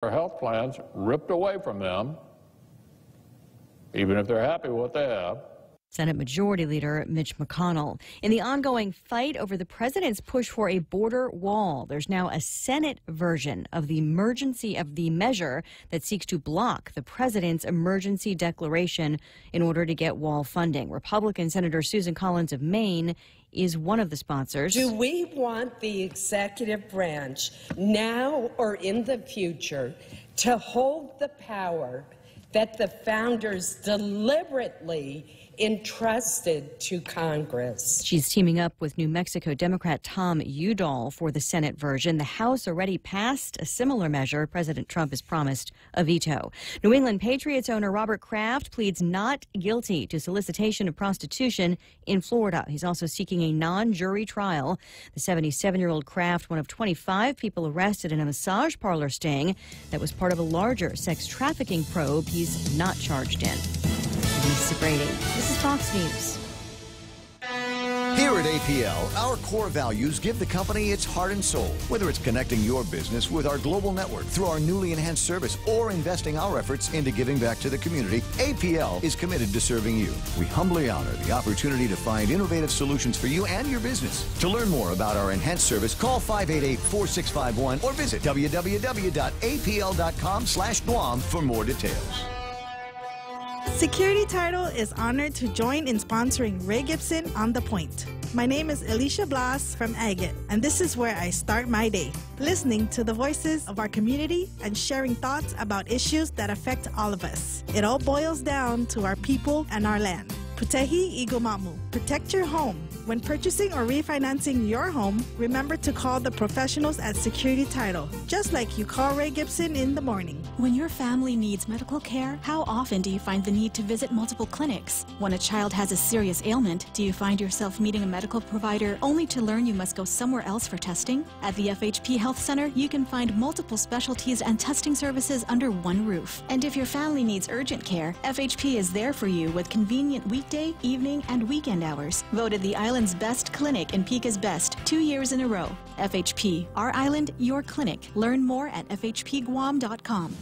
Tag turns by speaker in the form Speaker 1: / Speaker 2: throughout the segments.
Speaker 1: Their health plans ripped away from them, even if they're happy with what they have.
Speaker 2: Senate Majority Leader Mitch McConnell. In the ongoing fight over the president's push for a border wall, there's now a Senate version of the measure that seeks to block the president's emergency declaration in order to get wall funding. Republican Senator Susan Collins of Maine is one of the sponsors.
Speaker 3: Do we want the executive branch now or in the future to hold the power that the founders deliberately entrusted to Congress?
Speaker 2: She's teaming up with New Mexico Democrat Tom Udall for the Senate version. The House already passed a similar measure. President Trump has promised a veto. New England Patriots owner Robert Kraft pleads not guilty to solicitation of prostitution in Florida. He's also seeking a non-jury trial. The 77-year-old Kraft, one of 25 people arrested in a massage parlor sting that was part of a larger sex trafficking probe. He's not charged in. Lisa Brady. This is Fox News.
Speaker 4: Here at APL, our core values give the company its heart and soul. Whether it's connecting your business with our global network through our newly enhanced service or investing our efforts into giving back to the community, APL is committed to serving you. We humbly honor the opportunity to find innovative solutions for you and your business. To learn more about our enhanced service, call 588-4651 or visit www.apl.com/Guam for more details.
Speaker 5: Security Title is honored to join in sponsoring Ray Gibson on The Point. My name is Alicia Blas from Agate, and this is where I start my day, listening to the voices of our community and sharing thoughts about issues that affect all of us. It all boils down to our people and our land. Putehi Igomamu. Protect your home. When purchasing or refinancing your home, remember to call the professionals at Security Title, just like you call Ray Gibson in the morning.
Speaker 6: When your family needs medical care, how often do you find the need to visit multiple clinics? When a child has a serious ailment, do you find yourself meeting a medical provider only to learn you must go somewhere else for testing? At the FHP Health Center, you can find multiple specialties and testing services under one roof. And if your family needs urgent care, FHP is there for you with convenient weekday, evening, and weekend hours. Voted the island's best clinic and Pika's best 2 years in a row. FHP, our island, your clinic. Learn more at fhpguam.com.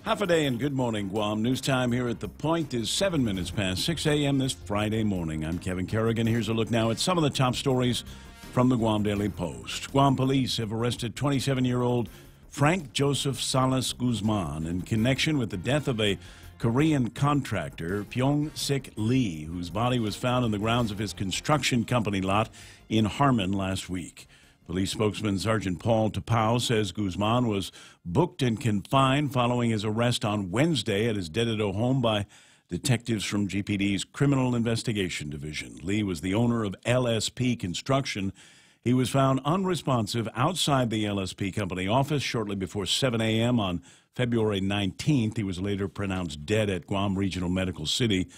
Speaker 7: Half a day and good morning, Guam. News time here at The Point is 7 minutes past 6 a.m. this Friday morning. I'm Kevin Kerrigan. Here's a look now at some of the top stories from the Guam Daily Post. Guam police have arrested 27-year-old Frank Joseph Salas Guzman in connection with the death of a Korean contractor, Pyong-sik Lee, whose body was found on the grounds of his construction company lot in Harmon last week. Police spokesman Sergeant Paul Tapau says Guzman was booked and confined following his arrest on Wednesday at his Dededo home by detectives from GPD's Criminal Investigation Division. Lee was the owner of LSP Construction. He was found unresponsive outside the LSP company office shortly before 7 a.m. on February 19th. He was later pronounced dead at Guam Regional Medical City.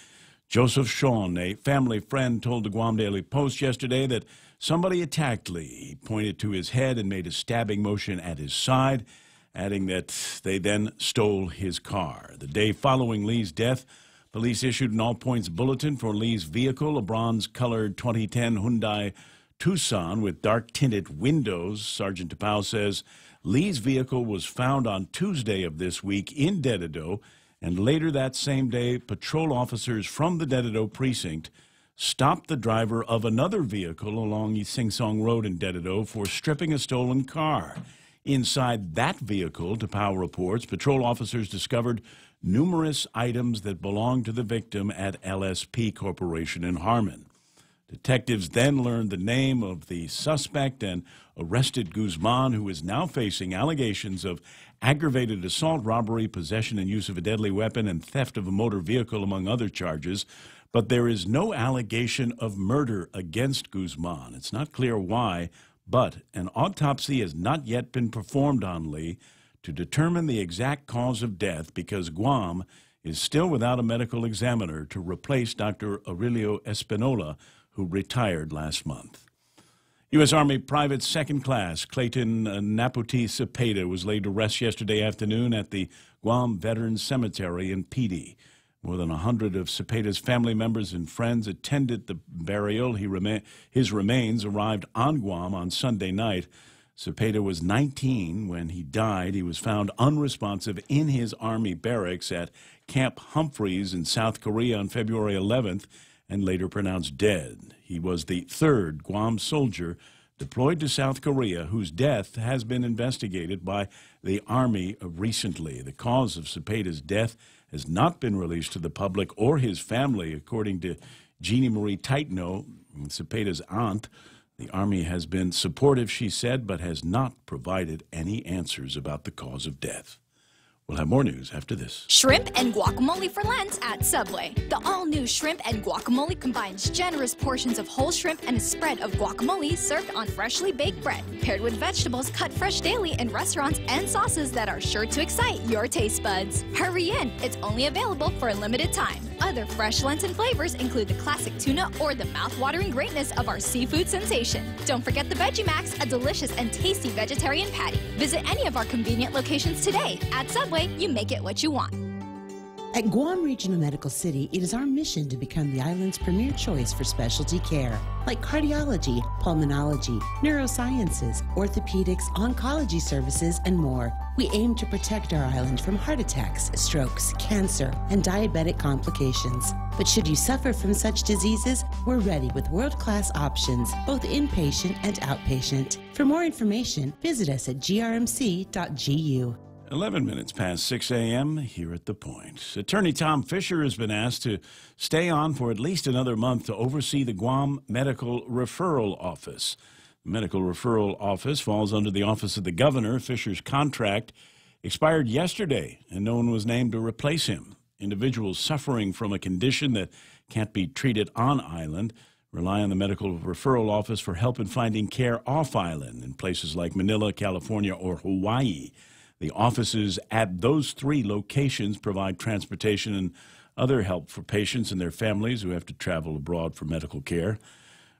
Speaker 7: Joseph Sean, a family friend, told the Guam Daily Post yesterday that somebody attacked Lee. He pointed to his head and made a stabbing motion at his side, adding that they then stole his car. The day following Lee's death, police issued an all-points bulletin for Lee's vehicle, a bronze-colored 2010 Hyundai Tucson with dark-tinted windows. Sergeant Tapau says Lee's vehicle was found on Tuesday of this week in Dededo, and later that same day, patrol officers from the Dededo precinct stopped the driver of another vehicle along East Sing Song Road in Dededo for stripping a stolen car. Inside that vehicle, Tapau reports, patrol officers discovered numerous items that belonged to the victim at LSP Corporation in Harmon. Detectives then learned the name of the suspect and arrested Guzman, who is now facing allegations of aggravated assault, robbery, possession and use of a deadly weapon, and theft of a motor vehicle, among other charges. But there is no allegation of murder against Guzman. It's not clear why, but an autopsy has not yet been performed on Lee to determine the exact cause of death because Guam is still without a medical examiner to replace Dr. Aurelio Espinola, who retired last month. U.S. Army Private Second Class Clayton Naputi Cepeda was laid to rest yesterday afternoon at the Guam Veterans Cemetery in Pidi. More than 100 of Cepeda's family members and friends attended the burial. His remains arrived on Guam on Sunday night. Cepeda was 19 when he died. He was found unresponsive in his Army barracks at Camp Humphreys in South Korea on February 11th and later pronounced dead. He was the third Guam soldier deployed to South Korea whose death has been investigated by the Army recently. The cause of Cepeda's death has not been released to the public or his family, according to Jeannie Marie Taitno, Cepeda's aunt. The Army has been supportive, she said, but has not provided any answers about the cause of death. We'll have more news after this.
Speaker 8: Shrimp and guacamole for Lent at Subway. The all-new shrimp and guacamole combines generous portions of whole shrimp and a spread of guacamole served on freshly baked bread, paired with vegetables cut fresh daily in restaurants and sauces that are sure to excite your taste buds. Hurry in, it's only available for a limited time. Other fresh Lenten flavors include the classic tuna or the mouth-watering greatness of our seafood sensation. Don't forget the Veggie Max, a delicious and tasty vegetarian patty. Visit any of our convenient locations today. At Subway, you make it what you want.
Speaker 9: At Guam Regional Medical City, it is our mission to become the island's premier choice for specialty care, like cardiology, pulmonology, neurosciences, orthopedics, oncology services, and more. We aim to protect our island from heart attacks, strokes, cancer, and diabetic complications. But should you suffer from such diseases, we're ready with world-class options, both inpatient and outpatient. For more information, visit us at grmc.gu.
Speaker 7: 11 minutes past 6 a.m. here at The Point. Attorney Tom Fisher has been asked to stay on for at least another month to oversee the Guam Medical Referral Office. The Medical Referral Office falls under the Office of the Governor. Fisher's contract expired yesterday, and no one was named to replace him. Individuals suffering from a condition that can't be treated on island rely on the Medical Referral Office for help in finding care off island in places like Manila, California, or Hawaii. The offices at those three locations provide transportation and other help for patients and their families who have to travel abroad for medical care.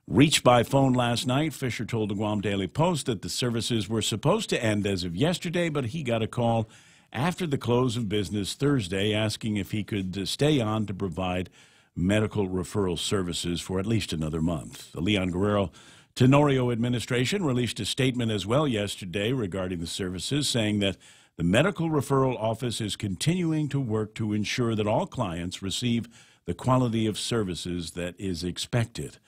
Speaker 7: Reached by phone last night, Fisher told the Guam Daily Post that the services were supposed to end as of yesterday, but he got a call after the close of business Thursday asking if he could stay on to provide medical referral services for at least another month. The Leon Guerrero Tenorio administration released a statement as well yesterday regarding the services, saying that the Medical Referral Office is continuing to work to ensure that all clients receive the quality of services that is expected.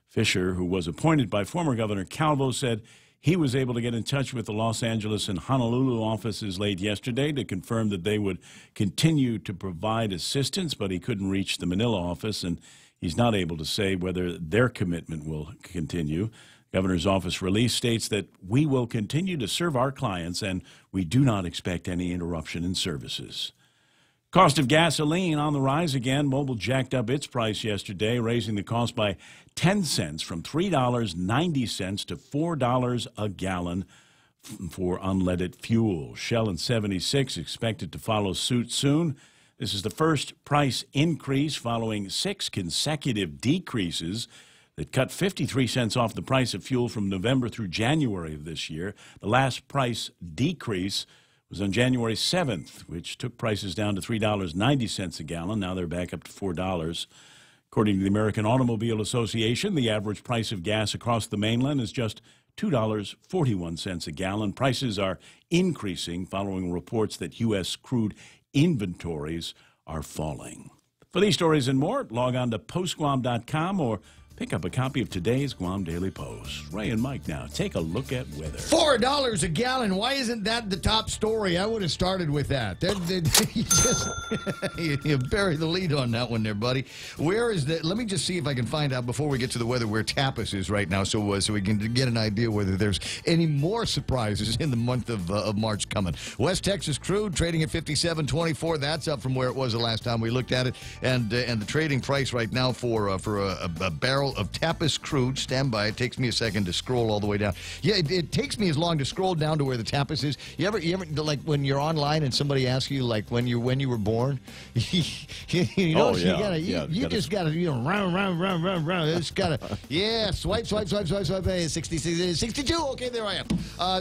Speaker 7: Fisher, who was appointed by former Governor Calvo, said he was able to get in touch with the Los Angeles and Honolulu offices late yesterday to confirm that they would continue to provide assistance, but he couldn't reach the Manila office, and he's not able to say whether their commitment will continue. Governor's office release states that we will continue to serve our clients and we do not expect any interruption in services. Cost of gasoline on the rise again. Mobil jacked up its price yesterday, raising the cost by 10 cents from $3.90 to $4 a gallon for unleaded fuel. Shell and 76 expected to follow suit soon. This is the first price increase following 6 consecutive decreases that cut 53 cents off the price of fuel from November through January of this year. The last price decrease was on January 7th, which took prices down to $3.90 a gallon. Now they're back up to $4. According to the American Automobile Association, the average price of gas across the mainland is just $2.41 a gallon. Prices are increasing following reports that U.S. crude inventories are falling. For these stories and more, log on to postguam.com or pick up a copy of today's Guam Daily Post. Ray and Mike now take a look at weather.
Speaker 10: $4 a gallon. Why isn't that the top story? I would have started with that. You bury the lead on that one there, buddy. Where is that? Let me just see if I can find out before we get to the weather where Tapas is right now, so we can get an idea whether there's any more surprises in the month of March coming. West Texas crude trading at 57.24. That's up from where it was the last time we looked at it, and the trading price right now for a barrel barrel of Tapas Crude. Stand by. It takes me a second to scroll all the way down. Yeah, it takes me as long to scroll down to where the tapas is. You ever like when you're online and somebody asks you like when you were born? You just gotta round. It's gotta swipe. 62. Okay, there I am.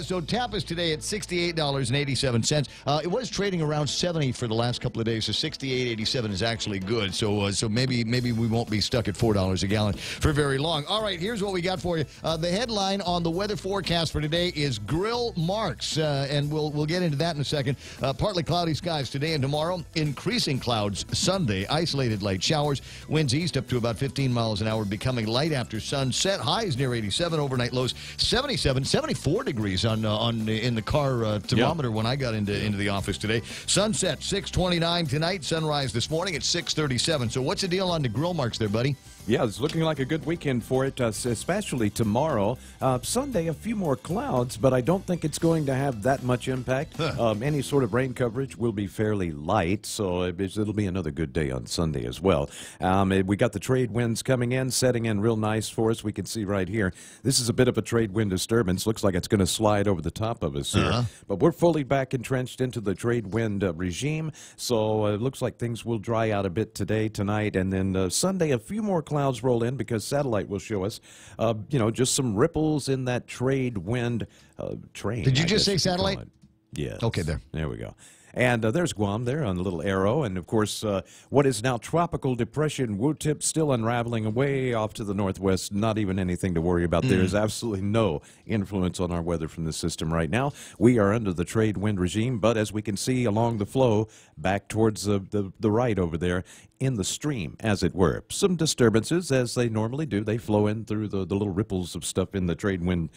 Speaker 10: So tapas today at $68.87. It was trading around 70 for the last couple of days. So 68.87 is actually good. So maybe we won't be stuck at $4 a gallon for very long. All right, here's what we got for you. The headline on the weather forecast for today is grill marks, and we'll get into that in a second. Partly cloudy skies today and tomorrow. Increasing clouds Sunday. Isolated light showers. Winds east up to about 15 miles an hour, becoming light after sunset. Highs near 87. Overnight lows 77, 74 degrees in the car thermometer when I got into the office today. Sunset 6:29 tonight. Sunrise this morning at 6:37. So what's the deal on the grill marks there, buddy?
Speaker 11: Yeah, it's looking like a good weekend for it, especially tomorrow. Sunday, a few more clouds, but I don't think it's going to have that much impact. Any sort of rain coverage will be fairly light, so it'll be another good day on Sunday as well. We got the trade winds coming in, setting in real nice for us. We can see right here. This is a bit of a trade wind disturbance. Looks like it's going to slide over the top of us here. But we're fully back entrenched into the trade wind regime, so it looks like things will dry out a bit today, tonight, and then Sunday, a few more clouds roll in because satellite will show us, just some ripples in that trade wind train.
Speaker 10: Did you just say satellite?
Speaker 11: Yes.
Speaker 10: Okay,
Speaker 11: there we go. And there's Guam there on the little arrow. And, of course, what is now Tropical Depression Wu-Tip still unraveling way off to the northwest. Not even anything to worry about. There is absolutely no influence on our weather from this system right now. We are under the trade wind regime. But as we can see along the flow back towards the right over there in the stream, as it were. Some disturbances, as they normally do. They flow in through the little ripples of stuff in the trade wind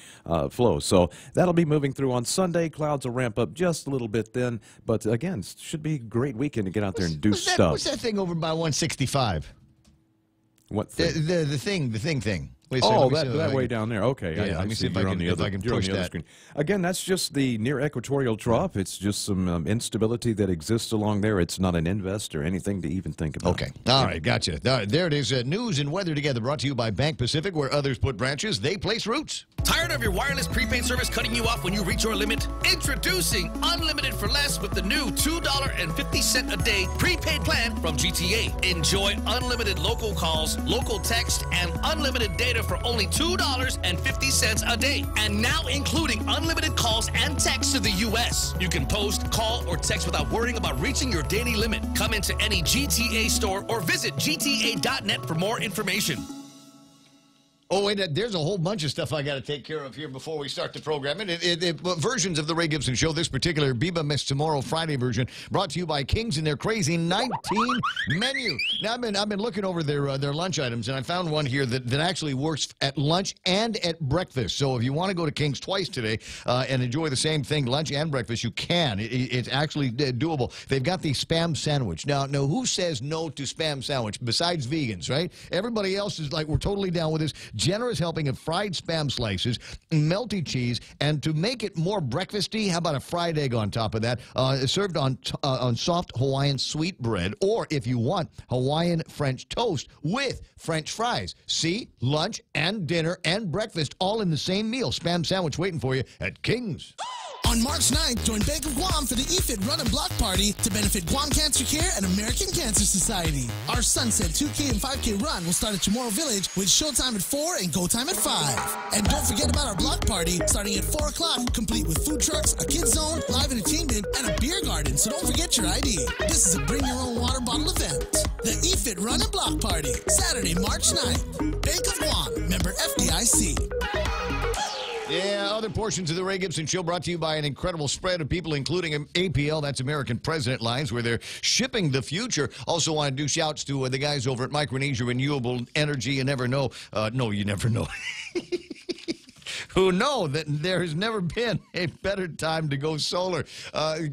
Speaker 11: flow. So that'll be moving through on Sunday. Clouds will ramp up just a little bit then. But again, should be a great weekend to get out there and do stuff.
Speaker 10: What's that thing over by 165?
Speaker 11: What thing?
Speaker 10: The thing. Wait,
Speaker 11: that way down there. Okay.
Speaker 10: Yeah, let me see if I can push that.
Speaker 11: Screen. Again, that's just the near equatorial trough. It's just some instability that exists along there. It's not an invest or anything to even think about.
Speaker 10: Okay. All right. Gotcha. All right, there it is. News and weather together brought to you by Bank Pacific, where others put branches, they place roots.
Speaker 12: Tired of your wireless prepaid service cutting you off when you reach your limit? Introducing Unlimited for Less with the new $2.50 a day prepaid plan from GTA. Enjoy unlimited local calls, local text, and unlimited data for only $2.50 a day. And now including unlimited calls and texts to the U.S. You can post, call, or text without worrying about reaching your daily limit. Come into any GTA store or visit gta.net for more information.
Speaker 10: Oh, wait, there's a whole bunch of stuff I got to take care of here before we start the program. And versions of the Ray Gibson Show, this particular Biba Miss Tomorrow Friday version, brought to you by Kings and their crazy 19 menu. Now, I've been looking over their lunch items, and I found one here that actually works at lunch and at breakfast. So if you want to go to Kings twice today and enjoy the same thing, lunch and breakfast, you can. It's actually doable. They've got the Spam Sandwich. Now, who says no to Spam Sandwich besides vegans, right? Everybody else is like, we're totally down with this. Generous helping of fried Spam slices, melty cheese, and to make it more breakfasty, how about a fried egg on top of that, served on soft Hawaiian sweet bread, or if you want, Hawaiian French toast with French fries. See, lunch and dinner and breakfast all in the same meal. Spam Sandwich waiting for you at King's.
Speaker 13: On March 9th, join Bank of Guam for the EFIT Run and Block Party to benefit Guam Cancer Care and American Cancer Society. Our Sunset 2K and 5K run will start at Chamorro Village with showtime at 4 and go time at 5. And don't forget about our block party starting at 4 o'clock, complete with food trucks, a kids zone, live entertainment, and a beer garden. So don't forget your ID. This is a bring your own water bottle event. The EFIT Run and Block Party, Saturday, March 9th. Bank of Guam, member FDIC.
Speaker 10: Yeah, other portions of the Ray Gibson Show brought to you by an incredible spread of people, including APL, that's American President Lines, where they're shipping the future. Also want to do shouts to the guys over at Micronesia Renewable Energy. You never know. No, you never know. Who know that there has never been a better time to go solar.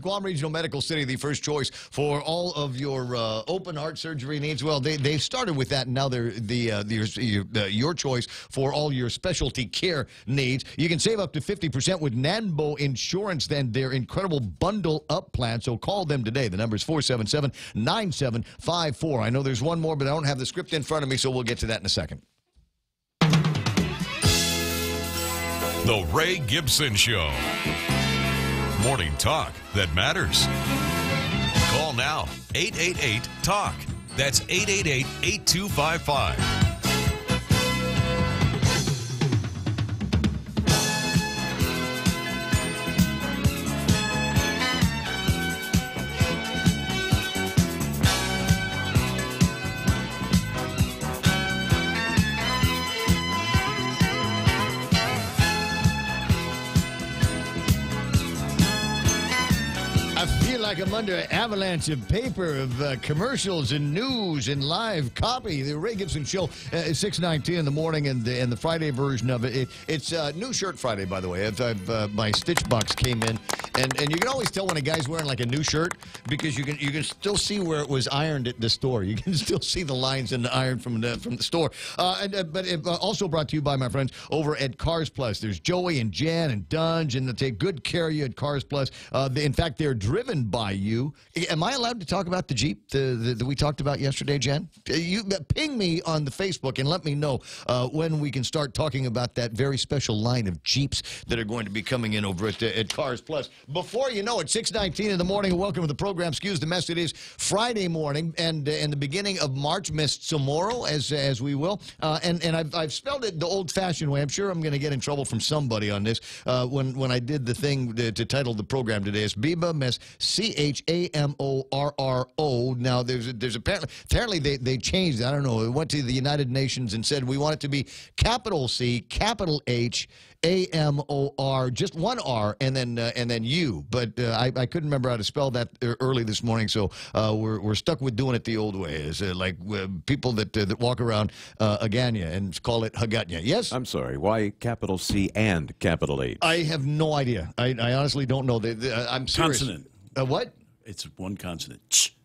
Speaker 10: Guam Regional Medical City, the first choice for all of your open heart surgery needs. Well, they started with that, and now they're your choice for all your specialty care needs. You can save up to 50% with Nanbo Insurance, then their incredible bundle up plan. So call them today. The number is 477-9754. I know there's one more, but I don't have the script in front of me, so we'll get to that in a second.
Speaker 14: The Ray Gibson Show. Morning talk that matters. Call now, 888-TALK. That's 888-8255.
Speaker 10: Like I'm under an avalanche of paper, of commercials and news and live copy. The Ray Gibson Show, 6:19 in the morning, and the Friday version of it. It's New Shirt Friday, by the way. My Stitch box came in, and you can always tell when a guy's wearing like a new shirt because you can still see where it was ironed at the store. You can still see the lines in the iron from the store. But it also brought to you by my friends over at Cars Plus. There's Joey and Jan and Dunge, and they take good care of you at Cars Plus. In fact, they're driven by you. Am I allowed to talk about the Jeep that we talked about yesterday, Jan? You ping me on the Facebook and let me know when we can start talking about that very special line of Jeeps that are going to be coming in over at Cars Plus. Before you know it, 6:19 in the morning. Welcome to the program. Excuse the mess. It is Friday morning and the beginning of March. Missed tomorrow, as we will. And I've spelled it the old-fashioned way. I'm sure I'm going to get in trouble from somebody on this when I did the thing to title the program today. It's Biba Mess. Chamorro. Now, there's apparently they changed it. I don't know. It went to the United Nations and said we want it to be capital C, capital H, AMOR, just one R, and then U. But I couldn't remember how to spell that early this morning, so we're stuck with doing it the old way. It's like people that walk around Aganya and call it Haganya. Yes?
Speaker 11: I'm sorry. Why capital C and capital H?
Speaker 10: I have no idea. I honestly don't know. I'm serious.
Speaker 7: Consonant.
Speaker 10: What?
Speaker 7: It's one consonant. Ch.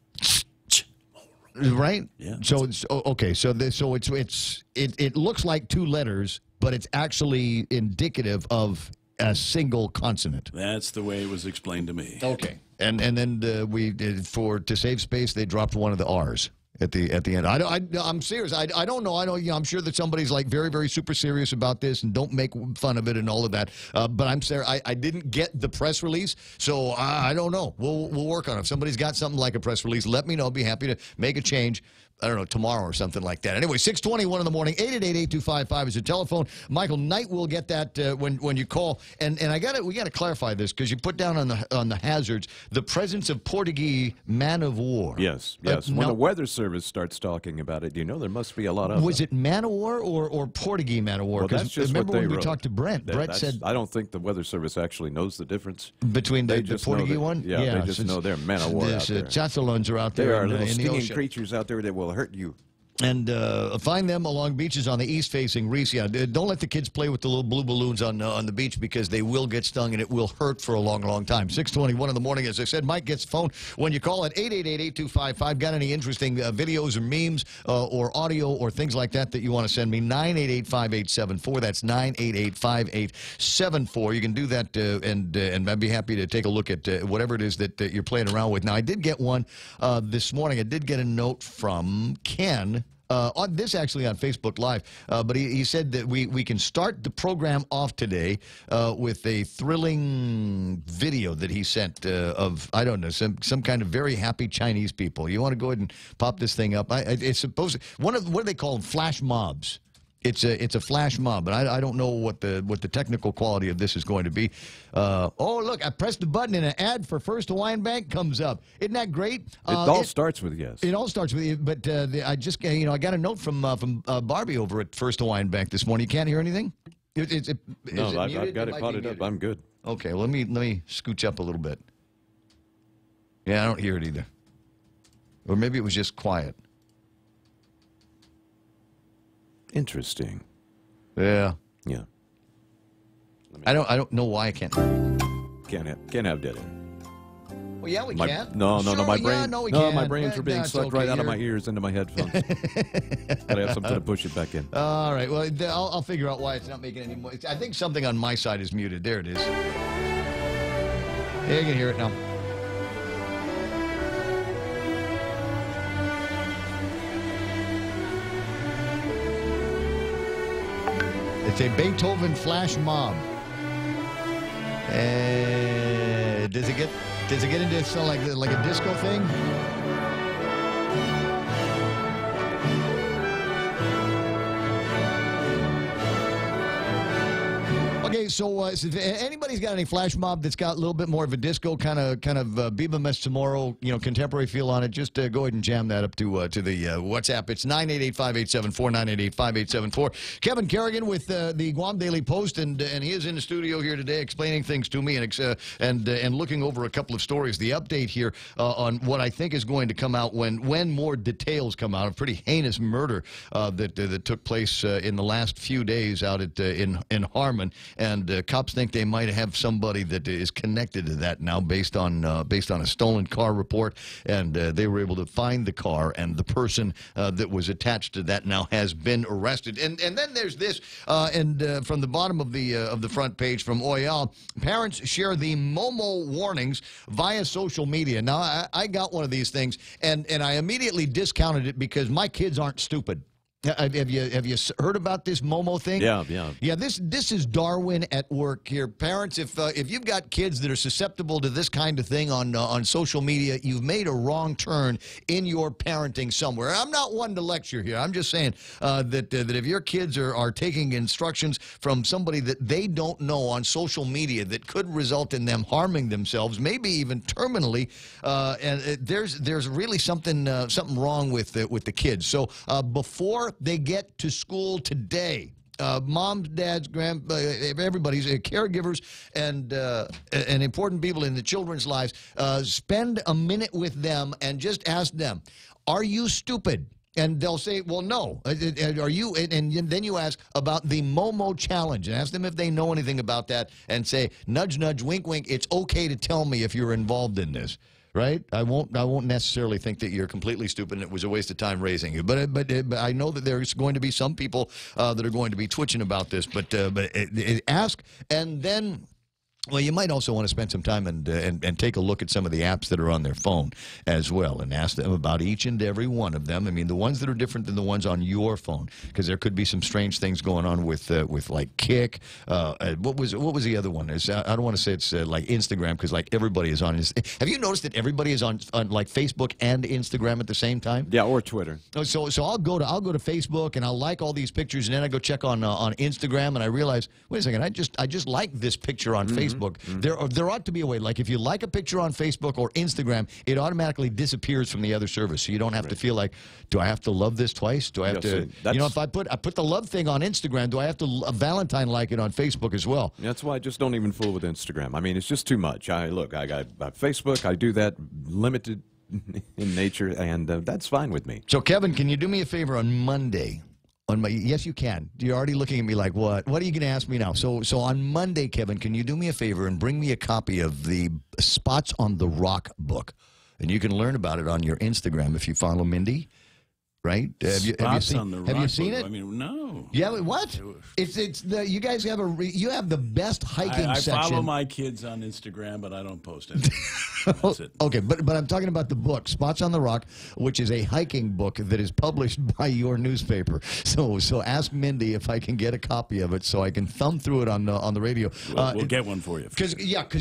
Speaker 10: Right?
Speaker 7: Yeah.
Speaker 10: So it's okay. So it looks like two letters, but it's actually indicative of a single consonant.
Speaker 7: That's the way it was explained to me.
Speaker 10: Okay. And then to save space, they dropped one of the R's at the end. I'm serious. I don't know. I'm sure that somebody's like very, very super serious about this and don't make fun of it and all of that. But I'm serious. I didn't get the press release, so I don't know. We'll work on it. If somebody's got something like a press release, let me know. I'll be happy to make a change. I don't know, tomorrow or something like that. Anyway, 6:21 in the morning, 888-8255 is the telephone. Michael Knight will get that when you call. And we gotta clarify this because you put down on the hazards the presence of Portuguese man of war.
Speaker 11: Yes. When the Weather Service starts talking about it, there must be a lot of.
Speaker 10: Was it man of war or Portuguese man of war?
Speaker 11: Well, that's just
Speaker 10: remember
Speaker 11: what they
Speaker 10: when we
Speaker 11: wrote.
Speaker 10: talked to Brent? Brent said
Speaker 11: I don't think the Weather Service actually knows the difference
Speaker 10: between the Portuguese one.
Speaker 11: Yeah, they just know they're man of war out there.
Speaker 10: Chasalons are out there.
Speaker 11: There are little
Speaker 10: in the
Speaker 11: stinging
Speaker 10: ocean.
Speaker 11: creatures out there that will hurt you.
Speaker 10: And find them along beaches on the east-facing Reese. Yeah, don't let the kids play with the little blue balloons on the beach because they will get stung and it will hurt for a long, long time. 6:21 in the morning, as I said. Mike gets phone when you call at 888-8255. Got any interesting videos or memes or audio or things like that you want to send me? 988-5874. That's 988-5874. You can do that, and I'd be happy to take a look at whatever it is that you're playing around with. Now, I did get one this morning. I did get a note from Ken. On this actually on Facebook Live, but he said that we can start the program off today with a thrilling video that he sent of, I don't know, some kind of very happy Chinese people. You want to go ahead and pop this thing up? It's supposed what do they call them? Flash mobs. It's a flash mob, but I don't know what the technical quality of this is going to be. Oh, look, I pressed the button and an ad for First Hawaiian Bank comes up. Isn't that great?
Speaker 11: It starts with yes.
Speaker 10: It all starts with you, but I just I got a note from Barbie over at First Hawaiian Bank this morning. You can't hear anything?
Speaker 11: No, I've got it potted up. I'm good.
Speaker 10: Okay, well, let me scooch up a little bit. Yeah, I don't hear it either. Or maybe it was just quiet.
Speaker 11: Interesting.
Speaker 10: Yeah.
Speaker 11: Yeah.
Speaker 10: I don't know why I can't.
Speaker 11: Can't have dead air.
Speaker 10: Well, yeah, we can.
Speaker 11: No,
Speaker 10: sure,
Speaker 11: my brain.
Speaker 10: Yeah, no, we
Speaker 11: no,
Speaker 10: can.
Speaker 11: my brains are being
Speaker 10: That's
Speaker 11: sucked
Speaker 10: okay.
Speaker 11: right out of my ears into my headphones. Gotta have something to push it back in.
Speaker 10: All right. Well, I'll figure out why it's not making any more. I think something on my side is muted. There it is. Yeah, you can hear it now. It's a Beethoven flash mob. Does it get into something like a disco thing? Okay, so if anybody's got any flash mob that's got a little bit more of a disco kind of Biba Mes Tomorrow, contemporary feel on it, just go ahead and jam that up to the WhatsApp. It's 988-5874, 988-5874. Kevin Kerrigan with the Guam Daily Post, and he is in the studio here today explaining things to me and looking over a couple of stories. The update here on what I think is going to come out when more details come out. A pretty heinous murder that took place in the last few days out in Harmon. And cops think they might have somebody that is connected to that now, based on a stolen car report. And they were able to find the car, and the person that was attached to that now has been arrested. And then there's this, from the bottom of the front page from Oyal, parents share the Momo warnings via social media. Now I got one of these things, and I immediately discounted it because my kids aren't stupid. Have you heard about this Momo thing? Yeah. This is Darwin at work here. Parents, if you've got kids that are susceptible to this kind of thing on social media, you've made a wrong turn in your parenting somewhere. I'm not one to lecture here. I'm just saying that if your kids are taking instructions from somebody that they don't know on social media that could result in them harming themselves, maybe even terminally, and there's really something wrong with the kids. So before they get to school today, moms, dads, everybody's caregivers and important people in the children's lives, spend a minute with them and just ask them, are you stupid? And they'll say, well, no. Are you? And then you ask about the Momo challenge and ask them if they know anything about that, and say, nudge, nudge, wink, wink, it's okay to tell me if you're involved in this. Right? I won't necessarily think that you're completely stupid and it was a waste of time raising you. But I know that there's going to be some people that are going to be twitching about this. But ask, and then, well, you might also want to spend some time and take a look at some of the apps that are on their phone as well, and ask them about each and every one of them. I mean, the ones that are different than the ones on your phone, because there could be some strange things going on with like Kik. What was the other one? I don't want to say it's like Instagram, because like everybody is on. Have you noticed that everybody is on like Facebook and Instagram at the same time?
Speaker 11: Yeah, or Twitter.
Speaker 10: So I'll go to Facebook and I'll like all these pictures, and then I go check on Instagram, and I realize, wait a second, I just like this picture on Facebook. There ought to be a way, like if you like a picture on Facebook or Instagram, it automatically disappears from the other service, so you don't have to feel like, do I have to love this twice? Do I have to, if I put the love thing on Instagram, do I have to Valentine like it on Facebook as well?
Speaker 11: That's why I just don't even fool with Instagram. I mean, it's just too much. I got Facebook, I do that limited in nature, and that's fine with me.
Speaker 10: So Kevin, can you do me a favor on Monday? Yes, you can. You're already looking at me like, what? What are you going to ask me now? So on Monday, Kevin, can you do me a favor and bring me a copy of the Spots on the Rock book? And you can learn about it on your Instagram if you follow Mindy. Right? Have you seen it?
Speaker 7: I mean, no.
Speaker 10: Yeah, what? You guys have you have the best hiking section.
Speaker 7: I follow my kids on Instagram, but I don't post anything. That's it.
Speaker 10: Okay, but I'm talking about the book, Spots on the Rock, which is a hiking book that is published by your newspaper. So ask Mindy if I can get a copy of it so I can thumb through it on the radio.
Speaker 7: We'll get one for you.
Speaker 10: Because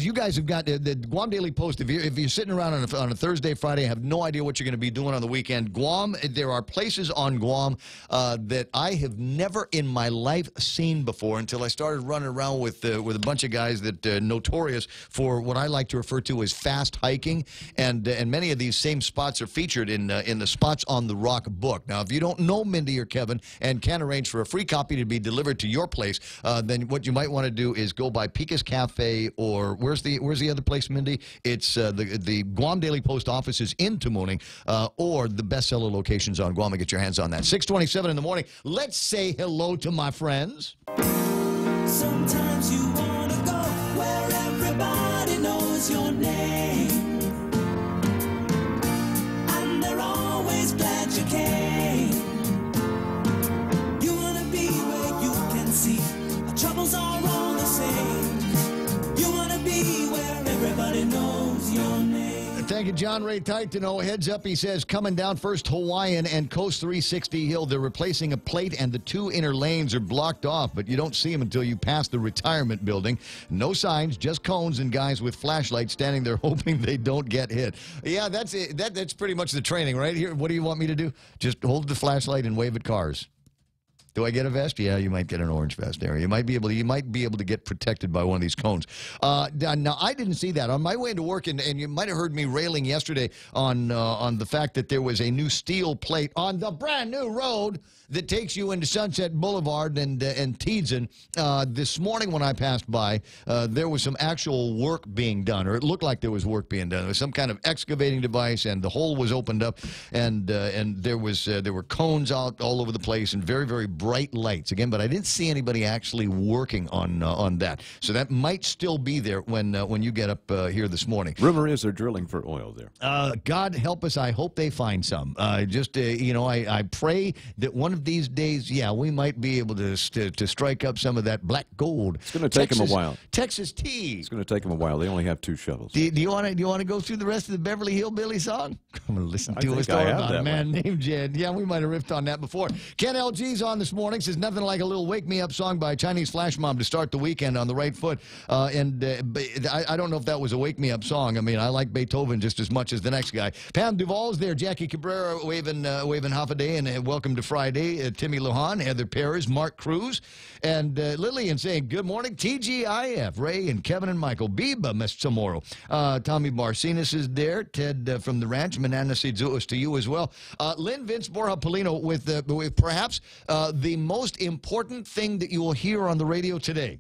Speaker 10: you guys have got the Guam Daily Post. If you're sitting around on a Thursday, Friday, have no idea what you're going to be doing on the weekend, Guam, there are places on Guam that I have never in my life seen before until I started running around with a bunch of guys that notorious for what I like to refer to as fast hiking, and many of these same spots are featured in the Spots on the Rock book. Now, if you don't know Mindy or Kevin and can arrange for a free copy to be delivered to your place, then what you might want to do is go by Pika's Cafe, or where's the other place, Mindy? It's the Guam Daily Post offices in Tamuning, or the bestseller locations on Guam, and get your hands on that. 6:27 in the morning. Let's say hello to my friends.
Speaker 15: Sometimes you want to go where everybody knows your name, and they're always glad you came. You want to be where you can see our troubles are all the same. You want to be where everybody knows your name.
Speaker 10: Thank you, John Ray Titano. Heads up, he says, coming down First Hawaiian and Coast 360 Hill. They're replacing a plate and the two inner lanes are blocked off, but you don't see them until you pass the retirement building. No signs, just cones and guys with flashlights standing there hoping they don't get hit. Yeah, that's it. That's pretty much the training right here. What do you want me to do? Just hold the flashlight and wave at cars. Do I get a vest? Yeah, you might get an orange vest there. You might be able to get protected by one of these cones. Now, I didn't see that. On my way into work, and you might have heard me railing yesterday on the fact that there was a new steel plate on the brand new road that takes you into Sunset Boulevard and Teedson. This morning when I passed by, there was some actual work being done, or it looked like there was work being done. There was some kind of excavating device, and the hole was opened up, and there were cones out all over the place and very, very bright lights again. But I didn't see anybody actually working on that. So that might still be there when you get up here this morning.
Speaker 11: Rumor is they're drilling for oil there.
Speaker 10: God help us! I hope they find some. I pray that one of these days, we might be able to strike up some of that black gold.
Speaker 11: It's going to take them a while.
Speaker 10: Texas tea.
Speaker 11: It's going to take them a while. They only have 2 shovels.
Speaker 10: Do you want to go through the rest of the Beverly Hillbilly song? I'm going to listen to a story about a man named Jed. Yeah, we might have riffed on that before. Ken LG's on this morning. Says nothing like a little wake me up song by Chinese Flash Mob to start the weekend on the right foot. I don't know if that was a wake me up song. I mean, I like Beethoven just as much as the next guy. Pam Duvall's there. Jackie Cabrera waving half a day and welcome to Friday. Timmy Lujan, Heather Perez, Mark Cruz, and Lillian saying good morning. TGIF, Ray and Kevin and Michael. Biba Messamoro. Tommy Barcinas is there. Ted from the ranch. Manana Sidzuos to you as well. Lynn Vince Borja Polino with perhaps the most important thing that you will hear on the radio today.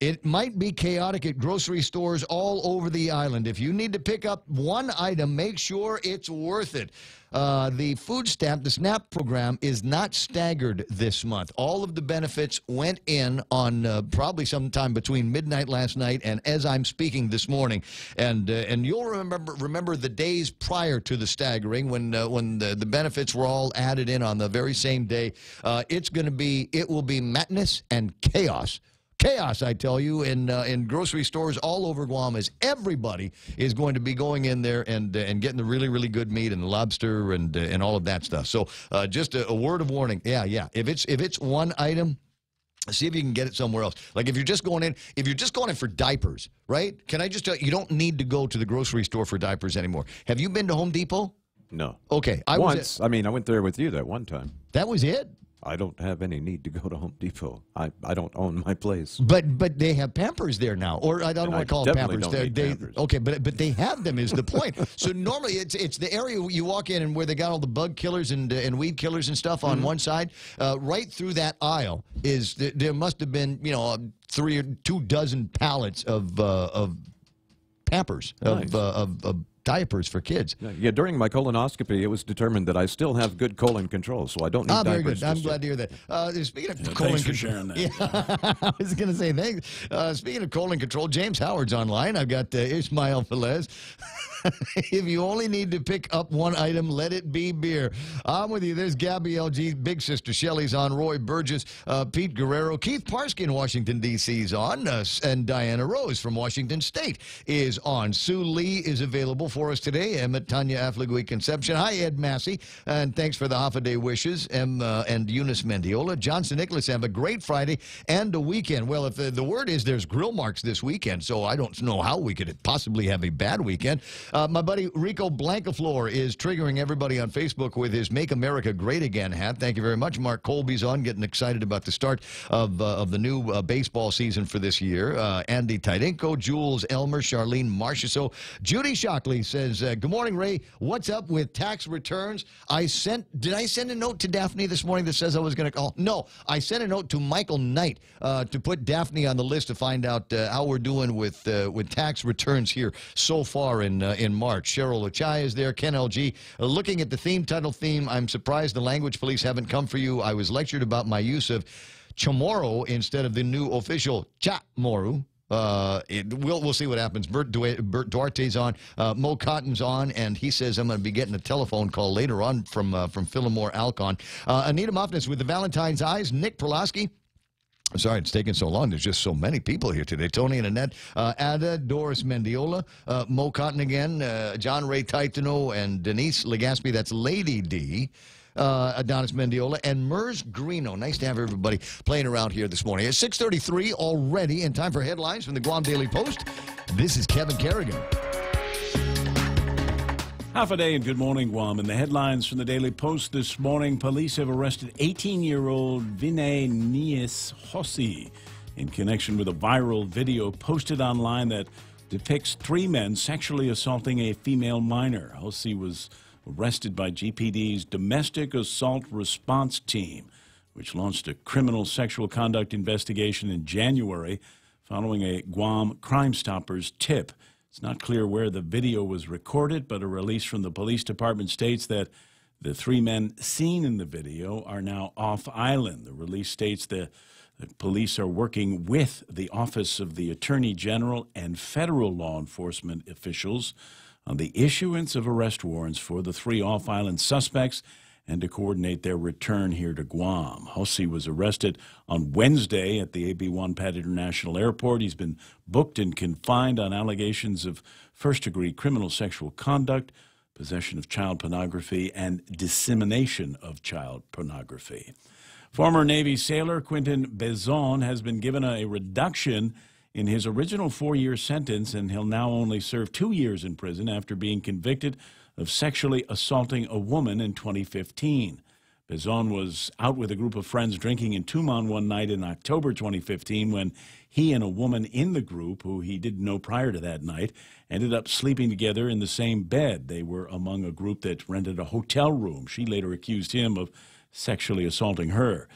Speaker 10: It might be chaotic at grocery stores all over the island. If you need to pick up one item, make sure it's worth it. The food stamp, the SNAP program, is not staggered this month. All of the benefits went in on probably sometime between midnight last night and as I'm speaking this morning. And you'll remember the days prior to the staggering when the benefits were all added in on the very same day. It will be madness and chaos. Chaos, I tell you, in grocery stores all over Guam, as everybody is going to be going in there and getting the really, really good meat and the lobster and all of that stuff. So just a word of warning. Yeah. If it's one item, see if you can get it somewhere else. Like if you're just going in for diapers, right? Can I just tell you, you don't need to go to the grocery store for diapers anymore. Have you been to Home Depot?
Speaker 11: No.
Speaker 10: Okay.
Speaker 11: I went there with you that one time.
Speaker 10: That was it?
Speaker 11: I don't have any need to go to Home Depot. I don't own my place.
Speaker 10: But they have Pampers there now, or I don't want to call them Pampers.
Speaker 11: Pampers.
Speaker 10: Okay, but they have them is the point. So normally it's the area you walk in and where they got all the bug killers and weed killers and stuff on one side. Right through that aisle is there must have been 3 or 2 dozen pallets of Pampers
Speaker 11: nice.
Speaker 10: of diapers for kids.
Speaker 11: Yeah, during my colonoscopy, it was determined that I still have good colon control, so I don't need diapers.
Speaker 10: Very good. I'm glad to hear that. Speaking of colon control,
Speaker 7: sharing that.
Speaker 10: Yeah, I was going to say thanks. Speaking of colon control, James Howard's online. I've got Ismael Velez. If you only need to pick up one item, let it be beer. I'm with you. There's Gabby LG, Big Sister Shelley's on, Roy Burgess, Pete Guerrero, Keith Parsky in Washington, D.C. is on, and Diana Rose from Washington State is on. Sue Lee is available for us today. Emma Tanya Affligui Conception. Hi, Ed Massey, and thanks for the half-a-day wishes. And Eunice Mendiola. Johnson Nicholas, have a great Friday and a weekend. Well, if the word is there's grill marks this weekend, so I don't know how we could possibly have a bad weekend. My buddy Rico Blancaflor is triggering everybody on Facebook with his Make America Great Again hat. Thank you very much. Mark Colby's on, getting excited about the start of the new baseball season for this year. Andy Tydenko, Jules Elmer, Charlene Marchessault. Judy Shockley says, good morning, Ray. What's up with tax returns? Did I send a note to Daphne this morning that says I was going to call? No, I sent a note to Michael Knight to put Daphne on the list to find out how we're doing with tax returns here so far in March. Cheryl Ochai is there. Ken LG. Looking at the title theme, I'm surprised the language police haven't come for you. I was lectured about my use of Chamorro instead of the new official Chamoru. We'll see what happens. Bert Duarte's on. Mo Cotton's on, and he says I'm going to be getting a telephone call later on from Philomore Alcon. Anita Muffness with the Valentine's Eyes. Nick Perlowski. Sorry it's taking so long. There's just so many people here today. Tony and Annette, Ada, Doris Mendiola, Mo Cotton again, John Ray Titano, and Denise Legaspi. That's Lady D. Adonis Mendiola, and Mers Greeno. Nice to have everybody playing around here this morning. It's 6:33 already, and time for headlines from the Guam Daily Post. This is Kevin Kerrigan.
Speaker 7: Half a day and good morning, Guam. In the headlines from the Daily Post this morning, police have arrested 18-year-old Vinay Nias Hossi in connection with a viral video posted online that depicts 3 men sexually assaulting a female minor. Hossi was arrested by GPD's Domestic Assault Response Team, which launched a criminal sexual conduct investigation in January following a Guam Crime Stoppers tip. It's not clear where the video was recorded, but a release from the police department states that the 3 men seen in the video are now off-island. The release states the police are working with the Office of the Attorney General and federal law enforcement officials on the issuance of arrest warrants for the 3 off-island suspects and to coordinate their return here to Guam. Hossi was arrested on Wednesday at the AB-1 Pat International Airport. He's been booked and confined on allegations of first-degree criminal sexual conduct, possession of child pornography, and dissemination of child pornography. Former Navy sailor Quentin Bezon has been given a reduction in his original 4-year sentence, and he'll now only serve 2 years in prison after being convicted of sexually assaulting a woman in 2015. Bezon was out with a group of friends drinking in Tumon one night in October 2015 when he and a woman in the group, who he didn't know prior to that night, ended up sleeping together in the same bed. They were among a group that rented a hotel room. She later accused him of sexually assaulting her.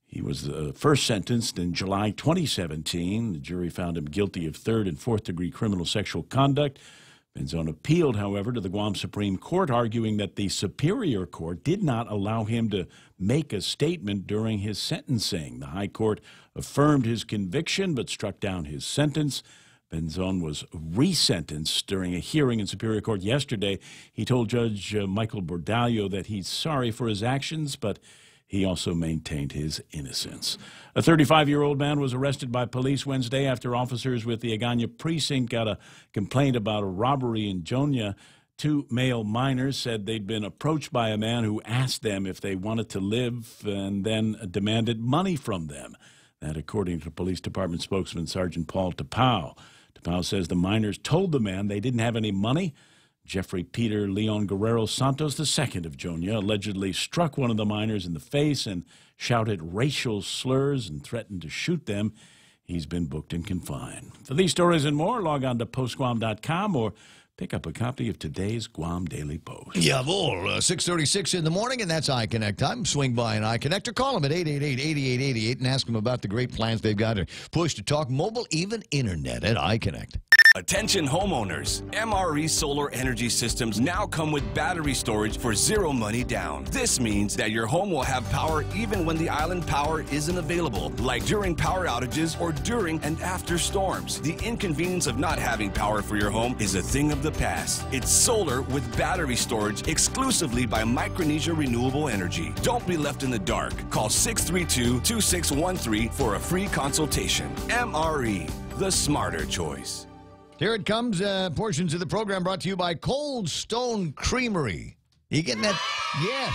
Speaker 7: He was first sentenced in July 2017. The jury found him guilty of 3rd and 4th degree criminal sexual conduct. Benzon appealed, however, to the Guam Supreme Court, arguing that the Superior Court did not allow him to make a statement during his sentencing. The High Court affirmed his conviction but struck down his sentence. Benzon was resentenced during a hearing in Superior Court yesterday. He told Judge Michael Bordallo that he's sorry for his actions, but he also maintained his innocence. A 35-year-old man was arrested by police Wednesday after officers with the Agana precinct got a complaint about a robbery in Jonia. 2 male minors said they'd been approached by a man who asked them if they wanted to live and then demanded money from them. That, according to police department spokesman Sergeant Paul Tapau. Tapau says the minors told the man they didn't have any money. Jeffrey Peter Leon Guerrero Santos II of Jonia allegedly struck one of the minors in the face and shouted racial slurs and threatened to shoot them. He's been booked and confined. For these stories and more, log on to postguam.com or pick up a copy of today's Guam Daily Post.
Speaker 10: Jawohl, 6:36 in the morning, and that's iConnect time. Swing by an iConnect or call them at 888-8888 and ask them about the great plans they've got to push to talk mobile, even internet at iConnect.
Speaker 16: Attention homeowners, MRE solar energy systems now come with battery storage for 0 money down. This means that your home will have power even when the island power isn't available, like during power outages or during and after storms. The inconvenience of not having power for your home is a thing of the past. It's solar with battery storage exclusively by Micronesia Renewable Energy. Don't be left in the dark. Call 632-2613 for a free consultation. MRE, the smarter choice.
Speaker 10: Here it comes, portions of the program brought to you by Cold Stone Creamery. You getting that? Yes.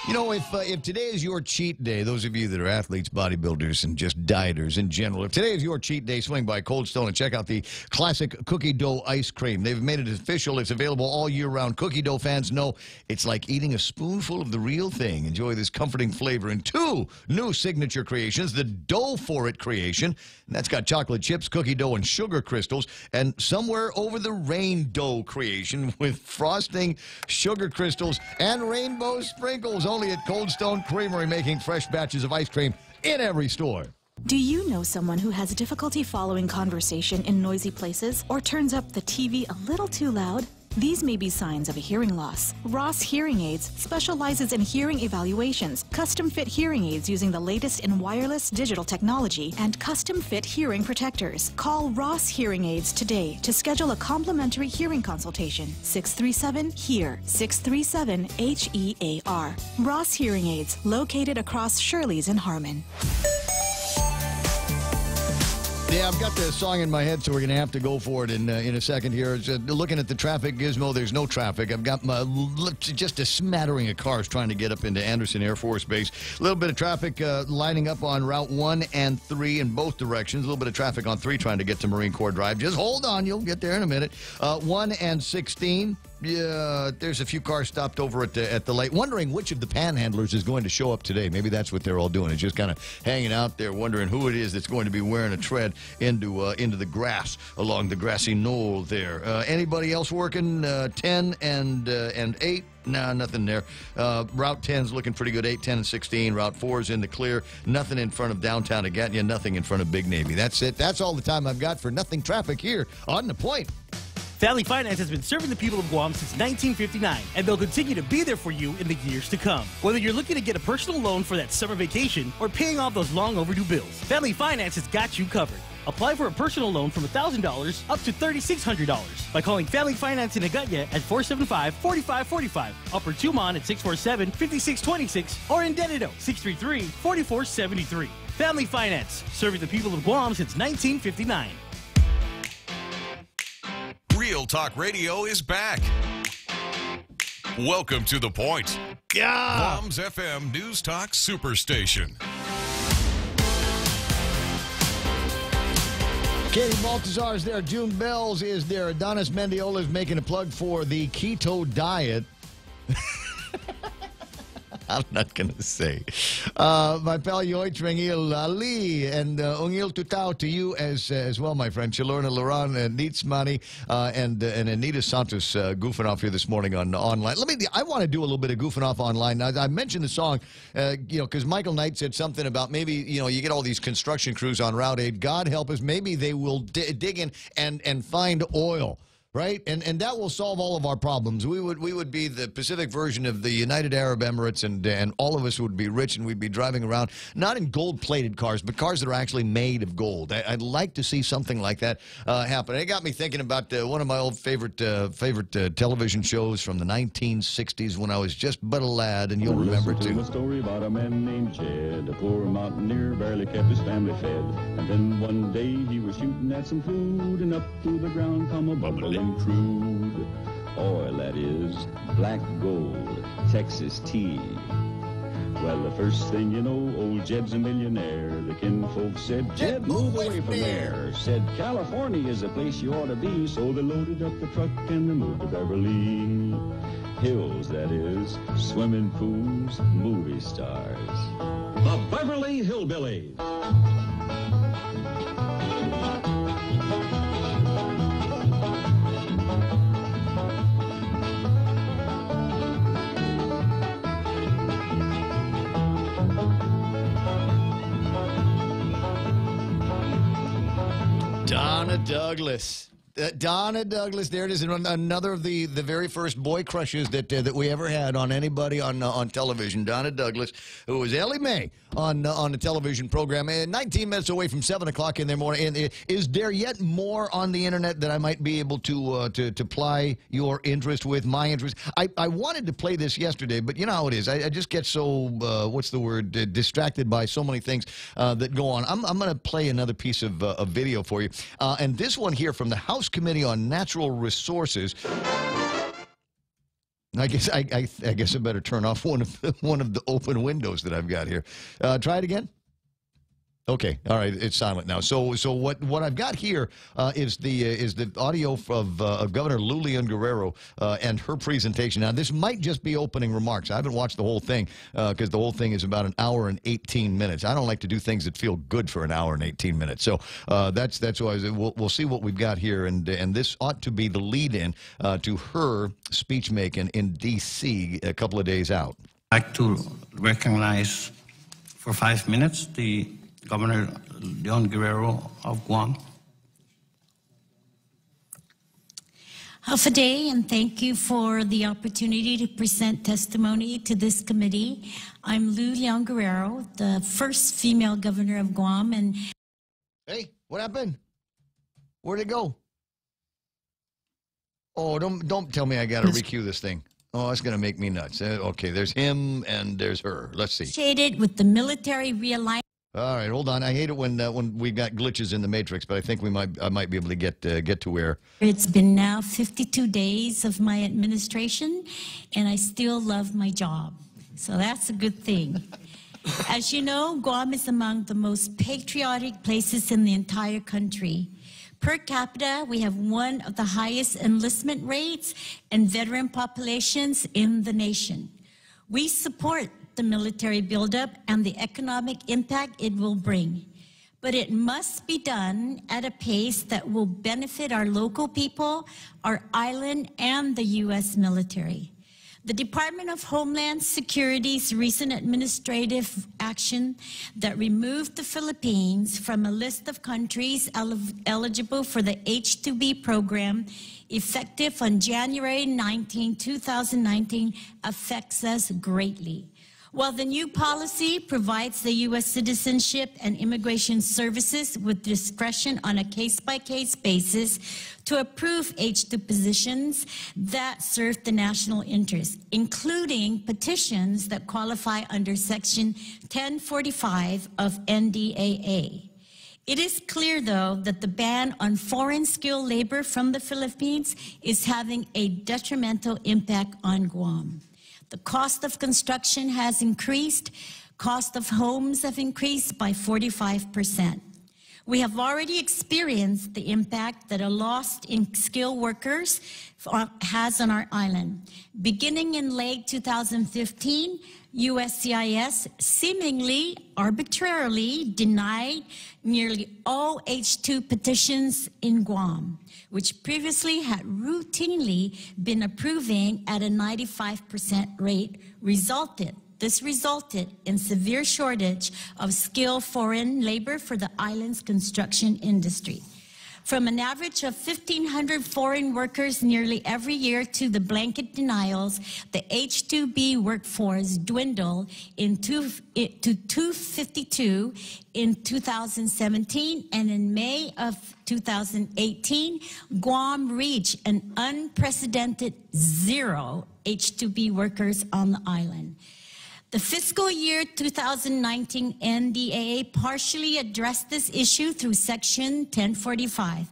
Speaker 10: You know, if today is your cheat day, those of you that are athletes, bodybuilders, and just dieters in general, if today is your cheat day, swing by Cold Stone and check out the classic cookie dough ice cream. They've made it official. It's available all year round. Cookie dough fans know it's like eating a spoonful of the real thing. Enjoy this comforting flavor in 2 new signature creations. The Dough For It creation, and that's got chocolate chips, cookie dough, and sugar crystals. And Somewhere Over the Rain dough creation with frosting, sugar crystals, and rainbow sprinkles. Only at Cold Stone Creamery, making fresh batches of ice cream in every store.
Speaker 6: Do you know someone who has difficulty following conversation in noisy places or turns up the TV a little too loud? These may be signs of a hearing loss. Ross Hearing Aids specializes in hearing evaluations, custom-fit hearing aids using the latest in wireless digital technology, and custom-fit hearing protectors. Call Ross Hearing Aids today to schedule a complimentary hearing consultation. 637-HEAR, 637-HEAR. Ross Hearing Aids, located across Shirley's in Harmon.
Speaker 10: Yeah, I've got the song in my head, so we're going to have to go for it in a second here. Looking at the traffic gizmo, there's no traffic. I've got just a smattering of cars trying to get up into Anderson Air Force Base. A little bit of traffic lining up on Route 1 and 3 in both directions. A little bit of traffic on 3 trying to get to Marine Corps Drive. Just hold on, you'll get there in a minute. 1 and 16. Yeah, there's a few cars stopped over at the light, wondering which of the panhandlers is going to show up today. Maybe that's what they're all doing. It's just kind of hanging out there, wondering who it is that's going to be wearing a tread into the grass along the grassy knoll there. Anybody else working 10 and 8? Nah, nothing there. Route 10's looking pretty good, 8, 10, and 16. Route 4's in the clear. Nothing in front of downtown Agatia, nothing in front of Big Navy. That's it. That's all the time I've got for Nothing Traffic here on The Point.
Speaker 17: Family Finance has been serving the people of Guam since 1959, and they'll continue to be there for you in the years to come. Whether you're looking to get a personal loan for that summer vacation or paying off those long overdue bills, Family Finance has got you covered. Apply for a personal loan from $1,000 up to $3,600 by calling Family Finance in Agatia at 475-4545, Upper Tumon at 647-5626, or in Dededo 633-4473. Family Finance, serving the people of Guam since 1959.
Speaker 14: Real Talk Radio is back. Welcome to The Point.
Speaker 10: Yeah.
Speaker 14: Guam's FM News Talk Superstation.
Speaker 10: Katie Baltazar is there. June Bells is there. Adonis Mendiola is making a plug for the keto diet. I'm not going to say. My pal Yoy Trengil Ali and Ungil Tutao to you as well, my friend. Chalorna Laran, Neats Mani, and Anita Santos goofing off here this morning on online. I want to do a little bit of goofing off online. Now, I mentioned the song, because Michael Knight said something about maybe, you get all these construction crews on Route 8. God help us, maybe they will dig in and find oil. Right, and that will solve all of our problems. We would be the Pacific version of the United Arab Emirates, and all of us would be rich, and we'd be driving around not in gold-plated cars, but cars that are actually made of gold. I'd like to see something like that happen. It got me thinking about one of my old favorite television shows from the 1960s when I was just but a lad, and you'll remember too.
Speaker 18: A story about a man named Jed, a poor mountaineer, barely kept his family fed. And then one day he was shooting at some food, and up through the ground come a bubbling crude oil, that is black gold, Texas tea. Well, the first thing you know, old Jed's a millionaire. The kinfolk said, Jed, move away from there. Said, California is a place you ought to be. So they loaded up the truck and they moved to Beverly Hills, that is swimming pools, movie stars. The Beverly Hillbillies.
Speaker 10: Donna Douglas. Donna Douglas, there it is, another of the very first boy crushes that we ever had on anybody on television. Donna Douglas, who was Ellie Mae on the television program, 19 minutes away from 7 o'clock in the morning. And is there yet more on the internet that I might be able to ply your interest with, my interest? I wanted to play this yesterday, but you know how it is. I just get so, what's the word, distracted by so many things that go on. I'm going to play another piece of video for you. And this one here from the House Committee on Natural Resources. I guess I better turn off one of the open windows that I've got here. Try it again. Okay, all right, it's silent now. So what I've got here is the audio of Governor Lilian Guerrero and her presentation. Now, this might just be opening remarks. I haven't watched the whole thing because the whole thing is about an hour and 18 minutes. I don't like to do things that feel good for an hour and 18 minutes. So that's why we'll see what we've got here, and this ought to be the lead-in to her speech making in D.C. a couple of days out.
Speaker 19: I'd like to recognize for 5 minutes the Governor Leon Guerrero of Guam.
Speaker 20: Day, and thank you for the opportunity to present testimony to this committee. I'm Lou Leon Guerrero, the first female governor of Guam, and...
Speaker 10: Hey, what happened? Where'd it go? Oh, don't tell me I got to recue this thing. Oh, that's going to make me nuts. Okay, there's him and there's her. Let's see.
Speaker 20: Shaded with the military realignment.
Speaker 10: All right, hold on. I hate it when we got glitches in the matrix, but I think I might be able to get to where.
Speaker 20: It's been now 52 days of my administration, and I still love my job. So that's a good thing. As you know, Guam is among the most patriotic places in the entire country. Per capita, we have one of the highest enlistment rates and veteran populations in the nation. We support the military buildup and the economic impact it will bring. But it must be done at a pace that will benefit our local people, our island, and the U.S. military. The Department of Homeland Security's recent administrative action that removed the Philippines from a list of countries eligible for the H-2B program effective on January 19, 2019 affects us greatly. While the new policy provides the U.S. Citizenship and Immigration Services with discretion on a case-by-case basis to approve H-2 positions that serve the national interest, including petitions that qualify under Section 1045 of NDAA. It is clear, though, that the ban on foreign skilled labor from the Philippines is having a detrimental impact on Guam. The cost of construction has increased. Cost of homes have increased by 45%. We have already experienced the impact that a loss in skilled workers has on our island. Beginning in late 2015, USCIS seemingly arbitrarily denied nearly all H-2 petitions in Guam, which previously had routinely been approving at a 95% rate. This resulted in severe shortage of skilled foreign labor for the island's construction industry. From an average of 1,500 foreign workers nearly every year to the blanket denials, the H-2B workforce dwindled to 252 in 2017, and in May of 2018, Guam reached an unprecedented 0 H-2B workers on the island. The fiscal year 2019 NDAA partially addressed this issue through Section 1045,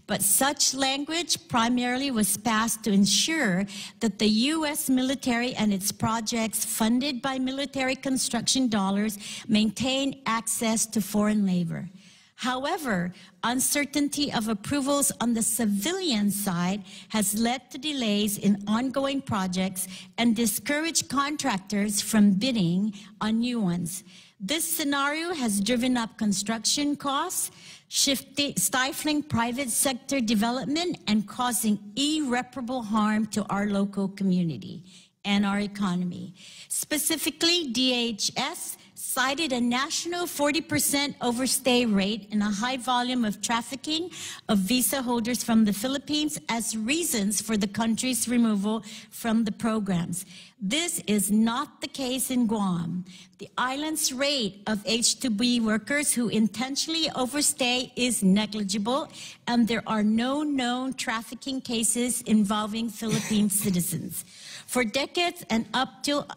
Speaker 20: but such language primarily was passed to ensure that the U.S. military and its projects funded by military construction dollars maintain access to foreign labor. However, uncertainty of approvals on the civilian side has led to delays in ongoing projects and discouraged contractors from bidding on new ones. This scenario has driven up construction costs, stifling private sector development, and causing irreparable harm to our local community and our economy. Specifically, DHS cited a national 40% overstay rate and a high volume of trafficking of visa holders from the Philippines as reasons for the country's removal from the programs. This is not the case in Guam. The island's rate of H-2B workers who intentionally overstay is negligible, and there are no known trafficking cases involving Philippine citizens. For decades and up till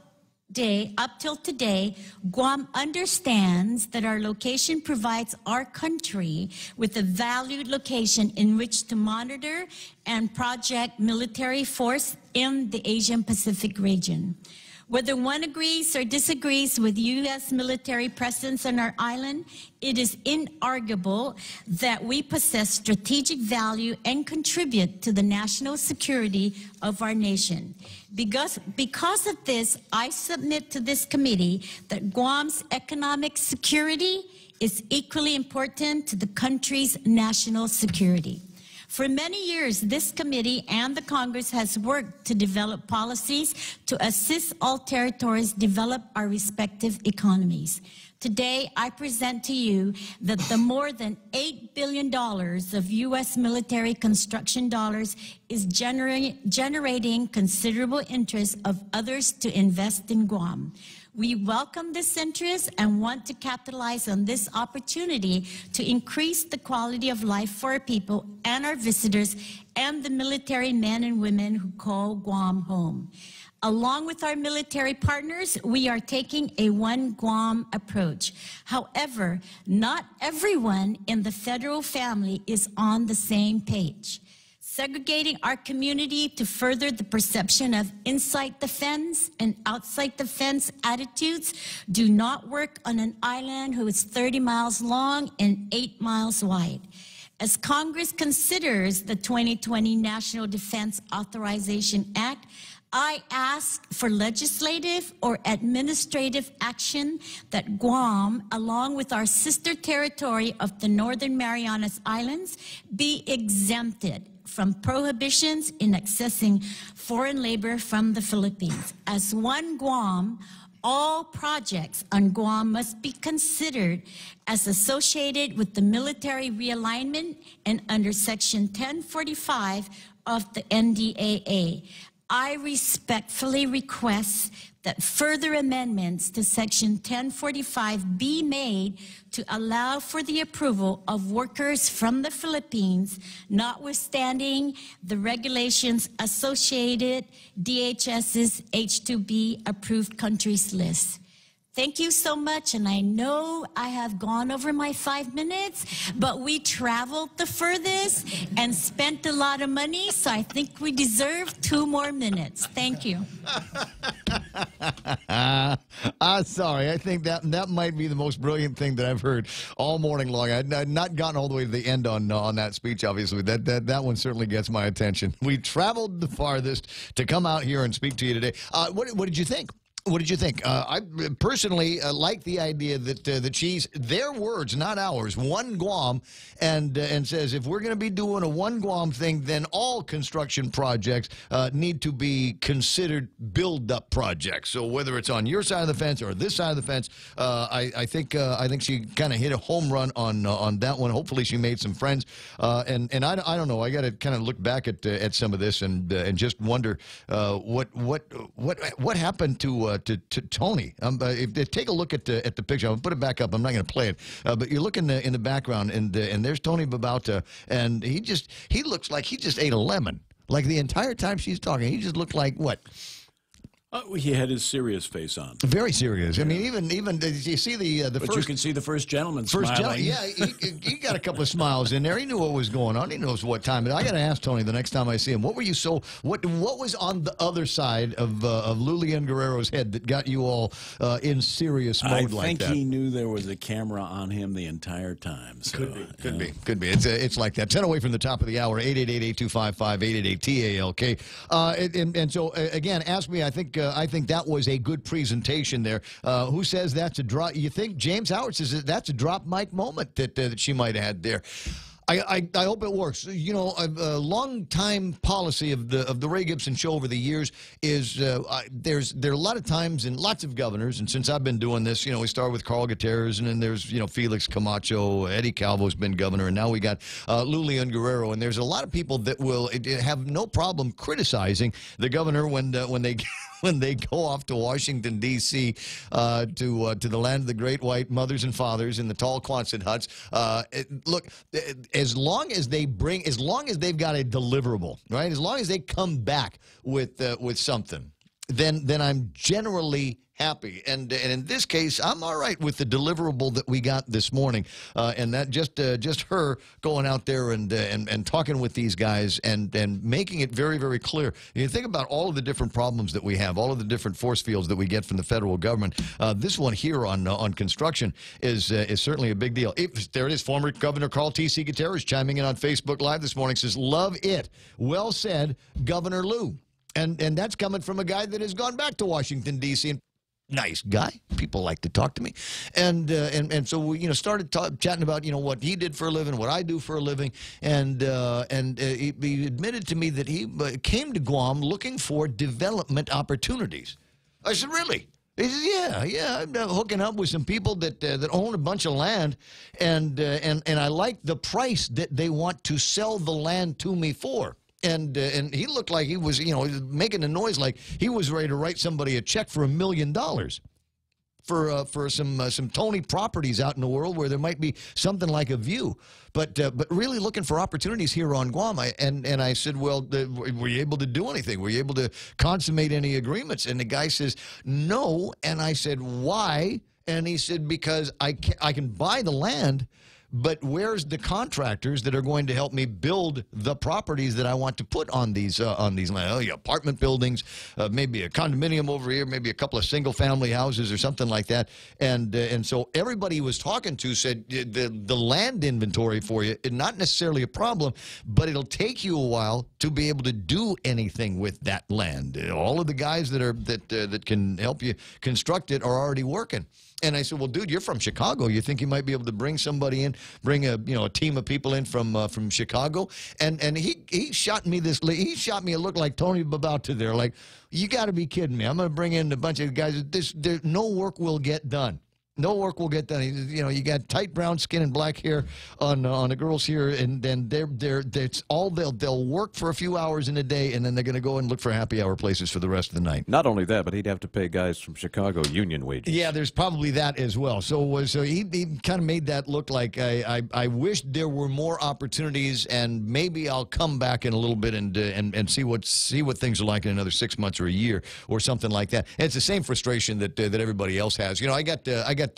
Speaker 20: today, Guam understands that our location provides our country with a valued location in which to monitor and project military force in the Asian Pacific region. Whether one agrees or disagrees with U.S. military presence on our island, it is inarguable that we possess strategic value and contribute to the national security of our nation. Because of this, I submit to this committee that Guam's economic security is equally important to the country's national security. For many years, this committee and the Congress has worked to develop policies to assist all territories develop our respective economies. Today, I present to you that the more than $8 billion of U.S. military construction dollars is generating considerable interest of others to invest in Guam. We welcome this interest and want to capitalize on this opportunity to increase the quality of life for our people and our visitors and the military men and women who call Guam home. Along with our military partners, we are taking a one Guam approach. However, not everyone in the federal family is on the same page. Segregating our community to further the perception of inside the fence and outside the fence attitudes do not work on an island who is 30 miles long and 8 miles wide. As Congress considers the 2020 National Defense Authorization Act, I ask for legislative or administrative action that Guam, along with our sister territory of the Northern Marianas Islands, be exempted from prohibitions in accessing foreign labor from the Philippines. As one Guam, all projects on Guam must be considered as associated with the military realignment and under Section 1045 of the NDAA. I respectfully request that further amendments to Section 1045 be made to allow for the approval of workers from the Philippines, notwithstanding the regulations associated DHS's H-2B approved countries list. Thank you so much, and I know I have gone over my 5 minutes, but we traveled the furthest and spent a lot of money, so I think we deserve 2 more minutes. Thank you.
Speaker 10: Sorry, I think that might be the most brilliant thing that I've heard all morning long. I'd not gotten all the way to the end on that speech, obviously. That one certainly gets my attention. We traveled the farthest to come out here and speak to you today. What did you think? What did you think? I personally like the idea that she's, their words, not ours, one Guam, and says if we're going to be doing a one Guam thing, then all construction projects need to be considered build-up projects. So whether it's on your side of the fence or this side of the fence, I think she kind of hit a home run on that one. Hopefully she made some friends, and I don't know. I got to kind of look back at some of this and just wonder what happened to Tony. Take a look at the picture. I'll put it back up. I'm not going to play it, but you look in the background, and there's Tony Babauta, and he looks like he just ate a lemon. Like the entire time she's talking, he just looked like what?
Speaker 7: He had his serious face on.
Speaker 10: Very serious. I mean, even did you see the
Speaker 7: but
Speaker 10: first?
Speaker 7: You can see the first gentleman smiling.
Speaker 10: Yeah, he got a couple of smiles in there. He knew what was going on. He knows what time it is. I got to ask Tony the next time I see him. What was on the other side of Lulian Guerrero's head that got you all in serious mode like that?
Speaker 7: I think he knew there was a camera on him the entire time. So,
Speaker 10: Could be. It's like that. 10 away from the top of the hour. 888-825-5888-TALK. And so again, ask me. I think that was a good presentation there. Who says that's a drop? You think James Howard says that's a drop mic moment that she might have had there. I hope it works. You know, a long-time policy of the Ray Gibson Show over the years is there are a lot of times and lots of governors, and since I've been doing this, you know, we started with Carl Gutierrez, and then there's, you know, Felix Camacho, Eddie Calvo's been governor, and now we got Lulian Guerrero, and there's a lot of people that will have no problem criticizing the governor when they when they go off to Washington, D.C., to the land of the great white mothers and fathers in the tall Quonset huts. Look, as long as they've got a deliverable, right? As long as they come back with something, then I'm generally happy. And in this case, I'm all right with the deliverable that we got this morning, and that just her going out there and talking with these guys and making it very, very clear. You think about all of the different problems that we have, all of the different force fields that we get from the federal government. This one here on construction is certainly a big deal. There it is. Former Governor Carl T.C. Gutierrez chiming in on Facebook Live this morning, says, "Love it. Well said, Governor Lou." And that's coming from a guy that has gone back to Washington, D.C. nice guy. People like to talk to me. And so we, started chatting about, what he did for a living, what I do for a living. And he admitted to me that he came to Guam looking for development opportunities. I said, really? He said, yeah, I'm hooking up with some people that own a bunch of land, and I like the price that they want to sell the land to me for. And he looked like he was, making a noise like he was ready to write somebody a check for $1 million for some Tony properties out in the world where there might be something like a view. But really looking for opportunities here on Guam. And I said, well, were you able to do anything? Were you able to consummate any agreements? And the guy says, no. And I said, why? And he said, because I can buy the land, but where's the contractors that are going to help me build the properties that I want to put on these land? Apartment buildings, maybe a condominium over here, maybe a couple of single-family houses or something like that. And so everybody he was talking to said the land inventory for you is not necessarily a problem, but it'll take you a while to be able to do anything with that land. All of the guys that can help you construct it are already working. And I said, well, dude, you're from Chicago. You think you might be able to bring somebody in, bring a team of people in from Chicago? And he shot me a look like Tony Babauta there. Like, you got to be kidding me. I'm going to bring in a bunch of guys. No work will get done. No work will get done. You got tight brown skin and black hair on the girls here, and then that's all they'll work for a few hours in a day, and then they're going to go and look for happy hour places for the rest of the night.
Speaker 11: Not only that, but he'd have to pay guys from Chicago union wages.
Speaker 10: Yeah, there's probably that as well. So he kind of made that look like I wish there were more opportunities, and maybe I'll come back in a little bit and see what things are like in another 6 months or a year or something like that. And it's the same frustration that everybody else has. I got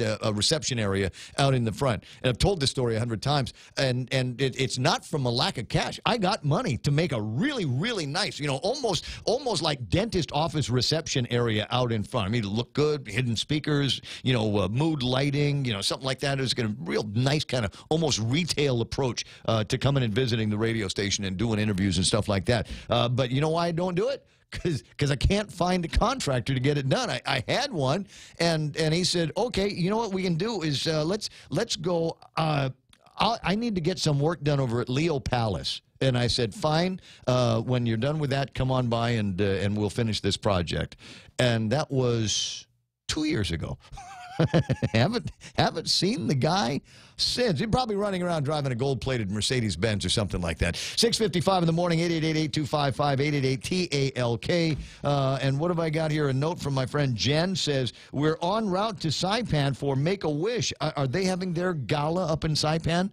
Speaker 10: a reception area out in the front, and I've told this story 100 times, and it's not from a lack of cash. I got money to make a really, really nice, almost like dentist office reception area out in front. I mean, it looked good, hidden speakers, mood lighting, something like that. It was going to real nice kind of almost retail approach to coming and visiting the radio station and doing interviews and stuff like that. But you know why I don't do it? Because I can't find a contractor to get it done. I had one, and he said, okay, you know what we can do is let's go. I need to get some work done over at Leo Palace. And I said, fine, when you're done with that, come on by and we'll finish this project. And that was 2 years ago. haven't seen the guy since. He's probably running around driving a gold-plated Mercedes-Benz or something like that. 6:55 in the morning, 888-8255-888-TALK. And what have I got here? A note from my friend Jen says, we're en route to Saipan for Make-A-Wish. Are they having their gala up in Saipan?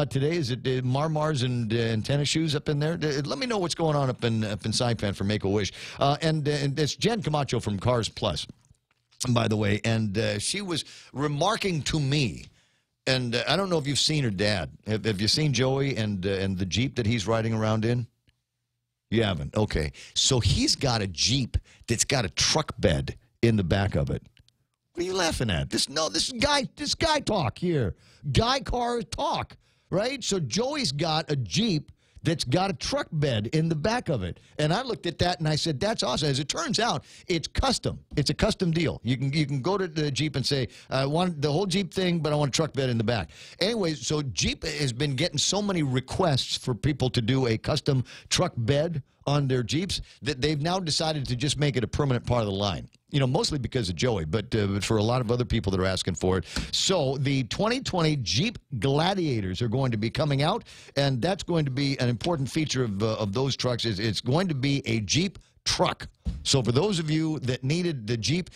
Speaker 10: Today, is it Marmars and tennis shoes up in there? Let me know what's going on up in Saipan for Make-A-Wish. And it's Jen Camacho from Cars Plus, by the way, and she was remarking to me, and I don't know if you've seen her dad. Have you seen Joey and the Jeep that he's riding around in? You haven't? Okay. So he's got a Jeep that's got a truck bed in the back of it. What are you laughing at? This guy talk here. Guy car talk, right? So Joey's got a Jeep that's got a truck bed in the back of it. And I looked at that and I said, that's awesome. As it turns out, it's custom. It's a custom deal. You can go to the Jeep and say, I want the whole Jeep thing, but I want a truck bed in the back. Anyway, so Jeep has been getting so many requests for people to do a custom truck bed on their Jeeps that they've now decided to just make it a permanent part of the line. Mostly because of Joey, but for a lot of other people that are asking for it. So the 2020 Jeep Gladiators are going to be coming out, and that's going to be an important feature of those trucks. It's going to be a Jeep truck. So for those of you that needed the Jeep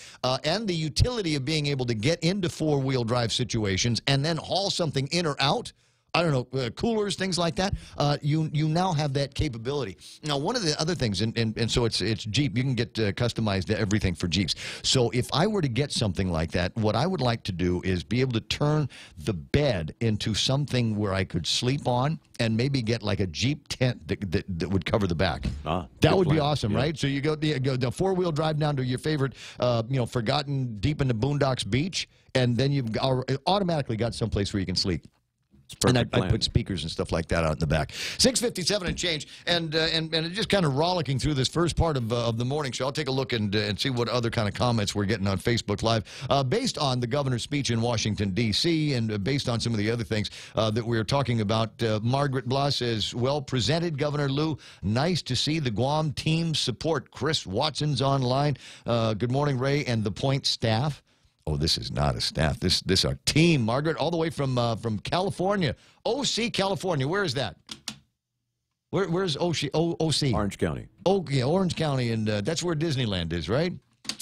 Speaker 10: and the utility of being able to get into four-wheel drive situations and then haul something in or out, I don't know, coolers, things like that, you now have that capability. Now, one of the other things, and so it's Jeep, you can get customized everything for Jeeps. So if I were to get something like that, what I would like to do is be able to turn the bed into something where I could sleep on and maybe get like a Jeep tent that would cover the back. That would be awesome, right? So you go the four-wheel drive down to your favorite, forgotten deep in the boondocks beach, and then you've automatically got someplace where you can sleep. And I put speakers and stuff like that out in the back. 6:57 and change, and just kind of rollicking through this first part of the morning show. I'll take a look and see what other kind of comments we're getting on Facebook Live, based on the governor's speech in Washington D.C. and based on some of the other things that we're talking about. Margaret Blah says, "Well presented, Governor Lou. Nice to see the Guam team support." Chris Watson's online. Good morning, Ray and the Point staff. Oh, this is not a staff. This our team, Margaret, all the way from California, OC, California. Where is that? Where's OC?
Speaker 11: Orange County.
Speaker 10: Oh, yeah, Orange County, and that's where Disneyland is, right?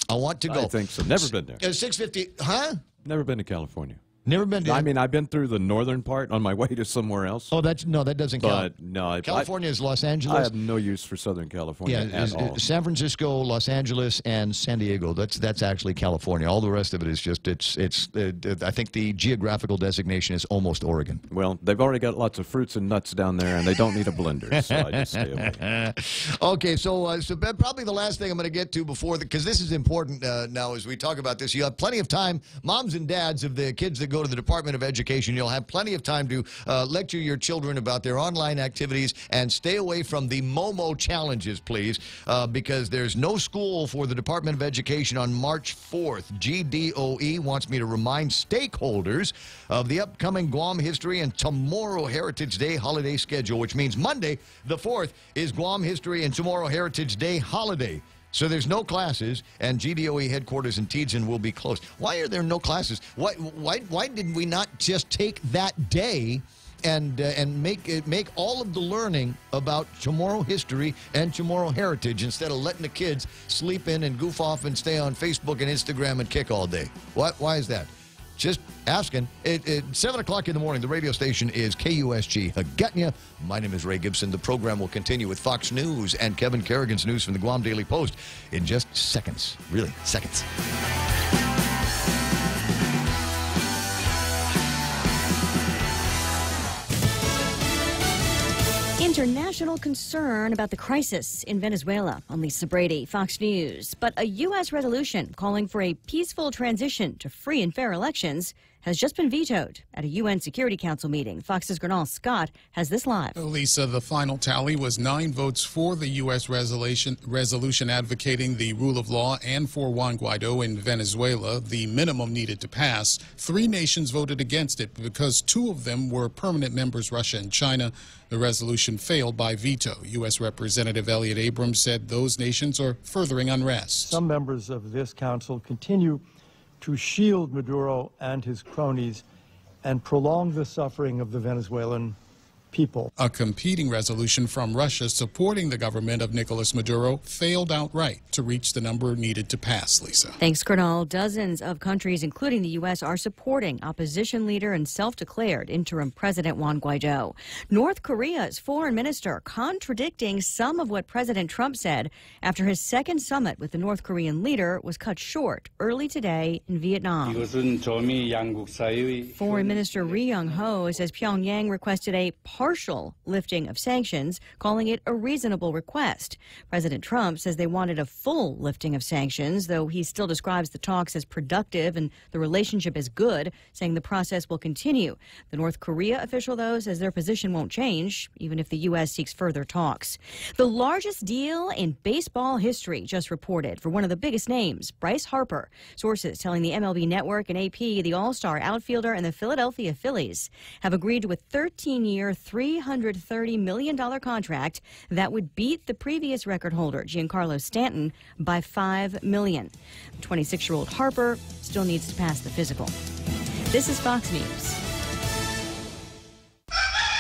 Speaker 10: I want to go.
Speaker 11: I think so. Never been there.
Speaker 10: 650, huh?
Speaker 11: Never been to California.
Speaker 10: Never been to.
Speaker 11: I mean, I've been through the northern part on my way to somewhere else.
Speaker 10: Oh, that doesn't count.
Speaker 11: But no,
Speaker 10: California is Los Angeles.
Speaker 11: I have no use for Southern California at all.
Speaker 10: San Francisco, Los Angeles, and San Diego. That's actually California. All the rest of it is just it's. I think the geographical designation is almost Oregon.
Speaker 11: Well, they've already got lots of fruits and nuts down there, and they don't need a blender, so I just stay away.
Speaker 10: Okay, so probably the last thing I'm going to get to before because this is important now as we talk about this. You have plenty of time, moms and dads of the kids that go to the Department of Education. You'll have plenty of time to lecture your children about their online activities and stay away from the Momo challenges, please, because there's no school for the Department of Education on March 4th. GDOE wants me to remind stakeholders of the upcoming Guam History and Tomorrow Heritage Day holiday schedule, which means Monday, the 4th, is Guam History and Tomorrow Heritage Day holiday. So there's no classes, and GDOE headquarters in Tianjin will be closed. Why are there no classes? Why did we not just take that day and make all of the learning about tomorrow history and tomorrow heritage instead of letting the kids sleep in and goof off and stay on Facebook and Instagram and kick all day? Why is that? Just asking. At 7 o'clock in the morning, the radio station is KUSG. Hagutnya. My name is Ray Gibson. The program will continue with Fox News and Kevin Kerrigan's news from the Guam Daily Post in just seconds. Really, seconds.
Speaker 2: International concern about the crisis in Venezuela. I'm Lisa Brady, Fox News. But a U.S. resolution calling for a peaceful transition to free and fair elections has just been vetoed at a UN Security Council meeting. Fox's Gernal Scott has this live.
Speaker 21: Lisa, the final tally was 9 votes for the U.S. resolution advocating the rule of law and for Juan Guaido in Venezuela, the minimum needed to pass. 3 nations voted against it because 2 of them were permanent members, Russia and China. The resolution failed by veto. U.S. Representative Elliott Abrams said those nations are furthering unrest.
Speaker 22: Some members of this council continue to shield Maduro and his cronies and prolong the suffering of the Venezuelan people.
Speaker 21: A competing resolution from Russia supporting the government of Nicolas Maduro failed outright to reach the number needed to pass, Lisa.
Speaker 2: Thanks, Gernal. Dozens of countries, including the U.S., are supporting opposition leader and self-declared interim President Juan Guaido. North Korea's foreign minister contradicting some of what President Trump said after his second summit with the North Korean leader was cut short early today in Vietnam. Foreign Minister Ri Yong-ho says Pyongyang requested a partial lifting of sanctions, calling it a reasonable request. President Trump says they wanted a full lifting of sanctions, though he still describes the talks as productive and the relationship as good, saying the process will continue. The North Korea official, though, says their position won't change, even if the U.S. seeks further talks. The largest deal in baseball history just reported for one of the biggest names, Bryce Harper. Sources telling the MLB Network and AP the All-Star outfielder and the Philadelphia Phillies have agreed to a 13-year, $330 million contract that would beat the previous record holder, Giancarlo Stanton, by $5 million. 26-year-old Harper still needs to pass the physical. This is Fox News.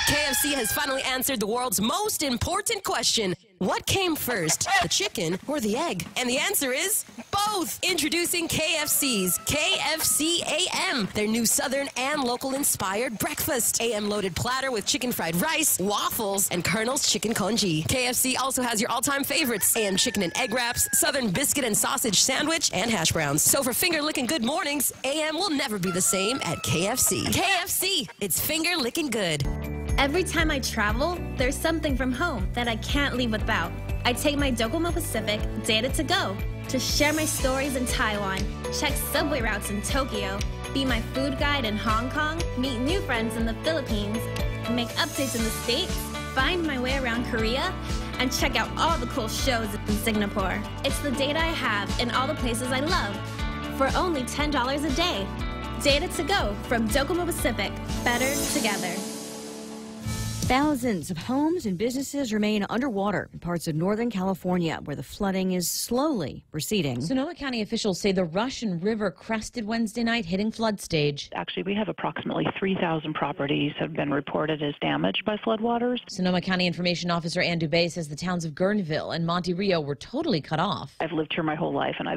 Speaker 23: KFC has finally answered the world's most important question. What came first, the chicken or the egg? And the answer is both. Introducing KFC's KFC AM, their new Southern and local-inspired breakfast. AM-loaded platter with chicken fried rice, waffles, and Colonel's chicken congee. KFC also has your all-time favorites, AM chicken and egg wraps, Southern biscuit and sausage sandwich, and hash browns. So for finger-licking good mornings, AM will never be the same at KFC. KFC, it's finger-licking good.
Speaker 24: Every time I travel, there's something from home that I can't leave without. I take my Docomo Pacific Data to Go to share my stories in Taiwan, check subway routes in Tokyo, be my food guide in Hong Kong, meet new friends in the Philippines, make updates in the States, find my way around Korea, and check out all the cool shows in Singapore. It's the data I have in all the places I love for only $10 a day. Data to go from Docomo Pacific. Better together.
Speaker 2: Thousands of homes and businesses remain underwater in parts of Northern California, where the flooding is slowly receding.
Speaker 1: Sonoma County officials say the Russian River crested Wednesday night, hitting flood stage.
Speaker 3: Actually, we have approximately 3,000 properties have been reported as damaged by floodwaters.
Speaker 1: Sonoma County Information Officer Ann Dubé says the towns of Guerneville and Monte Rio were totally cut off.
Speaker 3: I've lived here my whole life, and I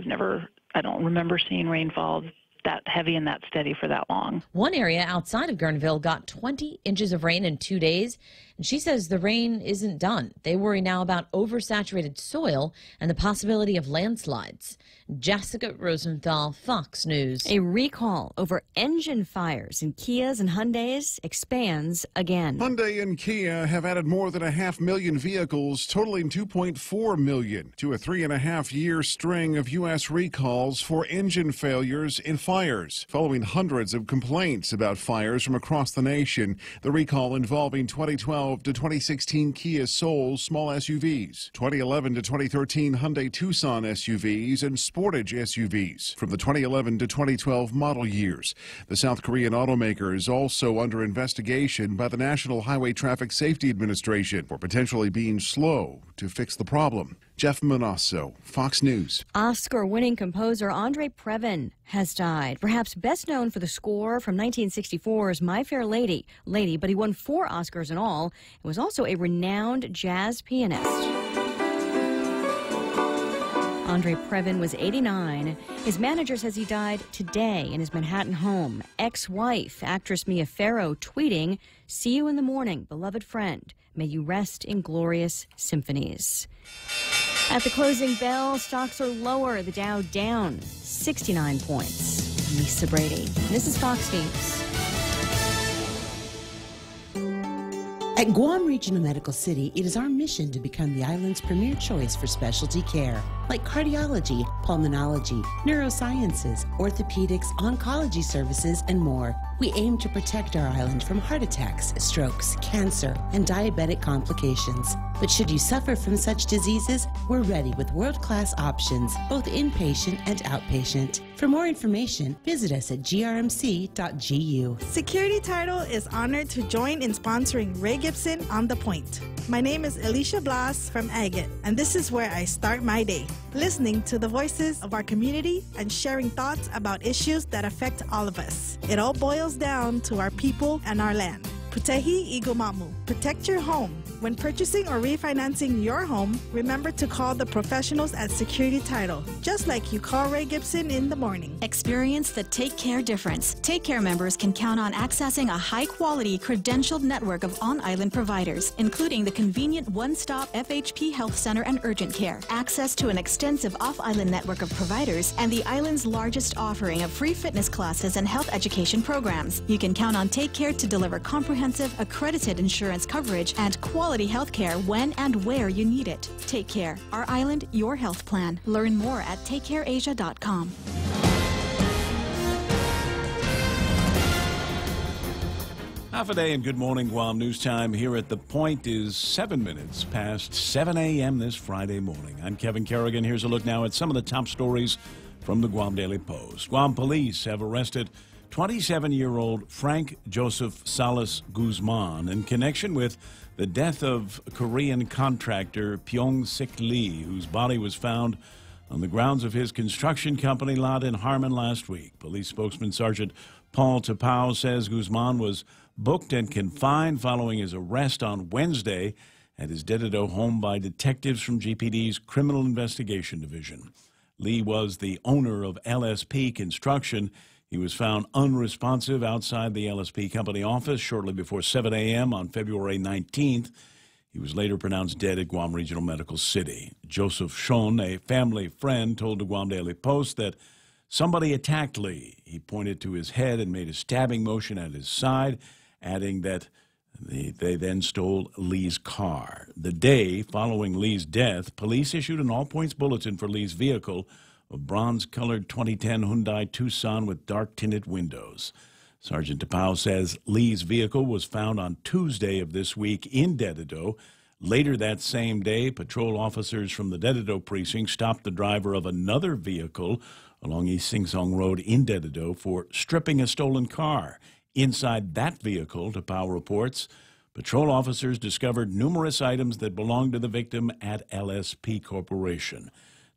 Speaker 3: don't remember seeing rainfall that heavy and that steady for that long.
Speaker 1: One area outside of Guerneville got 20 inches of rain in 2 days, and she says the rain isn't done. They worry now about oversaturated soil and the possibility of landslides. Jessica Rosenthal, Fox News.
Speaker 2: A recall over engine fires in Kias and Hyundais expands again.
Speaker 4: Hyundai and Kia have added more than 500,000 vehicles, totaling 2.4 million, to a 3.5-year string of U.S. recalls for engine failures and fires. Following hundreds of complaints about fires from across the nation, the recall involving 2012 to 2016 Kia Soul small SUVs, 2011 to 2013 Hyundai Tucson SUVs, and Sportage SUVs from the 2011 to 2012 model years. The South Korean automaker is also under investigation by the National Highway Traffic Safety Administration for potentially being slow to fix the problem. Jeff Manasso, Fox News.
Speaker 2: Oscar-winning composer Andre Previn has died, perhaps best known for the score from 1964's My Fair Lady, but he won 4 Oscars in all and was also a renowned jazz pianist. Andre Previn was 89. His manager says he died today in his Manhattan home. Ex-wife, actress Mia Farrow, tweeting, "See you in the morning, beloved friend. May you rest in glorious symphonies." At the closing bell, stocks are lower. The Dow down 69 points. I'm Lisa Brady. This is Fox News.
Speaker 9: At Guam Regional Medical City, it is our mission to become the island's premier choice for specialty care, like cardiology, pulmonology, neurosciences, orthopedics, oncology services, and more. We aim to protect our island from heart attacks, strokes, cancer, and diabetic complications. But should you suffer from such diseases, we're ready with world-class options, both inpatient and outpatient. For more information, visit us at grmc.gu.
Speaker 5: Security Title is honored to join in sponsoring Ray Gibson on The Point. My name is Alicia Blas from Agate, and this is where I start my day, listening to the voices of our community and sharing thoughts about issues that affect all of us. It all boils down to our people and our land. Putehi Igomamu. Protect your home. When purchasing or refinancing your home, remember to call the professionals at Security Title, just like you call Ray Gibson in the morning.
Speaker 6: Experience the Take Care difference. Take Care members can count on accessing a high-quality, credentialed network of on-island providers, including the convenient one-stop FHP Health Center and Urgent Care, access to an extensive off-island network of providers, and the island's largest offering of free fitness classes and health education programs. You can count on Take Care to deliver comprehensive, accredited insurance coverage and quality health care when and where you need it. Take Care. Our island, your health plan. Learn more at takecareasia.com.
Speaker 7: Half a day and good morning, Guam. News time here at The Point is 7 minutes past 7 a.m. this Friday morning. I'm Kevin Kerrigan. Here's a look now at some of the top stories from the Guam Daily Post. Guam police have arrested 27-year-old Frank Joseph Salas Guzman in connection with the death of Korean contractor Pyong-sik Lee, whose body was found on the grounds of his construction company lot in Harmon last week. Police spokesman Sergeant Paul Tapao says Guzman was booked and confined following his arrest on Wednesday at his Dededo home by detectives from GPD's Criminal Investigation Division. Lee was the owner of LSP Construction. He was found unresponsive outside the LSP company office shortly before 7 a.m. on February 19th. He was later pronounced dead at Guam Regional Medical City. Joseph Shon, a family friend, told the Guam Daily Post that somebody attacked Lee. He pointed to his head and made a stabbing motion at his side, adding that they then stole Lee's car. The day following Lee's death, police issued an all-points bulletin for Lee's vehicle, a bronze-colored 2010 Hyundai Tucson with dark-tinted windows. Sergeant DePau says Lee's vehicle was found on Tuesday of this week in Dededo. Later that same day, patrol officers from the Dededo precinct stopped the driver of another vehicle along East Sing Song Road in Dededo for stripping a stolen car. Inside that vehicle, DePau reports, patrol officers discovered numerous items that belonged to the victim at LSP Corporation.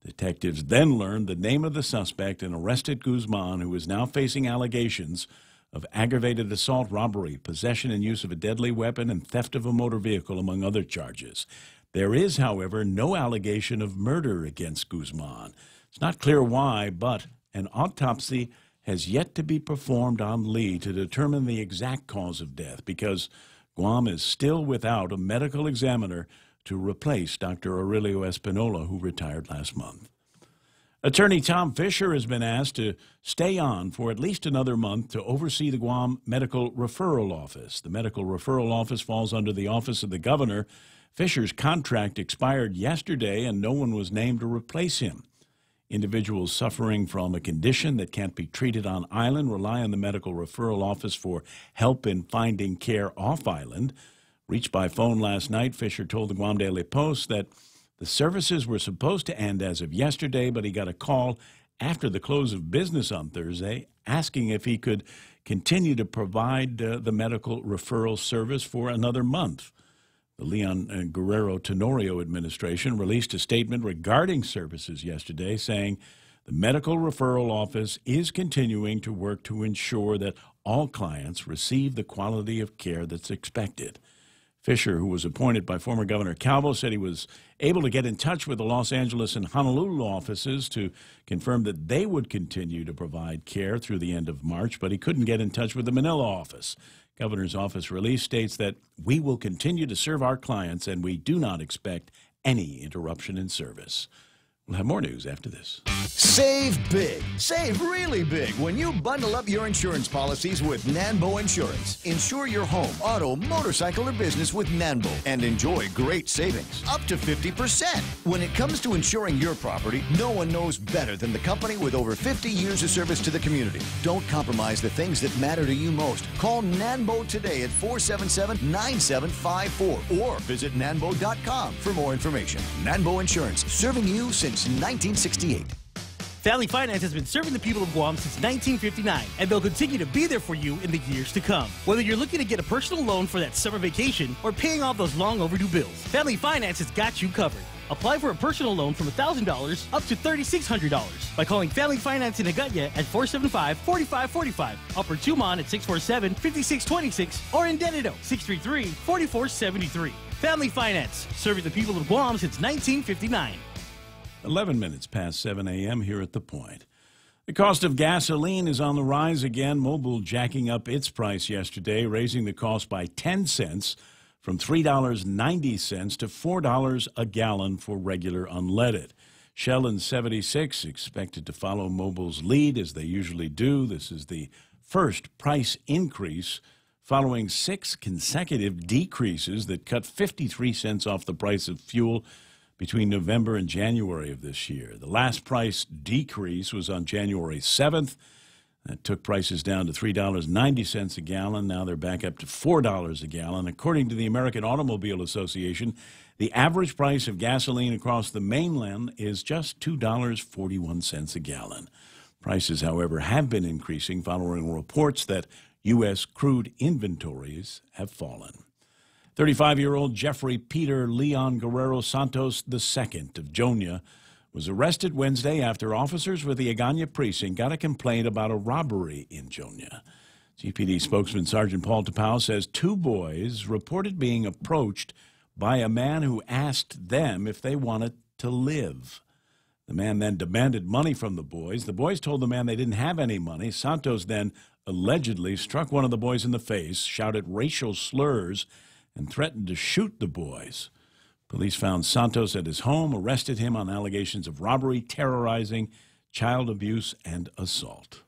Speaker 7: Detectives then learned the name of the suspect and arrested Guzman, who is now facing allegations of aggravated assault, robbery, possession and use of a deadly weapon, and theft of a motor vehicle, among other charges. There is, however, no allegation of murder against Guzman. It's not clear why, but an autopsy has yet to be performed on Lee to determine the exact cause of death because Guam is still without a medical examiner to replace Dr. Aurelio Espinola, who retired last month. Attorney Tom Fisher has been asked to stay on for at least another month to oversee the Guam Medical Referral Office. The Medical Referral Office falls under the Office of the Governor. Fisher's contract expired yesterday, and no one was named to replace him. Individuals suffering from a condition that can't be treated on island rely on the Medical Referral Office for help in finding care off island. Reached by phone last night, Fisher told the Guam Daily Post that the services were supposed to end as of yesterday, but he got a call after the close of business on Thursday asking if he could continue to provide the medical referral service for another month. The Leon Guerrero Tenorio administration released a statement regarding services yesterday saying the Medical Referral Office is continuing to work to ensure that all clients receive the quality of care that's expected. Fisher, who was appointed by former Governor Calvo, said he was able to get in touch with the Los Angeles and Honolulu offices to confirm that they would continue to provide care through the end of March, but he couldn't get in touch with the Manila office. Governor's office release states that we will continue to serve our clients and we do not expect any interruption in service. We'll have more news after this.
Speaker 10: Save big. Save really big when you bundle up your insurance policies with Nanbo Insurance. Insure your home, auto, motorcycle, or business with Nanbo and enjoy great savings, up to 50%. When it comes to insuring your property, no one knows better than the company with over 50 years of service to the community. Don't compromise the things that matter to you most. Call Nanbo today at 477-9754 or visit nanbo.com for more information. Nanbo Insurance, serving you since 1968.
Speaker 17: Family Finance has been serving the people of Guam since 1959, and they'll continue to be there for you in the years to come. Whether you're looking to get a personal loan for that summer vacation or paying off those long overdue bills, Family Finance has got you covered. Apply for a personal loan from $1,000 up to $3,600 by calling Family Finance in Agutya at 475-4545, Upper Tumon at 647-5626, or in Dededo, 633-4473. Family Finance, serving the people of Guam since 1959.
Speaker 7: 11 minutes past 7 a.m. here at The Point. The cost of gasoline is on the rise again. Mobil jacking up its price yesterday, raising the cost by 10 cents from $3.90 to $4 a gallon for regular unleaded. Shell and 76 expected to follow Mobil's lead as they usually do. This is the first price increase following 6 consecutive decreases that cut 53 cents off the price of fuel between November and January of this year. The last price decrease was on January 7th. That took prices down to $3.90 a gallon. Now they're back up to $4 a gallon. According to the American Automobile Association, the average price of gasoline across the mainland is just $2.41 a gallon. Prices, however, have been increasing following reports that U.S. crude inventories have fallen. 35-year-old Jeffrey Peter Leon Guerrero Santos II of Jonia was arrested Wednesday after officers with the Agana precinct got a complaint about a robbery in Jonia. GPD spokesman Sergeant Paul Tapau says 2 boys reported being approached by a man who asked them if they wanted to live. The man then demanded money from the boys. The boys told the man they didn't have any money. Santos then allegedly struck one of the boys in the face, shouted racial slurs, and threatened to shoot the boys. Police found Santos at his home, arrested him on allegations of robbery, terrorizing, child abuse, and assault.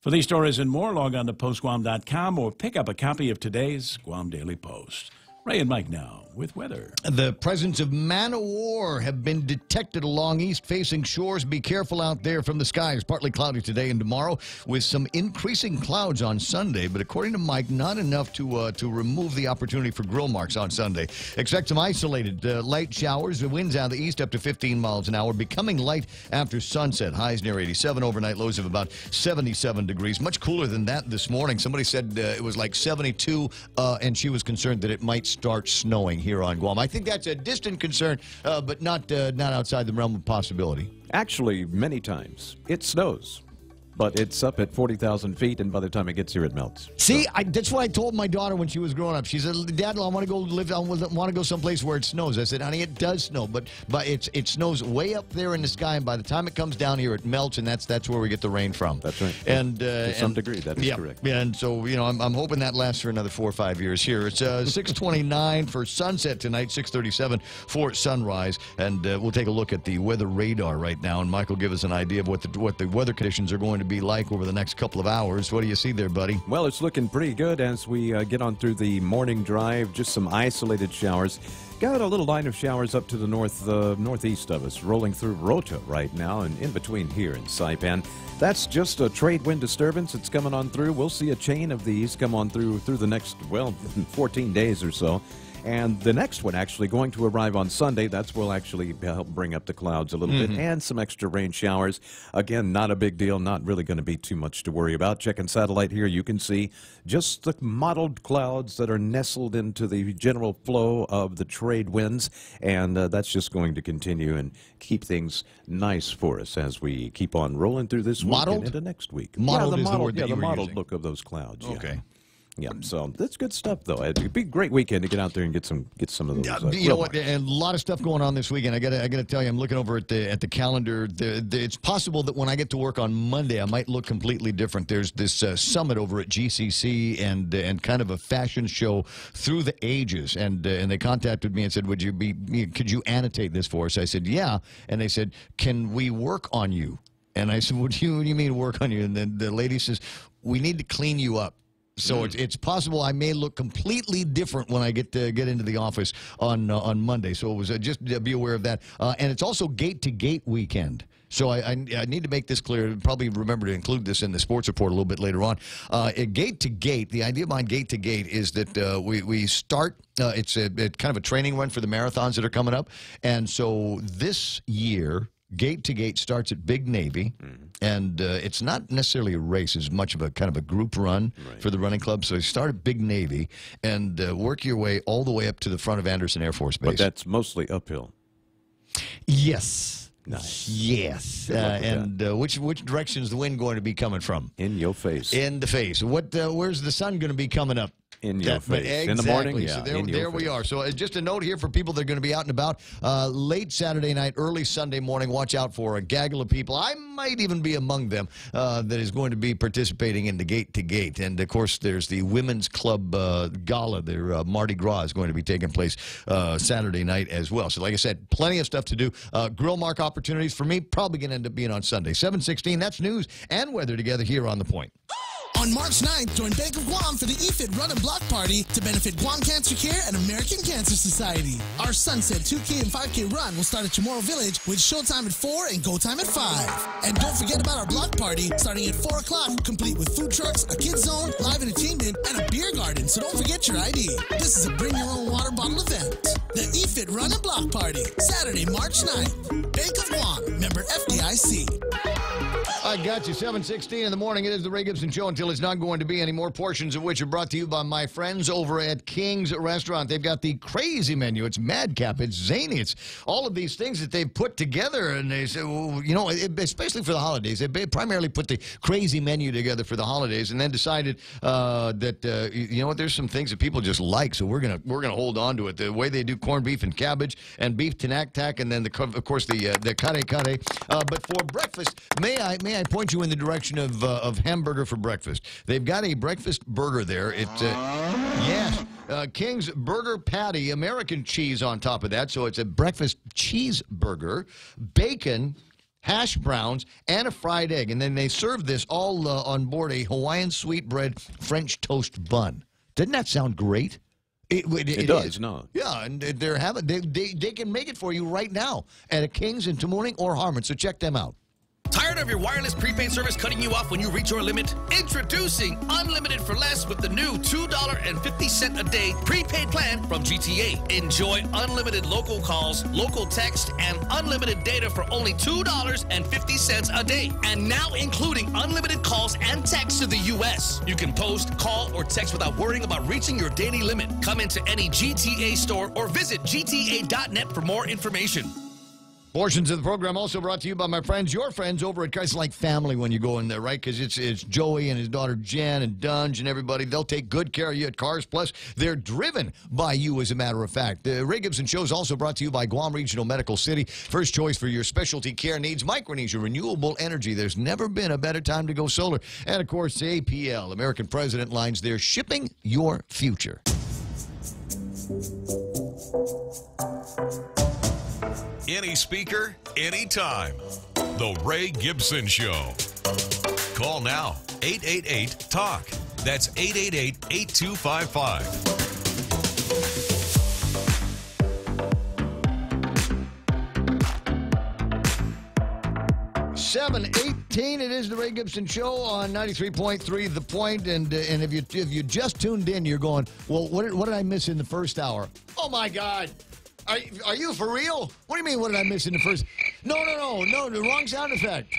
Speaker 7: For these stories and more, log on to postguam.com or pick up a copy of today's Guam Daily Post. Ray and Mike now with weather.
Speaker 10: The presence of man-o-war have been detected along east-facing shores. Be careful out there from the skies. Partly cloudy today and tomorrow with some increasing clouds on Sunday. But according to Mike, not enough to remove the opportunity for grill marks on Sunday. Expect some isolated light showers. The winds out of the east up to 15 miles an hour. Becoming light after sunset. Highs near 87. Overnight lows of about 77 degrees. Much cooler than that this morning. Somebody said it was like 72, and she was concerned that it might start snowing here on Guam. I think that's a distant concern, but not outside the realm of possibility.
Speaker 11: Actually, many times it snows, but it's up at 40,000 feet, and by the time it gets here, it melts.
Speaker 10: See, that's what I told my daughter when she was growing up. She said, "Dad, I want to go live. I want to go someplace where it snows." I said, "Honey, it does snow, but it snows way up there in the sky, and by the time it comes down here, it melts, and that's where we get the rain from."
Speaker 11: That's right.
Speaker 10: And
Speaker 11: to some degree, that is correct.
Speaker 10: Yeah, and so I'm hoping that lasts for another 4 or 5 years here. It's 6:29 for sunset tonight, 6:37 for sunrise, and we'll take a look at the weather radar right now, and Mike will give us an idea of what the weather conditions are going to be like over the next couple of hours. What do you see there, buddy?
Speaker 11: Well, it's looking pretty good as we get on through the morning drive. Just some isolated showers. Got a little line of showers up to the northeast of us, rolling through Rota right now and in between here in Saipan. That's just a trade wind disturbance that's coming on through. We'll see a chain of these come on through the next, 14 days or so. And the next one actually going to arrive on Sunday. That's will actually help bring up the clouds a little bit and some extra rain showers. Again, not a big deal, not really going to be too much to worry about. Checking satellite here, you can see just the mottled clouds that are nestled into the general flow of the trade winds. And that's just going to continue and keep things nice for us as we keep on rolling through this week and into next week.
Speaker 10: Mottled is the word that
Speaker 11: the
Speaker 10: you were
Speaker 11: mottled
Speaker 10: using.
Speaker 11: look of those clouds.
Speaker 10: Okay.
Speaker 11: Yeah, so that's good stuff, though. It'd be a great weekend to get out there and get some of those.
Speaker 10: You know what? And a lot of stuff going on this weekend. I gotta tell you, I'm looking over at the calendar. It's possible that when I get to work on Monday, I might look completely different. There's this summit over at GCC and kind of a fashion show through the ages. And they contacted me and said, could you annotate this for us? I said, yeah. And they said, can we work on you? And I said, what do you mean work on you? And then the lady says, we need to clean you up. So it's possible I may look completely different when I get into the office on Monday. So it was just be aware of that. And it's also gate-to-gate weekend. So I need to make this clear. Probably remember to include this in the sports report a little bit later on. Gate-to-gate, the idea behind gate-to-gate is that we start, it's kind of a training run for the marathons that are coming up. And so this year, Gate to Gate starts at Big Navy, and it's not necessarily a race as much of a kind of a group run for the running club. So you start at Big Navy and work your way all the way up to the front of Anderson Air Force Base.
Speaker 11: But that's mostly uphill.
Speaker 10: Yes.
Speaker 11: Nice.
Speaker 10: Yes. And which direction is the wind going to be coming from?
Speaker 11: In your face.
Speaker 10: In the face. Where's the sun going to be coming up?
Speaker 11: In your face.
Speaker 10: Exactly.
Speaker 11: In the morning, yeah.
Speaker 10: So there we are. So just a note here for people that are going to be out and about late Saturday night, early Sunday morning. Watch out for a gaggle of people. I might even be among them that is going to be participating in the Gate to Gate. And, of course, there's the Women's Club Gala. Their Mardi Gras is going to be taking place Saturday night as well. So, like I said, plenty of stuff to do. Grill mark opportunities for me probably going to end up being on Sunday. 7:16, that's news and weather together here on The Point.
Speaker 8: On March 9th, join Bank of Guam for the EFIT Run and Block Party to benefit Guam Cancer Care and American Cancer Society. Our Sunset 2K and 5K run will start at Chamorro Village with showtime at 4 and go time at 5. And don't forget about our block party starting at 4 o'clock, complete with food trucks, a kids zone, live entertainment, and a beer garden, so don't forget your ID. This is a bring your own water bottle event. The EFIT Run and Block Party, Saturday, March 9th. Bank of Guam, member FDIC.
Speaker 10: I got you. 7:16 in the morning. It is the Ray Gibson Show until it's not going to be any more, portions of which are brought to you by my friends over at King's Restaurant. They've got the crazy menu. It's madcap. It's zany. It's all of these things that they've put together. And they say, well, especially for the holidays, they primarily put the crazy menu together for the holidays and then decided that, there's some things that people just like. So we're gonna hold on to it. The way they do corned beef and cabbage and beef tanak-tak, and then, of course, the kare-kare. But for breakfast, may I point you in the direction of hamburger for breakfast? They've got a breakfast burger there. It's King's Burger Patty, American cheese on top of that. So it's a breakfast cheeseburger, bacon, hash browns, and a fried egg. And then they serve this all on board a Hawaiian sweetbread French toast bun. Doesn't that sound great? It
Speaker 11: does,
Speaker 10: is.
Speaker 11: no.
Speaker 10: Yeah, and they can make it for you right now at a King's in Tamuning or Harmon, so check them out.
Speaker 12: Tired of your wireless prepaid service cutting you off when you reach your limit? Introducing Unlimited for Less with the new $2.50 a day prepaid plan from GTA. Enjoy unlimited local calls, local text, and unlimited data for only $2.50 a day. And now including unlimited calls and texts to the U.S. You can post, call, or text without worrying about reaching your daily limit. Come into any GTA store or visit gta.net for more information.
Speaker 10: Portions of the program also brought to you by my friends, your friends over at Christ Like Family when you go in there, right? Because it's Joey and his daughter Jen and Dunge and everybody. They'll take good care of you at Cars Plus. They're driven by you, as a matter of fact. The Ray Gibson Show is also brought to you by Guam Regional Medical City. First choice for your specialty care needs, Micronesia Renewable Energy. There's never been a better time to go solar. And, of course, APL, American President Lines. They're shipping your future.
Speaker 14: Any speaker, anytime. The Ray Gibson Show. Call now, 888-TALK. That's 888-8255.
Speaker 10: 7:18. It is the Ray Gibson Show on 93.3 The Point. And if you just tuned in, you're going, well, what did I miss in the first hour? Oh, my God. Are you for real? What do you mean, what did I miss in the first? No, the wrong sound effect.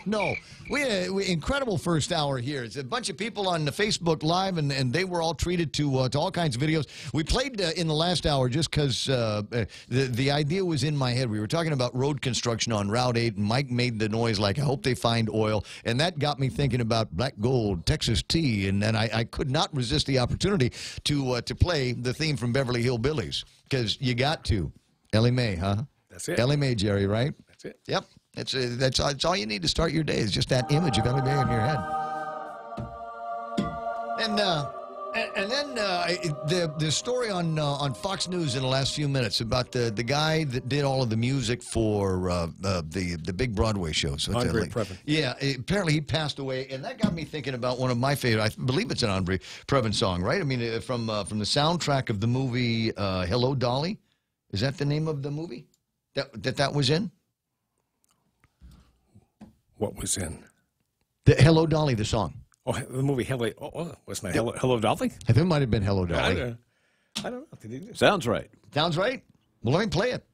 Speaker 10: No. We had an incredible first hour here. It's a bunch of people on the Facebook Live, and they were all treated to all kinds of videos. We played in the last hour just because the idea was in my head. We were talking about road construction on Route 8, and Mike made the noise like, I hope they find oil. And that got me thinking about Black Gold, Texas Tea, and then I could not resist the opportunity to play the theme from Beverly Hillbillies, because you got to. Ellie Mae, huh?
Speaker 13: That's it.
Speaker 10: Ellie Mae, Jerry, right?
Speaker 13: That's it.
Speaker 10: Yep. That's all you need to start your day, is just that image of Ellie Mae in your head. And then the story on Fox News in the last few minutes about the guy that did all of the music for the big Broadway shows.
Speaker 13: Andre Previn.
Speaker 10: Yeah, apparently he passed away, and that got me thinking about one of my favorite. I believe it's an Andre Previn song, right? I mean, from the soundtrack of the movie Hello, Dolly. Is that the name of the movie that was in?
Speaker 13: What was in?
Speaker 10: The Hello, Dolly, the song.
Speaker 13: Oh, the movie Hello. Wasn't that Hello, Dolly?
Speaker 10: I think it might have been Hello, Dolly.
Speaker 13: I don't know.
Speaker 11: Sounds right.
Speaker 10: Sounds right. Well, let me play it.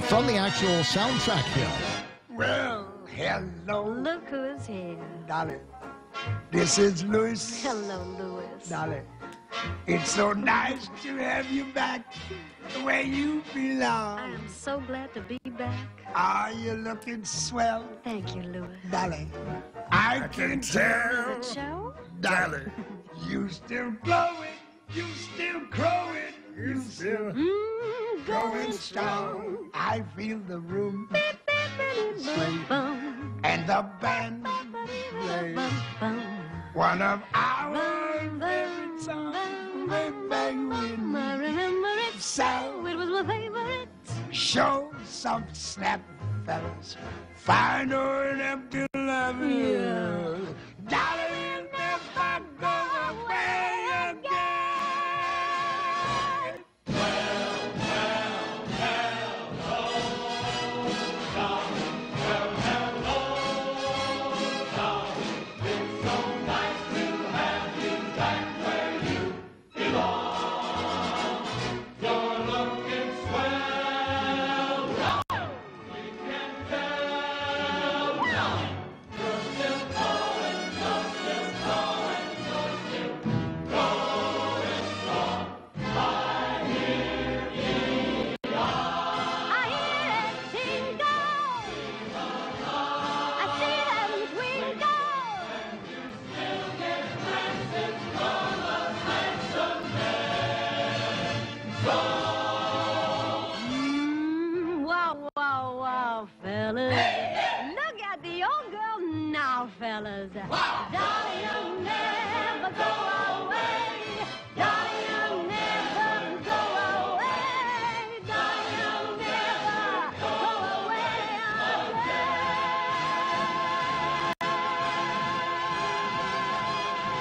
Speaker 10: From the actual soundtrack here.
Speaker 15: Well, hello.
Speaker 16: Look who's here.
Speaker 15: Dolly. This is Louis.
Speaker 16: Hello, Louis.
Speaker 15: Dolly. It's so nice to have you back where you belong.
Speaker 16: I am so glad to be back.
Speaker 15: Are you looking swell?
Speaker 16: Thank you, Louis.
Speaker 15: Dolly, I can tell.
Speaker 16: Is it show?
Speaker 15: Dolly, you still glowing, you still crowing, you still going strong. I feel the room swing and the band play one of our favorite songs. Way back when
Speaker 16: I remember it
Speaker 15: so
Speaker 16: it was my favorite.
Speaker 15: Show some snap, fellas. Find an empty love you. Dolly, never go away again.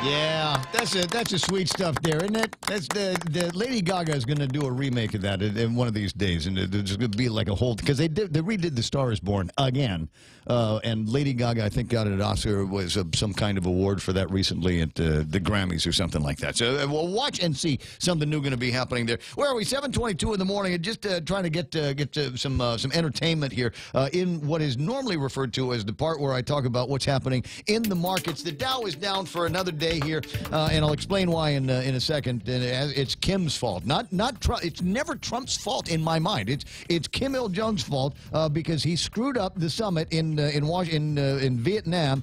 Speaker 10: Yeah, that's a sweet stuff there, isn't it? That's the Lady Gaga is going to do a remake of that in one of these days, and it's going to be like a whole, because they redid The Star Is Born again, and Lady Gaga I think got an Oscar, was some kind of award for that recently at the Grammys or something like that. So we'll watch and see something new going to be happening there. Where are we? 7:22 in the morning, and just trying to get some entertainment here in what is normally referred to as the part where I talk about what's happening in the markets. The Dow is down for another day here, and I'll explain why in a second. And it's Kim's fault, not Trump. It's never Trump's fault in my mind. It's Kim Il-jung's fault because he screwed up the summit in Vietnam.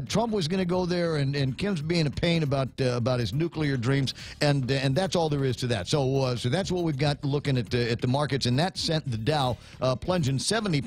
Speaker 10: Trump was going to go there, and Kim's being a pain about his nuclear dreams, and that's all there is to that. So that's what we've got looking at the markets, and that sent the Dow plunging 70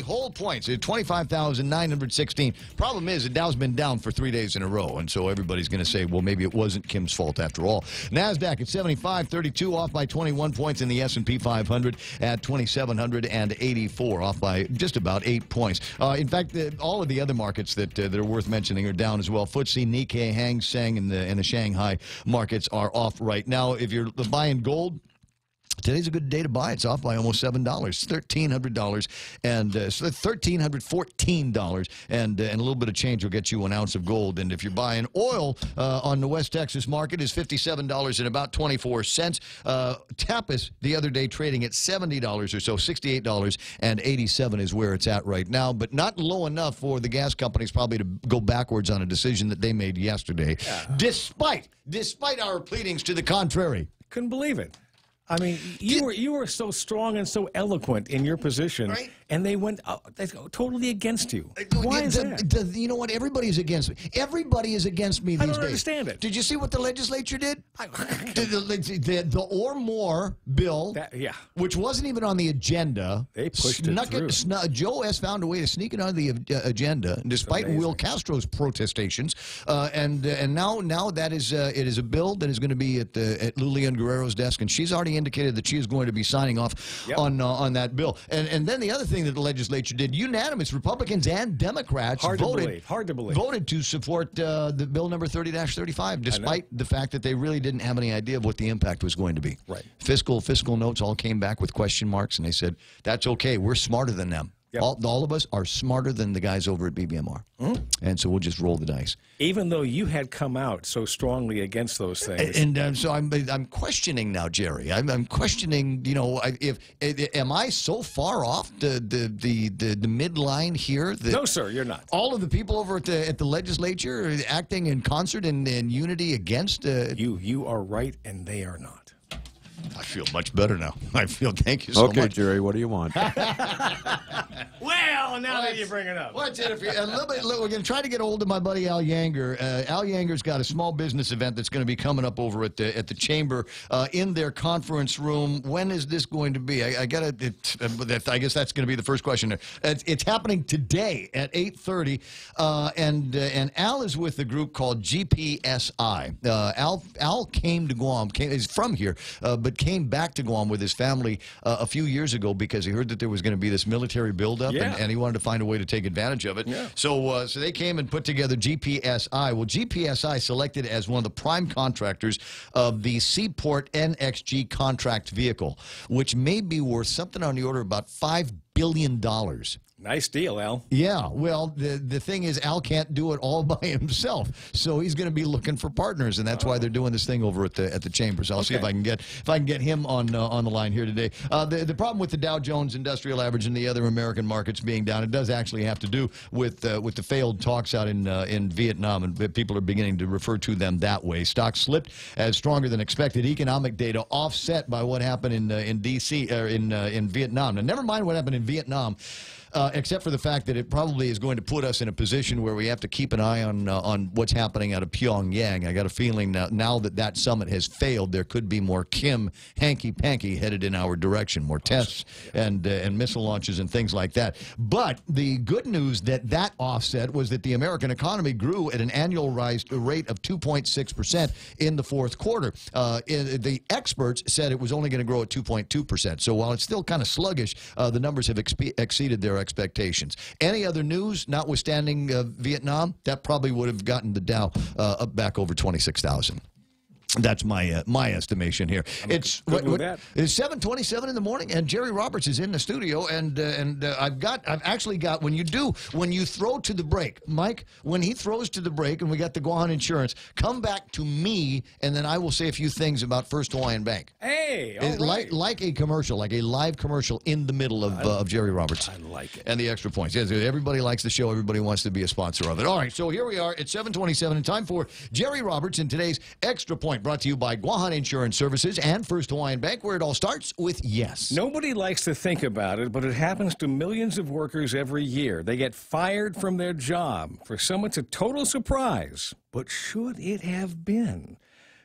Speaker 10: whole points at 25,916. Problem is, the Dow's been down for 3 days in a row, and so everybody's going to say, well, maybe it wasn't Kim's fault after all. NASDAQ at 75.32, off by 21 points, in the S&P 500 at 2,784, off by just about 8 points. In fact, all of the other markets that are worth mentioning are down as well. FTSE, Nikkei, Hang Seng, and the Shanghai markets are off right now. If you're buying gold, today's a good day to buy. It's off by almost $7, $1,300, and so $1,314, and a little bit of change will get you an ounce of gold. And if you're buying oil on the West Texas market, is $57 and about 24 cents. Tapas the other day trading at $70 or so, $68.87 is where it's at right now, but not low enough for the gas companies probably to go backwards on a decision that they made yesterday, despite our pleadings to the contrary.
Speaker 13: Couldn't believe it. I mean, you were so strong and so eloquent in your position, right? And they went totally against you. Why is that?
Speaker 10: You know what? Everybody is against me. Everybody is against me these days.
Speaker 13: I don't understand it.
Speaker 10: Did you see what the legislature did? The or more bill, which wasn't even on the agenda.
Speaker 13: They pushed it through.
Speaker 10: Joe S. found a way to sneak it on the agenda, despite Will Castro's protestations. And now that is it is a bill that is going to be at Lulian Guerrero's desk, and she's already indicated that she is going to be signing off on that bill. And then the other thing that the legislature did, unanimous Republicans and Democrats voted to support the bill number 30-35, despite the fact that they really didn't have any idea of what the impact was going to be.
Speaker 13: Right.
Speaker 10: Fiscal notes all came back with question marks, and they said, that's okay, we're smarter than them. Yep. All of us are smarter than the guys over at BBMR. And so we'll just roll the dice.
Speaker 13: Even though you had come out so strongly against those things.
Speaker 10: And so I'm questioning now, Jerry. I'm questioning, am I so far off the midline here?
Speaker 13: No, sir, you're not.
Speaker 10: All of the people over at the legislature are acting in concert and in unity against...
Speaker 13: You are right, and they are not.
Speaker 10: I feel much better now. Thank you so much.
Speaker 11: Okay, Jerry, what do you want?
Speaker 13: Well, now that you bring it up.
Speaker 10: What's it? We're going to try to get a hold of my buddy Al Yanger. Al Yanger's got a small business event that's going to be coming up over at the Chamber in their conference room. When is this going to be? I guess that's going to be the first question. It's happening today at 8:30, and Al is with a group called GPSI. Al came to Guam. He's from here, but came back to Guam with his family a few years ago because he heard that there was going to be this military buildup, and he wanted to find a way to take advantage of it. Yeah. So they came and put together GPSI. Well, GPSI selected as one of the prime contractors of the Seaport NXG contract vehicle, which may be worth something on the order of about $5 billion.
Speaker 13: Nice deal, Al.
Speaker 10: Yeah, well, the thing is, Al can't do it all by himself, so he's going to be looking for partners, and that's why they're doing this thing over at the Chamber. So I'll see if I can get him on the line here today. The problem with the Dow Jones Industrial Average and the other American markets being down, it does actually have to do with the failed talks out in Vietnam, and people are beginning to refer to them that way. Stocks slipped as stronger than expected economic data offset by what happened in D.C. or in Vietnam. Now, never mind what happened in Vietnam. Except for the fact that it probably is going to put us in a position where we have to keep an eye on what's happening out of Pyongyang. I got a feeling now that summit has failed, there could be more Kim hanky-panky headed in our direction, more tests and missile launches and things like that. But the good news that offset was that the American economy grew at an annualized rate of 2.6% in the fourth quarter. The experts said it was only going to grow at 2.2%. So while it's still kind of sluggish, the numbers have exceeded their expectations. Any other news, notwithstanding Vietnam, that probably would have gotten the Dow up back over 26,000. That's my estimation here. It's 7:27 in the morning, and Jerry Roberts is in the studio, and I've actually got when you throw to the break, Mike, when he throws to the break, and we got the Guahan Insurance, come back to me, and then I will say a few things about First Hawaiian Bank.
Speaker 13: Hey, all right.
Speaker 10: Like a commercial, like a live commercial in the middle of Jerry Roberts.
Speaker 13: I like it.
Speaker 10: And the extra points. Yes, everybody likes the show. Everybody wants to be a sponsor of it. All right, so here we are at 7:27, and time for Jerry Roberts in today's Extra Point, brought to you by Guahan Insurance Services and First Hawaiian Bank, where it all starts with yes.
Speaker 13: Nobody likes to think about it, but it happens to millions of workers every year. They get fired from their job. For some, it's a total surprise. But should it have been?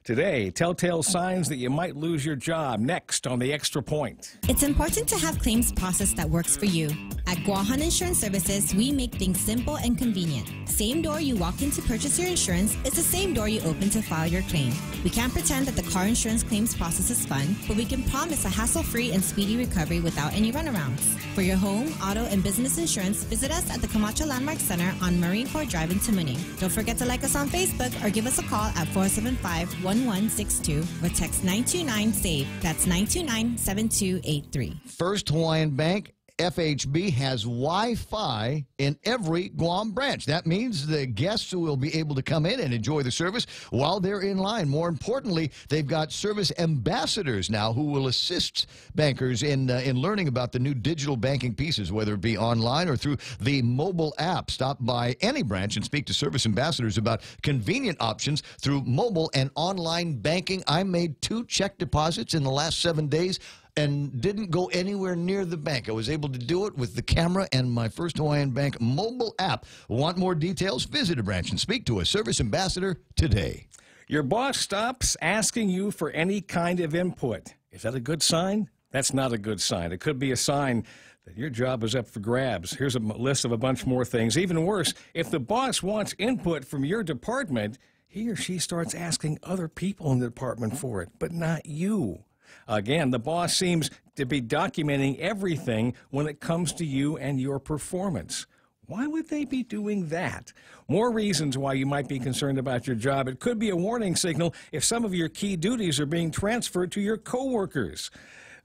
Speaker 13: Today, telltale signs that you might lose your job. Next on the Extra Point.
Speaker 18: It's important to have claims process that works for you. At Guahan Insurance Services, we make things simple and convenient. Same door you walk in to purchase your insurance is the same door you open to file your claim. We can't pretend that the car insurance claims process is fun, but we can promise a hassle-free and speedy recovery without any runarounds. For your home, auto, and business insurance, visit us at the Camacho Landmark Center on Marine Corps Drive in Tamuning. Don't forget to like us on Facebook or give us a call at 475-1162 or text 929-SAVE. That's 929-7283.
Speaker 10: First Hawaiian Bank, FHB, has Wi-Fi in every Guam branch. That means the guests will be able to come in and enjoy the service while they're in line. More importantly, they've got service ambassadors now who will assist bankers in learning about the new digital banking pieces, whether it be online or through the mobile app. Stop by any branch and speak to service ambassadors about convenient options through mobile and online banking. I made 2 check deposits in the last 7 days and didn't go anywhere near the bank. I was able to do it with the camera and my First Hawaiian Bank mobile app. Want more details? Visit a branch and speak to a service ambassador today.
Speaker 13: Your boss stops asking you for any kind of input. Is that a good sign? That's not a good sign. It could be a sign that your job is up for grabs. Here's a list of a bunch more things. Even worse, if the boss wants input from your department, he or she starts asking other people in the department for it, but not you. Again, the boss seems to be documenting everything when it comes to you and your performance. Why would they be doing that? More reasons why you might be concerned about your job. It could be a warning signal if some of your key duties are being transferred to your coworkers.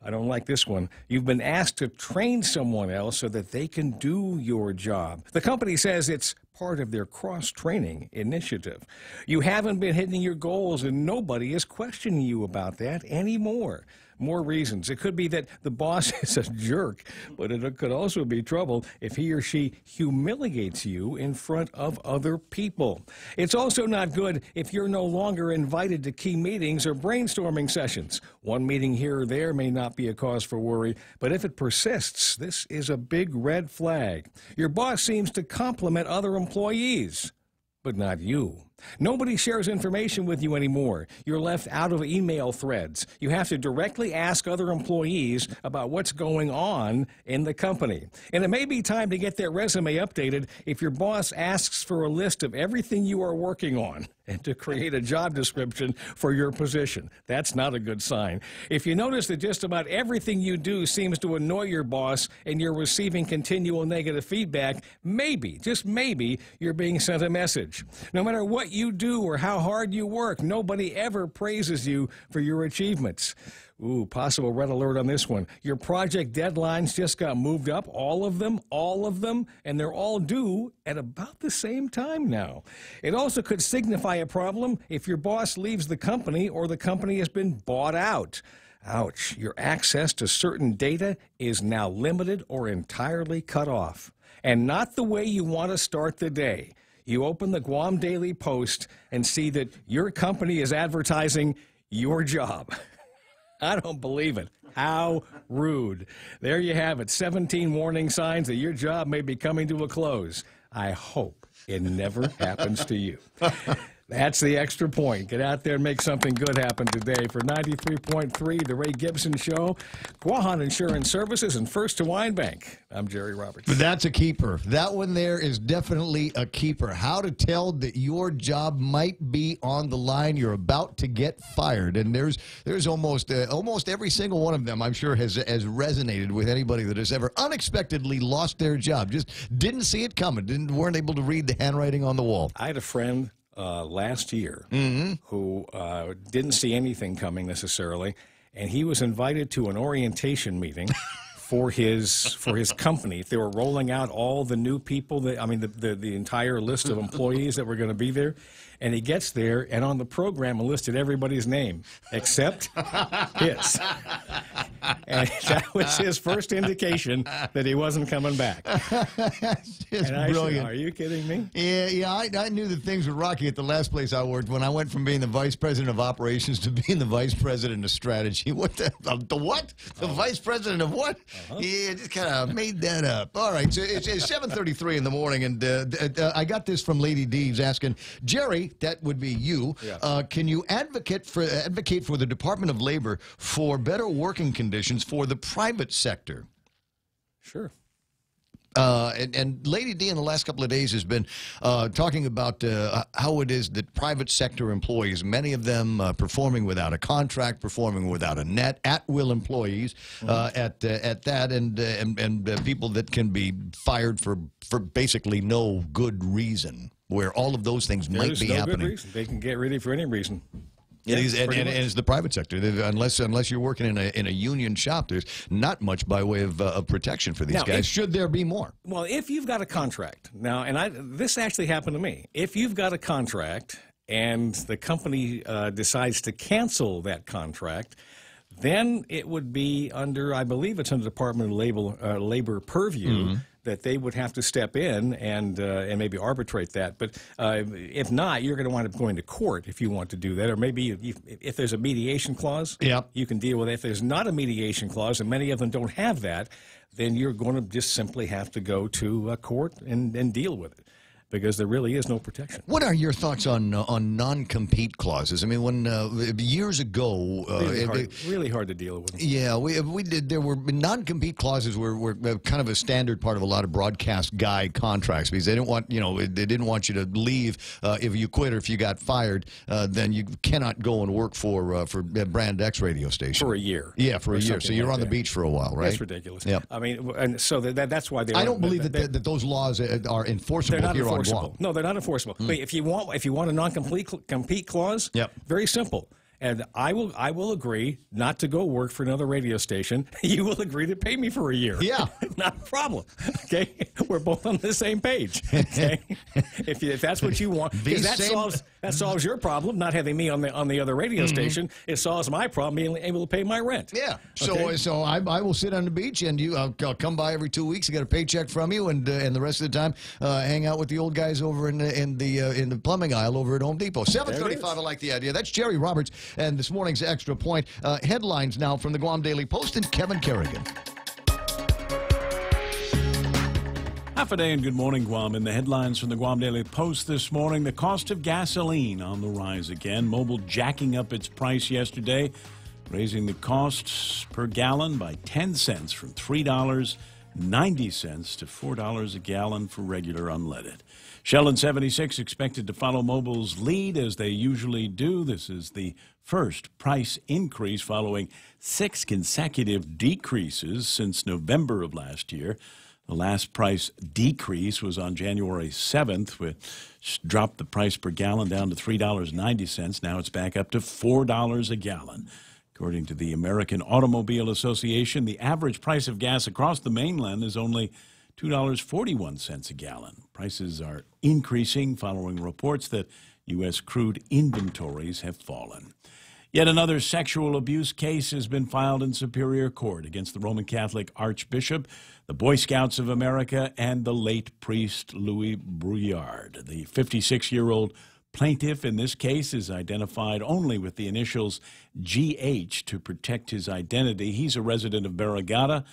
Speaker 13: I don't like this one. You've been asked to train someone else so that they can do your job. The company says it's part of their cross-training initiative. You haven't been hitting your goals, and nobody is questioning you about that anymore. More reasons. It could be that the boss is a jerk, but it could also be trouble if he or she humiliates you in front of other people. It's also not good if you're no longer invited to key meetings or brainstorming sessions. One meeting here or there may not be a cause for worry, but if it persists, this is a big red flag. Your boss seems to compliment other employees, but not you. Nobody shares information with you anymore. You're left out of email threads. You have to directly ask other employees about what's going on in the company. And it may be time to get that resume updated if your boss asks for a list of everything you are working on and to create a job description for your position. That's not a good sign. If you notice that just about everything you do seems to annoy your boss and you're receiving continual negative feedback, maybe, just maybe, you're being sent a message. No matter what you do or how hard you work, nobody ever praises you for your achievements. Ooh, possible red alert on this one. Your project deadlines just got moved up, all of them, and they're all due at about the same time now. It also could signify a problem if your boss leaves the company or the company has been bought out. Ouch, your access to certain data is now limited or entirely cut off. And not the way you want to start the day. You open the Guam Daily Post and see that your company is advertising your job. I don't believe it. How rude. There you have it. 17 warning signs that your job may be coming to a close. I hope it never happens to you. That's the extra point. Get out there and make something good happen today. For 93.3, The Ray Gibson Show, Guahan Insurance Services, and First to Wine Bank. I'm Jerry Roberts.
Speaker 10: But that's a keeper. That one there is definitely a keeper. How to tell that your job might be on the line. You're about to get fired. And there's almost every single one of them, I'm sure, has resonated with anybody that has ever unexpectedly lost their job. Just didn't see it coming. Weren't able to read the handwriting on the wall.
Speaker 13: I had a friend last year who didn't see anything coming necessarily, and he was invited to an orientation meeting for his company. They were rolling out all the new people, the entire list of employees that were going to be there. And he gets there, and on the program, it listed everybody's name except his. And that was his first indication that he wasn't coming back.
Speaker 10: It's
Speaker 13: and I
Speaker 10: brilliant.
Speaker 13: said, are you kidding me?
Speaker 10: Yeah, I knew that things were rocky at the last place I worked when I went from being the vice president of operations to being the vice president of strategy. What the what? The vice president of what? Yeah, just kind of made that up. All right, so it's 7:33 in the morning, and I got this from Lady Deeves asking, Jerry, that would be you.
Speaker 13: Yeah.
Speaker 10: Can you advocate for the Department of Labor for better working conditions for the private sector?
Speaker 13: Sure.
Speaker 10: And Lady D in the last couple of days has been talking about how it is that private sector employees, many of them performing without a contract, performing without a net, at-will employees at that, and people that can be fired for basically no good reason, where all of those things might be happening.
Speaker 13: Good reason. They can get rid of you for any reason.
Speaker 10: It is, and it's the private sector. Unless you're working in a union shop, there's not much by way of protection for these guys. Should there be more?
Speaker 13: Well, if you've got a contract now, and this actually happened to me. If you've got a contract and the company decides to cancel that contract, then it would be under, I believe it's under Department of Labor purview. That they would have to step in and maybe arbitrate that. But if not, you're going to wind up going to court if you want to do that. Or maybe if there's a mediation clause, you can deal with it. If there's not a mediation clause, and many of them don't have that, then you're going to just simply have to go to court and deal with it, because there really is no protection.
Speaker 10: What are your thoughts on non-compete clauses? I mean, when years ago,
Speaker 13: really hard to deal with them.
Speaker 10: Yeah, we did. There were non-compete clauses were kind of a standard part of a lot of broadcast guy contracts, because they didn't want they didn't want you to leave if you quit or if you got fired. Then you cannot go and work for Brand X radio station
Speaker 13: for a year.
Speaker 10: Yeah, for a year. So you're on the beach for a while, right?
Speaker 13: That's ridiculous.
Speaker 10: Yep.
Speaker 13: I mean, and so that's why they.
Speaker 10: I don't believe that those laws are enforceable here on Guam.
Speaker 13: No, they're not enforceable. But if you want a non-compete clause, very simple. And I will agree not to go work for another radio station. You will agree to pay me for a year.
Speaker 10: Yeah.
Speaker 13: Not a problem. Okay? We're both on the same page. Okay? if that's what you want. Because that solves your problem, not having me on the other radio station. It solves my problem, being able to pay my rent.
Speaker 10: Yeah.
Speaker 13: Okay?
Speaker 10: So I will sit on the beach, and I'll come by every 2 weeks. I get a paycheck from you, and the rest of the time hang out with the old guys over in the plumbing aisle over at Home Depot. 7:35. I like the idea. That's Jerry Roberts. And this morning's Extra Point. Headlines now from the Guam Daily Post and Kevin Kerrigan.
Speaker 7: Half a day and good morning, Guam. In the headlines from the Guam Daily Post this morning, the cost of gasoline on the rise again. Mobil jacking up its price yesterday, raising the costs per gallon by 10 cents from $3.90 to $4 a gallon for regular unleaded. Shell and 76 expected to follow Mobil's lead as they usually do. This is the first price increase following 6 consecutive decreases since November of last year. The last price decrease was on January 7th, which dropped the price per gallon down to $3.90. Now it's back up to $4 a gallon. According to the American Automobile Association, the average price of gas across the mainland is only $2.41 a gallon. Prices are increasing following reports that U.S. crude inventories have fallen. Yet another sexual abuse case has been filed in Superior Court against the Roman Catholic Archbishop, the Boy Scouts of America, and the late priest Louis Brouillard. The 56-year-old plaintiff in this case is identified only with the initials GH to protect his identity. He's a resident of Barragata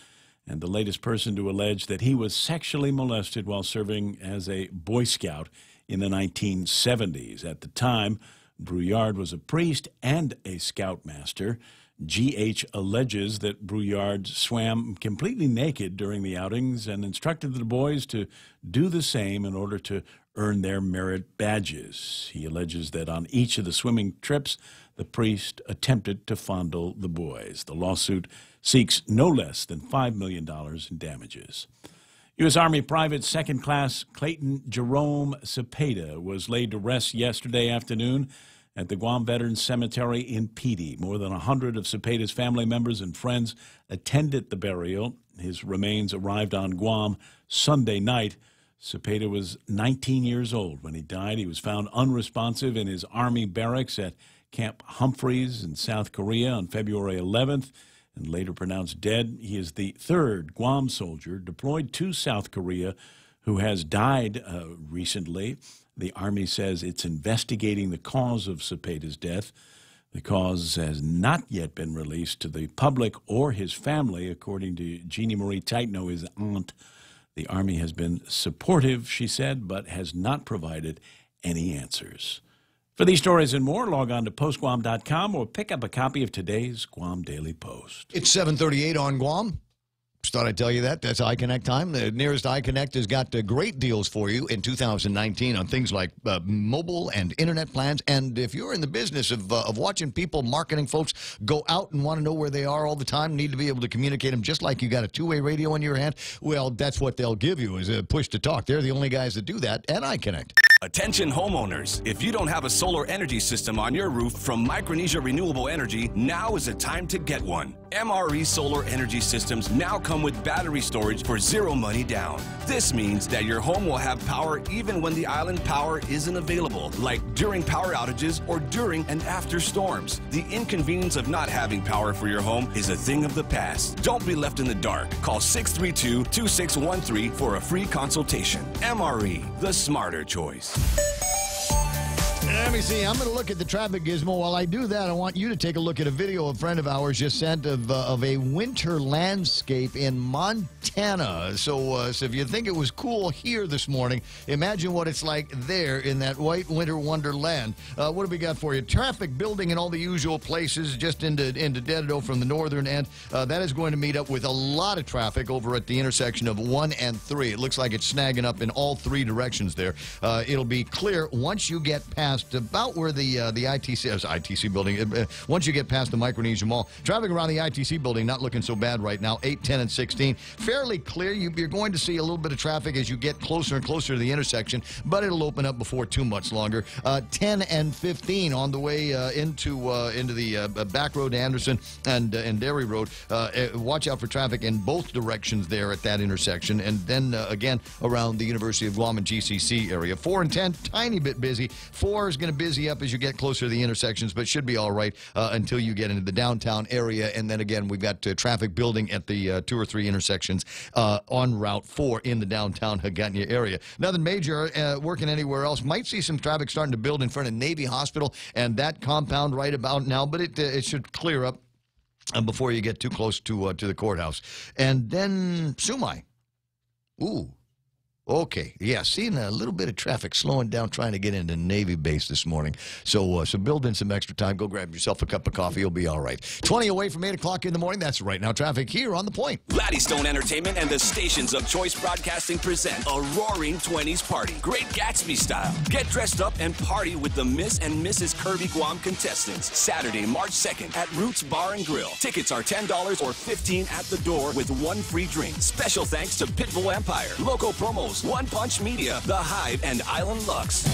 Speaker 7: and the latest person to allege that he was sexually molested while serving as a Boy Scout in the 1970s. At the time, Brouillard was a priest and a scoutmaster. G.H. alleges that Brouillard swam completely naked during the outings and instructed the boys to do the same in order to earn their merit badges. He alleges that on each of the swimming trips, the priest attempted to fondle the boys. The lawsuit seeks no less than $5 million in damages. U.S. Army Private Second Class Clayton Jerome Cepeda was laid to rest yesterday afternoon at the Guam Veterans Cemetery in Pidi. More than 100 of Cepeda's family members and friends attended the burial. His remains arrived on Guam Sunday night. Cepeda was 19 years old when he died. He was found unresponsive in his Army barracks at Camp Humphreys in South Korea on February 11th and later pronounced dead. He is the third Guam soldier deployed to South Korea who has died recently. The Army says it's investigating the cause of Cepeda's death. The cause has not yet been released to the public or his family, according to Jeannie Marie Taitno, his aunt. The Army has been supportive, she said, but has not provided any answers. For these stories and more, log on to postguam.com or pick up a copy of today's Guam Daily Post.
Speaker 10: It's 7:38 on Guam. Just thought I'd tell you that. That's iConnect time. The nearest iConnect has got great deals for you in 2019 on things like mobile and internet plans. And if you're in the business of watching people, marketing folks, go out and want to know where they are all the time, need to be able to communicate them just like you got a two-way radio in your hand, well, that's what they'll give you is a push to talk. They're the only guys that do that at iConnect.
Speaker 19: Attention homeowners, if you don't have a solar energy system on your roof from Micronesia Renewable Energy, now is the time to get one. MRE solar energy systems now come with battery storage for zero money down. This means that your home will have power even when the island power isn't available, like during power outages or during and after storms. The inconvenience of not having power for your home is a thing of the past. Don't be left in the dark. Call 632-2613 for a free consultation. MRE, the smarter choice.
Speaker 10: Let me see. I'm going to look at the traffic gizmo. While I do that, I want you to take a look at a video a friend of ours just sent of a winter landscape in Montana. So if you think it was cool here this morning, imagine what it's like there in that white winter wonderland. What have we got for you? Traffic building in all the usual places, just into Dededo from the northern end. That is going to meet up with a lot of traffic over at the intersection of 1 and 3. It looks like it's snagging up in all three directions there. It'll be clear once you get past about where the ITC building, once you get past the Micronesia Mall. Traffic around the ITC building not looking so bad right now, 8, 10, and 16. Fairly clear. You're going to see a little bit of traffic as you get closer and closer to the intersection, but it'll open up before too much longer. 10 and 15 on the way into the back road to Anderson and Dairy Road. Watch out for traffic in both directions there at that intersection, and then again around the University of Guam and GCC area. 4 and 10, tiny bit busy. 4 is going to busy up as you get closer to the intersections, but should be all right until you get into the downtown area. And then again, we've got traffic building at the 2 or 3 intersections on Route 4 in the downtown Hagåtña area. Nothing major working anywhere else. Might see some traffic starting to build in front of Navy Hospital and that compound right about now, but it should clear up before you get too close to the courthouse. And then Sumai. Ooh. Okay, yeah, seeing a little bit of traffic slowing down trying to get into Navy base this morning. So build in some extra time. Go grab yourself a cup of coffee. You'll be all right. 20 away from 8 o'clock in the morning. That's right now traffic here on The Point.
Speaker 19: Laddystone Entertainment and the stations of Choice Broadcasting present a roaring 20s party. Great Gatsby style. Get dressed up and party with the Miss and Mrs. Kirby Guam contestants. Saturday, March 2nd at Roots Bar and Grill. Tickets are $10 or $15 at the door with 1 free drink. Special thanks to Pitbull Empire, Local Promos, One Punch Media, The Hive, and Island Lux.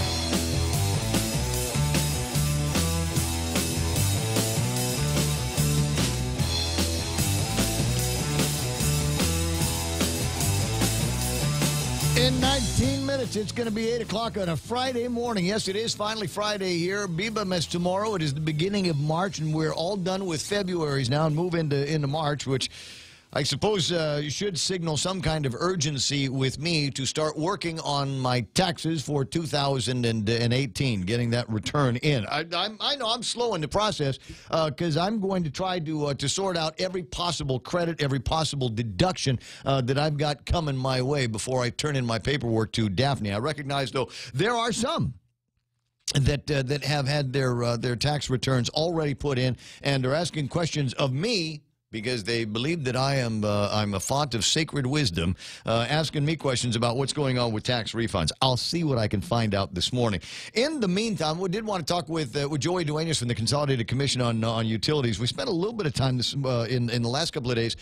Speaker 10: In 19 minutes, it's going to be 8 o'clock on a Friday morning. Yes, it is finally Friday here. Bibam is tomorrow. It is the beginning of March, and we're all done with February's now and move into March, which I suppose you should signal some kind of urgency with me to start working on my taxes for 2018, getting that return in. I know I'm slow in the process because I'm going to try to sort out every possible credit, every possible deduction that I've got coming my way before I turn in my paperwork to Daphne. I recognize, though, there are some that have had their tax returns already put in and are asking questions of me because they believe that I'm a font of sacred wisdom, asking me questions about what's going on with tax refunds. I'll see what I can find out this morning. In the meantime, we did want to talk with Joey Duenas from the Consolidated Commission on Utilities. We spent a little bit of time this, in the last couple of days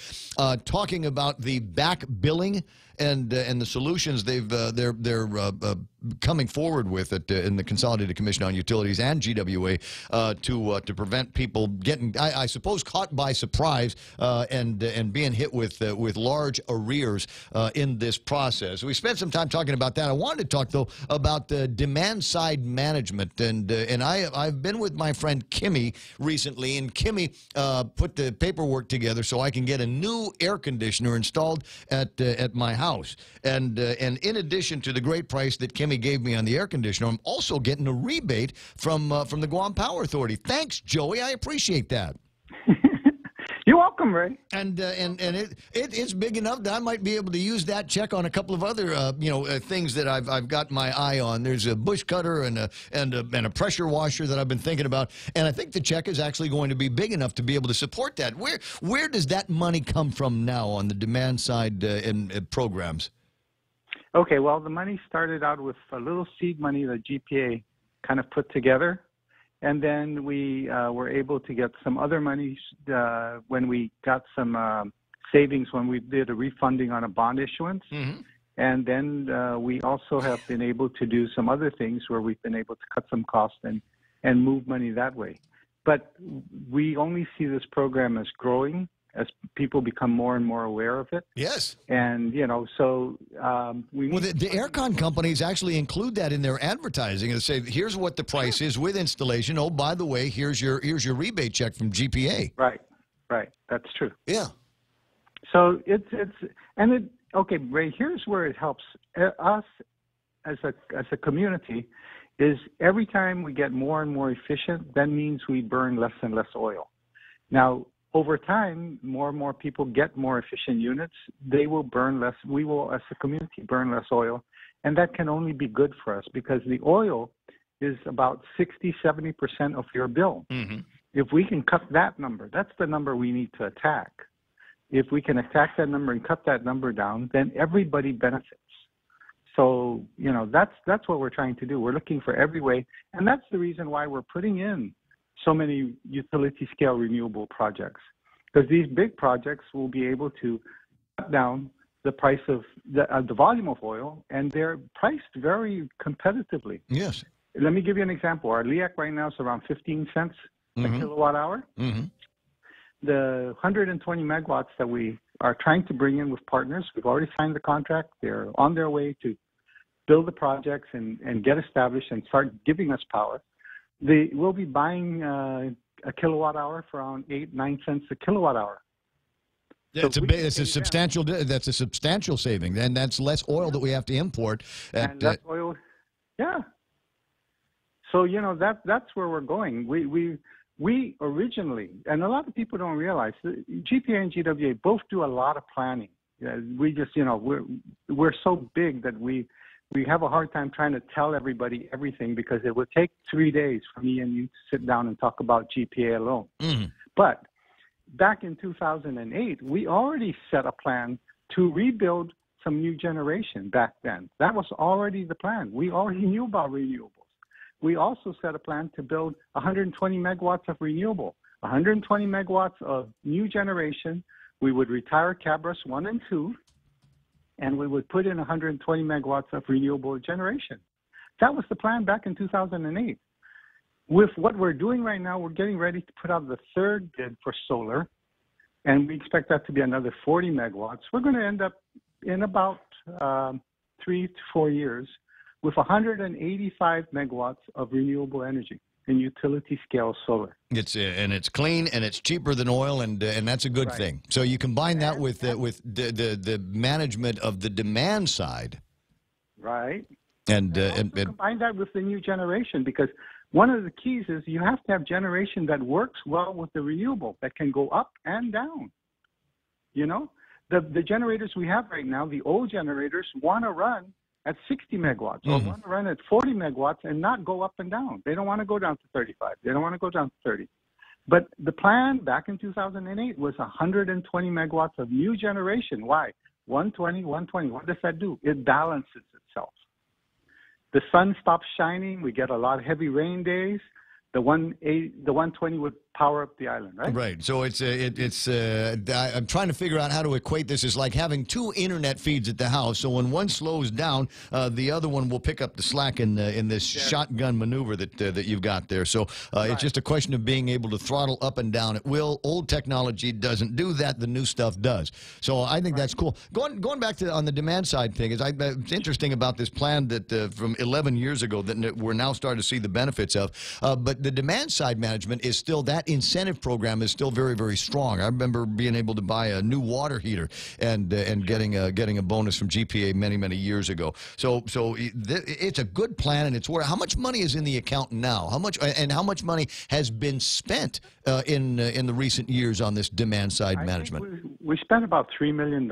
Speaker 10: talking about the back billing and the solutions they're coming forward with it in the Consolidated Commission on Utilities and GWA to prevent people getting, I suppose, caught by surprise and being hit with large arrears in this process. We spent some time talking about that. I wanted to talk, though, about the demand side management, and I've been with my friend Kimmy recently, and Kimmy put the paperwork together so I can get a new air conditioner installed at my house. And in addition to the great price that Kimmy gave me on the air conditioner, I'm also getting a rebate from the Guam Power Authority. Thanks, Joey. I appreciate that.
Speaker 20: You're welcome, Ray.
Speaker 10: And it's big enough that I might be able to use that check on a couple of other things that I've got my eye on. There's a bush cutter and a pressure washer that I've been thinking about, and I think the check is actually going to be big enough to be able to support that. Where does that money come from now on the demand side in programs?
Speaker 20: Okay, well, the money started out with a little seed money that GPA kind of put together. And then we were able to get some other monies when we got some savings when we did a refunding on a bond issuance. Mm-hmm. And then we also have been able to do some other things where we've been able to cut some costs and move money that way. But we only see this program as growing as people become more and more aware of it.
Speaker 10: Yes.
Speaker 20: And, so we...
Speaker 10: Well, the aircon companies actually include that in their advertising and say, here's what the price is with installation. Oh, by the way, here's your rebate check from GPA.
Speaker 20: Right. That's true.
Speaker 10: Yeah.
Speaker 20: So okay, Ray, here's where it helps us as a community is every time we get more and more efficient, that means we burn less and less oil. Now, over time, more and more people get more efficient units. They will burn less. We will, as a community, burn less oil. And that can only be good for us because the oil is about 60-70% of your bill. Mm-hmm. If we can cut that number, that's the number we need to attack. If we can attack that number and cut that number down, then everybody benefits. So, that's what we're trying to do. We're looking for every way. And that's the reason why we're putting in so many utility-scale renewable projects, because these big projects will be able to cut down the price of the volume of oil, and they're priced very competitively.
Speaker 10: Yes.
Speaker 20: Let me give you an example. Our LEAC right now is around 15 cents a kilowatt hour. Mm-hmm. The 120 megawatts that we are trying to bring in with partners, we've already signed the contract. They're on their way to build the projects and get established and start giving us power. We'll be buying a kilowatt hour for around 8-9 cents a kilowatt hour.
Speaker 10: Yeah, so that's a substantial saving, and that's less oil that we have to import.
Speaker 20: And less oil, yeah. So that's where we're going. We originally, and a lot of people don't realize, GPA and GWA both do a lot of planning. We just we're so big that we have a hard time trying to tell everybody everything because it would take 3 days for me and you to sit down and talk about GPA alone. Mm-hmm. But back in 2008, we already set a plan to rebuild some new generation back then. That was already the plan. We already knew about renewables. We also set a plan to build 120 megawatts of renewable, 120 megawatts of new generation. We would retire Cabras 1 and 2, and we would put in 120 megawatts of renewable generation. That was the plan back in 2008. With what we're doing right now, we're getting ready to put out the third bid for solar, and we expect that to be another 40 megawatts. We're going to end up in about 3 to 4 years with 185 megawatts of renewable energy. in utility scale solar.
Speaker 10: It's clean and it's cheaper than oil, and that's a good thing. So you combine that with the management of the demand side,
Speaker 20: right?
Speaker 10: And
Speaker 20: combine that with the new generation, because one of the keys is you have to have generation that works well with the renewable, that can go up and down. You know, the generators we have right now, the old generators, want to run at 60 megawatts or want to run at 40 megawatts and not go up and down. They don't want to go down to 35. They don't want to go down to 30. But the plan back in 2008 was 120 megawatts of new generation. Why? 120, 120. What does that do? It balances itself. The sun stops shining. We get a lot of heavy rain days. The 120 would power up the island, right?
Speaker 10: Right. So I'm trying to figure out how to equate this. It's like having two internet feeds at the house. So when one slows down, the other one will pick up the slack in this shotgun maneuver that you've got there. So it's just a question of being able to throttle up and down at will. Old technology doesn't do that. The new stuff does. So I think that's cool. Going back to on the demand side thing, it's interesting about this plan that from 11 years ago that we're now starting to see the benefits of. But the demand side management is still, that incentive program is still very, very strong. I remember being able to buy a new water heater and getting a bonus from GPA many years ago. So it's a good plan, and it's where. How much money is in the account now? How much money has been spent in the recent years on this demand side management?
Speaker 20: We spent about $3 million.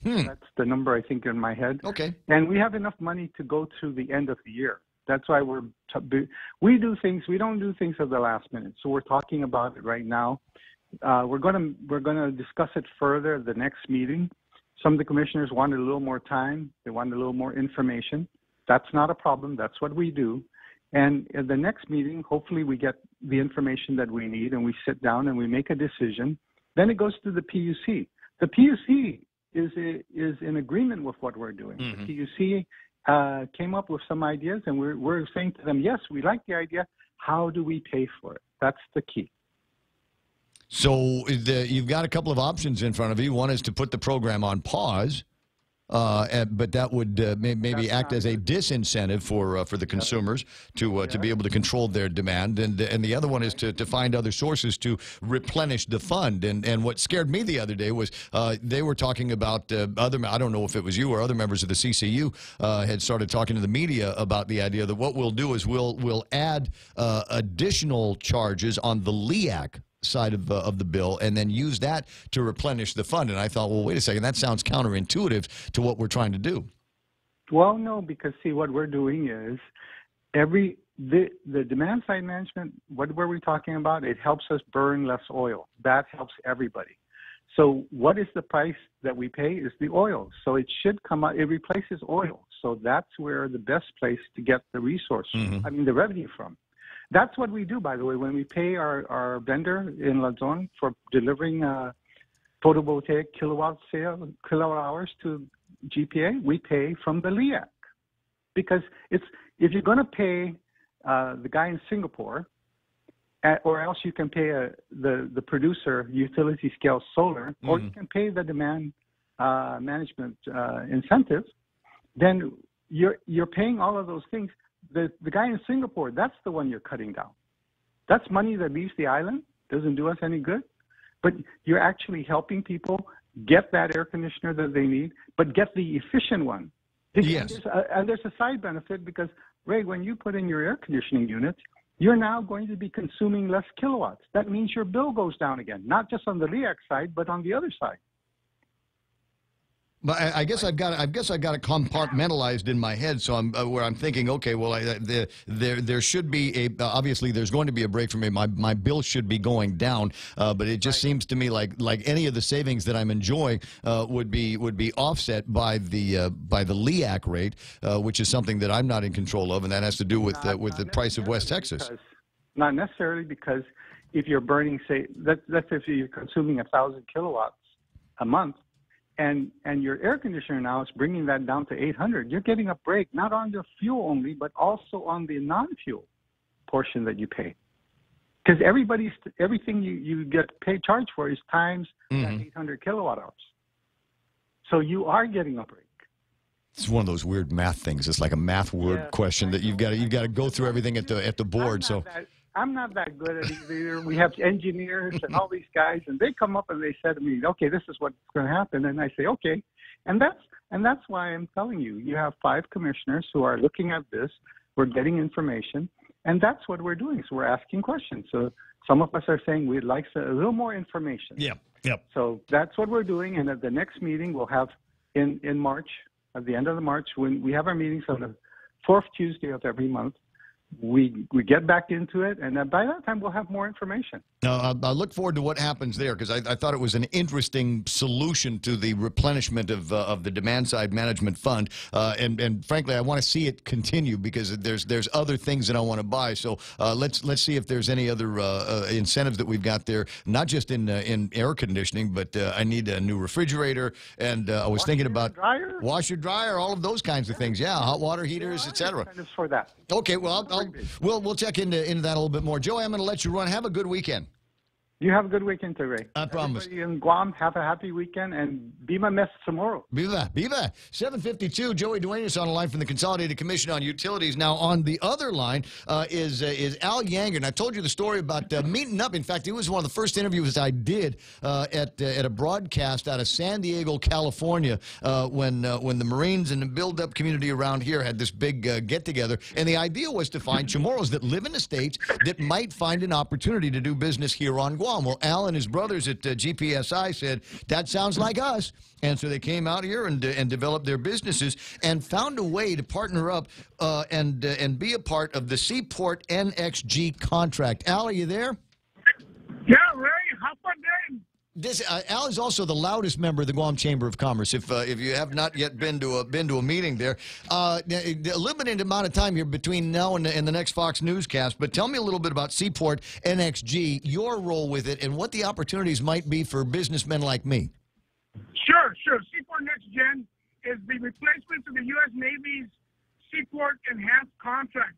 Speaker 20: That's the number I think in my head.
Speaker 10: Okay.
Speaker 20: And we have enough money to go through the end of the year. That's why we do things. We don't do things at the last minute. So we're talking about it right now. We're gonna discuss it further at the next meeting. Some of the commissioners wanted a little more time. They wanted a little more information. That's not a problem. That's what we do. And at the next meeting, hopefully we get the information that we need, and we sit down and we make a decision. Then it goes to the PUC. The PUC is in agreement with what we're doing. The PUC came up with some ideas, and we're saying to them, yes, we like the idea. How do we pay for it? That's the key.
Speaker 10: So you've got a couple of options in front of you. One is to put the program on pause, but that would maybe act as a disincentive for the consumers to be able to control their demand. And the other one is to find other sources to replenish the fund. And what scared me the other day was they were talking about I don't know if it was you or other members of the CCU had started talking to the media about the idea that what we'll do is we'll add additional charges on the LEAC side of the bill, and then use that to replenish the fund. And I thought, well, wait a second, that sounds counterintuitive to what we're trying to do.
Speaker 20: Well, no, because see, what we're doing is the demand side management. What were we talking about? It helps us burn less oil. That helps everybody. So what is the price that we pay? Is the oil. So it should come out. It replaces oil. So that's where the best place to get the resource. The revenue from. That's what we do, by the way, when we pay our vendor in Luzon for delivering photovoltaic kilowatt hours to GPA. We pay from the LEAC, because if you're going to pay the guy in Singapore, or else you can pay the producer utility scale solar, or you can pay the demand management incentive, then you're paying all of those things. The guy in Singapore, that's the one you're cutting down. That's money that leaves the island, doesn't do us any good, but you're actually helping people get that air conditioner that they need, but get the efficient one. Yes. And there's a side benefit, because, Ray, when you put in your air conditioning unit, you're now going to be consuming less kilowatts. That means your bill goes down again, not just on the LEAC side, but on the other side.
Speaker 10: But I guess I've got it compartmentalized in my head, so where I'm thinking, okay, well, there should be obviously there's going to be a break for me. My bill should be going down, but it just seems to me like any of the savings that I'm enjoying would be offset by the LEAC rate, which is something that I'm not in control of, and that has to do with the price of West Texas.
Speaker 20: Not necessarily, because if you're burning, say, let's say if you're consuming 1,000 kilowatts a month, and your air conditioner now is bringing that down to 800, you're getting a break not on the fuel only, but also on the non-fuel portion that you pay. Because everything you get charged for is times that 800 kilowatt hours. So you are getting a break.
Speaker 10: It's one of those weird math things. It's like a math word question that you've got to go through everything at the board.
Speaker 20: I'm not that good at it either. We have engineers and all these guys, and they come up and they said to me, okay, this is what's going to happen. And I say, okay. And that's why I'm telling you, you have 5 commissioners who are looking at this. We're getting information, and that's what we're doing. So we're asking questions. So some of us are saying we'd like a little more information.
Speaker 10: Yep.
Speaker 20: So that's what we're doing. And at the next meeting, we'll have in March, at the end of the March, when we have our meetings on the 4th Tuesday of every month, we get back into it, and by that time we'll have more information.
Speaker 10: I look forward to what happens there, because I thought it was an interesting solution to the replenishment of the demand side management fund, and frankly I want to see it continue, because there's other things that I want to buy. So let's see if there's any other incentives that we've got there, not just in air conditioning, but I need a new refrigerator, and I was thinking about washer dryer, all of those kinds of things. Yeah, hot water heaters, etc.
Speaker 20: Incentives for that.
Speaker 10: Okay, well we'll check into that a little bit more. Joey, I'm going to let you run. Have a good weekend.
Speaker 20: You have a good weekend, too, Ray.
Speaker 10: I promise.
Speaker 20: Everybody in Guam, have a happy weekend, and be my mess tomorrow.
Speaker 10: Be that. 7:52. Joey Duenas on the line from the Consolidated Commission on Utilities. Now on the other line is Al Yanger, and I told you the story about meeting up. In fact, it was one of the first interviews I did at a broadcast out of San Diego, California, when the Marines and the build-up community around here had this big get-together, and the idea was to find Chamorros that live in the States that might find an opportunity to do business here on Guam. Well, Al and his brothers at GPSI said, that sounds like us. And so they came out here and developed their businesses and found a way to partner up and be a part of the Seaport NXG contract. Al, are you there?
Speaker 21: Yeah, Ray, how about that?
Speaker 10: Al is also the loudest member of the Guam Chamber of Commerce. If you have not yet been to a meeting there, a limited amount of time here between now and the next Fox newscast. But tell me a little bit about Seaport NXG, your role with it, and what the opportunities might be for businessmen like me.
Speaker 21: Sure. Seaport Next Gen is the replacement to the U.S. Navy's Seaport Enhanced contract.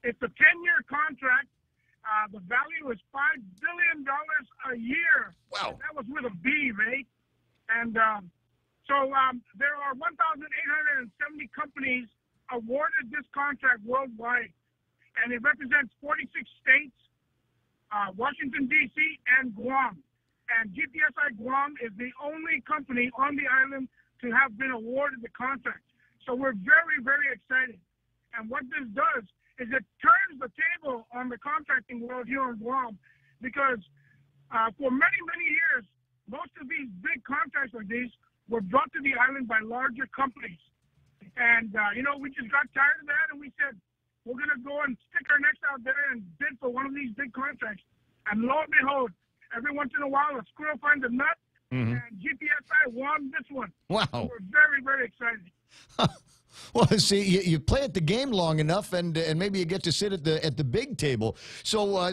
Speaker 21: It's a 10-year contract. The value is $5 billion a year.
Speaker 10: Wow.
Speaker 21: That was with a B, Ray. And so there are 1,870 companies awarded this contract worldwide. And it represents 46 states, Washington, D.C., and Guam. And GPSI Guam is the only company on the island to have been awarded the contract. So we're very, very excited. And what this does is it turns the table on the contracting world here in Guam, because for many, many years, most of these big contracts like these were brought to the island by larger companies. And, we just got tired of that, and we said, we're going to go and stick our necks out there and bid for one of these big contracts. And lo and behold, every once in a while, a squirrel finds a nut, and GPSI won this one.
Speaker 10: Wow.
Speaker 21: So we're very, very excited.
Speaker 10: Well, see, you play at the game long enough, and maybe you get to sit at the big table. So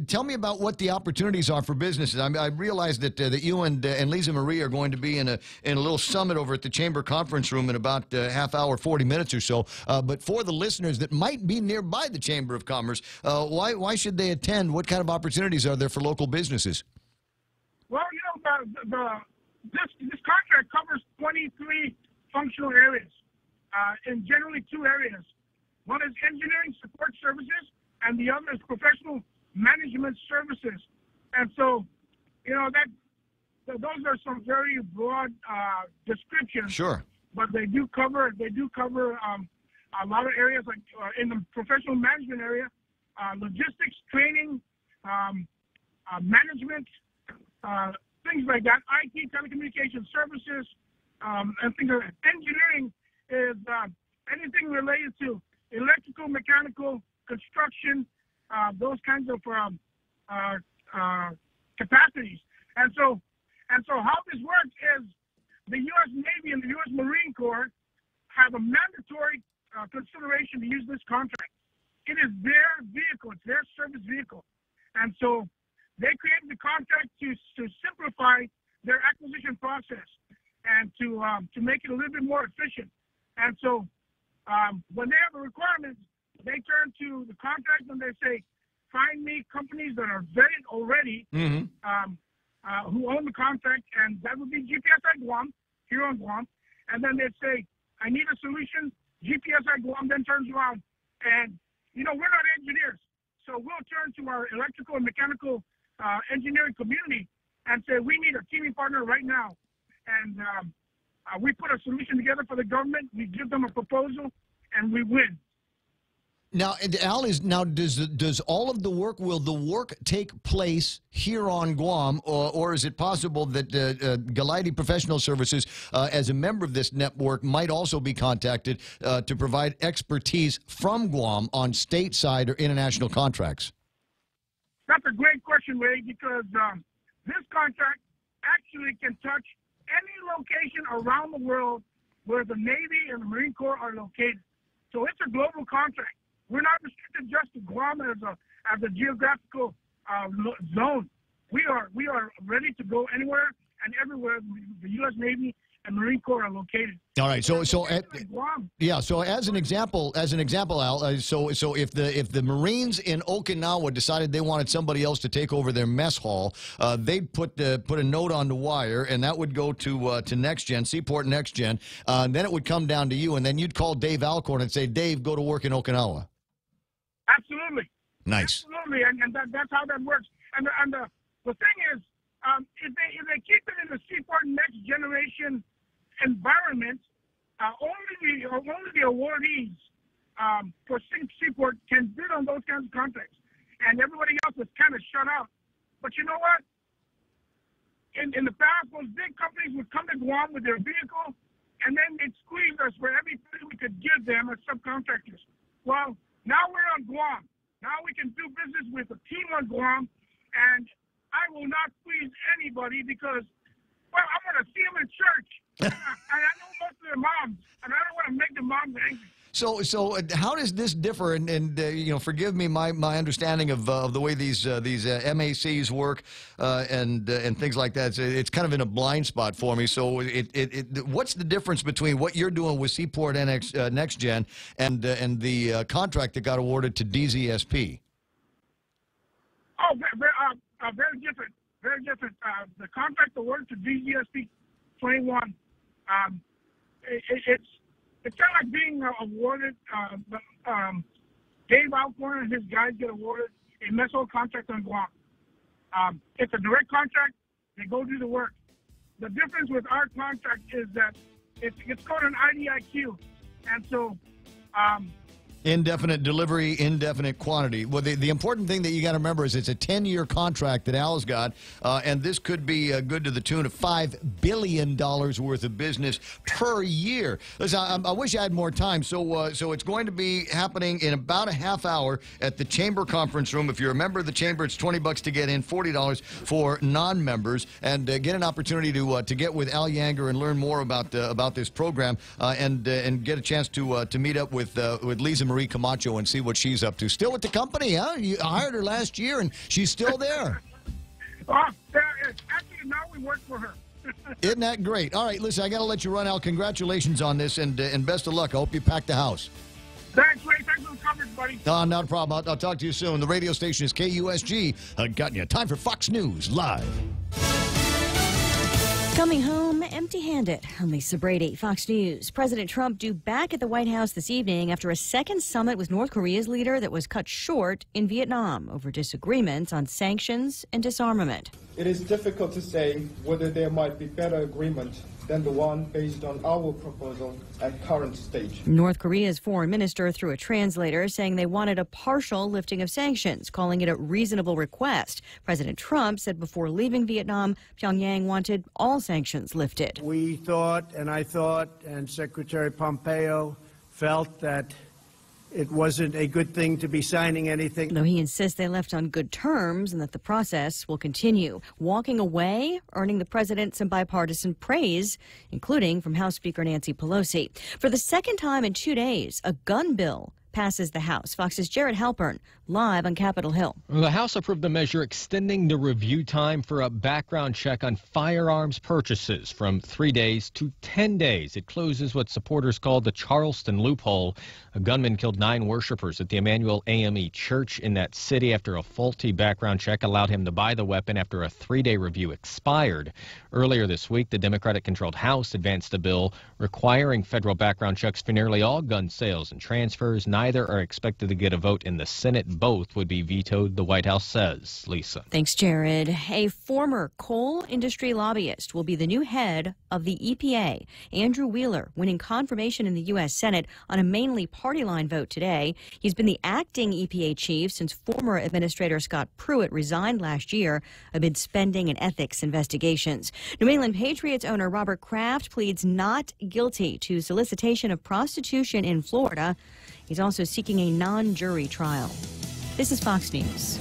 Speaker 10: tell me about what the opportunities are for businesses. I realize that you and Lisa Marie are going to be in a little summit over at the Chamber Conference Room in about half hour, 40 minutes or so. But for the listeners that might be nearby the Chamber of Commerce, why should they attend? What kind of opportunities are there for local businesses?
Speaker 21: Well, this contract covers 23 functional areas. In generally 2 areas. One is engineering support services, and the other is professional management services. And so, those are some very broad descriptions.
Speaker 10: Sure.
Speaker 21: But they do cover a lot of areas, like in the professional management area, logistics, training, management, things like that. IT, telecommunication services, and things like that. Engineering is anything related to electrical, mechanical, construction, those kinds of capacities. And so how this works is the U.S. Navy and the U.S. Marine Corps have a mandatory consideration to use this contract. It is their vehicle. It's their service vehicle. And so they created the contract to simplify their acquisition process and to make it a little bit more efficient. And so when they have a requirement, they turn to the contract and they say, find me companies that are vetted already, who own the contract, and that would be GPSI Guam, here on Guam. And then they say, I need a solution. GPSI Guam then turns around and, we're not engineers. So we'll turn to our electrical and mechanical engineering community and say, we need a teaming partner right now. And we put a solution together for the government. We give them a proposal, and we win.
Speaker 10: Now, Al, does all of the work, will the work take place here on Guam, or is it possible that Galati Professional Services, as a member of this network, might also be contacted to provide expertise from Guam on stateside or international contracts?
Speaker 21: That's a great question, Ray, because this contract actually can touch any location around the world where the Navy and the Marine Corps are located. So it's a global contract. We're not restricted just to Guam as a geographical zone. We are ready to go anywhere and everywhere the U.S. Navy and Marine Corps are located.
Speaker 10: All right. So as an example, Al. So if the Marines in Okinawa decided they wanted somebody else to take over their mess hall, they'd put a note on the wire, and that would go to NextGen, Seaport NextGen. And then it would come down to you, and then you'd call Dave Alcorn and say, Dave, go to work in Okinawa.
Speaker 21: Absolutely.
Speaker 10: Nice.
Speaker 21: Absolutely, and that's how that works. And the thing is, if they keep it in the Seaport Next Generation environment, only the awardees for Seaport can bid on those kinds of contracts, and everybody else is kind of shut out. But you know what? In the past, those big companies would come to Guam with their vehicle, and then they'd squeeze us for everything we could give them as subcontractors. Well, now we're on Guam. Now we can do business with a team on Guam, and I will not squeeze anybody because, well, I'm going to see them in church. And I know most of their moms, and I don't want to make the moms angry.
Speaker 10: So how does this differ? And forgive me my understanding of the way these MACs work and things like that. It's kind of in a blind spot for me. So what's the difference between what you're doing with Seaport NextGen and the contract that got awarded to DZSP?
Speaker 21: Oh, very different. Very different. The contract awarded to DZSP 21. It's kind of like being awarded, Dave Alcorn and his guys get awarded a mess hall contract on Guam. It's a direct contract. They go do the work. The difference with our contract is that it's called an IDIQ. And so...
Speaker 10: indefinite delivery, indefinite quantity. Well, the important thing that you got to remember is it's a 10-year contract that Al's got, and this could be good to the tune of $5 billion worth of business per year. Listen, I wish I had more time. So it's going to be happening in about a half hour at the Chamber Conference Room. If you're a member of the Chamber, it's $20 to get in, $40 for non-members, and get an opportunity to get with Al Yanger and learn more about this program, and get a chance to meet up with Lisa Marie Camacho and see what she's up to. Still with the company, huh? You hired her last year, and she's still there.
Speaker 21: Actually, now we work for her.
Speaker 10: Isn't that great? All right, listen, I got to let you run out. Congratulations on this, and best of luck. I hope you pack the house.
Speaker 21: Thanks, Ray. Thanks for the coverage, buddy.
Speaker 10: No, not a problem. I'll talk to you soon. The radio station is KUSG. Got you. Time for Fox News Live.
Speaker 2: Coming home empty-handed. I'm Lisa Brady, Fox News. President Trump due back at the White House this evening after a second summit with North Korea's leader that was cut short in Vietnam over disagreements on sanctions and disarmament.
Speaker 3: It is difficult to say whether there might be better agreement than the one based on our proposal at current stage.
Speaker 2: North Korea's foreign minister through a translator saying they wanted a partial lifting of sanctions, calling it a reasonable request. President Trump said before leaving Vietnam, Pyongyang wanted all sanctions lifted.
Speaker 22: We thought, and I thought, and Secretary Pompeo felt that it wasn't a good thing to be signing anything.
Speaker 2: Though he insists they left on good terms and that the process will continue. Walking away, earning the president some bipartisan praise, including from House Speaker Nancy Pelosi. For the second time in 2 days, a gun bill passes the House. Fox's Jared Halpern, live on Capitol Hill.
Speaker 23: The House approved the measure extending the review time for a background check on firearms purchases from 3 days to 10 days. It closes what supporters called the Charleston loophole. A gunman killed 9 worshipers at the Emmanuel AME Church in that city after a faulty background check allowed him to buy the weapon after a 3-day review expired. Earlier this week, the Democratic-controlled House advanced a bill requiring federal background checks for nearly all gun sales and transfers, 9 neither are expected to get a vote in the Senate. Both would be vetoed, the White House says. Lisa.
Speaker 2: Thanks, Jared. A former coal industry lobbyist will be the new head of the EPA. Andrew Wheeler winning confirmation in the U.S. Senate on a mainly party line vote today. He's been the acting EPA chief since former Administrator Scott Pruitt resigned last year amid spending and ethics investigations. New England Patriots owner Robert Kraft pleads not guilty to solicitation of prostitution in Florida. He's also seeking a non-jury trial. This is Fox News.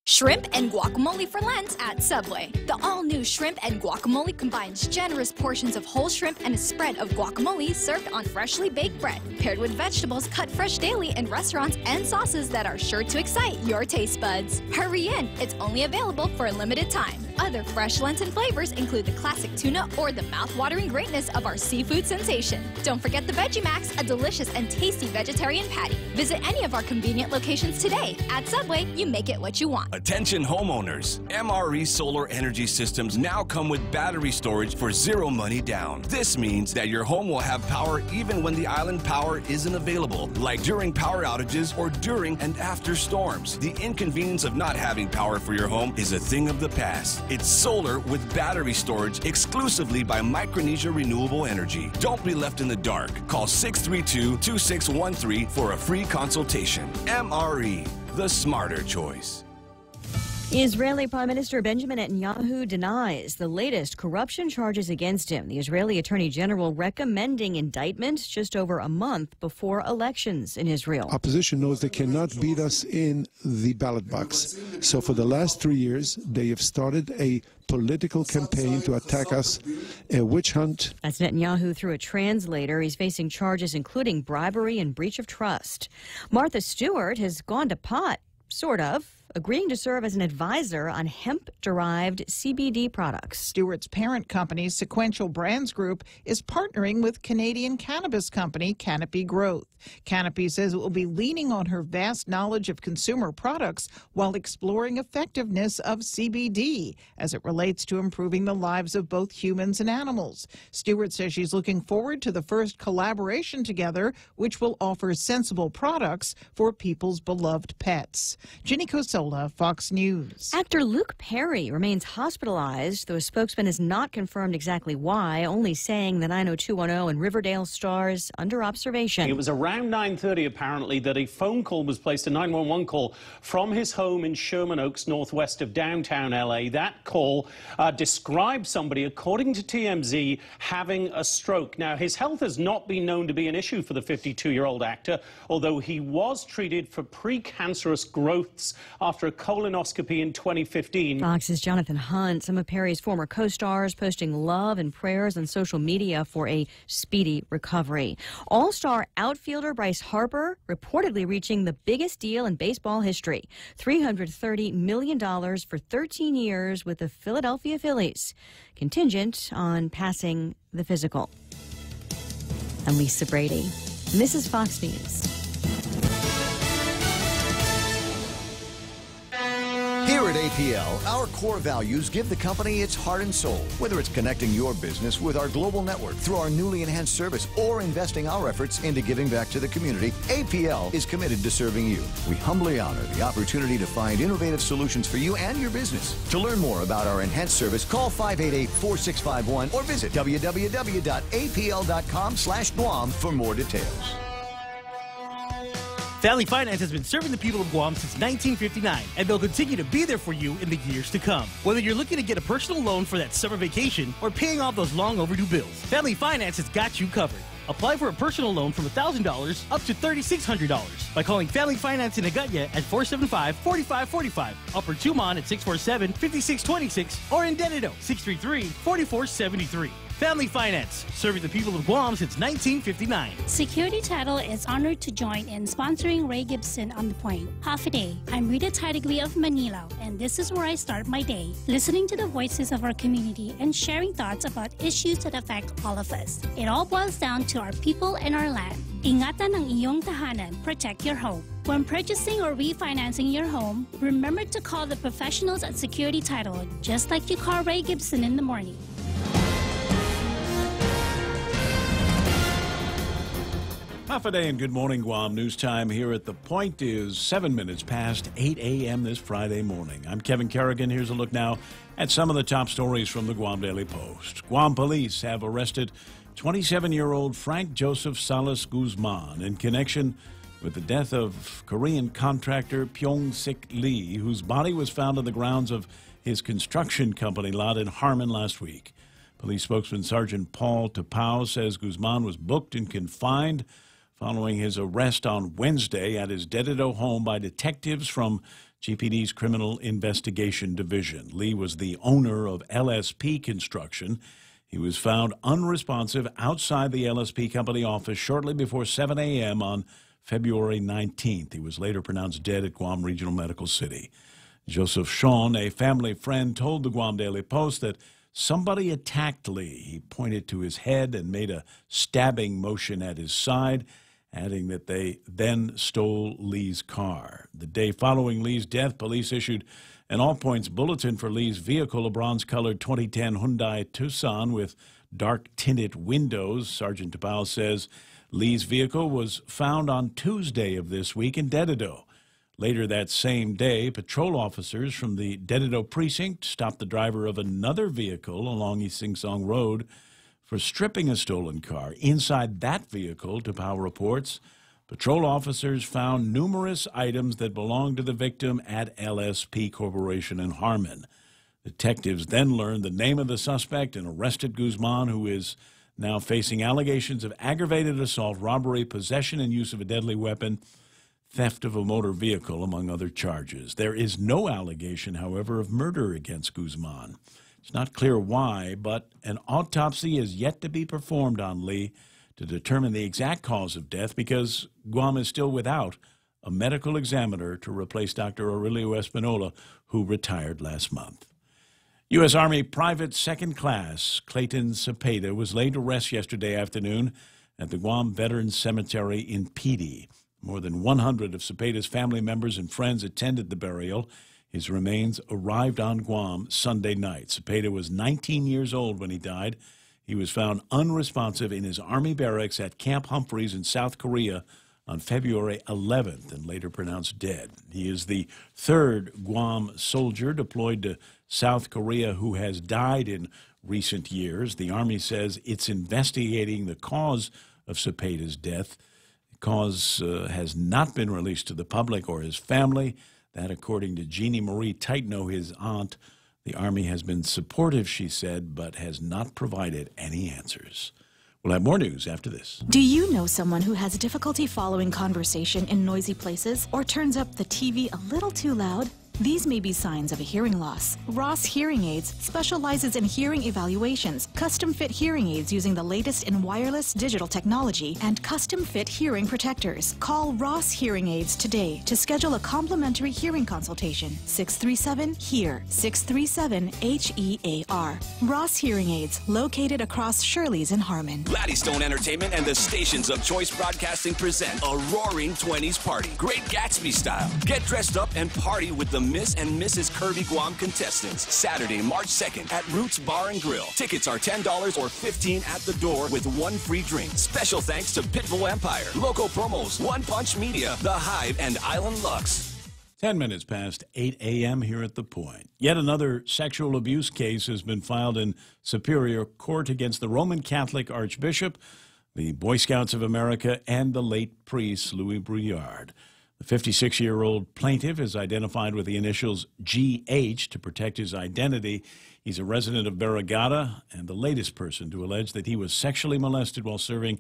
Speaker 1: Shrimp and guacamole for Lent at Subway. The all-new shrimp and guacamole combines generous portions of whole shrimp and a spread of guacamole served on freshly baked bread, paired with vegetables cut fresh daily in restaurants and sauces that are sure to excite your taste buds. Hurry in, it's only available for a limited time. Other fresh Lenten flavors include the classic tuna or the mouth-watering greatness of our seafood sensation. Don't forget the Veggie Max, a delicious and tasty vegetarian patty. Visit any of our convenient locations today. At Subway, you make it what you want.
Speaker 19: Attention homeowners, MRE solar energy systems now come with battery storage for zero money down. This means that your home will have power even when the island power isn't available, like during power outages or during and after storms. The inconvenience of not having power for your home is a thing of the past. It's solar with battery storage exclusively by Micronesia Renewable Energy. Don't be left in the dark. Call 632-2613 for a free consultation. MRE, the smarter choice.
Speaker 2: Israeli Prime Minister Benjamin Netanyahu denies the latest corruption charges against him. The Israeli Attorney General recommending indictment just over a month before elections in Israel.
Speaker 4: Opposition knows they cannot beat us in the ballot box. So for the last 3 years, they have started a political campaign to attack us, a witch hunt.
Speaker 2: That's Netanyahu through a translator. He's facing charges including bribery and breach of trust. Martha Stewart has gone to pot, sort of, agreeing to serve as an advisor on hemp-derived CBD products.
Speaker 9: Stewart's parent company, Sequential Brands Group, is partnering with Canadian cannabis company Canopy Growth. Canopy says it will be leaning on her vast knowledge of consumer products while exploring effectiveness of CBD as it relates to improving the lives of both humans and animals. Stewart says she's looking forward to the first collaboration together, which will offer sensible products for people's beloved pets. Jenny Cosola, Fox News.
Speaker 2: Actor Luke Perry remains hospitalized, though a spokesman has not confirmed exactly why, only saying the 90210 and Riverdale stars under observation.
Speaker 24: It was around 9:30 apparently that a phone call was placed, a 911 call from his home in Sherman Oaks, northwest of downtown LA. That call described somebody, according to TMZ, having a stroke. Now, his health has not been known to be an issue for the 52-year-old actor, although he was treated for precancerous growths after a colonoscopy in 2015.
Speaker 2: Fox's Jonathan Hunt, some of Perry's former co-stars, posting love and prayers on social media for a speedy recovery. All-star outfielder Bryce Harper reportedly reaching the biggest deal in baseball history, $330 million for 13 years with the Philadelphia Phillies, contingent on passing the physical. I'm Lisa Brady. And this is Fox News.
Speaker 10: Here at APL, our core values give the company its heart and soul. Whether it's connecting your business with our global network through our newly enhanced service or investing our efforts into giving back to the community, APL is committed to serving you. We humbly honor the opportunity to find innovative solutions for you and your business. To learn more about our enhanced service, call 588-4651 or visit www.apl.com/Guam for more details.
Speaker 17: Family Finance has been serving the people of Guam since 1959, and they'll continue to be there for you in the years to come. Whether you're looking to get a personal loan for that summer vacation or paying off those long overdue bills, Family Finance has got you covered. Apply for a personal loan from $1,000 up to $3,600 by calling Family Finance in Agutya at 475-4545, Upper Tumon at 647-5626, or in Dededo, 633-4473. Family Finance, serving the people of Guam since 1959.
Speaker 25: Security Title is honored to join in sponsoring Ray Gibson on The Point. Half a day. I'm Rita Tidegui of Manila, and this is where I start my day, listening to the voices of our community and sharing thoughts about issues that affect all of us. It all boils down to our people and our land. Ingatan ang iyong tahanan. Protect your home. When purchasing or refinancing your home, remember to call the professionals at Security Title, just like you call Ray Gibson in the morning.
Speaker 7: Half a day and good morning, Guam. News time here at The Point is 7 minutes past 8 a.m. this Friday morning. I'm Kevin Kerrigan. Here's a look now at some of the top stories from the Guam Daily Post. Guam police have arrested 27-year-old Frank Joseph Salas Guzman in connection with the death of Korean contractor Pyong-sik Lee, whose body was found on the grounds of his construction company lot in Harmon last week. Police spokesman Sergeant Paul Tapau says Guzman was booked and confined following his arrest on Wednesday at his Dededo home by detectives from GPD's Criminal Investigation Division. Lee was the owner of LSP Construction. He was found unresponsive outside the LSP company office shortly before 7 a.m. on February 19th. He was later pronounced dead at Guam Regional Medical City. Joseph Sean, a family friend, told the Guam Daily Post that somebody attacked Lee. He pointed to his head and made a stabbing motion at his side, adding that they then stole Lee's car. The day following Lee's death, police issued an all-points bulletin for Lee's vehicle, a bronze-colored 2010 Hyundai Tucson with dark-tinted windows. Sergeant Tapau says Lee's vehicle was found on Tuesday of this week in Dededo. Later that same day, patrol officers from the Dededo precinct stopped the driver of another vehicle along East Sing Song Road for stripping a stolen car. Inside that vehicle, Tapau reports, patrol officers found numerous items that belonged to the victim at LSP Corporation in Harmon. Detectives then learned the name of the suspect and arrested Guzman, who is now facing allegations of aggravated assault, robbery, possession and use of a deadly weapon, theft of a motor vehicle, among other charges. There is no allegation, however, of murder against Guzman. It's not clear why, but an autopsy is yet to be performed on Lee to determine the exact cause of death because Guam is still without a medical examiner to replace Dr. Aurelio Espinola, who retired last month. U.S. Army Private Second Class Clayton Cepeda was laid to rest yesterday afternoon at the Guam Veterans Cemetery in Pidi. More than 100 of Cepeda's family members and friends attended the burial. His remains arrived on Guam Sunday night. Cepeda was 19 years old when he died. He was found unresponsive in his Army barracks at Camp Humphreys in South Korea on February 11th and later pronounced dead. He is the third Guam soldier deployed to South Korea who has died in recent years. The Army says it's investigating the cause of Cepeda's death. The cause has not been released to the public or his family. That, according to Jeannie Marie Tightno, his aunt. The Army has been supportive, she said, but has not provided any answers. We'll have more news after this.
Speaker 5: Do you know someone who has difficulty following conversation in noisy places or turns up the TV a little too loud? These may be signs of a hearing loss. Ross Hearing Aids specializes in hearing evaluations, custom-fit hearing aids using the latest in wireless digital technology, and custom-fit hearing protectors. Call Ross Hearing Aids today to schedule a complimentary hearing consultation. 637-HEAR, 637-HEAR. Ross Hearing Aids, located across Shirley's in Harmon.
Speaker 19: Laddystone Entertainment and the stations of Choice Broadcasting present a roaring 20s party. Great Gatsby style. Get dressed up and party with the Miss and Mrs. Kirby Guam contestants. Saturday, March 2nd at Roots Bar and Grill. Tickets are $10 or $15 at the door with one free drink. Special thanks to Pitbull Empire, Local Promos, One Punch Media, The Hive, and Island Lux.
Speaker 7: 10 minutes past 8 a.m. here at The Point. Yet another sexual abuse case has been filed in Superior Court against the Roman Catholic Archbishop, the Boy Scouts of America, and the late priest Louis Brouillard. The 56-year-old plaintiff is identified with the initials GH to protect his identity. He's a resident of Barragata and the latest person to allege that he was sexually molested while serving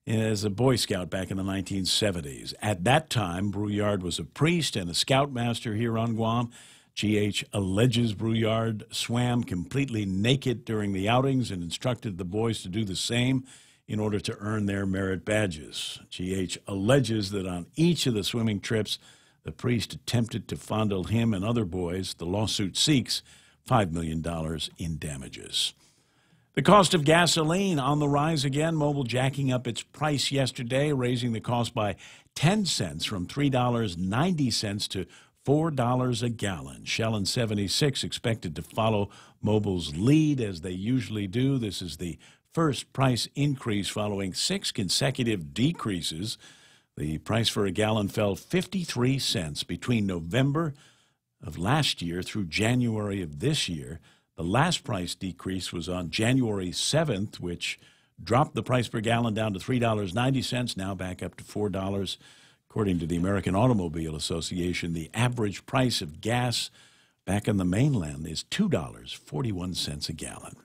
Speaker 7: as a Boy Scout back in the 1970s. At that time, Brouillard was a priest and a scoutmaster here on Guam. GH alleges Brouillard swam completely naked during the outings and instructed the boys to do the same in order to earn their merit badges. GH alleges that on each of the swimming trips, the priest attempted to fondle him and other boys. The lawsuit seeks $5 million in damages. The cost of gasoline on the rise again. Mobil jacking up its price yesterday, raising the cost by 10 cents from $3.90 to $4 a gallon. Shell and 76 expected to follow Mobil's lead as they usually do. This is the first price increase following 6 consecutive decreases. The price for a gallon fell 53 cents between November of last year through January of this year. The last price decrease was on January 7th, which dropped the price per gallon down to $3.90, now back up to $4. According to the American Automobile Association, the average price of gas back in the mainland is $2.41 a gallon.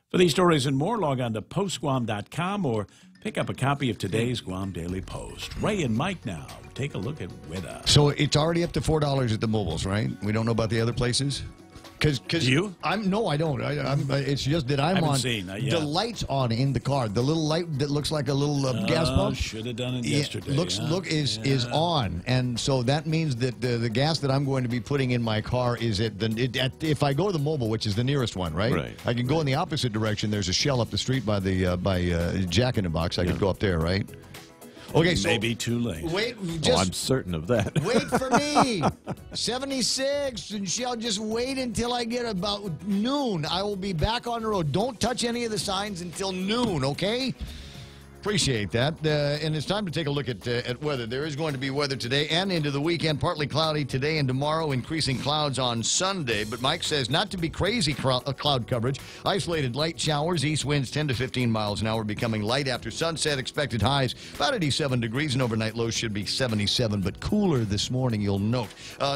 Speaker 7: For these stories and more, log on to postguam.com or pick up a copy of today's Guam Daily Post. Ray and Mike now take a look at weather.
Speaker 10: So it's already up to $4 at the mobiles, right? We don't know about the other places? Because
Speaker 7: you?
Speaker 10: No, I don't. It's just that I'm on. The light's on in the car. The little light that looks like a little gas pump.
Speaker 7: Should have done it yesterday.
Speaker 10: Is on, and so that means that the gas that I'm going to be putting in my car is if I go to the mobile, which is the nearest one, right?
Speaker 11: Right.
Speaker 10: I can go in the opposite direction. There's a Shell up the street by Jack in the Box. I could go up there, right? Okay, so
Speaker 7: maybe too late.
Speaker 10: Wait,
Speaker 11: I'm certain of that.
Speaker 10: Wait for me. 76, and Shell, just wait until I get about noon. I will be back on the road. Don't touch any of the signs until noon, okay? Appreciate that. And it's time to take a look at weather. There is going to be weather today and into the weekend. Partly cloudy today and tomorrow, increasing clouds on Sunday. But Mike says not to be crazy cloud coverage. Isolated light showers, east winds 10 to 15 miles an hour, becoming light after sunset. Expected highs about 87 degrees, and overnight lows should be 77, but cooler this morning, you'll note.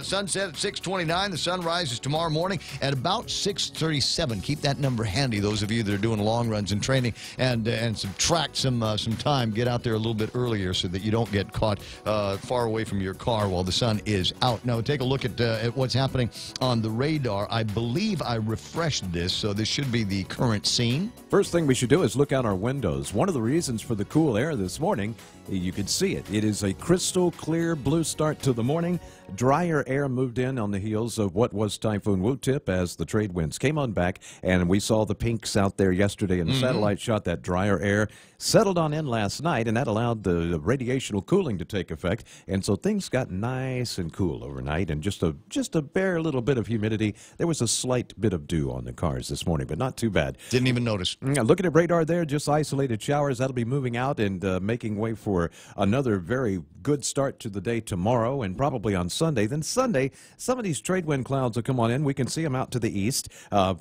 Speaker 10: Sunset at 6:29. The sun rises tomorrow morning at about 6:37. Keep that number handy, those of you that are doing long runs and training, and subtract some time. Get out there a little bit earlier so that you don't get caught far away from your car while the sun is out. Now, take a look at what's happening on the radar. I believe I refreshed this, so this should be the current scene.
Speaker 11: First thing we should do is look out our windows. One of the reasons for the cool air this morning, you can see it. It is a crystal clear blue start to the morning. Drier air moved in on the heels of what was Typhoon Wu-Tip as the trade winds came on back, and we saw the pinks out there yesterday in the satellite shot. That drier air settled on in last night, and that allowed the radiational cooling to take effect, and so things got nice and cool overnight, and just a bare little bit of humidity. There was a slight bit of dew on the cars this morning, but not too bad.
Speaker 10: Didn't even notice.
Speaker 11: Looking at radar there, just isolated showers. That'll be moving out and making way for another very good start to the day tomorrow and probably on Sunday. Then Sunday, some of these trade wind clouds will come on in. We can see them out to the east.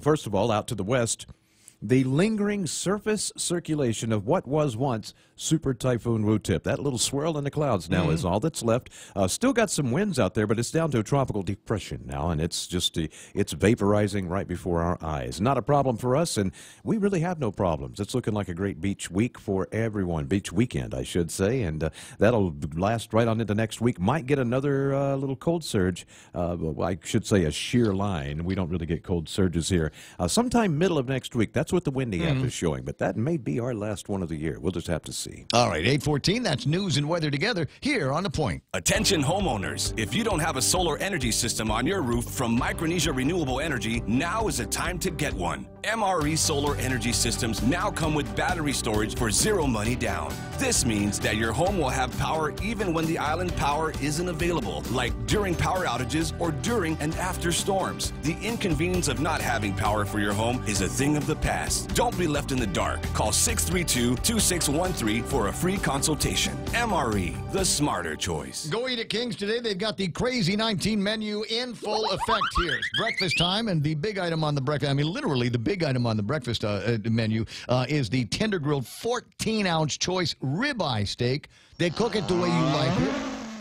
Speaker 11: First of all, out to the west. The lingering surface circulation of what was once Super Typhoon Wu-Tip. That little swirl in the clouds now is all that's left. Still got some winds out there, but it's down to a tropical depression now, and it's just it's vaporizing right before our eyes. Not a problem for us, and we really have no problems. It's looking like a great beach week for everyone. Beach weekend, I should say, and that'll last right on into next week. Might get another little cold surge. I should say a shear line. We don't really get cold surges here. Sometime middle of next week. That's what the windy app is showing, but that may be our last one of the year. We'll just have to see.
Speaker 10: All right, 8:14, that's news and weather together here on The Point.
Speaker 19: Attention homeowners, if you don't have a solar energy system on your roof from Micronesia Renewable Energy, now is the time to get one. MRE solar energy systems now come with battery storage for zero money down. This means that your home will have power even when the island power isn't available, like during power outages or during and after storms. The inconvenience of not having power for your home is a thing of the past. Don't be left in the dark. Call 632-2613 for a free consultation. MRE, the smarter choice.
Speaker 10: Go eat at King's today. They've got the Crazy 19 menu in full effect here. It's breakfast time, and the big item on the breakfast, literally the big item on the breakfast menu is the tender grilled 14-ounce choice ribeye steak. They cook it the way you like it.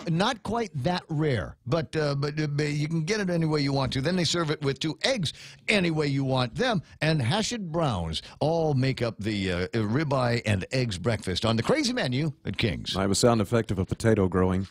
Speaker 10: Not quite that rare, but you can get it any way you want to. Then they serve it with 2 eggs any way you want them, and hashed browns all make up the ribeye and eggs breakfast on the Crazy menu at King's.
Speaker 11: I have a sound effect of a potato growing.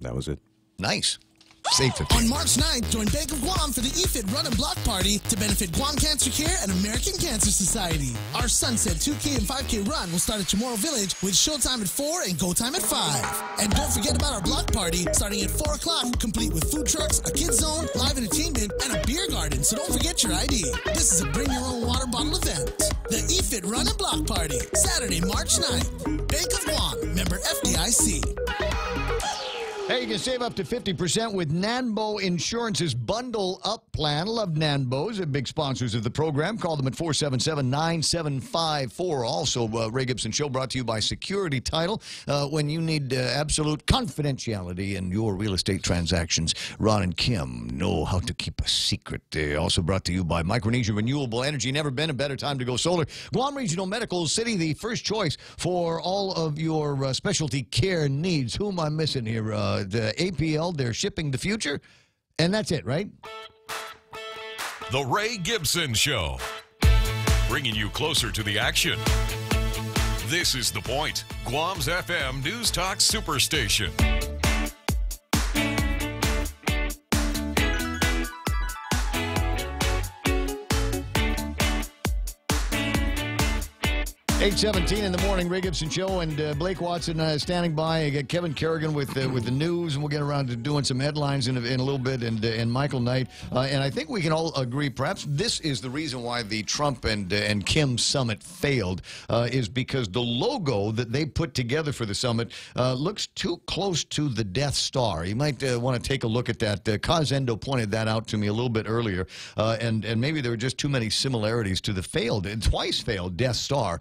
Speaker 11: That was it.
Speaker 10: Nice.
Speaker 6: On March 9th, join Bank of Guam for the EFIT Run and Block Party to benefit Guam Cancer Care and American Cancer Society. Our Sunset 2K and 5K run will start at Chamorro Village with showtime at 4 and go time at 5. And don't forget about our block party starting at 4 o'clock, complete with food trucks, a kids zone, live entertainment, and a beer garden, so don't forget your ID. This is a bring your own water bottle event. The EFIT Run and Block Party, Saturday, March 9th. Bank of Guam, member FDIC.
Speaker 10: Hey, you can save up to 50% with Nanbo Insurance's Bundle Up plan. Love Nanbo's, they're big sponsors of the program. Call them at 477-9754. Also, Ray Gibson Show brought to you by Security Title. When you need absolute confidentiality in your real estate transactions, Ron and Kim know how to keep a secret. Also brought to you by Micronesia Renewable Energy. Never been a better time to go solar. Guam Regional Medical City, the first choice for all of your specialty care needs. Who am I missing here? The APL, they're shipping the future. And that's it, right?
Speaker 8: The Ray Gibson Show, bringing you closer to the action. This is The Point, Guam's FM News Talk Superstation.
Speaker 10: $8:17 in the morning, Ray Gibson Show, and Blake Watson standing by. I got Kevin Kerrigan with the news, and we'll get around to doing some headlines in a little bit, and Michael Knight. And I think we can all agree, perhaps this is the reason why the Trump and Kim summit failed, is because the logo that they put together for the summit looks too close to the Death Star. You might want to take a look at that. Kaz Endo pointed that out to me a little bit earlier, and maybe there were just too many similarities to the twice failed Death Star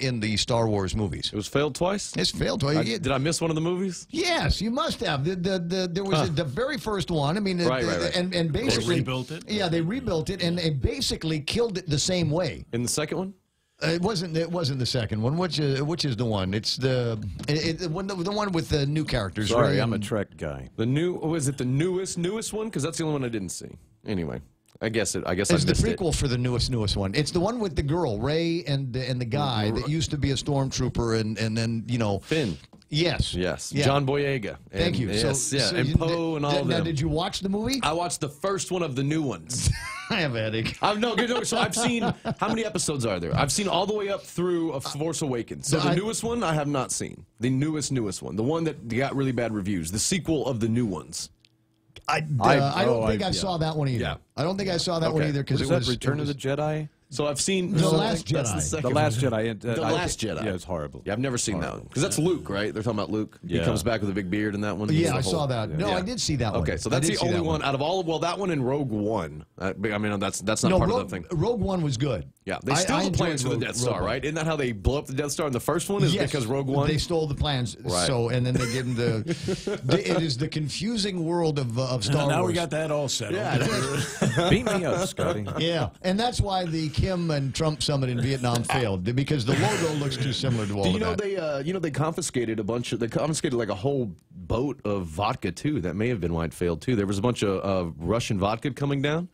Speaker 10: in the Star Wars movies.
Speaker 12: It was failed twice?
Speaker 10: It's failed twice.
Speaker 12: Did I miss one of the movies?
Speaker 10: Yes, you must have. There was the very first one. I mean,
Speaker 12: right.
Speaker 10: And basically...
Speaker 7: They rebuilt it?
Speaker 10: Yeah, they rebuilt it, and they basically killed it the same way.
Speaker 12: In the second one?
Speaker 10: It wasn't the second one. Which is the one? It's the one with the new characters.
Speaker 11: Sorry,
Speaker 10: right?
Speaker 11: I'm a Trek guy.
Speaker 12: Was it the newest one? Because that's the only one I didn't see. Anyway. I guess
Speaker 10: it's
Speaker 12: I
Speaker 10: the
Speaker 12: missed
Speaker 10: prequel for the newest one. It's the one with the girl, Ray, and the guy that used to be a stormtrooper, and then
Speaker 12: Finn.
Speaker 10: Yes.
Speaker 12: Yes.
Speaker 10: Yeah.
Speaker 12: John Boyega.
Speaker 10: Thank you.
Speaker 12: Yes,
Speaker 10: So
Speaker 12: and Poe and all of them.
Speaker 10: Now, did you watch the movie?
Speaker 12: I watched the first one of the new ones.
Speaker 10: I have a headache.
Speaker 12: So I've seen, how many episodes are there? I've seen all the way up through Force Awakens. So the newest one I have not seen. The newest one. The one that got really bad reviews. The sequel of the new ones.
Speaker 10: I don't think I saw that one either.
Speaker 12: Yeah.
Speaker 10: I don't think I saw that one either because it was
Speaker 11: Return of the Jedi.
Speaker 12: So I've seen
Speaker 10: The Last Jedi.
Speaker 12: That's the second
Speaker 11: The Last
Speaker 12: one.
Speaker 11: Jedi.
Speaker 12: The Last Jedi.
Speaker 11: Yeah, it's horrible.
Speaker 12: Yeah, I've never seen that one because that's Luke, right? They're talking about Luke.
Speaker 11: Yeah.
Speaker 12: He comes back with a big beard in that one.
Speaker 10: Yeah, I saw that. No, I did see that one.
Speaker 12: Okay, so that's the only one out of all. Well, that one and Rogue One. I mean, that's not part of the thing.
Speaker 10: Rogue One was good.
Speaker 12: Yeah, they stole the plans for the Death Star, right? Isn't that how they blew up the Death Star in the first one? Is because Rogue One?
Speaker 10: They stole the plans.
Speaker 12: Right.
Speaker 10: So, and then they gave them it is the confusing world of Star Wars.
Speaker 7: Now we got that all settled.
Speaker 10: Yeah.
Speaker 11: Beat me up, Scotty.
Speaker 10: Yeah, and that's why the Kim and Trump summit in Vietnam failed, because the logo looks too similar to all
Speaker 12: Do you
Speaker 10: of
Speaker 12: know
Speaker 10: that.
Speaker 12: they confiscated like a whole boat of vodka too. That may have been why it failed too. There was a bunch of Russian vodka coming down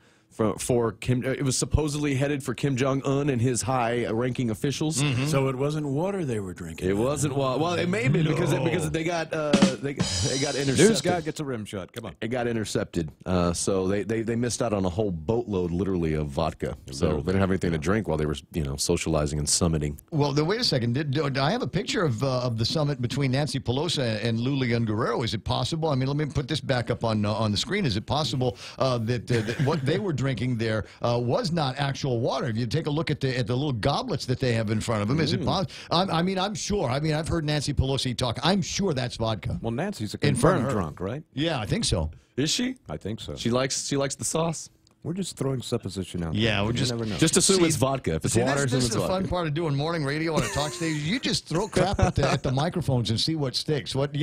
Speaker 12: for Kim. It was supposedly headed for Kim Jong-un and his high-ranking officials.
Speaker 10: Mm-hmm.
Speaker 7: So it wasn't water they were drinking.
Speaker 12: It wasn't. Well, it may have been because they got intercepted.
Speaker 11: News guy gets a rim shot. Come on.
Speaker 12: It got intercepted. So they missed out on a whole boatload, literally, of vodka. So they didn't have anything to drink while they were socializing and summiting.
Speaker 10: Well, wait a second. I have a picture of the summit between Nancy Pelosi and Lulian Guerrero. Is it possible? I mean, let me put this back up on the screen. Is it possible that what they were drinking there was not actual water? If you take a look at the little goblets that they have in front of them, is it possible? I mean, I'm sure. I mean, I've heard Nancy Pelosi talk. I'm sure that's vodka.
Speaker 11: Well, Nancy's a
Speaker 10: In front of
Speaker 11: confirmed
Speaker 10: her.
Speaker 11: drunk, right?
Speaker 10: Yeah, I think so.
Speaker 12: Is she?
Speaker 11: I think so.
Speaker 12: She likes the sauce.
Speaker 11: We're just throwing supposition out.
Speaker 10: Yeah,
Speaker 11: there.
Speaker 10: we're
Speaker 11: You never know.
Speaker 12: Just assume it's vodka. If it's water,
Speaker 10: this
Speaker 12: assume
Speaker 10: is
Speaker 12: it's
Speaker 10: the
Speaker 12: vodka.
Speaker 10: fun part of doing morning radio on a talk stage. You just throw crap at the microphones and see what sticks. What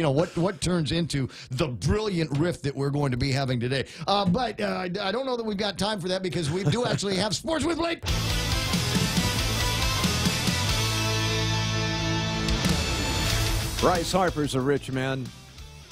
Speaker 10: turns into the brilliant riff that we're going to be having today. But I don't know that we've got time for that because we do actually have Sports with Blake.
Speaker 11: Bryce Harper's a rich man.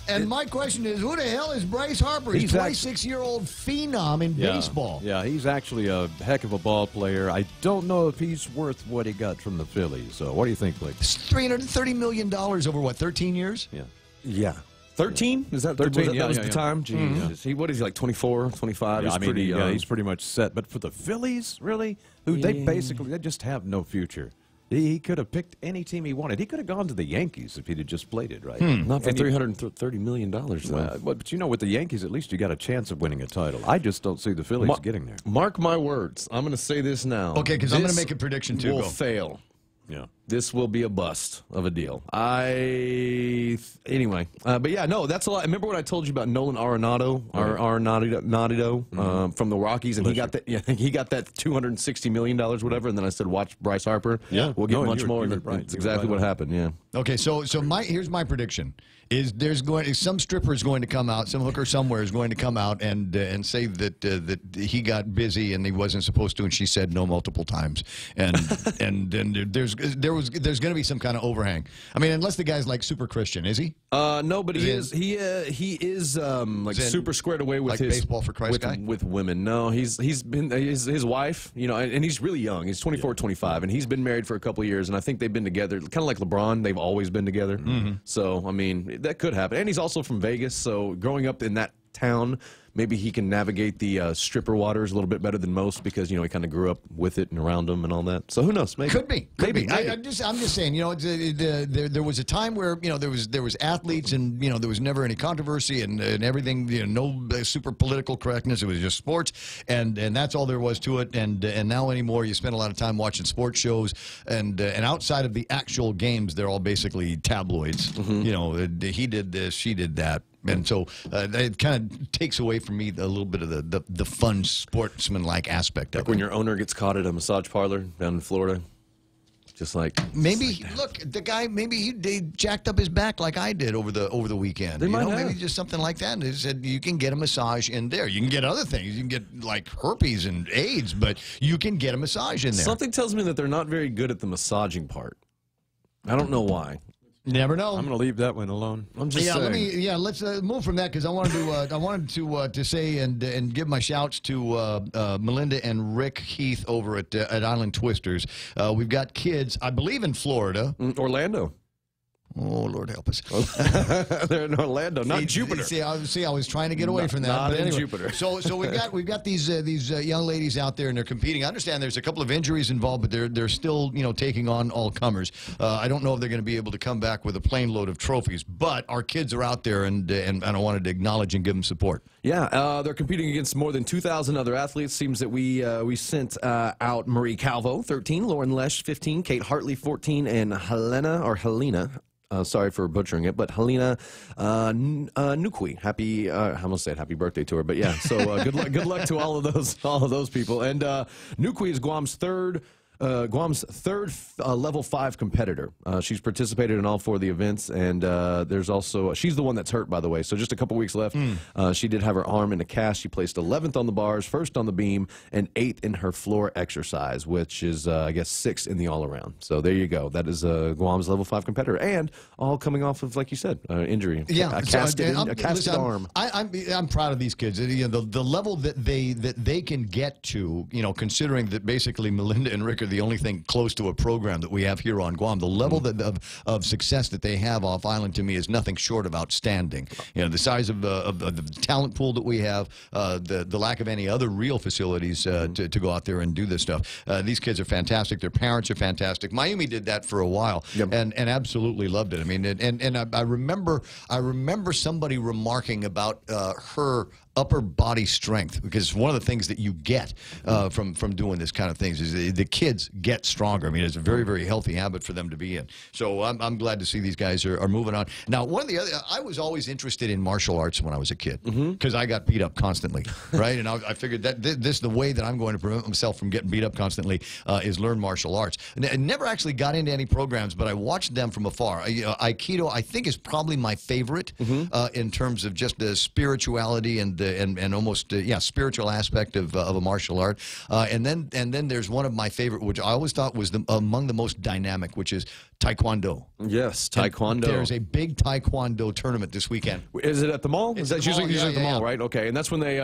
Speaker 10: And my question is, who the hell is Bryce Harper? He's a 26-year-old phenom in baseball.
Speaker 11: Yeah, he's actually a heck of a ball player. I don't know if he's worth what he got from the Phillies. So what do you think, Blake?
Speaker 10: It's $330 million over, what, 13 years?
Speaker 11: Yeah.
Speaker 12: Yeah. 13? Is that
Speaker 11: 13?
Speaker 12: That was the time? Jeez.
Speaker 11: Mm-hmm.
Speaker 12: What is he, like 24, 25?
Speaker 11: Yeah,
Speaker 12: He's
Speaker 11: he's pretty much set. But for the Phillies, really? They just have no future. He could have picked any team he wanted. He could have gone to the Yankees if he'd have just played it right.
Speaker 12: Not for $330 million, though.
Speaker 11: But with the Yankees, at least you got a chance of winning a title. I just don't see the Phillies getting there.
Speaker 12: Mark my words. I'm going to say this now.
Speaker 10: Okay, because I'm going to make a prediction, too.
Speaker 12: Will
Speaker 10: Go.
Speaker 12: fail.
Speaker 11: Yeah.
Speaker 12: This will be a bust of a deal. Anyway, but yeah, no, that's a lot. Remember what I told you about Nolan Arenado, from the Rockies, and he got that. Yeah, he got that $260 million, whatever. And then I said, watch Bryce Harper.
Speaker 11: Yeah,
Speaker 12: we'll get much more. And that's exactly what happened. Yeah.
Speaker 10: Okay, so here's my prediction: is some stripper is going to come out, some hooker somewhere is going to come out and say that he got busy and he wasn't supposed to, and she said no multiple times, and there's going to be some kind of overhang. I mean, unless the guy's like super Christian, is he?
Speaker 12: No, but he is like super squared away with
Speaker 10: like
Speaker 12: his
Speaker 10: baseball for Christ guy?
Speaker 12: with women. No, he's been his wife, and he's really young. He's 24, 25, and he's been married for a couple of years, and I think they've been together, kind of like LeBron. They've always been together.
Speaker 10: Mm-hmm.
Speaker 12: So I mean, that could happen. And he's also from Vegas, so growing up in that town, maybe he can navigate the stripper waters a little bit better than most because he kind of grew up with it and around them and all that. So who knows? Maybe
Speaker 10: could be.
Speaker 12: Maybe.
Speaker 10: I'm just saying. There was a time where there was athletes and there was never any controversy and everything. No super political correctness. It was just sports, and that's all there was to it. And now anymore, you spend a lot of time watching sports shows, and outside of the actual games, they're all basically tabloids.
Speaker 12: Mm-hmm.
Speaker 10: He did this, she did that. And so it kind of takes away from me a little bit of the fun sportsman-like aspect of it.
Speaker 12: When your owner gets caught at a massage parlor down in Florida, just like
Speaker 10: look, the guy he jacked up his back like I did over the weekend. Maybe just something like that. And they said you can get a massage in there. You can get other things. You can get like herpes and AIDS, but you can get a massage in there.
Speaker 12: Something tells me that they're not very good at the massaging part. I don't know why.
Speaker 10: You never know.
Speaker 11: I'm going to leave that one alone.
Speaker 12: I'm just saying.
Speaker 10: Let's move from that because I wanted to say and give my shouts to Melinda and Rick Heath over at Island Twisters. We've got kids, I believe, in Florida,
Speaker 12: Orlando.
Speaker 10: Oh, Lord help us.
Speaker 12: They're in Orlando, not Jupiter.
Speaker 10: See, I was trying to get away from that.
Speaker 12: Not
Speaker 10: but
Speaker 12: in
Speaker 10: anyway,
Speaker 12: Jupiter.
Speaker 10: So we've got these young ladies out there and they're competing. I understand there's a couple of injuries involved, but they're still taking on all comers. I don't know if they're going to be able to come back with a plane load of trophies, but our kids are out there and I wanted to acknowledge and give them support.
Speaker 12: Yeah, they're competing against more than 2,000 other athletes. Seems that we sent out Marie Calvo, 13, Lauren Lesh, 15, Kate Hartley, 14, and Helena. Sorry for butchering it, but Helena Nukwi. Happy, I almost said happy birthday to her, but yeah. So good luck to all of those people. And Nukwi is Guam's third level 5 competitor. She's participated in all 4 of the events, and there's also she's the one that's hurt, by the way. So just a couple weeks left. She did have her arm in a cast. She placed 11th on the bars, 1st on the beam, and 8th in her floor exercise, which is I guess 6th in the all around. So there you go. That is Guam's level 5 competitor, and all coming off of, like you said, injury.
Speaker 10: Yeah,
Speaker 12: a casted arm.
Speaker 10: I'm proud of these kids. The level that they can get to, considering that basically Melinda and Rick are the only thing close to a program that we have here on Guam. The level of success that they have off island to me is nothing short of outstanding. The size of the talent pool that we have, the lack of any other real facilities to go out there and do this stuff. These kids are fantastic. Their parents are fantastic. Mayumi did that for a while and absolutely loved it. I mean, and I remember somebody remarking about her upper body strength, because one of the things that you get from doing this kind of things is the kids get stronger. I mean, it's a very, very healthy habit for them to be in. So I'm glad to see these guys are moving on. Now, one of the other, I was always interested in martial arts when I was a kid because I got beat up constantly, right? And I figured that the way that I'm going to prevent myself from getting beat up constantly is learn martial arts. And I never actually got into any programs, but I watched them from afar. Aikido, I think, is probably my favorite in terms of just the spirituality and almost spiritual aspect of a martial art. And then there's one of my favorite, which I always thought was among the most dynamic, which is Taekwondo.
Speaker 12: Yes, Taekwondo.
Speaker 10: And there's a big Taekwondo tournament this weekend.
Speaker 12: Is it at the mall? Is that usually at the mall,
Speaker 10: yeah.
Speaker 12: right? Okay, and that's when they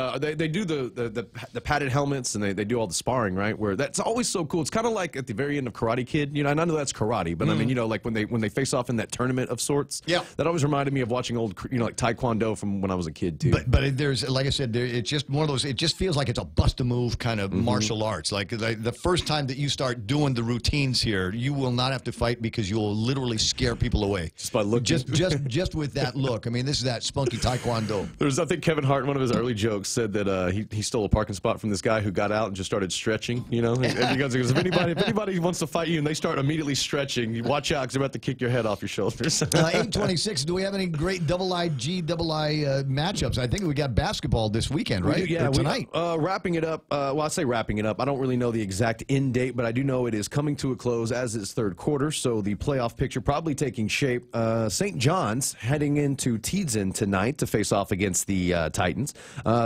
Speaker 12: do the padded helmets and they do all the sparring, right? Where that's always so cool. It's kind of like at the very end of Karate Kid. And I know that's karate, but I mean, like when they face off in that tournament of sorts. Yeah, that always reminded me of watching old, like Taekwondo from when I was a kid too.
Speaker 10: But there's like I said, it's just one of those. It just feels like it's a bust-a-move kind of martial arts. Like the first time that you start doing the routines here, you will not have to fight because you will literally scare people away
Speaker 12: just by looking.
Speaker 10: Just with that look. I mean, this is that spunky taekwondo.
Speaker 12: I think Kevin Hart in one of his early jokes said that he stole a parking spot from this guy who got out and just started stretching. You know, and he goes, if anybody wants to fight you and they start immediately stretching, you watch out because they're about to kick your head off your shoulders.
Speaker 10: 8:26. Do we have any great double-I matchups? I think we got basketball this weekend, right?
Speaker 12: Yeah,
Speaker 10: or tonight.
Speaker 12: Wrapping it up. Well, I say wrapping it up. I don't really know the exact end date, but I do know it is coming to a close as is third quarter. So the playoff picture probably taking shape. St. John's heading into Tiedzin tonight to face off against the Titans.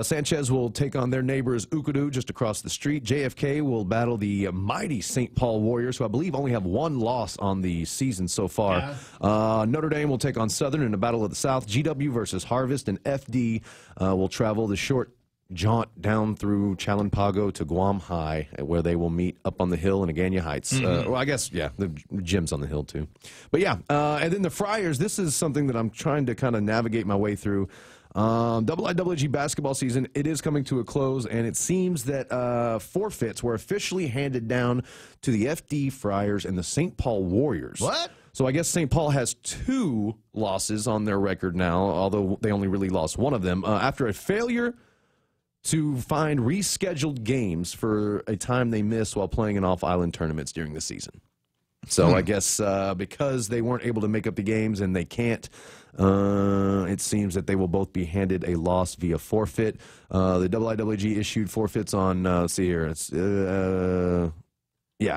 Speaker 12: Sanchez will take on their neighbors Ukudu just across the street. JFK will battle the mighty St. Paul Warriors, who I believe only have one loss on the season so far. Yeah. Notre Dame will take on Southern in the Battle of the South. GW versus Harvest, and FD will travel the short jaunt down through Chalampago to Guam High, where they will meet up on the hill in Agana Heights. Well, I guess, yeah, the gym's on the hill, too. But, yeah, and then the Friars, this is something that I'm trying to kind of navigate my way through. IIWG basketball season, it is coming to a close, and it seems that forfeits were officially handed down to the FD Friars and the St. Paul Warriors.
Speaker 10: What?
Speaker 12: So I guess St. Paul has 2 losses on their record now, although they only really lost one of them. After a failure to find rescheduled games for a time they missed while playing in off-island tournaments during the season. So I guess because they weren't able to make up the games and they can't, it seems that they will both be handed a loss via forfeit. The IIWG issued forfeits on, let's see here, it's...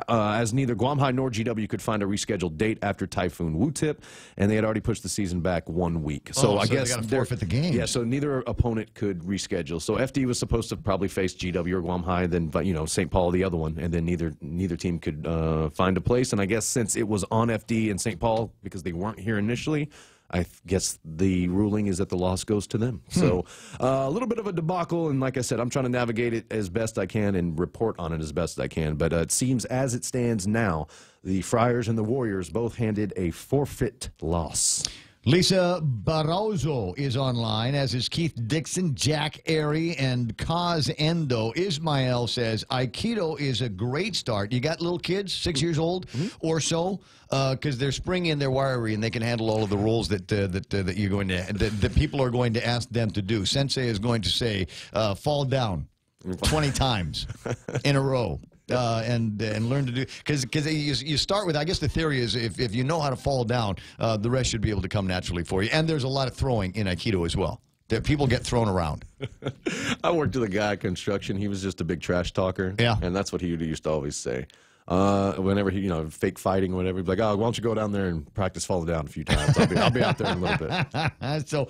Speaker 12: as neither Guam High nor GW could find a rescheduled date after Typhoon Wu-Tip, and they had already pushed the season back 1 week. So I guess
Speaker 10: they got to forfeit the game.
Speaker 12: Yeah, so neither opponent could reschedule. So FD was supposed to probably face GW or Guam High, then St. Paul the other one, and then neither team could find a place. And I guess since it was on FD and St. Paul because they weren't here initially, I guess the ruling is that the loss goes to them. So a little bit of a debacle, and like I said, I'm trying to navigate it as best I can and report on it as best I can. But it seems as it stands now, the Friars and the Warriors both handed a forfeit loss.
Speaker 10: Lisa Barroso is online, as is Keith Dixon, Jack Airy, and Kaz Endo. Ismael says, Aikido is a great start. You got little kids, 6 years old or so, because they're springy and they're wiry, and they can handle all of the roles that you're going to, that people are going to ask them to do. Sensei is going to say, fall down 20 times in a row. And learn to do, because you start with, I guess the theory is if you know how to fall down, the rest should be able to come naturally for you. And there's a lot of throwing in Aikido as well. People get thrown around.
Speaker 12: I worked with a guy at construction. He was just a big trash talker. Yeah. And that's what he used to always say. Whenever he, fake fighting or whatever, he'd be like, oh, why don't you go down there and practice falling down a few times? I'll be out there in a little bit.
Speaker 10: So,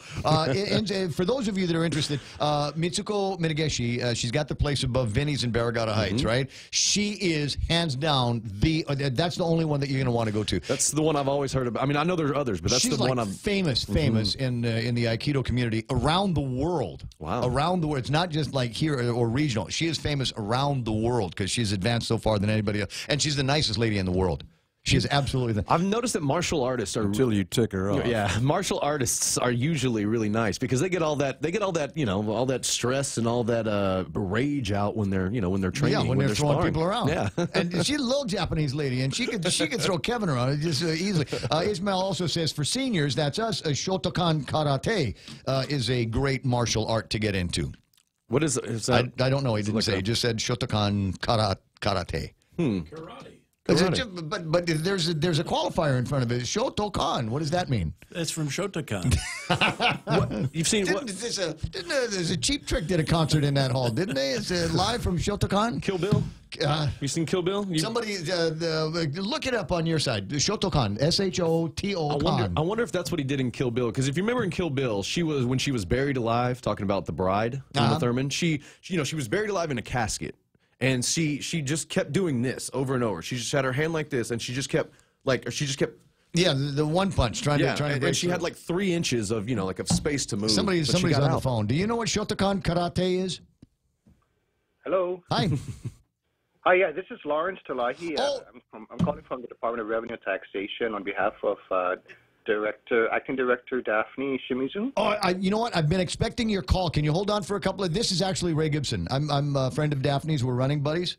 Speaker 10: for those of you that are interested, Mitsuko Minigeshi, she's got the place above Vinny's in Barragata Heights, right? She is, hands down, that's the only one that you're going to want to go to.
Speaker 12: That's the one I've always heard about. I mean, I know there's others, but that's
Speaker 10: she's
Speaker 12: the one I'm...
Speaker 10: famous in the Aikido community around the world. Wow. Around the world. It's not just like here or regional. She is famous around the world because she's advanced so far than anybody else. And she's the nicest lady in the world. She is absolutely
Speaker 12: I've noticed that martial artists are...
Speaker 11: Until you tick her off.
Speaker 12: Yeah, martial artists are usually really nice because they get all that, all that stress and all that rage out when they're, when they're training.
Speaker 10: Yeah, when they're throwing
Speaker 12: sparring.
Speaker 10: people around.
Speaker 12: Yeah.
Speaker 10: And she's a little Japanese lady, and she could throw Kevin around just easily. Ismail also says, for seniors, that's us, Shotokan Karate is a great martial art to get into.
Speaker 12: What is that?
Speaker 10: I don't know. He didn't say. He just said Shotokan Karate.
Speaker 7: Karate.
Speaker 10: But there's a qualifier in front of it. Shotokan. What does that mean?
Speaker 7: That's from Shotokan.
Speaker 12: You've seen what?
Speaker 10: There's a Cheap Trick did a concert in that hall, didn't they? It's live from Shotokan.
Speaker 12: Kill Bill. You seen Kill Bill?
Speaker 10: Somebody look it up on your side. Shotokan. Shoto.
Speaker 12: I wonder if that's what he did in Kill Bill. Because if you remember in Kill Bill, when she was buried alive, talking about the bride, Uma Thurman. She was buried alive in a casket. And she just kept doing this over and over. She just had her hand like this, and she just kept.
Speaker 10: Yeah, the one punch trying to break.
Speaker 12: And she had like 3 inches of of space to move.
Speaker 10: Somebody's on the phone. Do you know what Shotokan Karate is?
Speaker 13: Hello.
Speaker 10: Hi.
Speaker 13: Hi. Yeah, this is Lawrence Talahi. I'm calling from the Department of Revenue and Taxation on behalf of Acting Director Daphne Shimizu.
Speaker 10: Oh, you know what? I've been expecting your call. Can you hold on for a couple of... This is actually Ray Gibson. I'm a friend of Daphne's. We're running buddies.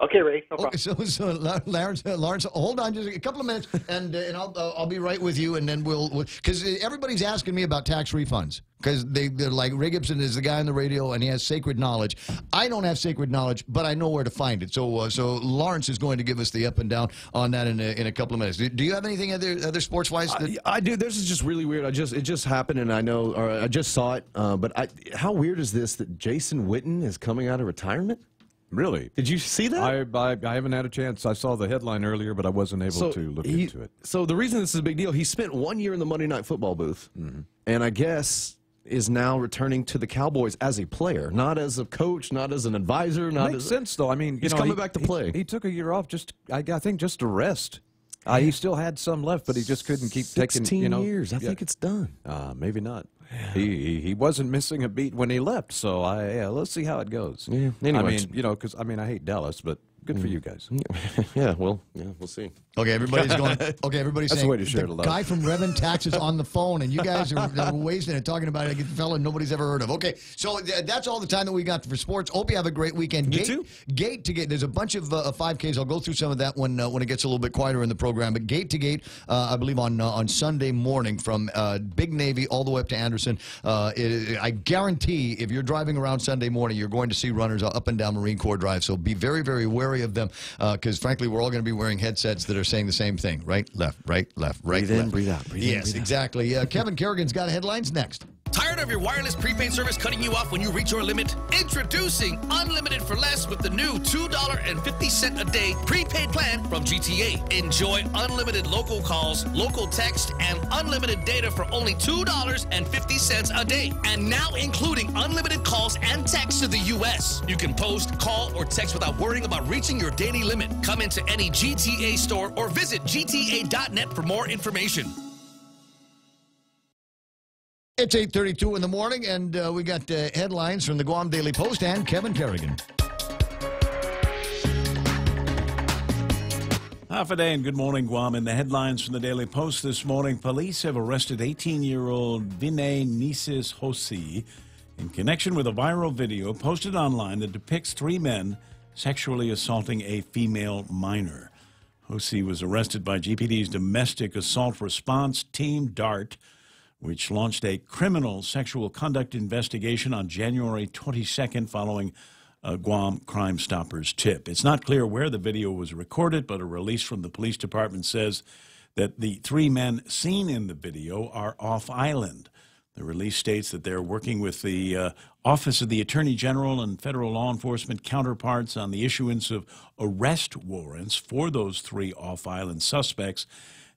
Speaker 13: Okay, Ray. No problem.
Speaker 10: Okay, so Lawrence, hold on just a couple of minutes, and I'll be right with you, and then we'll because everybody's asking me about tax refunds because they're like, Ray Gibson is the guy on the radio and he has sacred knowledge. I don't have sacred knowledge, but I know where to find it. So Lawrence is going to give us the up and down on that in a couple of minutes. Do you have anything other sports wise?
Speaker 12: I do. This is just really weird. It just happened, and I know, or I just saw it. But how weird is this that Jason Witten is coming out of retirement?
Speaker 11: Really?
Speaker 12: Did you see that?
Speaker 11: I haven't had a chance. I saw the headline earlier, but I wasn't able to look into it.
Speaker 12: So the reason this is a big deal, he spent 1 year in the Monday Night Football booth, and I guess is now returning to the Cowboys as a player, not as a coach, not as an advisor.
Speaker 11: Makes sense, though. I mean,
Speaker 12: he's coming back to play.
Speaker 11: He took a year off, I think, just to rest. He still had some left, but he just couldn't keep taking.
Speaker 12: 16 years. I think it's done.
Speaker 11: Maybe not. He wasn't missing a beat when he left, so let's see how it goes.
Speaker 12: Yeah. Anyway,
Speaker 11: I mean, because I hate Dallas, but good for you guys.
Speaker 12: We'll see.
Speaker 10: Okay, everybody's going. Okay, everybody's
Speaker 11: That's
Speaker 10: saying
Speaker 11: the way to share the love.
Speaker 10: Guy from Reverend Tax is on the phone, and you guys are wasting it talking about a fella nobody's ever heard of. Okay, so that's all the time that we got for sports. Hope you have a great weekend.
Speaker 12: You too.
Speaker 10: Gate to gate. There's a bunch of 5Ks. I'll go through some of that when it gets a little bit quieter in the program. But gate to gate, I believe on Sunday morning from Big Navy all the way up to Anderson. I guarantee if you're driving around Sunday morning, you're going to see runners up and down Marine Corps Drive. So be very, very wary of them because, frankly, we're all going to be wearing headsets that are saying the same thing. Right, left, right, left, right,
Speaker 12: breathe
Speaker 10: left.
Speaker 12: in, breathe out. Breathe
Speaker 10: yes,
Speaker 12: in, breathe
Speaker 10: exactly. Kevin Kerrigan's got headlines next.
Speaker 14: Tired of your wireless prepaid service cutting you off when you reach your limit? Introducing Unlimited for Less with the new $2.50 a day prepaid plan from GTA. Enjoy unlimited local calls, local text, and unlimited data for only $2.50 a day. And now including unlimited calls and texts to the U.S. You can post, call, or text without worrying about reaching your daily limit. Come into any GTA store or visit gta.net for more information.
Speaker 10: It's 8:32 in the morning, and we got headlines from the Guam Daily Post and Kevin Kerrigan.
Speaker 7: Half a day and good morning, Guam. In the headlines from the Daily Post this morning, police have arrested 18-year-old Vinay Nisis Hosi in connection with a viral video posted online that depicts three men sexually assaulting a female minor. Hosi was arrested by GPD's Domestic Assault Response Team, DART, which launched a criminal sexual conduct investigation on January 22nd following a Guam Crime Stoppers tip. It's not clear where the video was recorded, but a release from the police department says that the three men seen in the video are off-island. The release states that they're working with the Office of the Attorney General and federal law enforcement counterparts on the issuance of arrest warrants for those three off-island suspects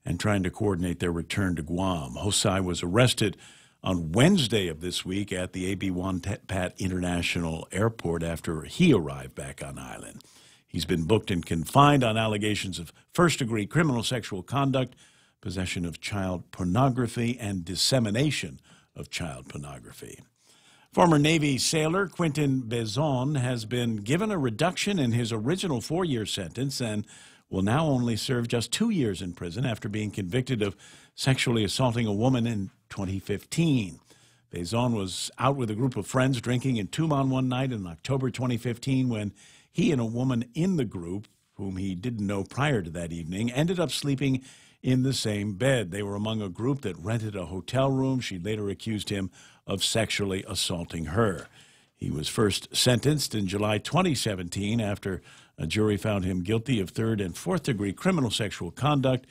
Speaker 7: and trying to coordinate their return to Guam. Hosai was arrested on Wednesday of this week at the AB-1 Pat International Airport after he arrived back on island. He's been booked and confined on allegations of first-degree criminal sexual conduct, possession of child pornography, and dissemination of child pornography. Former Navy sailor Quentin Bezon has been given a reduction in his original 4-year sentence and will now only serve just 2 years in prison after being convicted of sexually assaulting a woman in 2015. Bezon was out with a group of friends drinking in Tumon one night in October 2015 when he and a woman in the group, whom he didn't know prior to that evening, ended up sleeping in the same bed. They were among a group that rented a hotel room. She later accused him of sexually assaulting her. He was first sentenced in July 2017 after a jury found him guilty of third and fourth degree criminal sexual conduct.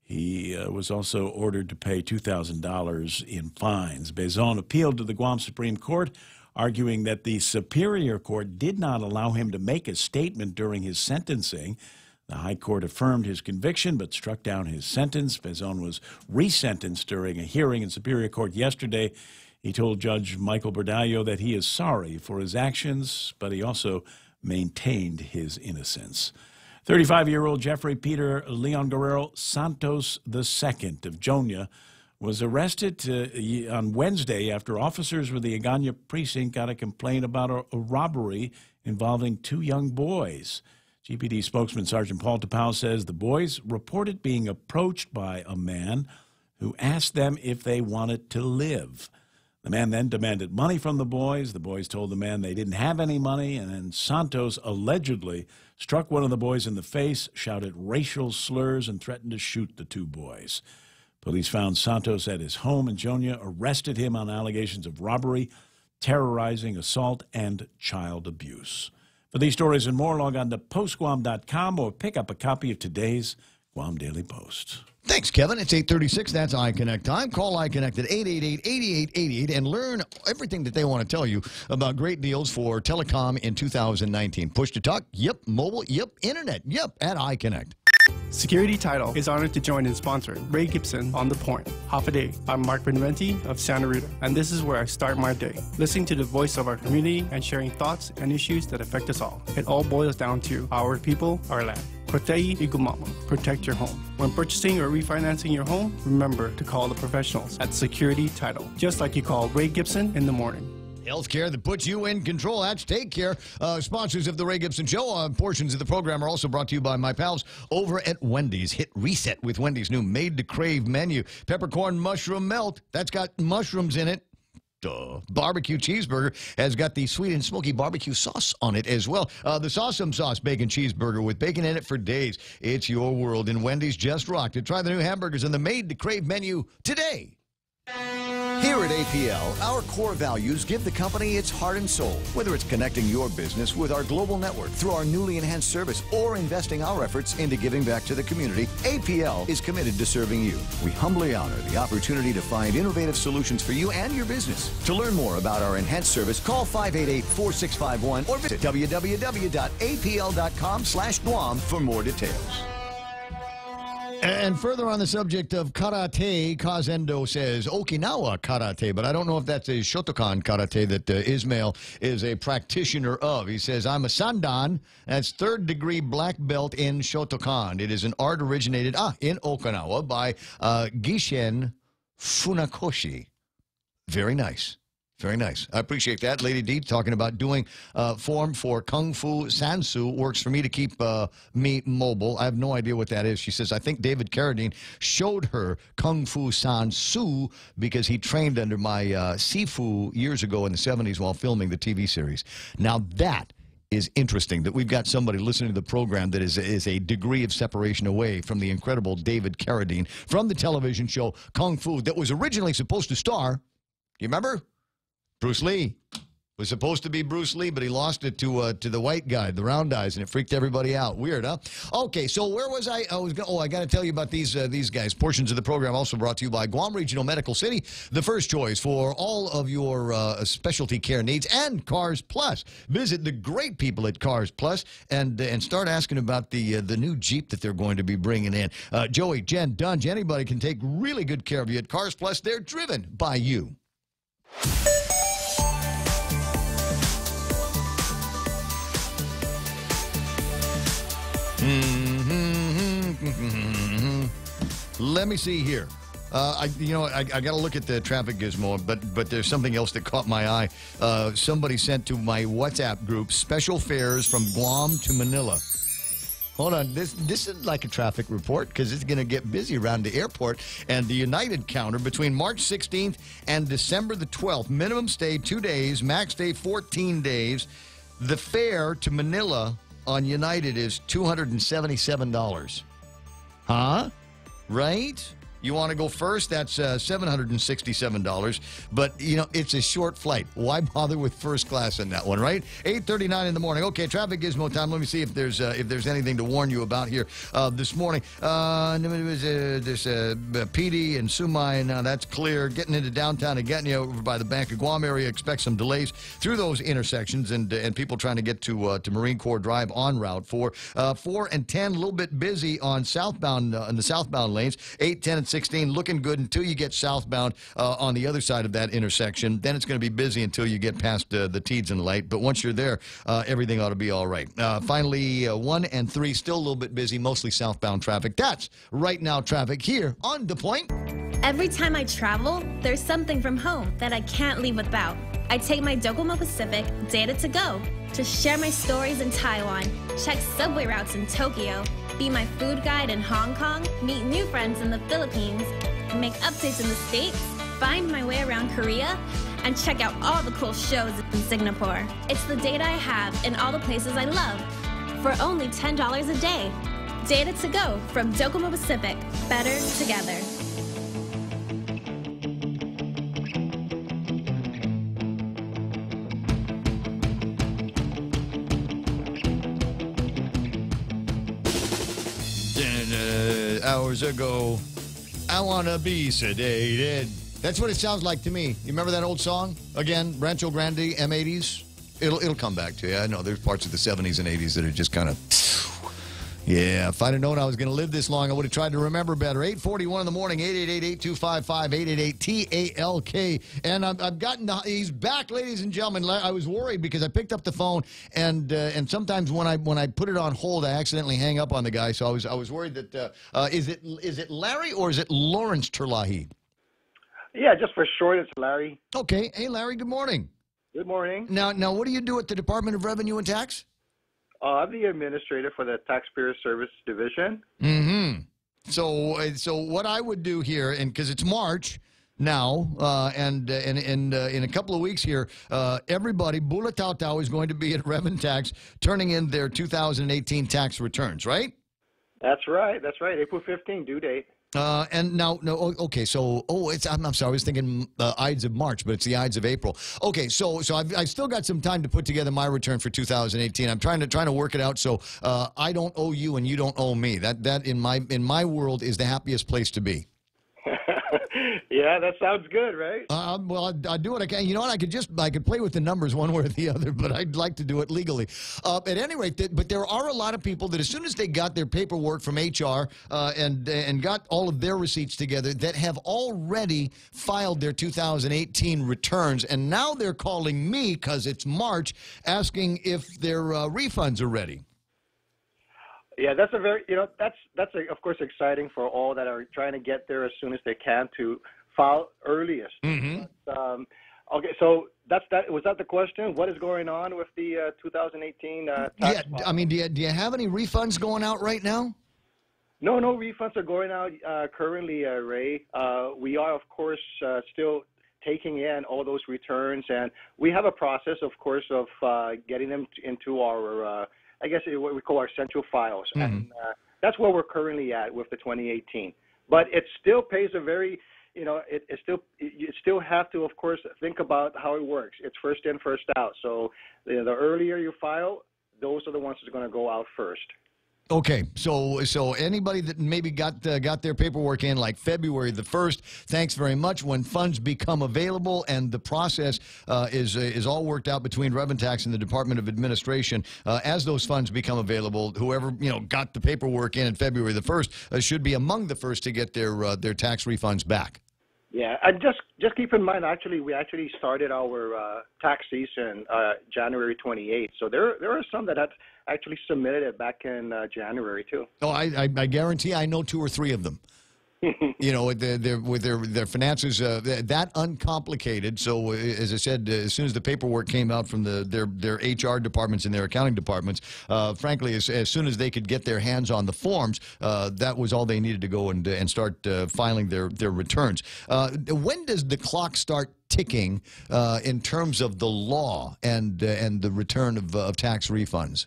Speaker 7: He was also ordered to pay $2,000 in fines. Bezon appealed to the Guam Supreme Court, arguing that the Superior Court did not allow him to make a statement during his sentencing. The High Court affirmed his conviction but struck down his sentence. Bezon was resentenced during a hearing in Superior Court yesterday. He told Judge Michael Berdallo that he is sorry for his actions, but he also maintained his innocence. 35-year-old Jeffrey Peter Leon Guerrero Santos II of Jonia was arrested on Wednesday after officers with the Agana precinct got a complaint about a robbery involving two young boys. GPD spokesman Sergeant Paul Tapau says the boys reported being approached by a man who asked them if they wanted to live. The man then demanded money from the boys. The boys told the man they didn't have any money, and then Santos allegedly struck one of the boys in the face, shouted racial slurs, and threatened to shoot the two boys. Police found Santos at his home in Jonia, arrested him on allegations of robbery, terrorizing, assault, and child abuse. For these stories and more, log on to postguam.com or pick up a copy of today's Guam Daily Post.
Speaker 10: Thanks, Kevin. It's 8:36. That's iConnect time. Call iConnect at 888-8888 and learn everything that they want to tell you about great deals for telecom in 2019. Push to talk? Yep. Mobile? Yep. Internet? Yep. At iConnect.
Speaker 15: Security Title is honored to join in sponsoring Ray Gibson on The Point. Half a day. I'm Mark Beneventi of Santa Rita, and this is where I start my day, listening to the voice of our community and sharing thoughts and issues that affect us all. It all boils down to our people, our land. Protei Igumama. Protect your home. When purchasing or refinancing your home, remember to call the professionals at Security Title, just like you call Ray Gibson in the morning.
Speaker 10: Healthcare that puts you in control. That's Take Care. Sponsors of the Ray Gibson Show. Portions of the program are also brought to you by my pals over at Wendy's. Hit reset with Wendy's new Made to Crave menu. Peppercorn mushroom melt. That's got mushrooms in it. Barbecue cheeseburger has got the sweet and smoky barbecue sauce on it as well. The Sawsome Sauce bacon cheeseburger with bacon in it for days. It's your world, and Wendy's just rocked it. Try the new hamburgers in the Made to Crave menu today.
Speaker 16: Here at APL, our core values give the company its heart and soul. Whether it's connecting your business with our global network through our newly enhanced service or investing our efforts into giving back to the community, APL is committed to serving you. We humbly honor the opportunity to find innovative solutions for you and your business. To learn more about our enhanced service, call 588-4651 or visit www.apl.com/Guam for more details.
Speaker 10: And further on the subject of karate, Kazendo says Okinawa karate, but I don't know if that's a Shotokan karate that Ismail is a practitioner of. He says, I'm a Sandan, that's third-degree black belt in Shotokan. It is an art originated in Okinawa by Gishen Funakoshi. Very nice. Very nice. I appreciate that. Lady D talking about doing form for Kung Fu Sansu works for me to keep me mobile. I have no idea what that is. She says, I think David Carradine showed her Kung Fu Sansu because he trained under my Sifu years ago in the 70s while filming the TV series. Now that is interesting that we've got somebody listening to the program that is a degree of separation away from the incredible David Carradine from the television show Kung Fu that was originally supposed to star, you remember? Bruce Lee. Was supposed to be Bruce Lee, but he lost it to the white guy, the round eyes, and it freaked everybody out. Weird, huh? Okay, so where was I? I got to tell you about these guys. Portions of the program also brought to you by Guam Regional Medical City, the first choice for all of your specialty care needs, and Cars Plus. Visit the great people at Cars Plus and start asking about the new Jeep that they're going to be bringing in. Joey, Jen, Dunge, anybody can take really good care of you at Cars Plus. They're driven by you. Let me see here. I got to look at the traffic gizmo, but there's something else that caught my eye. Somebody sent to my WhatsApp group special fares from Guam to Manila. Hold on, this is like a traffic report because it's going to get busy around the airport. And the United counter between March 16th and December the 12th, minimum stay 2 days, max stay 14 days. The fare to Manila on United is $277. Huh? Right? You want to go first? That's $767. But, it's a short flight. Why bother with first class in that one, right? 8:39 in the morning. Okay, traffic gizmo time. Let me see if there's anything to warn you about here this morning. There's PD and Sumai. Now, that's clear. Getting into downtown and getting you over by the Bank of Guam area. Expect some delays through those intersections and people trying to get to Marine Corps Drive on Route 4. 4 and 10, a little bit busy on southbound in the southbound lanes. 8, 10, and 16 looking good until you get southbound on the other side of that intersection. Then it's going to be busy until you get past the Teedson light. But once you're there, everything ought to be all right. Finally, 1 and 3 still a little bit busy, mostly southbound traffic. That's right now traffic here on The Point.
Speaker 18: Every time I travel, there's something from home that I can't leave without. I take my Docomo Pacific Data to Go to share my stories in Taiwan, check subway routes in Tokyo, be my food guide in Hong Kong, meet new friends in the Philippines, make updates in the States, find my way around Korea, and check out all the cool shows in Singapore. It's the data I have in all the places I love for only $10 a day. Data to go from Docomo Pacific. Better together.
Speaker 10: Hours ago, I wanna be sedated. That's what it sounds like to me. You remember that old song? Again, Rancho Grande, M80s? It'll come back to you. I know there's parts of the 70s and 80s that are just kind of... Yeah, if I'd have known I was going to live this long, I would have tried to remember better. 8:41 in the morning, 888-8255-888-TALK. And I've gotten, he's back, ladies and gentlemen. I was worried because I picked up the phone, and sometimes when I put it on hold, I accidentally hang up on the guy. So I was worried that, is it Larry or is it Lawrence Terlahi?
Speaker 13: Yeah, just for short, it's Larry.
Speaker 10: Okay. Hey, Larry, good morning.
Speaker 13: Good morning.
Speaker 10: Now, what do you do at the Department of Revenue and Tax?
Speaker 13: I'm the administrator for the Taxpayer Service Division.
Speaker 10: Mm-hmm. So what I would do here, and because it's March now, and in a couple of weeks here, everybody, Bula Tau Tau, is going to be at Rev and Tax turning in their 2018 tax returns, right?
Speaker 13: That's right. That's right. April 15, due date.
Speaker 10: And now, no, okay, so, I'm sorry, I was thinking Ides of March, but it's the Ides of April. Okay, so I've still got some time to put together my return for 2018. I'm trying to work it out so I don't owe you and you don't owe me. That in my world is the happiest place to be.
Speaker 13: Yeah, that sounds good, right?
Speaker 10: Well, I'll do what I can. You know what? I could play with the numbers one way or the other, but I'd like to do it legally. At any rate, but there are a lot of people that as soon as they got their paperwork from HR and got all of their receipts together that have already filed their 2018 returns, and now they're calling me because it's March, asking if their refunds are ready.
Speaker 13: Yeah, that's a very, that's of course exciting for all that are trying to get there as soon as they can to file earliest.
Speaker 10: Mm-hmm.
Speaker 13: But, okay, so that's that. Was that the question? What is going on with the 2018 tax
Speaker 10: Yeah,
Speaker 13: file?
Speaker 10: I mean, do you have any refunds going out right now?
Speaker 13: No refunds are going out currently, Ray. We are, of course, still taking in all those returns, and we have a process, of course, of getting them into our I guess what we call our central files.
Speaker 10: Mm-hmm.
Speaker 13: And that's where we're currently at with the 2018. But it still pays a very, you still have to, of course, think about how it works. It's first in, first out. So the earlier you file, those are the ones that are going to go out first. Okay, so anybody that maybe got their paperwork in like February the 1st, thanks very much. When funds become available and the process is all worked out between Rev and Tax and the Department of Administration, as those funds become available, whoever got the paperwork in February the 1st should be among the first to get their tax refunds back. Yeah, and just keep in mind, we actually started our tax season January 28th. So there are some that had actually submitted it back in January too. Oh, I guarantee I know 2 or 3 of them. With their finances that uncomplicated. So as I said, as soon as the paperwork came out from their HR departments and their accounting departments, frankly, as soon as they could get their hands on the forms, that was all they needed to go and start filing their returns. When does the clock start ticking in terms of the law and the return of tax refunds?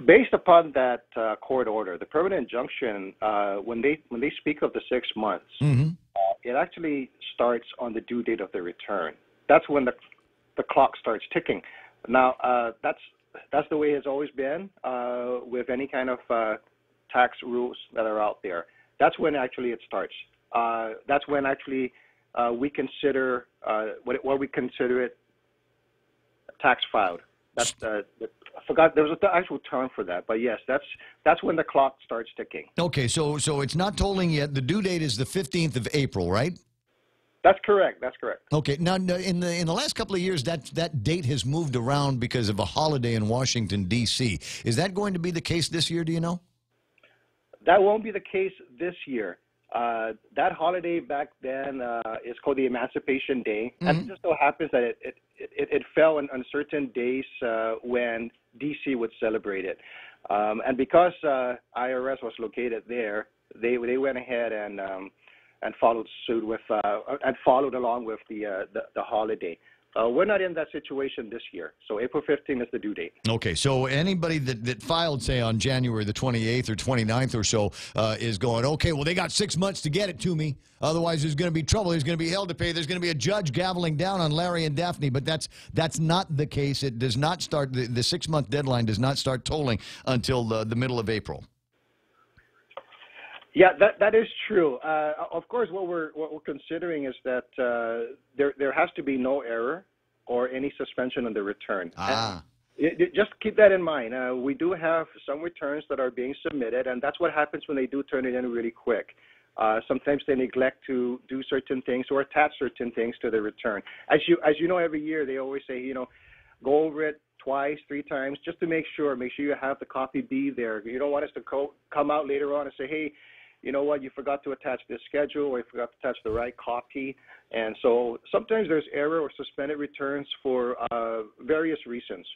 Speaker 13: Based upon that court order, the permanent injunction, when they speak of the 6 months, mm-hmm. It actually starts on the due date of the return. That's when the clock starts ticking. Now, that's the way it's always been with any kind of tax rules that are out there. That's when actually it starts. That's when actually we consider what we consider it tax filed. That's I forgot there was an actual term for that, but yes, that's when the clock starts ticking. Okay, so it's not tolling yet. The due date is the 15th of April, right? That's correct. That's correct. Okay. Now, in the last couple of years, that date has moved around because of a holiday in Washington, D.C. Is that going to be the case this year? Do you know? That won't be the case this year. That holiday back then is called the Emancipation Day, mm-hmm. and it just so happens that it fell on certain days when D.C. would celebrate it. And because IRS was located there, they went ahead and followed suit with and followed along with the holiday. We're not in that situation this year, so April 15th is the due date.
Speaker 10: Okay, so anybody that filed, say, on January the 28th or 29th or so is going, okay, well, they got 6 months to get it to me. Otherwise, there's going to be trouble. There's going to be hell to pay. There's going to be a judge gaveling down on Larry and Daphne. But that's not the case. It does not start, the 6-month deadline does not start tolling until the middle of April.
Speaker 13: Yeah, that is true. Of course, what we're considering is that there has to be no error or any suspension on the return. Just keep that in mind. We do have some returns that are being submitted, and that's what happens when they do turn it in really quick. Sometimes they neglect to do certain things or attach certain things to the return. As you know, every year they always say, go over it twice, 3 times, just to make sure you have the copy be there. You don't want us to come out later on and say, hey, you know what, you forgot to attach this schedule or you forgot to attach the right copy. And so sometimes there's error or suspended returns for various reasons.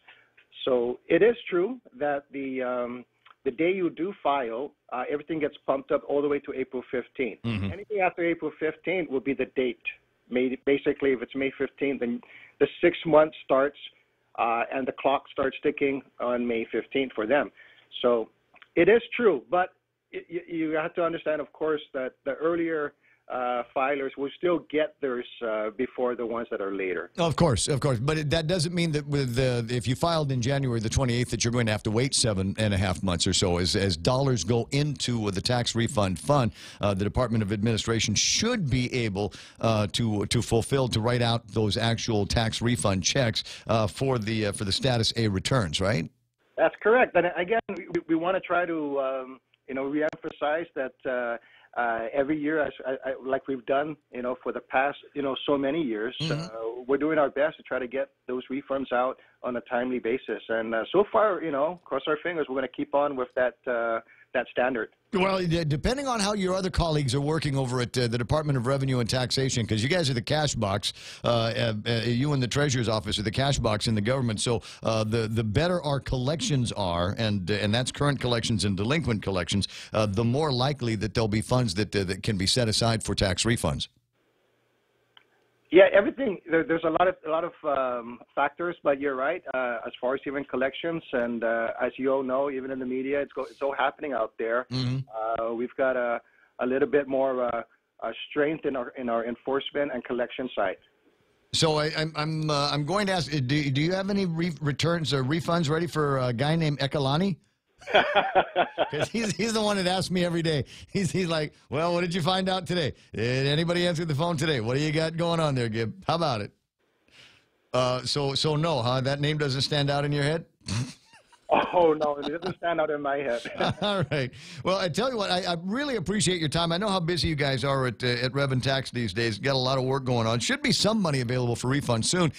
Speaker 13: So it is true that the day you do file, everything gets pumped up all the way to April 15th. Mm-hmm. Anything after April 15th will be the date. Basically, if it's May 15th, then the 6 months starts and the clock starts ticking on May 15th for them. So it is true, but you have to understand, of course, that the earlier filers will still get theirs before the ones that are later.
Speaker 10: Of course. But that doesn't mean that if you filed in January the 28th that you're going to have to wait 7.5 months or so. As dollars go into the tax refund fund, the Department of Administration should be able to write out those actual tax refund checks for the status A returns, right?
Speaker 13: That's correct. And again, we want to try to reemphasize that every year, like we've done, for the past, so many years, we're doing our best to try to get those refunds out on a timely basis. And so far, cross our fingers, we're going to keep on with that standard.
Speaker 10: Well, depending on how your other colleagues are working over at the Department of Revenue and Taxation, because you guys are the cash box, you and the Treasurer's Office are the cash box in the government. So the better our collections are, and that's current collections and delinquent collections, the more likely that there'll be funds that can be set aside for tax refunds.
Speaker 13: Yeah, everything. There's a lot of factors, but you're right. As far as even collections, and as you all know, even in the media, it's all happening out there. Mm-hmm. We've got a little bit more strength in our enforcement and collection side.
Speaker 10: So I'm going to ask: do you have any returns or refunds ready for a guy named Ekalani? Because he's the one that asks me every day. He's like, well, what did you find out today? Did anybody answer the phone today? What do you got going on there, Gib? How about it? So no, huh? That name doesn't stand out in your head?
Speaker 13: Oh, no, it doesn't stand out in my head.
Speaker 10: All right. Well, I tell you what, I really appreciate your time. I know how busy you guys are at Rev and Tax these days. Got a lot of work going on. Should be some money available for refund soon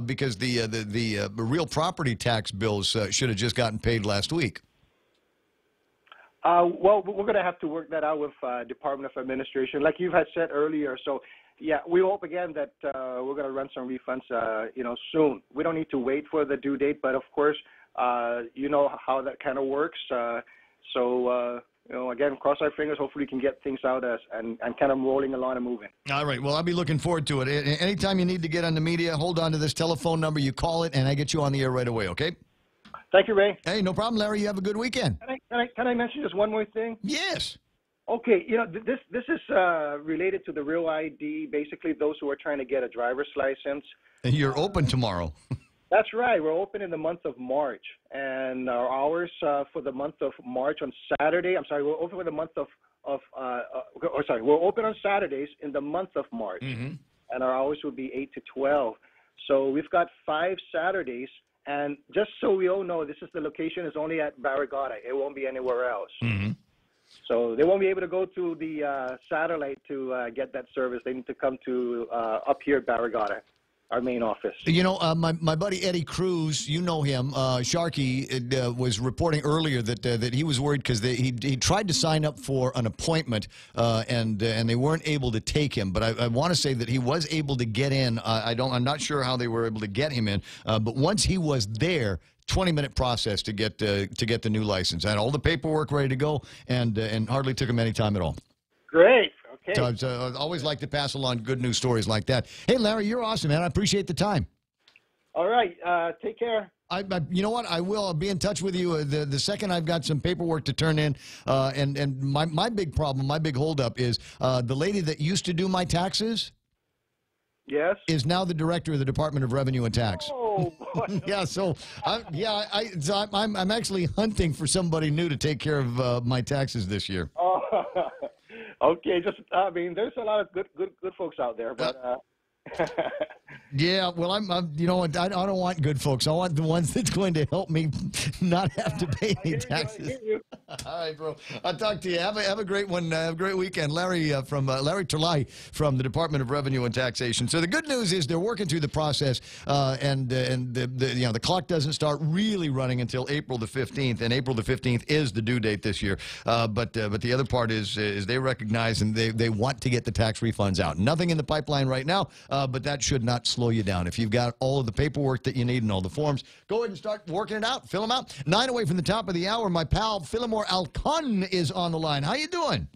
Speaker 10: because the real property tax bills should have just gotten paid last week.
Speaker 13: Well, we're going to have to work that out with Department of Administration, like you had said earlier. So, yeah, we hope again that we're going to run some refunds, soon. We don't need to wait for the due date, but of course, you know how that kind of works. Again, cross our fingers. Hopefully, we can get things out and kind of rolling along and moving.
Speaker 10: All right. Well, I'll be looking forward to it. Anytime you need to get on the media, hold on to this telephone number. You call it, and I get you on the air right away. Okay.
Speaker 13: Thank you, Ray.
Speaker 10: Hey, no problem, Larry. You have a good weekend.
Speaker 13: Can I mention just one more thing?
Speaker 10: Yes.
Speaker 13: Okay, this is related to the Real ID, basically those who are trying to get a driver's license.
Speaker 10: And you're open tomorrow.
Speaker 13: That's right. We're open in the month of March. And our hours for the month of March on Saturday, we're open for the month we're open on Saturdays in the month of March. Mm-hmm. And our hours will be 8 to 12. So we've got 5 Saturdays. And just so we all know, the location is only at Barrigada. It won't be anywhere else. Mm-hmm. So they won't be able to go to the satellite to get that service. They need to come to up here at Barrigada, our main office.
Speaker 10: My buddy Eddie Cruz, you know him, Sharky, was reporting earlier that he was worried because he tried to sign up for an appointment and they weren't able to take him. But I want to say that he was able to get in. I'm not sure how they were able to get him in. But once he was there, 20-minute process to get the new license. I had all the paperwork ready to go, and hardly took them any time at all.
Speaker 13: Great. Okay.
Speaker 10: So I always like to pass along good news stories like that. Hey, Larry, you're awesome, man. I appreciate the time.
Speaker 13: All right. Take care.
Speaker 10: You know what? I will. I'll be in touch with you the second I've got some paperwork to turn in. And my big problem, my big holdup is the lady that used to do my taxes.
Speaker 13: Yes.
Speaker 10: Is now the director of the Department of Revenue and Tax.
Speaker 13: Oh, boy.
Speaker 10: Yeah. So I'm actually hunting for somebody new to take care of my taxes this year.
Speaker 13: Oh, okay. There's a lot of good folks out there, but.
Speaker 10: Yeah, well, you know what? I don't want good folks. I want the ones that's going to help me not have to pay any taxes. All right, bro. I'll talk to you. Have a great one. Have a great weekend. Larry Larry Terlai from the Department of Revenue and Taxation. So the good news is they're working through the process, and the clock doesn't start really running until April the 15th, and April the 15th is the due date this year. But the other part is they recognize and they want to get the tax refunds out. Nothing in the pipeline right now, but that should not slow you down. If you've got all of the paperwork that you need and all the forms, go ahead and start working it out. Fill them out. 9 away from the top of the hour, my pal Philomore Alcon is on the line. How you doing?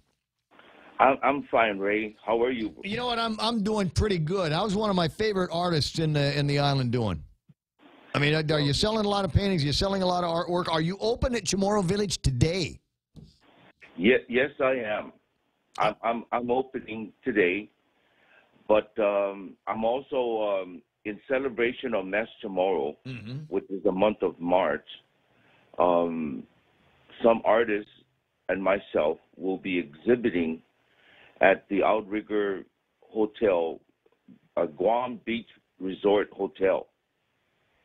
Speaker 3: I'm fine, Ray. How are you?
Speaker 10: You know what? I'm doing pretty good. How's one of my favorite artists in the island doing? I mean, are you selling a lot of paintings? Are you selling a lot of artwork? Are you open at Chamorro Village today?
Speaker 3: Yes, I am. I'm opening today. But I'm also in celebration of Mes Chamorro, which is the month of March. Some artists and myself will be exhibiting at the Outrigger Hotel, a Guam Beach Resort Hotel.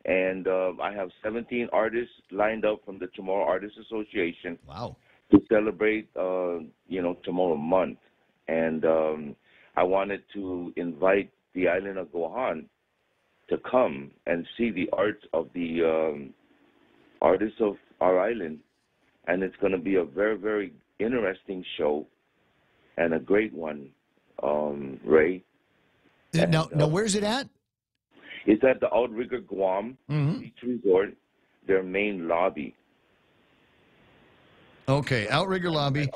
Speaker 3: And I have 17 artists lined up from the Chamorro Artists Association.
Speaker 10: Wow.
Speaker 3: To celebrate, Chamorro month. And I wanted to invite the island of Guam to come and see the art of the artists of our island. And it's going to be a very, very interesting show and a great one, Ray.
Speaker 10: Now, where's it at?
Speaker 3: It's at the Outrigger Guam Beach Resort, their main lobby.
Speaker 10: Okay, Outrigger Lobby.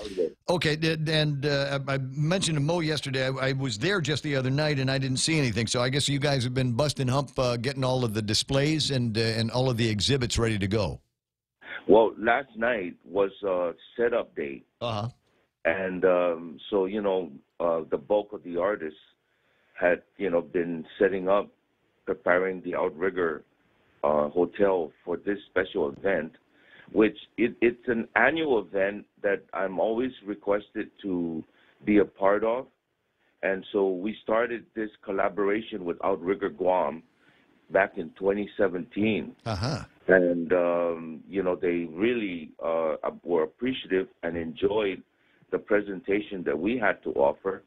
Speaker 10: Okay, and I mentioned to Mo yesterday, I was there just the other night, and I didn't see anything. So I guess you guys have been busting hump getting all of the displays and all of the exhibits ready to go.
Speaker 3: Well, last night was setup day.
Speaker 10: Uh-huh.
Speaker 3: And so, the bulk of the artists had, been setting up, preparing the Outrigger Hotel for this special event, which it's an annual event that I'm always requested to be a part of. And so we started this collaboration with Outrigger Guam back in 2017.
Speaker 10: Uh-huh.
Speaker 3: And, they really were appreciative and enjoyed the presentation that we had to offer.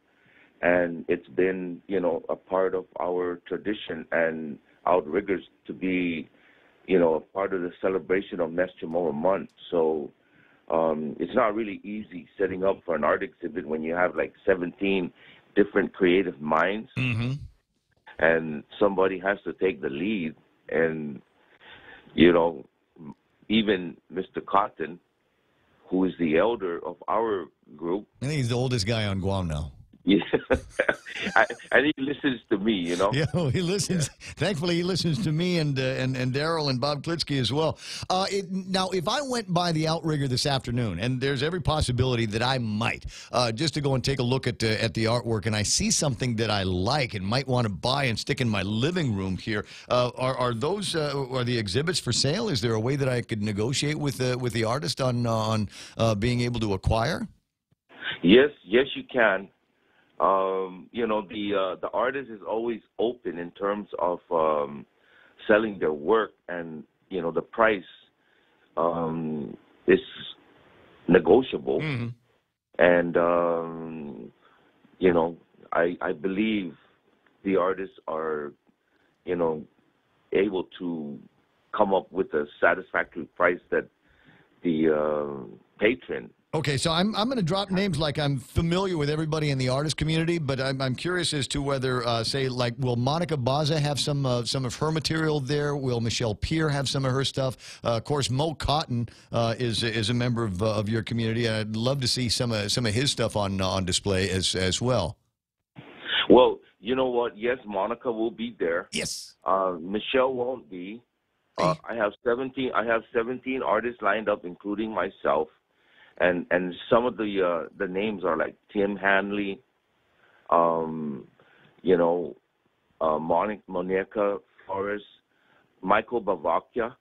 Speaker 3: And it's been, a part of our tradition and Outriggers to be, a part of the celebration of Mes Chamorro month. So it's not really easy setting up for an art exhibit when you have like 17 different creative minds.
Speaker 10: Mm-hmm.
Speaker 3: And somebody has to take the lead. And, even Mr. Cotton, who is the elder of our group.
Speaker 10: I think he's the oldest guy on Guam now.
Speaker 3: Yeah, and he listens to me, Yeah,
Speaker 10: well, he listens. Yeah. Thankfully, he listens to me and Daryl and Bob Klitsky as well. Now, if I went by the Outrigger this afternoon, and there's every possibility that I might, just to go and take a look at the artwork, and I see something that I like and might want to buy and stick in my living room here, are the exhibits for sale? Is there a way that I could negotiate with the artist on being able to acquire?
Speaker 3: Yes, you can. The artist is always open in terms of selling their work, and the price is negotiable.
Speaker 10: Mm-hmm.
Speaker 3: And I believe the artists are able to come up with a satisfactory price that the patron
Speaker 10: Okay, so I'm going to drop names like I'm familiar with everybody in the artist community, but I'm curious as to whether, say, like, will Monica Baza have some of her material there? Will Michelle Peer have some of her stuff? Of course, Mo Cotton is a member of your community, and I'd love to see some of his stuff on display as well.
Speaker 3: Well, you know what? Yes, Monica will be there.
Speaker 10: Yes.
Speaker 3: Michelle won't be. I have 17 artists lined up, including myself. And some of the names are like Tim Hanley, Monica Flores, Michael Bavakia.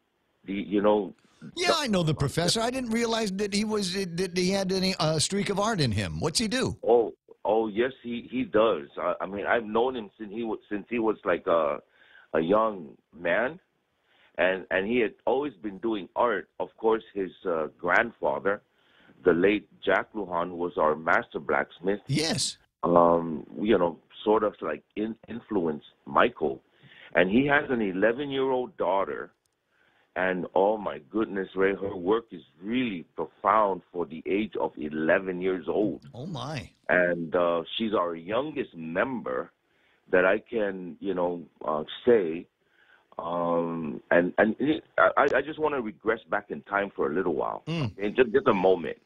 Speaker 10: Yeah, I know the professor. I didn't realize that he had any streak of art in him. What's he do?
Speaker 3: Oh yes, he does. I mean, I've known him since he was like a young man, and he had always been doing art. Of course, his grandfather, the late Jack Lujan, was our master blacksmith.
Speaker 10: Yes.
Speaker 3: Sort of like influenced Michael. And he has an 11-year-old daughter. And oh my goodness, Ray, her work is really profound for the age of 11 years old.
Speaker 10: Oh my.
Speaker 3: And she's our youngest member that I can, say. I just want to regress back in time for a little while, in just a moment.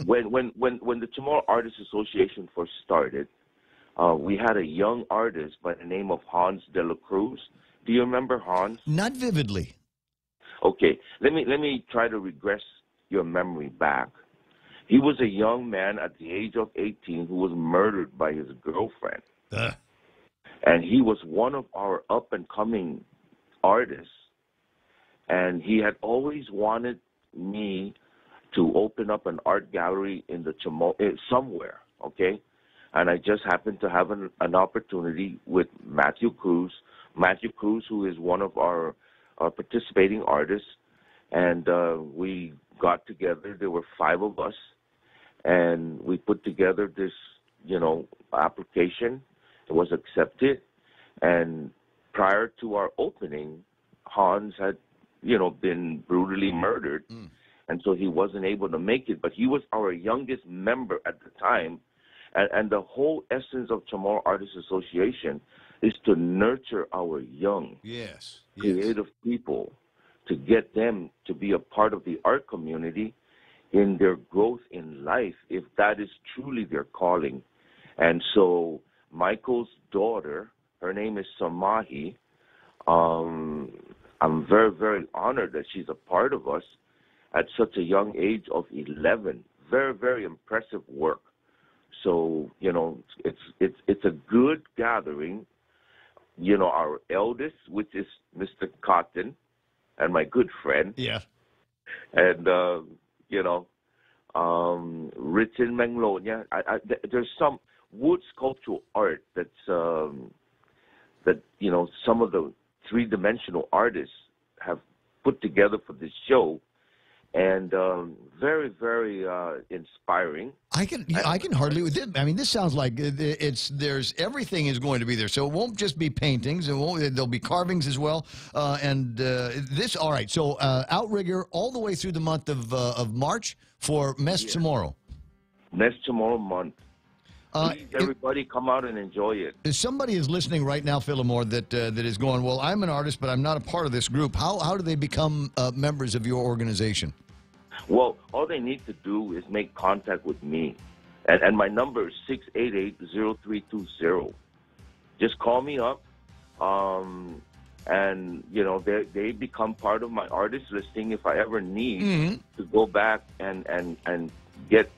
Speaker 3: when the Chamorro Artists Association first started, we had a young artist by the name of Hans de la Cruz. Do you remember Hans?
Speaker 10: Not vividly.
Speaker 3: Okay, let me try to regress your memory back. He was a young man at the age of 18 who was murdered by his girlfriend. And he was one of our up-and-coming artists, and he had always wanted me to open up an art gallery in the somewhere, okay? And I just happened to have an opportunity with Matthew Cruz, who is one of our participating artists, and we got together. There were 5 of us, and we put together this, application. It was accepted, and prior to our opening, Hans had, been brutally murdered, and so he wasn't able to make it. But he was our youngest member at the time, and the whole essence of Chamorro Artists Association is to nurture our young, creative people, to get them to be a part of the art community in their growth in life, if that is truly their calling. And so Michael's daughter, her name is Samahi. I'm very, very honored that she's a part of us at such a young age of 11. Very, very impressive work. So, it's a good gathering. Our eldest, which is Mr. Cotton, and my good friend.
Speaker 10: Yeah.
Speaker 3: And, Richard Manglonia. There's some wood sculptural art that's that some of the 3-dimensional artists have put together for this show, and very, very inspiring.
Speaker 10: I can hardly. I mean, this sounds like there's everything is going to be there. So it won't just be paintings. There'll be carvings as well. All right. So Outrigger all the way through the month of March for Mes Chamorro.
Speaker 3: Mes Chamorro month. Please, everybody, come out and enjoy it.
Speaker 10: If somebody is listening right now, Philomore, that is going, well, I'm an artist, but I'm not a part of this group. How do they become members of your organization?
Speaker 3: Well, all they need to do is make contact with me. And my number is 688-0320. Just call me up. And, they become part of my artist listing if I ever need to go back and get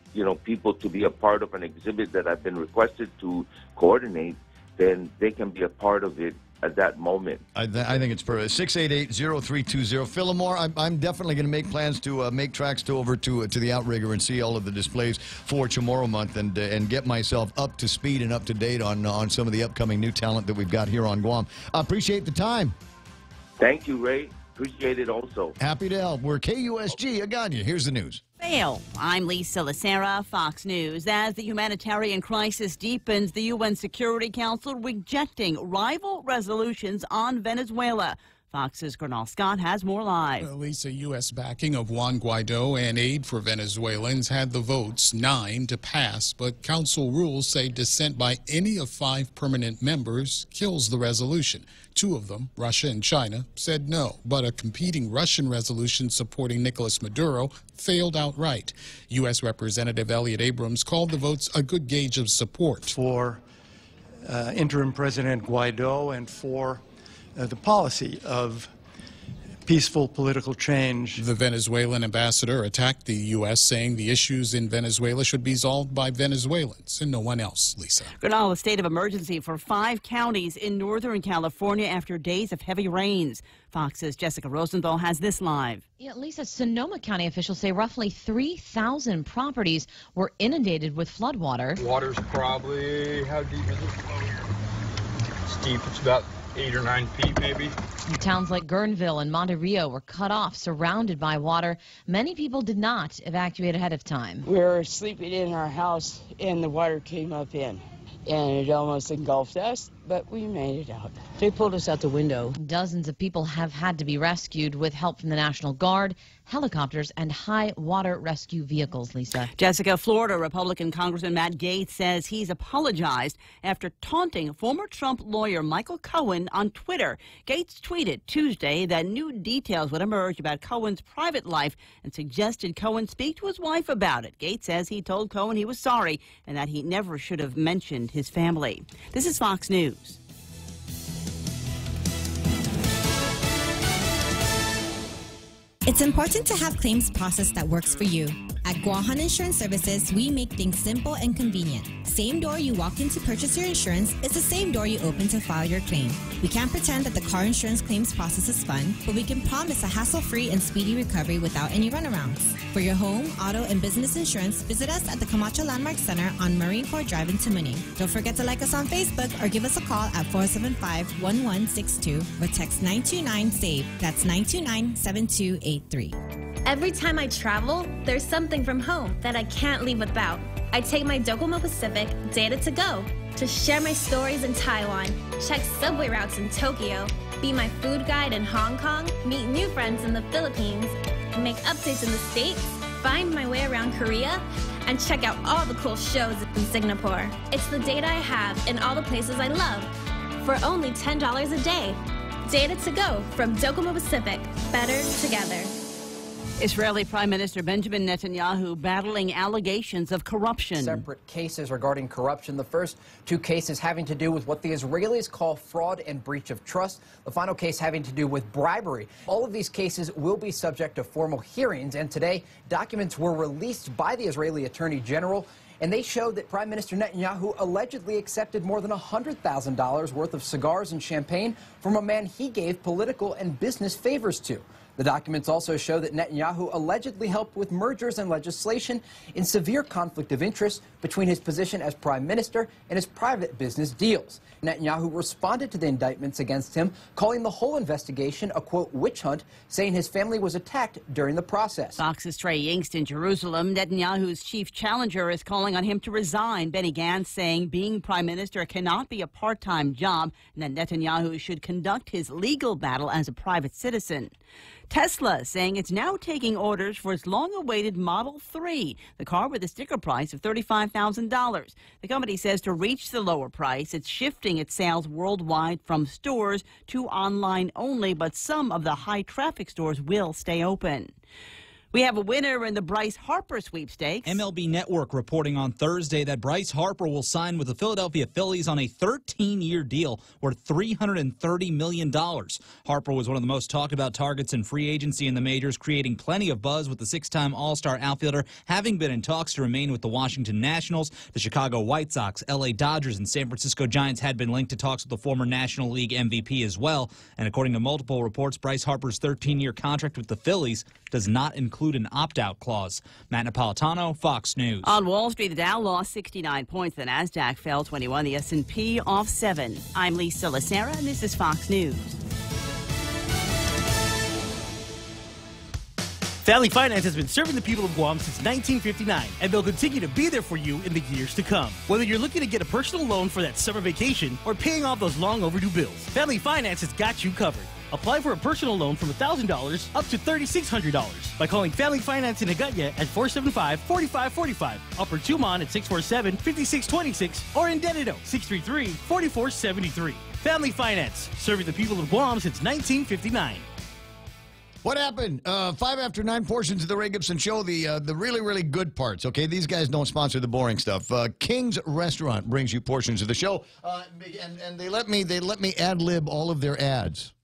Speaker 3: people to be a part of an exhibit that I've been requested to coordinate, then they can be a part of it at that moment.
Speaker 10: I think it's perfect. 688-0320. Philomore, I'm definitely going to make plans to make tracks over to the Outrigger and see all of the displays for Chamorro Month and get myself up to speed and up to date on some of the upcoming new talent that we've got here on Guam. I appreciate the time.
Speaker 3: Thank you, Ray. Appreciate it also.
Speaker 10: Happy to help. We're KUSG Agana. Here's the news.
Speaker 1: Fail. I'm Lisa Lacera, Fox News. As the humanitarian crisis deepens, the UN Security Council rejecting rival resolutions on Venezuela. Fox's Gernal Scott has more live.
Speaker 4: Well, Lisa, U.S. backing of Juan Guaido and aid for Venezuelans had the votes 9 to pass, but council rules say dissent by any of 5 permanent members kills the resolution. 2 of them, Russia and China, said no, but a competing Russian resolution supporting Nicolas Maduro failed outright. U.S. Representative Elliot Abrams called the votes a good gauge of support
Speaker 20: for interim President Guaido and for the policy of peaceful political change.
Speaker 4: The Venezuelan ambassador attacked the U.S., saying the issues in Venezuela should be solved by Venezuelans and no one else. Lisa.
Speaker 1: Gernal, a state of emergency for 5 counties in Northern California after days of heavy rains. Fox's Jessica Rosenthal has this live.
Speaker 21: Yeah, Lisa, Sonoma County officials say roughly 3,000 properties were inundated with floodwater.
Speaker 22: Water's probably, how deep is it? It's deep. It's about 8 or 9 feet, maybe.
Speaker 21: Towns like Guerneville and Monte Rio were cut off, surrounded by water. Many people did not evacuate ahead of time.
Speaker 23: We were sleeping in our house, and the water came up in, and it almost engulfed us, but we made it out. They pulled us out the window.
Speaker 21: Dozens of people have had to be rescued with help from the National Guard, helicopters, and high water rescue vehicles, Lisa.
Speaker 1: Jessica, Florida Republican Congressman Matt Gaetz says he's apologized after taunting former Trump lawyer Michael Cohen on Twitter. Gaetz tweeted Tuesday that new details would emerge about Cohen's private life and suggested Cohen speak to his wife about it. Gaetz says he told Cohen he was sorry and that he never should have mentioned his family. This is Fox News.
Speaker 26: It's important to have claims process that works for you. At Guahan Insurance Services, we make things simple and convenient. Same door you walk in to purchase your insurance is the same door you open to file your claim. We can't pretend that the car insurance claims process is fun, but we can promise a hassle-free and speedy recovery without any runarounds. For your home, auto, and business insurance, visit us at the Camacho Landmark Center on Marine Corps Drive in Tamuning. Don't forget to like us on Facebook or give us a call at 475-1162 or text 929-SAVE. That's 929-7283.
Speaker 18: Every time I travel, there's something from home that I can't leave without. I take my Docomo Pacific Data to Go to share my stories in Taiwan, check subway routes in Tokyo, be my food guide in Hong Kong, meet new friends in the Philippines, make updates in the States, find my way around Korea, and check out all the cool shows in Singapore. It's the data I have in all the places I love for only $10 a day. Data to Go from Docomo Pacific. Better together.
Speaker 1: Israeli Prime Minister Benjamin Netanyahu battling allegations of corruption.
Speaker 27: Separate cases regarding corruption. The first 2 cases having to do with what the Israelis call fraud and breach of trust. The final case having to do with bribery. All of these cases will be subject to formal hearings, and today documents were released by the Israeli Attorney General, and they show that Prime Minister Netanyahu allegedly accepted more than $100,000 worth of cigars and champagne from a man he gave political and business favors to. The documents also show that Netanyahu allegedly helped with mergers and legislation in severe conflict of interest between his position as prime minister and his private business deals. Netanyahu responded to the indictments against him, calling the whole investigation a, quote, witch hunt, saying his family was attacked during the process.
Speaker 1: Fox's Trey Yingst in Jerusalem. Netanyahu's chief challenger is calling on him to resign. Benny Gantz saying being prime minister cannot be a part-time job and that Netanyahu should conduct his legal battle as a private citizen. Tesla saying it's now taking orders for its long-awaited Model 3, the car with a sticker price of $35,000. The company says to reach the lower price, it's shifting its sales worldwide from stores to online only, but some of the high-traffic stores will stay open. We have a winner in the Bryce Harper sweepstakes.
Speaker 28: MLB Network reporting on Thursday that Bryce Harper will sign with the Philadelphia Phillies on a 13-year deal worth $330 million. Harper was one of the most talked about targets in free agency in the majors, creating plenty of buzz with the 6-time All-Star outfielder having been in talks to remain with the Washington Nationals. The Chicago White Sox, LA Dodgers, and San Francisco Giants had been linked to talks with the former National League MVP as well. And according to multiple reports, Bryce Harper's 13-year contract with the Phillies does not include an opt-out clause. Matt Napolitano, Fox News.
Speaker 1: On Wall Street, the Dow lost 69 points. The Nasdaq fell 21. The S&P off 7. I'm Lisa Lacera, and this is Fox News.
Speaker 17: Family Finance has been serving the people of Guam since 1959, and they'll continue to be there for you in the years to come. Whether you're looking to get a personal loan for that summer vacation or paying off those long overdue bills, Family Finance has got you covered. Apply for a personal loan from $1,000 up to $3,600 by calling Family Finance in Agutya at 475-4545, Upper Tumon at 647-5626, or in Dededo, 633-4473. Family Finance, serving the people of Guam since 1959.
Speaker 10: What happened? 5 after 9 portions of the Ray Gibson Show, the really, really good parts, okay? These guys don't sponsor the boring stuff. King's Restaurant brings you portions of the show, and they let me ad-lib all of their ads,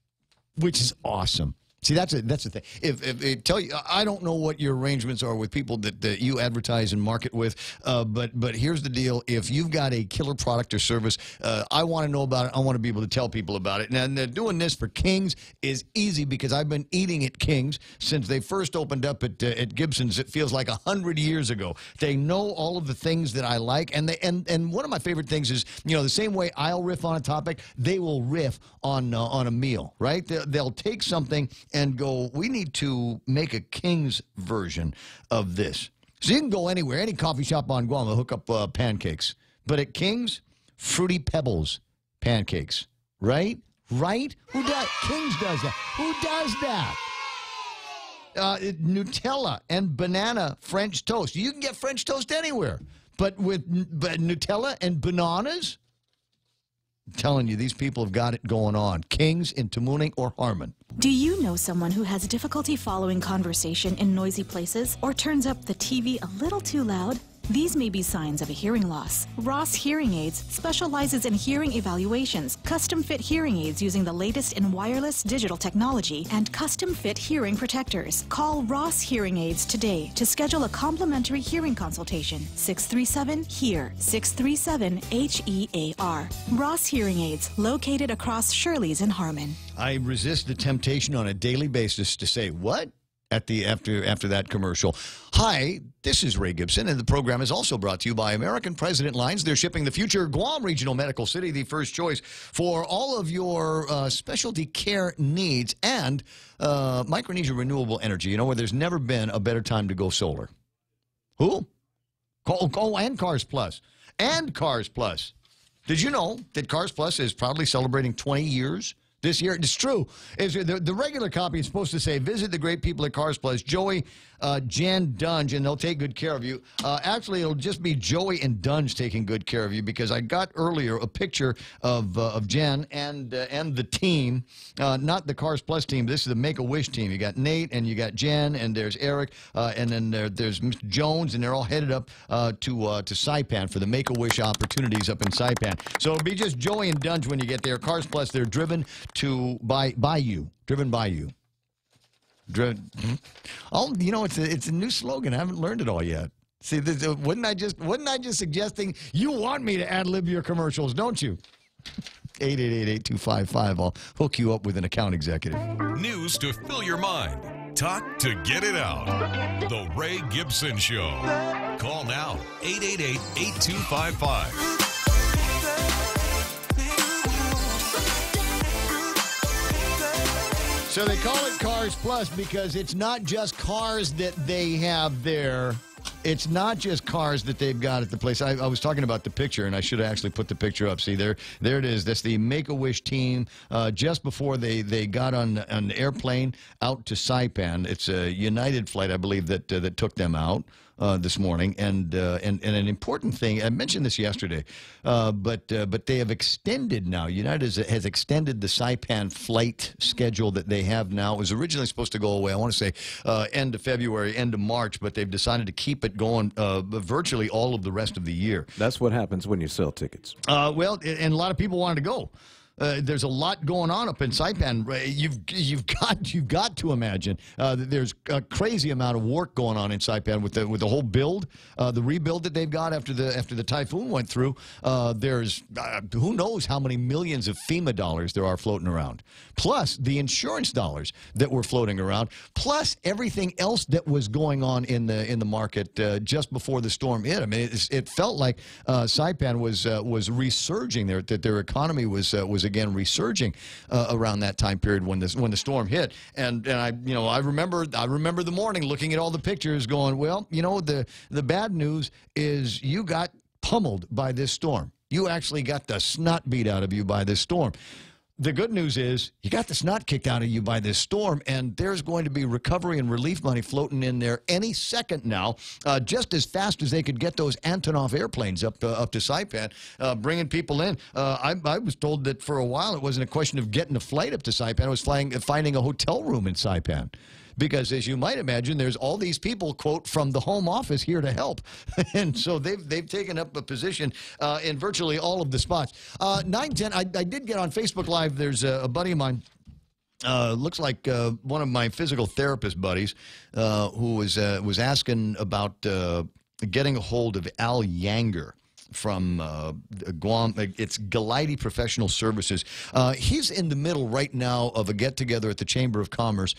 Speaker 10: which is awesome. See, that's the thing. If tell you, I don't know what your arrangements are with people that you advertise and market with, but here's the deal: if you've got a killer product or service, I want to know about it. I want to be able to tell people about it. And doing this for King's is easy because I've been eating at King's since they first opened up at Gibson's. It feels like 100 years ago. They know all of the things that I like, and one of my favorite things is, you know, the same way I'll riff on a topic, they will riff on a meal, right? They'll take something and go, we need to make a King's version of this. So you can go anywhere, any coffee shop on Guam, they'll hook up pancakes. But at King's, Fruity Pebbles pancakes, right? Right? Who does? King's does that. Who does that? Nutella and banana French toast. You can get French toast anywhere. But with Nutella and bananas? I'm telling you, these people have got it going on. King's in Tamuning or Harmon.
Speaker 2: Do you know someone who has difficulty following conversation in noisy places or turns up the TV a little too loud? These may be signs of a hearing loss. Ross Hearing Aids specializes in hearing evaluations, custom-fit hearing aids using the latest in wireless digital technology, and custom-fit hearing protectors. Call Ross Hearing Aids today to schedule a complimentary hearing consultation. 637-HEAR, 637-HEAR. Ross Hearing Aids, located across Shirley's in Harmon.
Speaker 10: I resist the temptation on a daily basis to say, what? After that commercial. Hi, this is Ray Gibson, and the program is also brought to you by American President Lines. They're shipping the future Guam Regional Medical City, the first choice for all of your specialty care needs, and Micronesia Renewable Energy, you know, where there's never been a better time to go solar. Who? And Cars Plus. And Cars Plus. Did you know that Cars Plus is proudly celebrating 20 years this year? It's true. The regular copy is supposed to say, visit the great people at Cars Plus, Joey, Jan, Dunge, and they'll take good care of you. Actually, it'll just be Joey and Dunge taking good care of you, because I got earlier a picture of Jan and the team, not the Cars Plus team. This is the Make-A-Wish team. You got Nate, and you got Jan, and there's Eric, and then there's Mr. Jones, and they're all headed up to Saipan for the Make-A-Wish opportunities up in Saipan. So it'll be just Joey and Dunge when you get there. Cars Plus, they're driven by you. Oh, you know, it's a new slogan. I haven't learned it all yet. See, wasn't I just suggesting you want me to ad-lib your commercials, don't you? 888-8255. I'll hook you up with an account executive.
Speaker 5: News to fill your mind. Talk to get it out. The Ray Gibson Show. Call now, 888-8255.
Speaker 10: So they call it Cars Plus because it's not just cars that they have there. It's not just cars that they've got at the place. I was talking about the picture, and I should have actually put the picture up. See, there it is. That's the Make-A-Wish team just before they got on an airplane out to Saipan. It's a United flight, I believe, that took them out this morning. And an important thing, I mentioned this yesterday, but they have extended now. United has extended the Saipan flight schedule that they have now. It was originally supposed to go away, I want to say, end of February, end of March, but they've decided to keep it going virtually all of the rest of the year.
Speaker 11: That's what happens when you sell tickets.
Speaker 10: Well, and a lot of people wanted to go. There's a lot going on up in Saipan. You've got to imagine that there's a crazy amount of work going on in Saipan with the whole build, the rebuild that they've got after the typhoon went through. There's who knows how many millions of FEMA dollars there are floating around, plus the insurance dollars that were floating around, plus everything else that was going on in the market just before the storm hit. I mean, it felt like Saipan was resurging there, that their economy was again resurging around that time period when the storm hit. And I remember the morning looking at all the pictures going, well, you know, the bad news is you got pummeled by this storm. You actually got the snot beat out of you by this storm. The good news is you got the snot kicked out of you by this storm, and there's going to be recovery and relief money floating in there any second now, just as fast as they could get those Antonov airplanes up to Saipan, bringing people in. I was told that for a while it wasn't a question of getting a flight up to Saipan. It was finding a hotel room in Saipan. Because, as you might imagine, there's all these people, quote, from the home office here to help. And so they've taken up a position in virtually all of the spots. 9:10, I did get on Facebook Live. There's a buddy of mine, looks like one of my physical therapist buddies, who was asking about getting a hold of Al Yanger from Guam. It's Galiti Professional Services. He's in the middle right now of a get-together at the Chamber of Commerce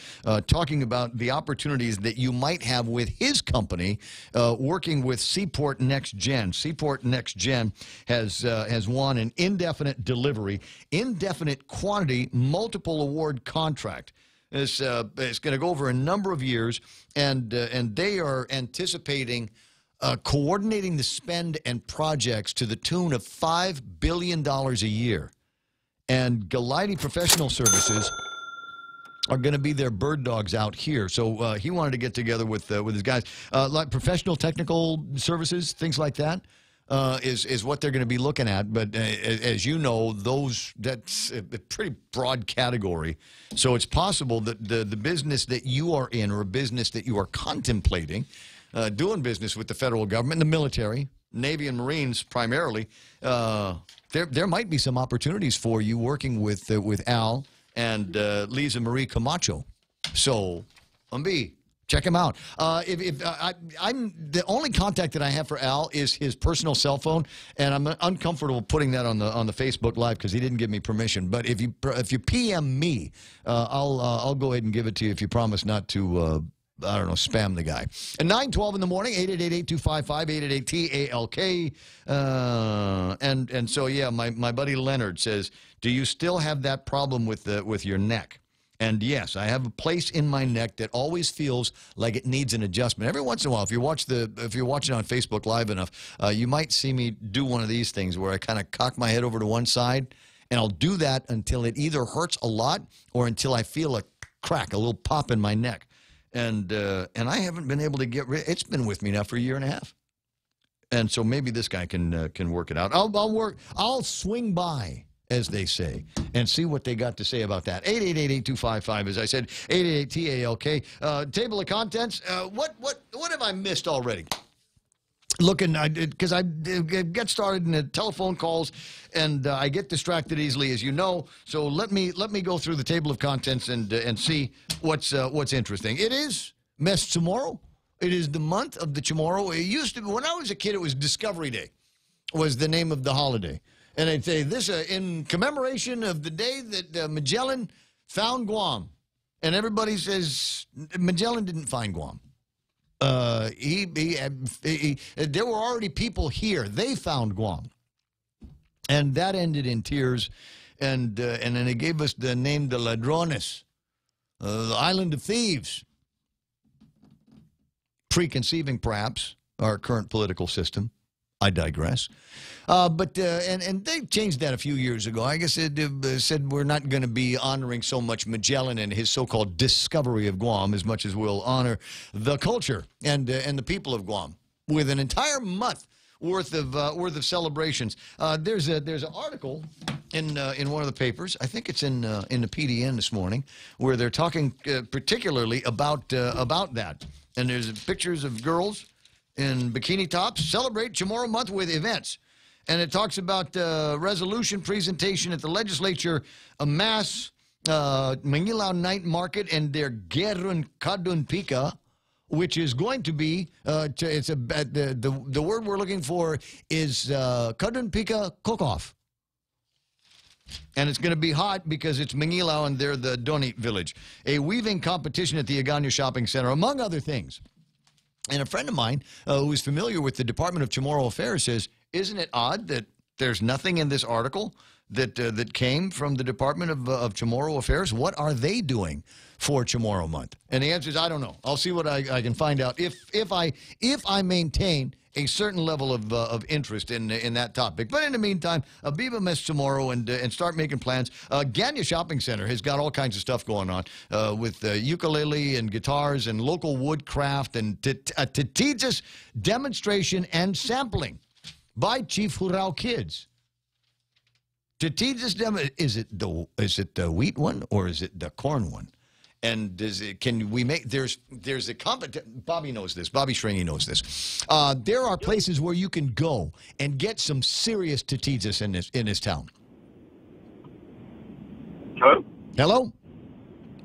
Speaker 10: talking about the opportunities that you might have with his company working with Seaport Next Gen. Seaport Next Gen has won an indefinite delivery, indefinite quantity, multiple award contract. It's going to go over a number of years, and they are anticipating coordinating the spend and projects to the tune of $5 billion a year. And Galiti Professional Services are going to be their bird dogs out here. So he wanted to get together with his guys. Like professional technical services, things like that, is what they're going to be looking at. But as you know, that's a pretty broad category. So it's possible that the business that you are in, or a business that you are contemplating, doing business with the federal government, the military, Navy and Marines primarily, there might be some opportunities for you working with Al and Lisa Marie Camacho. So, check him out. I'm the only contact that I have for Al is his personal cell phone, and I'm uncomfortable putting that on the Facebook Live because he didn't give me permission. But if you PM me, I'll go ahead and give it to you if you promise not to. I don't know, spam the guy. At 9:12 in the morning, 888-8255, 888-TALK. And so, yeah, my buddy Leonard says, do you still have that problem with your neck? And yes, I have a place in my neck that always feels like it needs an adjustment. Every once in a while, if you're watching on Facebook Live enough, you might see me do one of these things where I kind of cock my head over to one side, and I'll do that until it either hurts a lot or until I feel a crack, a little pop in my neck. And I haven't been able to get rid. It's been with me now for a year and a half, and so maybe this guy can work it out. I'll swing by, as they say, and see what they got to say about that. 888-8255, as I said, 888-TALK. Table of contents. What have I missed already? Looking, because I get started in the telephone calls, and I get distracted easily, as you know. So let me go through the table of contents and see what's interesting. It is Mes Tomorrow. It is the month of the Chamorro. It used to be, when I was a kid, it was Discovery Day, was the name of the holiday, and they'd say this in commemoration of the day that Magellan found Guam, and everybody says Magellan didn't find Guam. There were already people here. They found Guam, and that ended in tears, and then they gave us the name de Ladrones, the Island of Thieves, preconceiving perhaps our current political system. I digress. But they changed that a few years ago. I guess it said we're not going to be honoring so much Magellan and his so-called discovery of Guam as much as we'll honor the culture and the people of Guam with an entire month worth of celebrations. There's an article in one of the papers. I think it's in the PDN this morning, where they're talking particularly about that. And there's pictures of girls in bikini tops. Celebrate Chamorro Month with events. And it talks about resolution presentation at the legislature, a mass Manilao night market, and their Gerun Kadun Pika, which is going to be, the word we're looking for is Kadun Pika Cook-Off. And it's going to be hot because it's Manilao and they're the Donit village. A weaving competition at the Agano Shopping Center, among other things. And a friend of mine who is familiar with the Department of Chamorro Affairs says, isn't it odd that there's nothing in this article that came from the Department of Chamorro Affairs? What are they doing for Chamorro Month? And the answer is, I don't know. I'll see what I can find out if I maintain a certain level of interest in that topic. But in the meantime, Abiba mes tomorrow and start making plans. Ganya Shopping Center has got all kinds of stuff going on with ukulele and guitars and local woodcraft and a Titizas demonstration and sampling by Chief Hurao kids. Titizas demo, is it the wheat one or is it the corn one? And can we make there's a Bobby knows this. Bobby Shringy knows this. There are places where you can go and get some serious Titizas in this town.
Speaker 6: Hello.
Speaker 10: Hello.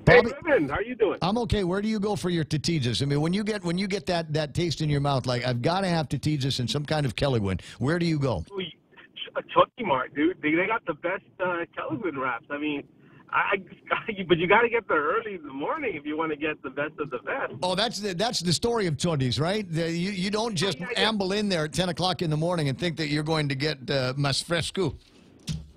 Speaker 10: Bobby,
Speaker 6: hey, Evan, how you doing?
Speaker 10: I'm okay. Where do you go for your Titizas? I mean, when you get that taste in your mouth, like I've got to have Titizas and some kind of Kellywood. Where do you go?
Speaker 6: A Chucky Mart, dude. They got the best Kellywood wraps. I mean, but you got to get there early in the morning if you want to get the best of the best.
Speaker 10: Oh, that's the story of Chudis, right? You don't just amble in there at 10 o'clock in the morning and think that you're going to get mas fresco.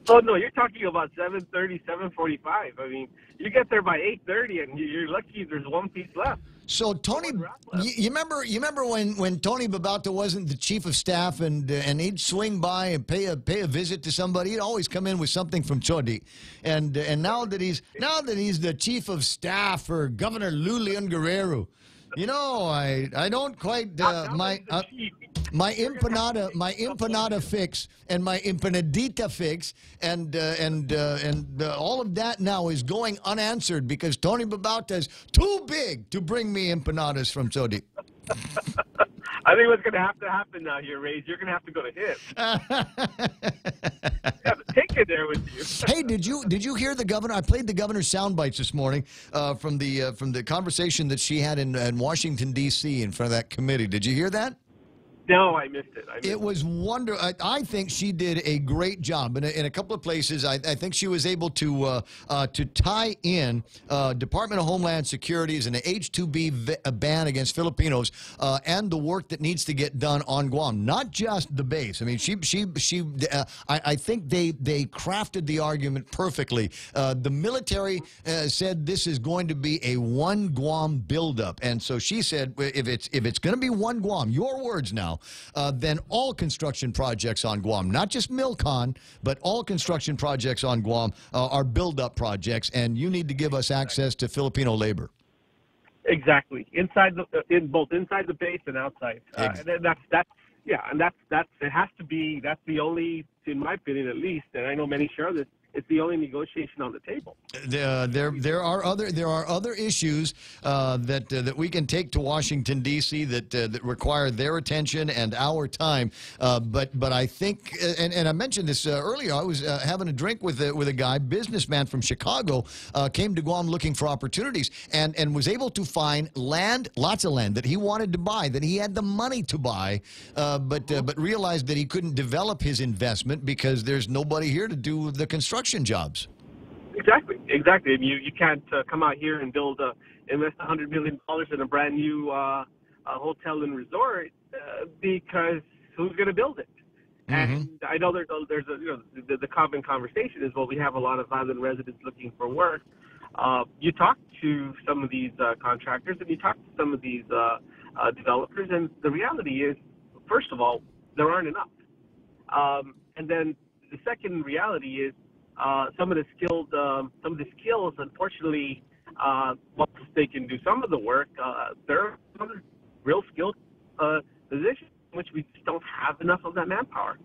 Speaker 6: Oh, no, you're talking about 7:30, 7:45. I mean, you get there by 8:30, and you're lucky if there's one piece left.
Speaker 10: So Tony, you remember when Tony Babauta wasn't the chief of staff and he'd swing by and pay a visit to somebody, he'd always come in with something from Chodi, and now that he's the chief of staff for Governor Lulian Guerrero, you know, I don't quite my empanada fix and my empanadita fix and all of that now is going unanswered because Tony Babauta is too big to bring me empanadas from Saudi.
Speaker 6: I think what's going to have to happen now here, Ray, is you're going to have to go to him. Take it there with you.
Speaker 10: Hey, did you hear the governor? I played the governor's sound bites this morning from the conversation that she had in Washington D.C. in front of that committee. Did you hear that?
Speaker 6: No, I missed it.
Speaker 10: It was wonderful. I think she did a great job in a couple of places. I think she was able to tie in Department of Homeland Security's and the H-2B ban against Filipinos and the work that needs to get done on Guam, not just the base. I mean, I think they crafted the argument perfectly. The military said this is going to be a one Guam buildup, and so she said, if it's going to be one Guam, your words now. Then all construction projects on Guam, not just Milcon, but all construction projects on Guam are build-up projects, and you need to give us access to Filipino labor.
Speaker 6: Exactly, both inside the base and outside. And that's it has to be. That's the only, in my opinion, at least, and I know many share this. It's the only negotiation on the table.
Speaker 10: There are other issues that we can take to Washington D.C. that require their attention and our time. But I think, and I mentioned this earlier. I was having a drink with a guy, businessman from Chicago, came to Guam looking for opportunities and was able to find land, lots of land that he wanted to buy, that he had the money to buy, but realized that he couldn't develop his investment because there's nobody here to do the construction jobs.
Speaker 6: Exactly. I mean, you can't come out here and invest $100 million in a brand new hotel and resort because who's going to build it? Mm-hmm. And I know there's the common conversation is, well, we have a lot of island residents looking for work. You talk to some of these contractors and you talk to some of these developers, and the reality is, first of all, there aren't enough. And then the second reality is, some of the skills, unfortunately, once they can do some of the work, there are other real skilled positions in which we just don't have enough of that manpower.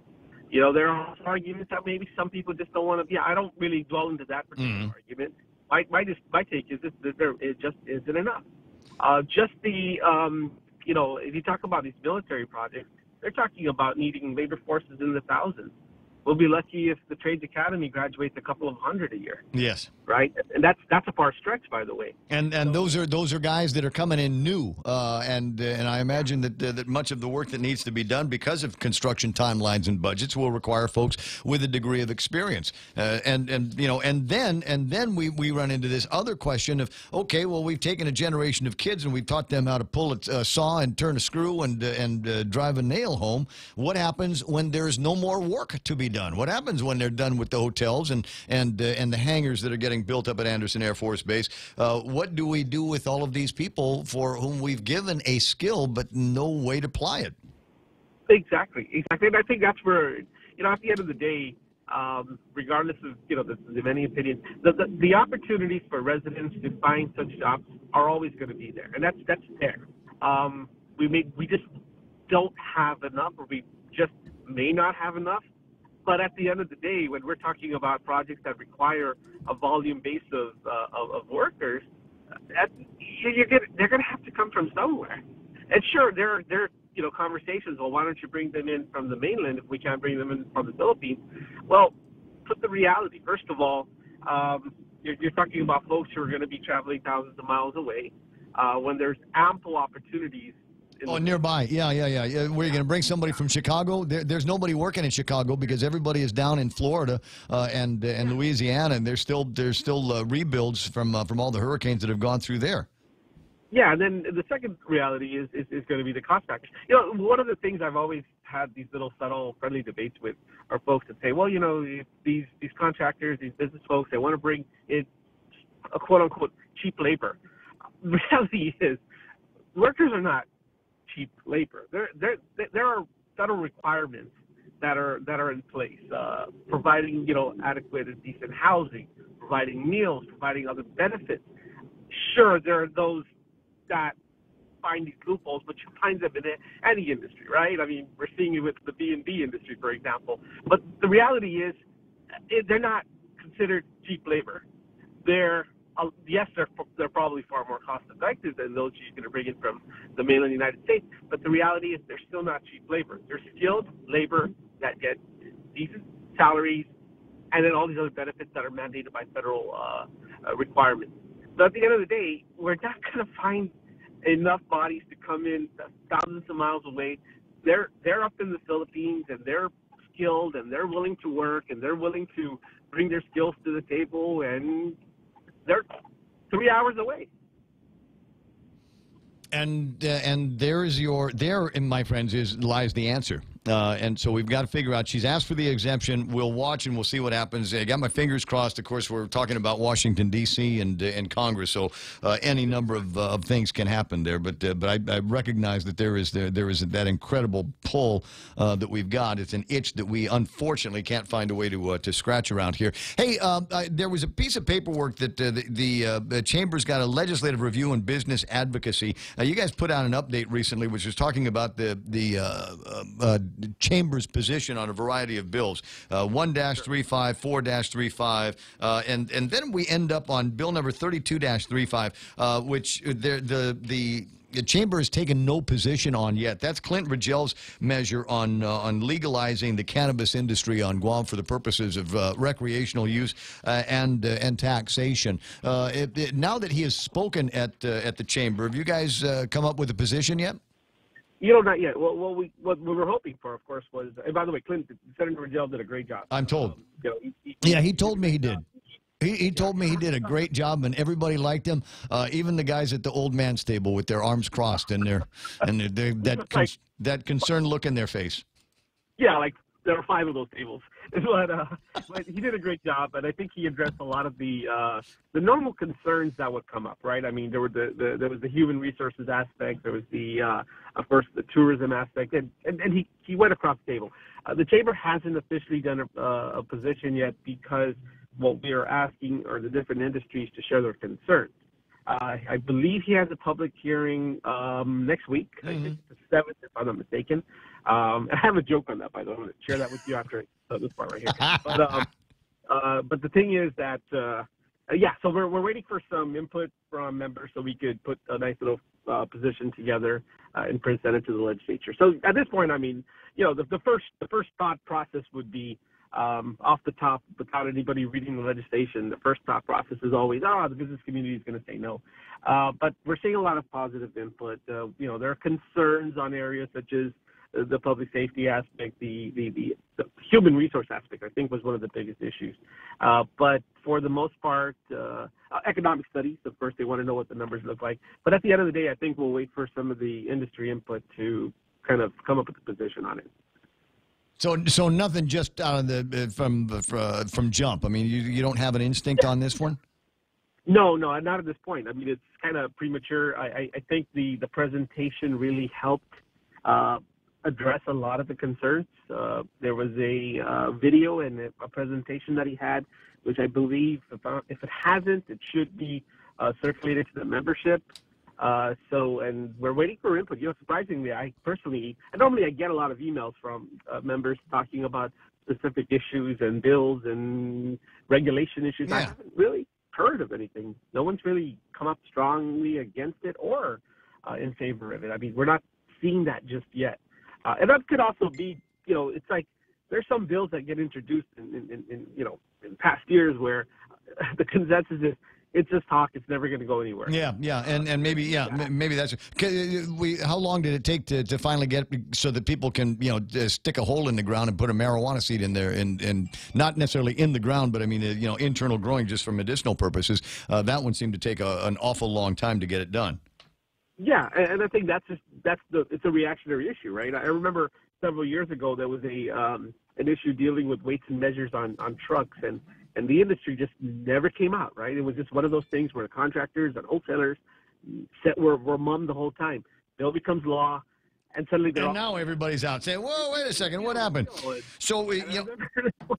Speaker 6: You know, there are also arguments that maybe some people just don't want to. Yeah, I don't really dwell into that particular argument. My take is that it just isn't enough. Just the if you talk about these military projects, they're talking about needing labor forces in the thousands. We'll be lucky if the Trades Academy graduates a couple of hundred a year.
Speaker 10: Yes.
Speaker 6: Right? And that's a far stretch, by the way.
Speaker 10: And those are guys that are coming in new. And I imagine that much of the work that needs to be done because of construction timelines and budgets will require folks with a degree of experience. And then we run into this other question of, okay, well, we've taken a generation of kids and we've taught them how to pull a saw and turn a screw and drive a nail home. What happens when there's no more work to be done? What happens when they're done with the hotels and the hangars that are getting built up at Anderson Air Force Base? What do we do with all of these people for whom we've given a skill but no way to apply it?
Speaker 6: Exactly. And I think that's where, at the end of the day, regardless of, the many opinions, the opportunities for residents to find such jobs are always going to be there. And that's there. We just don't have enough, or we just may not have enough. But at the end of the day, when we're talking about projects that require a volume base of workers, they're going to have to come from somewhere. And sure, there are conversations. Well, why don't you bring them in from the mainland if we can't bring them in from the Philippines? Well, put the reality. First of all, you're talking about folks who are going to be traveling thousands of miles away when there's ample opportunities.
Speaker 10: Nearby. Yeah. Where you're going to bring somebody from Chicago? There's nobody working in Chicago because everybody is down in Florida and Louisiana, and there's still rebuilds from all the hurricanes that have gone through there.
Speaker 6: Yeah, and then the second reality is going to be the cost factor. One of the things I've always had these little subtle friendly debates with are folks that say, well, these contractors, these business folks, they want to bring in a quote unquote cheap labor. The reality is, workers are not cheap labor. There are federal requirements that are in place, providing adequate and decent housing, providing meals, providing other benefits. Sure, there are those that find these loopholes, but you find them in any industry, right? I mean, we're seeing it with the B&B industry, for example. But the reality is, they're not considered cheap labor. They're probably far more cost effective than those you're going to bring in from the mainland United States. But the reality is, they're still not cheap labor. They're skilled labor that get decent salaries, and then all these other benefits that are mandated by federal requirements. But at the end of the day, we're not going to find enough bodies to come in thousands of miles away. They're up in the Philippines, and they're skilled, and they're willing to work, and they're willing to bring their skills to the table, and they're 3 hours away. And
Speaker 10: therein, my friends, lies the answer. And so we've got to figure out. She's asked for the exemption. We'll watch and we'll see what happens. I got my fingers crossed. Of course, we're talking about Washington D.C. and Congress, so any number of things can happen there. But I recognize that there is that incredible pull that we've got. It's an itch that we unfortunately can't find a way to scratch around here. Hey, there was a piece of paperwork that the Chamber's got, a legislative review and business advocacy. You guys put out an update recently, which was talking about the Chamber's position on a variety of bills, 1-35, 4-35, and then we end up on bill number 32-35, which the Chamber has taken no position on yet. That's Clint Rigel's measure on legalizing the cannabis industry on Guam for the purposes of recreational use and taxation. Now that he has spoken at the Chamber, have you guys come up with a position yet?
Speaker 6: Not yet. What we were hoping for, of course, was, and by the way, Senator Rigel did a great job.
Speaker 10: I'm told. He told me he did. He told me he did a great job, and everybody liked him. Even the guys at the old man's table with their arms crossed and that concerned look in their face.
Speaker 6: Yeah, like there are 5 of those tables. But he did a great job, and I think he addressed a lot of the normal concerns that would come up, right? I mean, there was the human resources aspect, there was of course the tourism aspect, and he went across the table. The Chamber hasn't officially done a position yet because what we are asking are the different industries to share their concerns. I believe he has a public hearing next week. I think it's the 7th, if I'm not mistaken. I have a joke on that, by the way. I'm going to share that with you after this part right here. But the thing is that, so we're waiting for some input from members so we could put a nice little position together and present it to the legislature. So at this point, I mean, the first thought process would be, off the top, without anybody reading the legislation, the first thought process is always, the business community is going to say no. But we're seeing a lot of positive input. There are concerns on areas such as the public safety aspect, the human resource aspect, I think, was one of the biggest issues. But for the most part, economic studies, of course, they want to know what the numbers look like. But at the end of the day, I think we'll wait for some of the industry input to kind of come up with a position on it.
Speaker 10: So nothing just out of from jump. I mean, you don't have an instinct on this one?
Speaker 6: No, not at this point. I mean, it's kind of premature. I think the presentation really helped address a lot of the concerns. There was a video and a presentation that he had, which I believe, if it hasn't, it should be circulated to the membership. And we're waiting for input. Surprisingly, I normally I get a lot of emails from members talking about specific issues and bills and regulation issues.
Speaker 10: Yeah.
Speaker 6: I haven't really heard of anything. No one's really come up strongly against it or in favor of it. I mean, we're not seeing that just yet. And that could also be, it's like there's some bills that get introduced in past years where the consensus is it's just talk. It's never going to go anywhere.
Speaker 10: Yeah, and maybe maybe that's how long did it take to finally get so that people can stick a hole in the ground and put a marijuana seed in there and not necessarily in the ground, but I mean internal growing just for medicinal purposes. That one seemed to take an awful long time to get it done.
Speaker 6: Yeah, and I think it's a reactionary issue, right? I remember several years ago there was an issue dealing with weights and measures on trucks, and the industry just never came out, right? It was just one of those things where contractors and wholesalers were mum the whole time. Bill becomes law, and suddenly
Speaker 10: now everybody's out saying, "Whoa, wait a second, what happened?" So
Speaker 6: one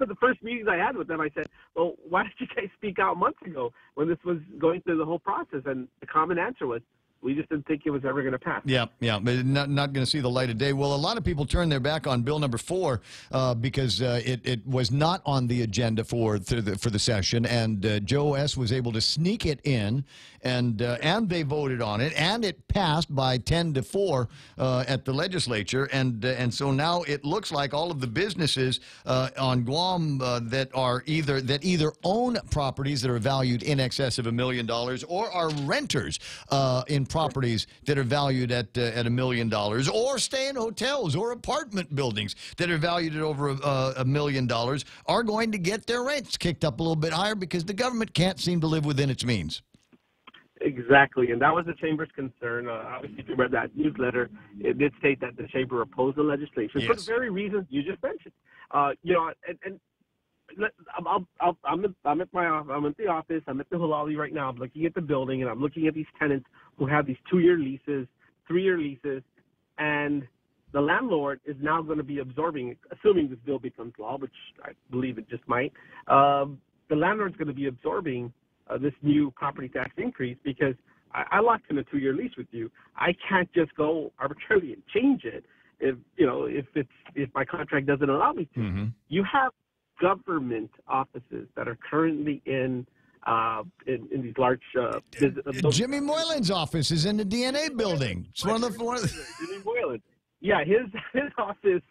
Speaker 6: of the first meetings I had with them, I said, "Well, why did you guys speak out months ago when this was going through the whole process?" And the common answer was, we just didn't think it was ever going to pass. Yeah,
Speaker 10: but not going to see the light of day. Well, a lot of people turned their back on Bill number 4 because it was not on the agenda for the session, and Joe S. was able to sneak it in, and they voted on it, and it passed by 10-4 at the legislature, and so now it looks like all of the businesses on Guam that either own properties that are valued in excess of $1 million or are renters in properties that are valued at $1 million, or stay in hotels or apartment buildings that are valued at over $1 million, are going to get their rents kicked up a little bit higher because the government can't seem to live within its means.
Speaker 6: Exactly, and that was the Chamber's concern. Obviously, if you read that newsletter, it did state that the Chamber opposed the legislation for the very reasons you just mentioned. I'm at the office. I'm at the Halali right now. I'm looking at the building, and I'm looking at these tenants who have these 2-year leases, 3-year leases, and the landlord is now going to be absorbing, assuming this bill becomes law, which I believe it just might. The landlord's going to be absorbing this new property tax increase because I locked in a 2-year lease with you. I can't just go arbitrarily and change it if my contract doesn't allow me to. Mm-hmm. You have government offices that are currently in these large
Speaker 10: Jimmy Moylan's office is in the DNA building. It's one of the
Speaker 6: Jimmy Moylan. Yeah, his office.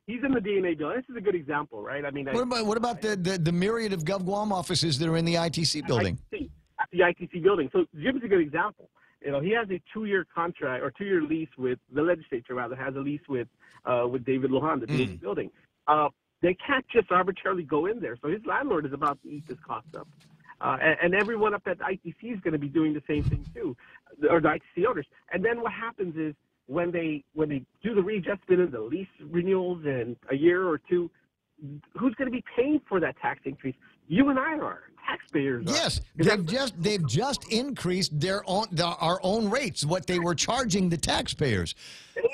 Speaker 6: He's in the DNA building. This is a good example, right? I mean,
Speaker 10: what about the myriad of GovGuam offices that are in the ITC building?
Speaker 6: The ITC building. So Jim's a good example. He has a 2-year contract or 2-year lease with the legislature. Rather, has a lease with David Lujan, the DNA building. They can't just arbitrarily go in there. So his landlord is about to eat this cost up. And everyone up at ITC is going to be doing the same thing too, or the ITC owners. And then what happens is when they do the readjustment and the lease renewals in a year or two, who's going to be paying for that tax increase? You and I are. Taxpayers are.
Speaker 10: Yes, they've just increased our own rates, what they were charging the taxpayers.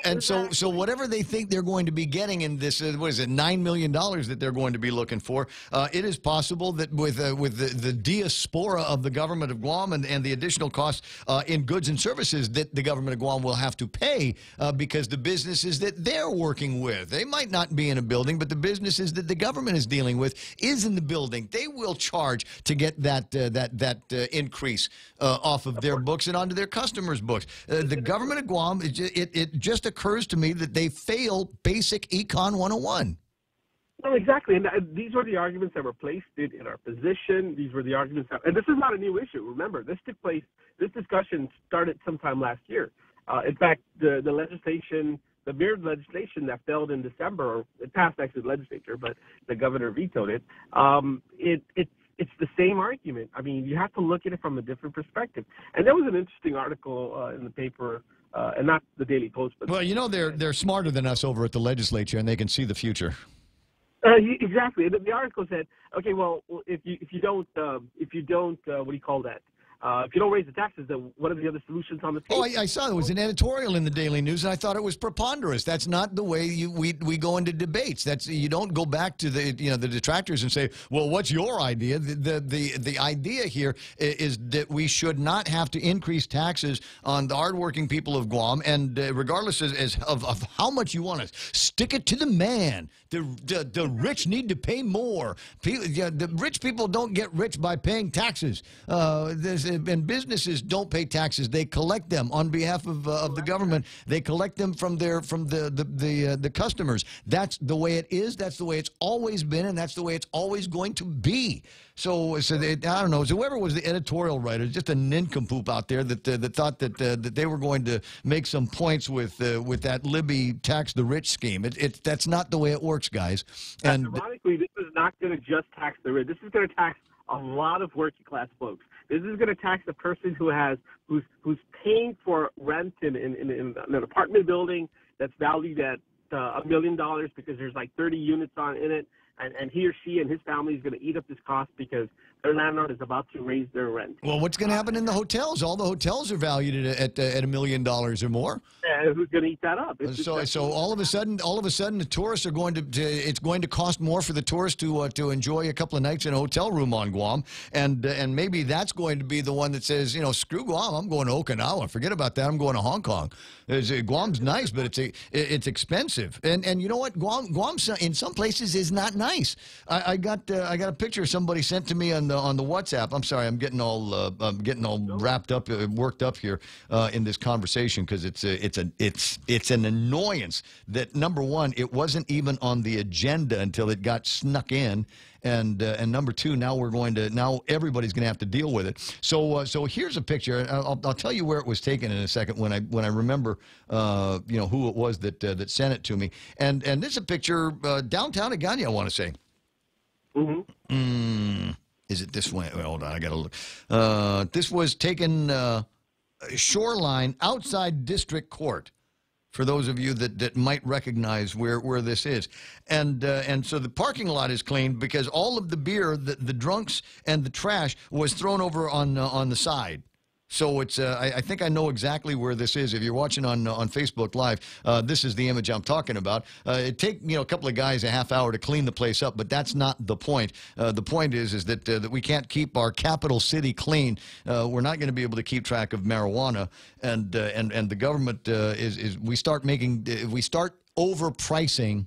Speaker 10: And so whatever they think they're going to be getting in this, what is it, $9 million that they're going to be looking for, it is possible that with the diaspora of the government of Guam and the additional costs in goods and services that the government of Guam will have to pay because the businesses that they're working with, they might not be in a building, but the businesses that the government is dealing with is in the building. They will charge to get that increase off of their books and onto their customers' books. The government of Guam, it just occurs to me that they fail basic Econ 101.
Speaker 6: No, exactly. And these were the arguments that were placed in our position. These were the arguments and this is not a new issue. Remember, this discussion started sometime last year. In fact, the legislation, the mirrored legislation that failed in December, or it passed actually the legislature, but the governor vetoed it. It's the same argument. I mean, you have to look at it from a different perspective. And there was an interesting article in the paper, and not the Daily Post. But
Speaker 10: they're smarter than us over at the legislature, and they can see the future.
Speaker 6: Exactly. The article said, okay, well, if you don't, what do you call that? if you don't raise the taxes, then what are the other solutions on the table?
Speaker 10: Oh, I saw there was an editorial in the Daily News, and I thought it was preponderous. That's not the way we go into debates. That's you don't go back to the the detractors and say, well, what's your idea? The idea here is that we should not have to increase taxes on the hardworking people of Guam, and regardless of how much you want to stick it to the man. The rich need to pay more. The rich people don't get rich by paying taxes. And businesses don't pay taxes; they collect them on behalf of the government. They collect them from the customers. That's the way it is. That's the way it's always been, and that's the way it's always going to be. So I don't know. So whoever was the editorial writer, just a nincompoop out there that thought that they were going to make some points with that Libby tax the rich scheme. That's not the way it works, guys. And
Speaker 6: ironically, this is not going to just tax the rich. This is going to tax a lot of working class folks. This is going to tax the person who's paying for rent in an apartment building that's valued at $1 million because there's like 30 units in it. And he or she and his family is going to eat up this cost because their landlord is about to raise their rent.
Speaker 10: Well, what's going to happen in the hotels? All the hotels are valued at $1 million or more.
Speaker 6: And who's going to eat that up?
Speaker 10: So all of a sudden, the tourists are going to it's going to cost more for the tourists to enjoy a couple of nights in a hotel room on Guam, and maybe that's going to be the one that says, screw Guam, I'm going to Okinawa. Forget about that. I'm going to Hong Kong. Guam's nice, but it's expensive. And you know what? Guam in some places is not nice. I got a picture somebody sent to me on the WhatsApp. I'm sorry, I'm getting all wrapped up, worked up here in this conversation because it's an annoyance that, number one, it wasn't even on the agenda until it got snuck in. And number two, now everybody's going to have to deal with it. So here's a picture. I'll tell you where it was taken in a second when I remember who it was that sent it to me. And this is a picture downtown Agana, I want to say.
Speaker 6: Mm-hmm.
Speaker 10: Is it this way? Hold on, I got to look. This was taken shoreline outside District Court. For those of you that might recognize where this is. And so the parking lot is cleaned because all of the beer, the drunks, and the trash was thrown over on the side. So it's I think I know exactly where this is. If you're watching on Facebook Live, this is the image I'm talking about. It take a couple of guys a half hour to clean the place up, but that's not the point. The point is that we can't keep our capital city clean. We're not going to be able to keep track of marijuana, and the government we start overpricing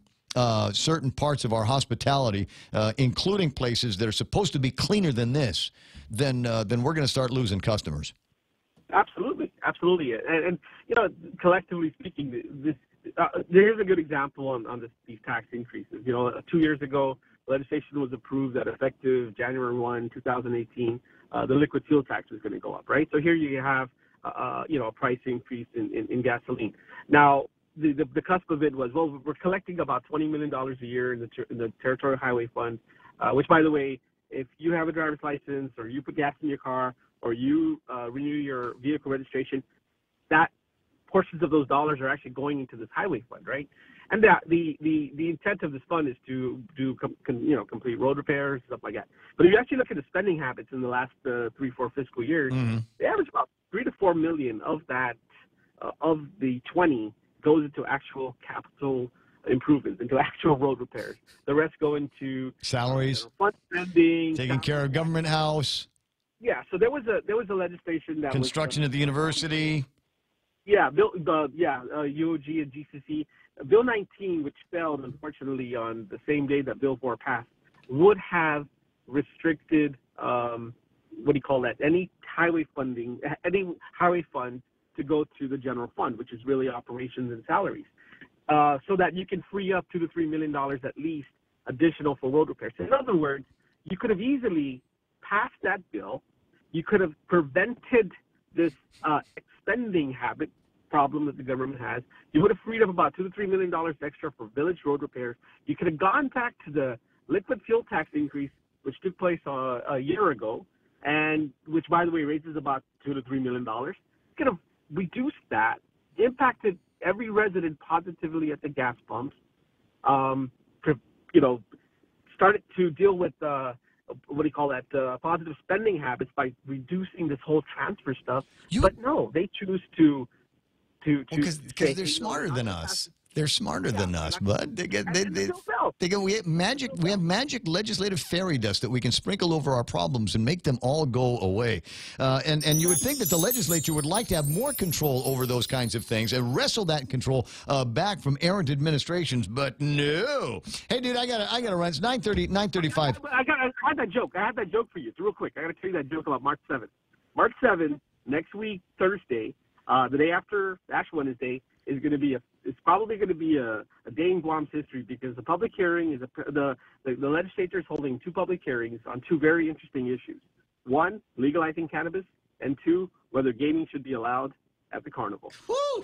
Speaker 10: certain parts of our hospitality, including places that are supposed to be cleaner than this. Then we're going to start losing customers.
Speaker 6: Absolutely. And collectively speaking, here's a good example on these tax increases. 2 years ago, legislation was approved that effective January 1, 2018, the liquid fuel tax is going to go up, right? So here you have, a price increase in gasoline. Now, the cusp of it was, well, we're collecting about $20 million a year in the Territorial Highway Fund, which, by the way, if you have a driver's license or you put gas in your car or you renew your vehicle registration, that portions of those dollars are actually going into this highway fund, right? And the intent of this fund is to do complete road repairs, stuff like that. But if you actually look at the spending habits in the last 3-4 fiscal years, they average about $3 to $4 million of that of the 20 goes into actual capital improvements, into actual road repairs. The rest go into
Speaker 10: salaries,
Speaker 6: fund spending,
Speaker 10: taking care of government house.
Speaker 6: Yeah, so there was a legislation that
Speaker 10: construction at the university.
Speaker 6: Yeah, UOG and GCC. Bill 19, which failed unfortunately on the same day that Bill 4 passed, would have restricted any highway funding, any highway fund to go to the general fund, which is really operations and salaries, so that you can free up $2 to $3 million at least additional for road repairs. In other words, you could have easily passed that bill. You could have prevented this spending habit problem that the government has. You would have freed up about $2 to $3 million extra for village road repairs. You could have gone back to the liquid fuel tax increase, which took place a year ago, and which, by the way, raises about $2 to $3 million. You could have reduced that, impacted every resident positively at the gas pumps, started to deal with what do you call that, positive spending habits by reducing this whole transfer stuff. But no, they choose to
Speaker 10: because they're smarter than us. They're smarter than us, bud. We have magic legislative fairy dust that we can sprinkle over our problems and make them all go away. And you would think that the legislature would like to have more control over those kinds of things and wrestle that control back from errant administrations, but no. Hey, dude, I gotta run. It's 9:35.
Speaker 6: I had that joke. I have that joke for you. It's real quick. I got to tell you that joke about March 7th. March 7th, next week, Thursday, the day after the actual Wednesday, is going to be it's probably going to be a day in Guam's history, because the public hearing is the legislature is holding 2 public hearings on 2 very interesting issues. 1, legalizing cannabis, and 2, whether gaming should be allowed at the carnival.
Speaker 10: Woo!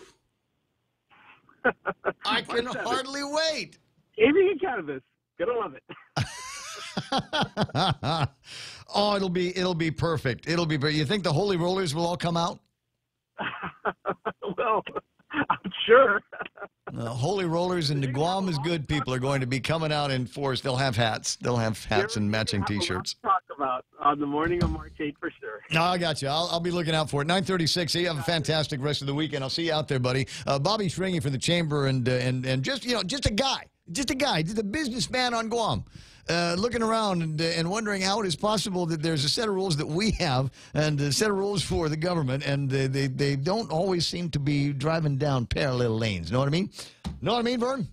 Speaker 10: I can hardly wait.
Speaker 6: Gaming and cannabis, gonna love it.
Speaker 10: Oh, it'll be perfect. It'll be. You think the Holy Rollers will all come out?
Speaker 6: Well, I'm sure.
Speaker 10: Holy Rollers and the Guam is good people are going to be coming out in force. They'll have hats. They'll have hats and matching T-shirts.
Speaker 6: Talk about on the morning of March 8th for sure.
Speaker 10: No, I got you. I'll be looking out for it. 9:36. You have a fantastic rest of the weekend. I'll see you out there, buddy. Bobby Shringy for the Chamber, and just just a guy, just a businessman on Guam. Looking around and wondering how it is possible that there's a set of rules that we have and a set of rules for the government, and they don't always seem to be driving down parallel lanes. Know what I mean? Know what I mean, Vern?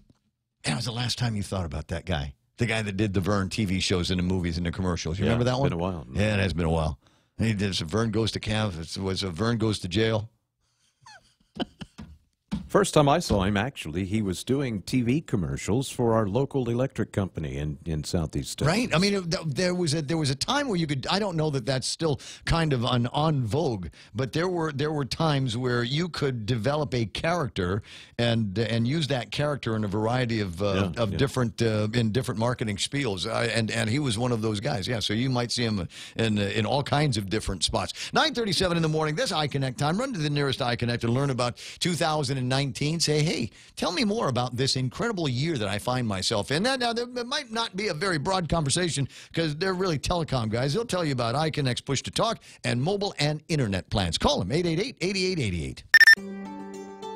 Speaker 10: When was the last time you thought about that guy? The guy that did the Vern TV shows and the movies and the commercials. You remember that one?
Speaker 11: It's been a while.
Speaker 10: Yeah, it has been a while. He did some Vern Goes to Camp. It was a Vern Goes to Jail.
Speaker 11: First time I saw him, actually, he was doing TV commercials for our local electric company in Southeast.
Speaker 10: Right. I mean, there was a time where you could. I don't know that that's still kind of on vogue, but there were times where you could develop a character and use that character in a variety of different in different marketing spiels. And he was one of those guys. Yeah. So you might see him in all kinds of different spots. 9:37 in the morning. This iConnect time. Run to the nearest iConnect and learn about 2019. Say, hey, tell me more about this incredible year that I find myself in. Now, there might not be a very broad conversation because they're really telecom guys. They'll tell you about iConnect's push to talk and mobile and internet plans. Call them 888-8888.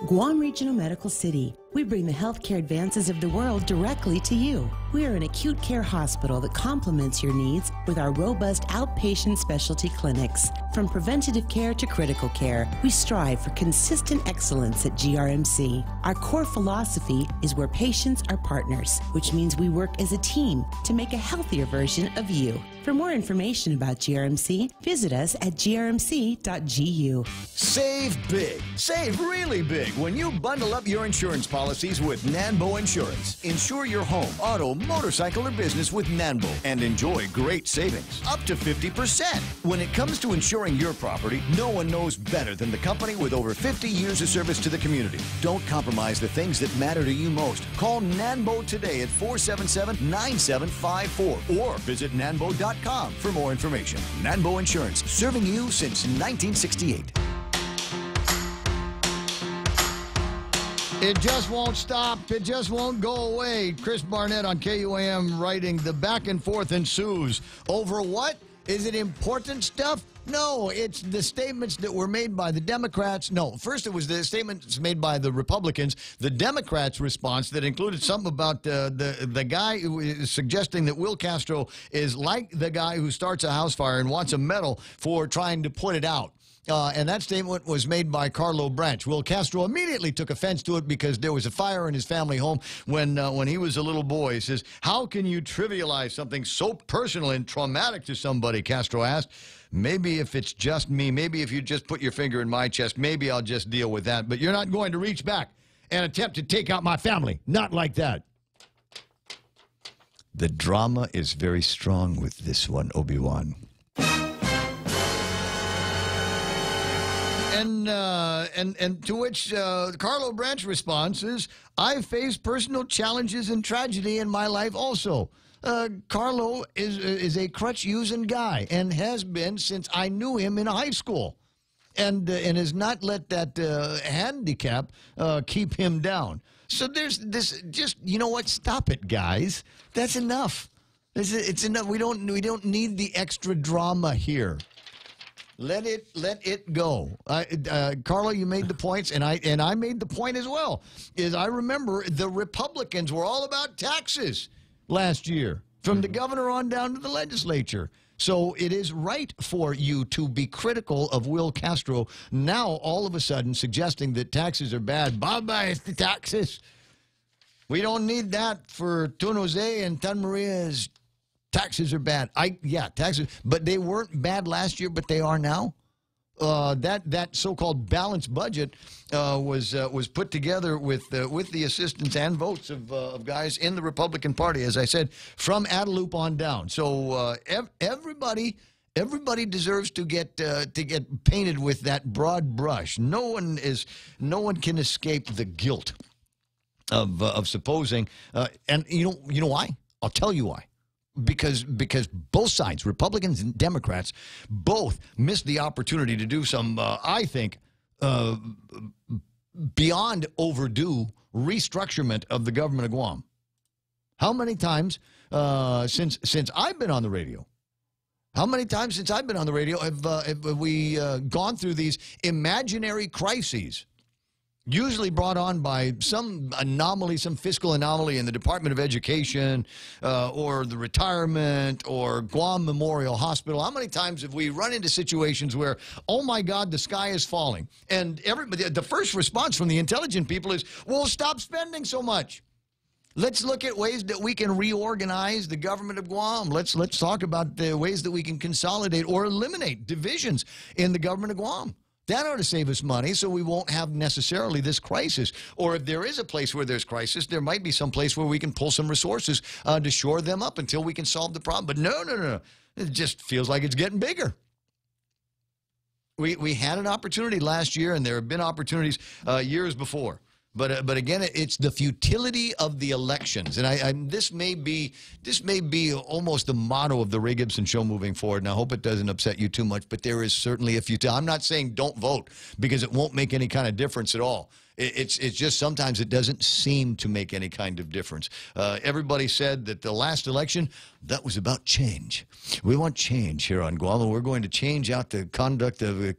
Speaker 7: Guam Regional Medical City. We bring the healthcare advances of the world directly to you. We are an acute care hospital that complements your needs with our robust outpatient specialty clinics. From preventative care to critical care, we strive for consistent excellence at GRMC. Our core philosophy is where patients are partners, which means we work as a team to make a healthier version of you. For more information about GRMC, visit us at grmc.gu.
Speaker 16: Save big. Save really big when you bundle up your insurance policies with Nanbo Insurance. Insure your home, auto, motorcycle, or business with Nanbo and enjoy great savings, up to 50%. When it comes to insuring your property, no one knows better than the company with over 50 years of service to the community. Don't compromise the things that matter to you most. Call Nanbo today at 477-9754 or visit nanbo.com for more information. Nanbo Insurance, serving you since 1968.
Speaker 10: It just won't stop. It just won't go away. Chris Barnett on KUAM writing, the back and forth ensues. Over what? Is it important stuff? No, it's the statements that were made by the Democrats. No, first it was the statements made by the Republicans. The Democrats' response that included something about the guy who is suggesting that Will Castro is like the guy who starts a house fire and wants a medal for trying to put it out. And that statement was made by Carlo Branch. Will Castro immediately took offense to it because there was a fire in his family home when he was a little boy. He says, how can you trivialize something so personal and traumatic to somebody, Castro asked. Maybe if it's just me, maybe if you just put your finger in my chest, maybe I'll just deal with that. But you're not going to reach back and attempt to take out my family. Not like that. The drama is very strong with this one, Obi-Wan. And to which Carlo Branch responds is, I've faced personal challenges and tragedy in my life also. Carlo is a crutch-using guy and has been since I knew him in high school, and has not let that handicap keep him down. So there's this, just, you know what, stop it, guys. That's enough. It's enough. We don't need the extra drama here. Let it go. Carla, you made the points, and I made the point as well. Is I remember the Republicans were all about taxes last year, from the governor on down to the legislature. So it is right for you to be critical of Will Castro now, all of a sudden suggesting that taxes are bad. Bye-bye, it's the taxes. We don't need that for Tun Jose and Tan Maria's. Taxes are bad. Yeah, taxes, but they weren't bad last year, but they are now. That so-called balanced budget was put together with the assistance and votes of guys in the Republican Party, as I said, from Adelup on down. So everybody deserves to get painted with that broad brush. No one can escape the guilt of supposing. And you know why? I'll tell you why. Because both sides, Republicans and Democrats, both missed the opportunity to do some, I think, beyond overdue restructurement of the government of Guam. How many times since I've been on the radio? How many times since I've been on the radio have we gone through these imaginary crises? Usually brought on by some anomaly, some fiscal anomaly in the Department of Education or the retirement or Guam Memorial Hospital. How many times have we run into situations where, oh, my God, the sky is falling? And everybody, the first response from the intelligent people is, well, stop spending so much. Let's look at ways that we can reorganize the government of Guam. Let's talk about the ways that we can consolidate or eliminate divisions in the government of Guam. That ought to save us money so we won't have necessarily this crisis. Or if there is a place where there's crisis, there might be some place where we can pull some resources to shore them up until we can solve the problem. But no. It just feels like it's getting bigger. We had an opportunity last year, and there have been opportunities years before. But again, it's the futility of the elections, and this may be almost the motto of the Ray Gibson Show moving forward. And I hope it doesn't upset you too much, but there is certainly a futility. I'm not saying don't vote because it won't make any kind of difference at all. It's just sometimes it doesn't seem to make any kind of difference. Everybody said that the last election, that was about change. We want change here on Guam, and we're going to change out the conduct of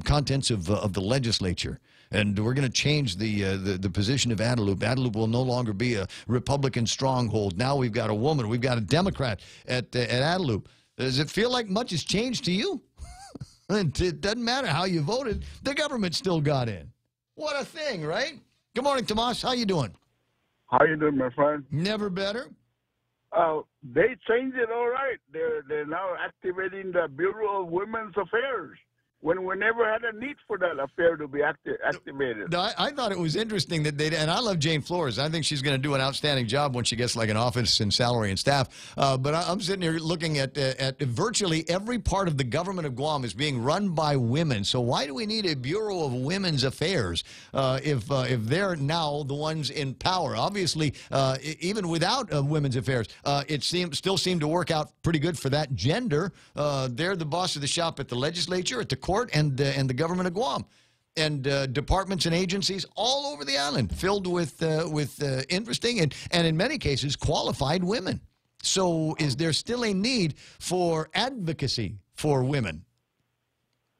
Speaker 10: contents of the legislature. And we're going to change the position of Adelup. Adelup will no longer be a Republican stronghold. Now we've got a woman. We've got a Democrat at Adelup. Does it feel like much has changed to you? It doesn't matter how you voted. The government still got in. What a thing, right? Good morning, Tomas. How you doing?
Speaker 8: How you doing, my friend?
Speaker 10: Never better.
Speaker 8: They changed it all right. They're now activating the Bureau of Women's Affairs, when we never had a need for that affair to be activated.
Speaker 10: I thought it was interesting that they, and I love Jane Flores. I think she's going to do an outstanding job when she gets like an office and salary and staff. But I'm sitting here looking at virtually every part of the government of Guam is being run by women. So why do we need a Bureau of Women's Affairs if they're now the ones in power? Obviously, even without Women's Affairs, it still seemed to work out pretty good for that gender. They're the boss of the shop at the legislature, at the court, and the government of Guam, and departments and agencies all over the island filled with interesting and in many cases qualified women. So is there still a need for advocacy for women?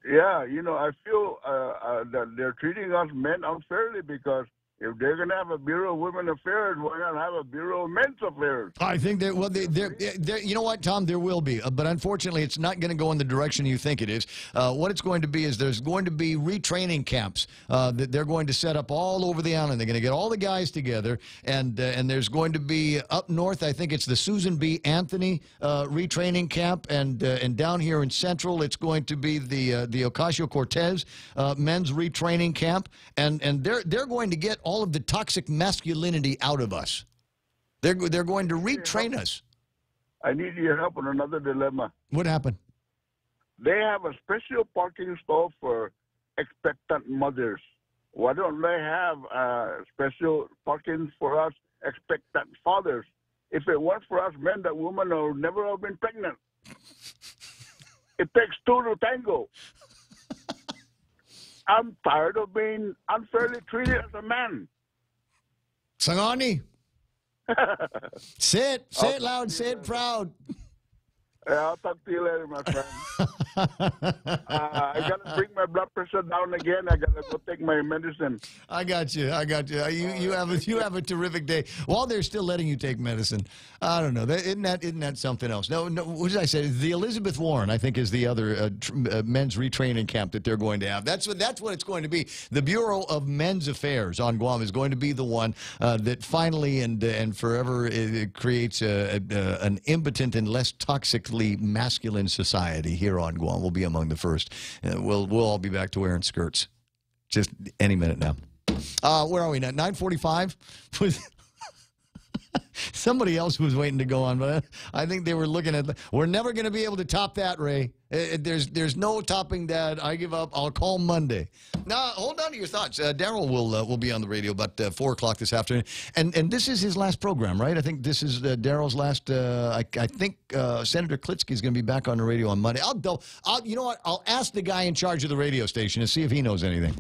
Speaker 8: Yeah, I feel that they're treating us men unfairly, because if they're going to have a Bureau of Women Affairs, why not have a Bureau of Men's Affairs?
Speaker 10: I think that, well, you know what, Tom, there will be. But unfortunately, it's not going to go in the direction you think it is. What it's going to be is there's going to be retraining camps that they're going to set up all over the island. They're going to get all the guys together, and there's going to be up north, I think it's the Susan B. Anthony retraining camp, and down here in Central, it's going to be the Ocasio-Cortez men's retraining camp, and they're going to get all of the toxic masculinity out of us. They're going to retrain us.
Speaker 8: I need your help on another dilemma.
Speaker 10: What happened?
Speaker 8: They have a special parking stall for expectant mothers. Why don't they have special parking for us expectant fathers? If it weren't for us men, that woman would never have been pregnant. It takes two to tango. I'm tired of being unfairly treated as a man.
Speaker 10: Sangani, Say it loud, say it proud.
Speaker 8: Yeah, I'll talk to you later, my friend. I got to bring my blood pressure down again. I got to go take my medicine.
Speaker 10: I got you. You have a terrific day. While they're still letting you take medicine, I don't know. Isn't that something else? No. What did I say? The Elizabeth Warren, I think, is the other men's retraining camp that they're going to have. That's what it's going to be. The Bureau of Men's Affairs on Guam is going to be the one that finally and forever creates an impotent and less toxically masculine society here on Guam. We'll be among the first. We'll all be back to wearing skirts. Just any minute now. Where are we now? 9:45? Somebody else was waiting to go on, but I think they were looking at. We're never going to be able to top that, Ray. There's no topping that. I give up. I'll call Monday. Now, hold on to your thoughts. Daryl will be on the radio about 4 o'clock this afternoon, and this is his last program, right? I think this is Daryl's last. I think Senator Klitsky is going to be back on the radio on Monday. You know what? I'll ask the guy in charge of the radio station and see if he knows anything.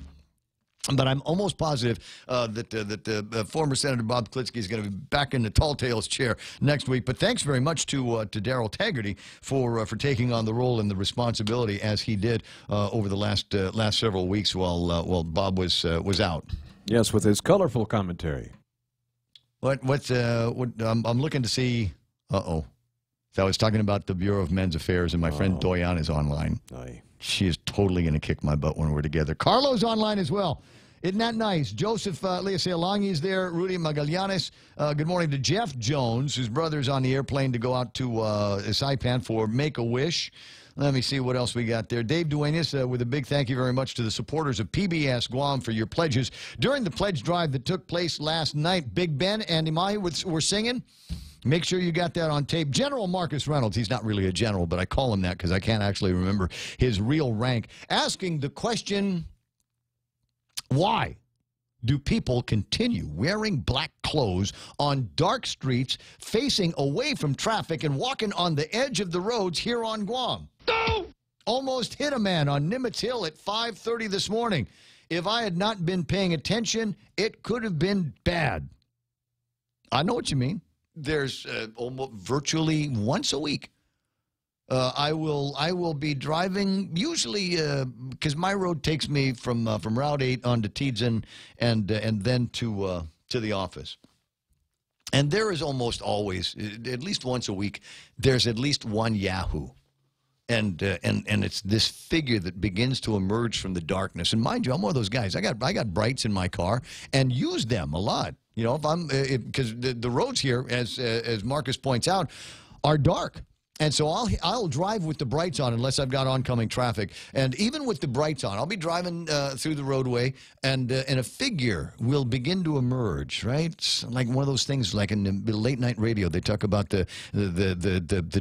Speaker 10: But I'm almost positive that former Senator Bob Klitsky is going to be back in the Tall Tales chair next week. But thanks very much to Daryl Taggarty for taking on the role and the responsibility as he did over the last several weeks while Bob was out.
Speaker 11: Yes, with his colorful commentary.
Speaker 10: I'm looking to see. So I was talking about the Bureau of Men's Affairs, and my friend Doyan is online.
Speaker 11: Aye.
Speaker 10: She is totally going to kick my butt when we're together. Carlo's online as well. Isn't that nice? Joseph Leasealangi is there. Rudy Magallanes. Good morning to Jeff Jones, whose brother's on the airplane to go out to Saipan for Make-A-Wish. Let me see what else we got there. Dave Duenas with a big thank you very much to the supporters of PBS Guam for your pledges. During the pledge drive that took place last night, Big Ben and Imai were singing. Make sure you got that on tape. General Marcus Reynolds, he's not really a general, but I call him that because I can't actually remember his real rank, asking the question, why do people continue wearing black clothes on dark streets, facing away from traffic and walking on the edge of the roads here on Guam? No! Almost hit a man on Nimitz Hill at 5:30 this morning. If I had not been paying attention, it could have been bad. I know what you mean. There's almost virtually once a week. I will be driving usually because my road takes me from Route 8 onto Tiedzin and then to the office. And there is almost always, at least once a week, there's at least one Yahoo. And it's this figure that begins to emerge from the darkness. And mind you, I'm one of those guys. I got brights in my car and use them a lot. You know, if I'm because the roads here, as Marcus points out, are dark. And so I'll drive with the brights on unless I've got oncoming traffic. And even with the brights on, I'll be driving through the roadway, and a figure will begin to emerge. Right, it's like one of those things, like in the late night radio, they talk about the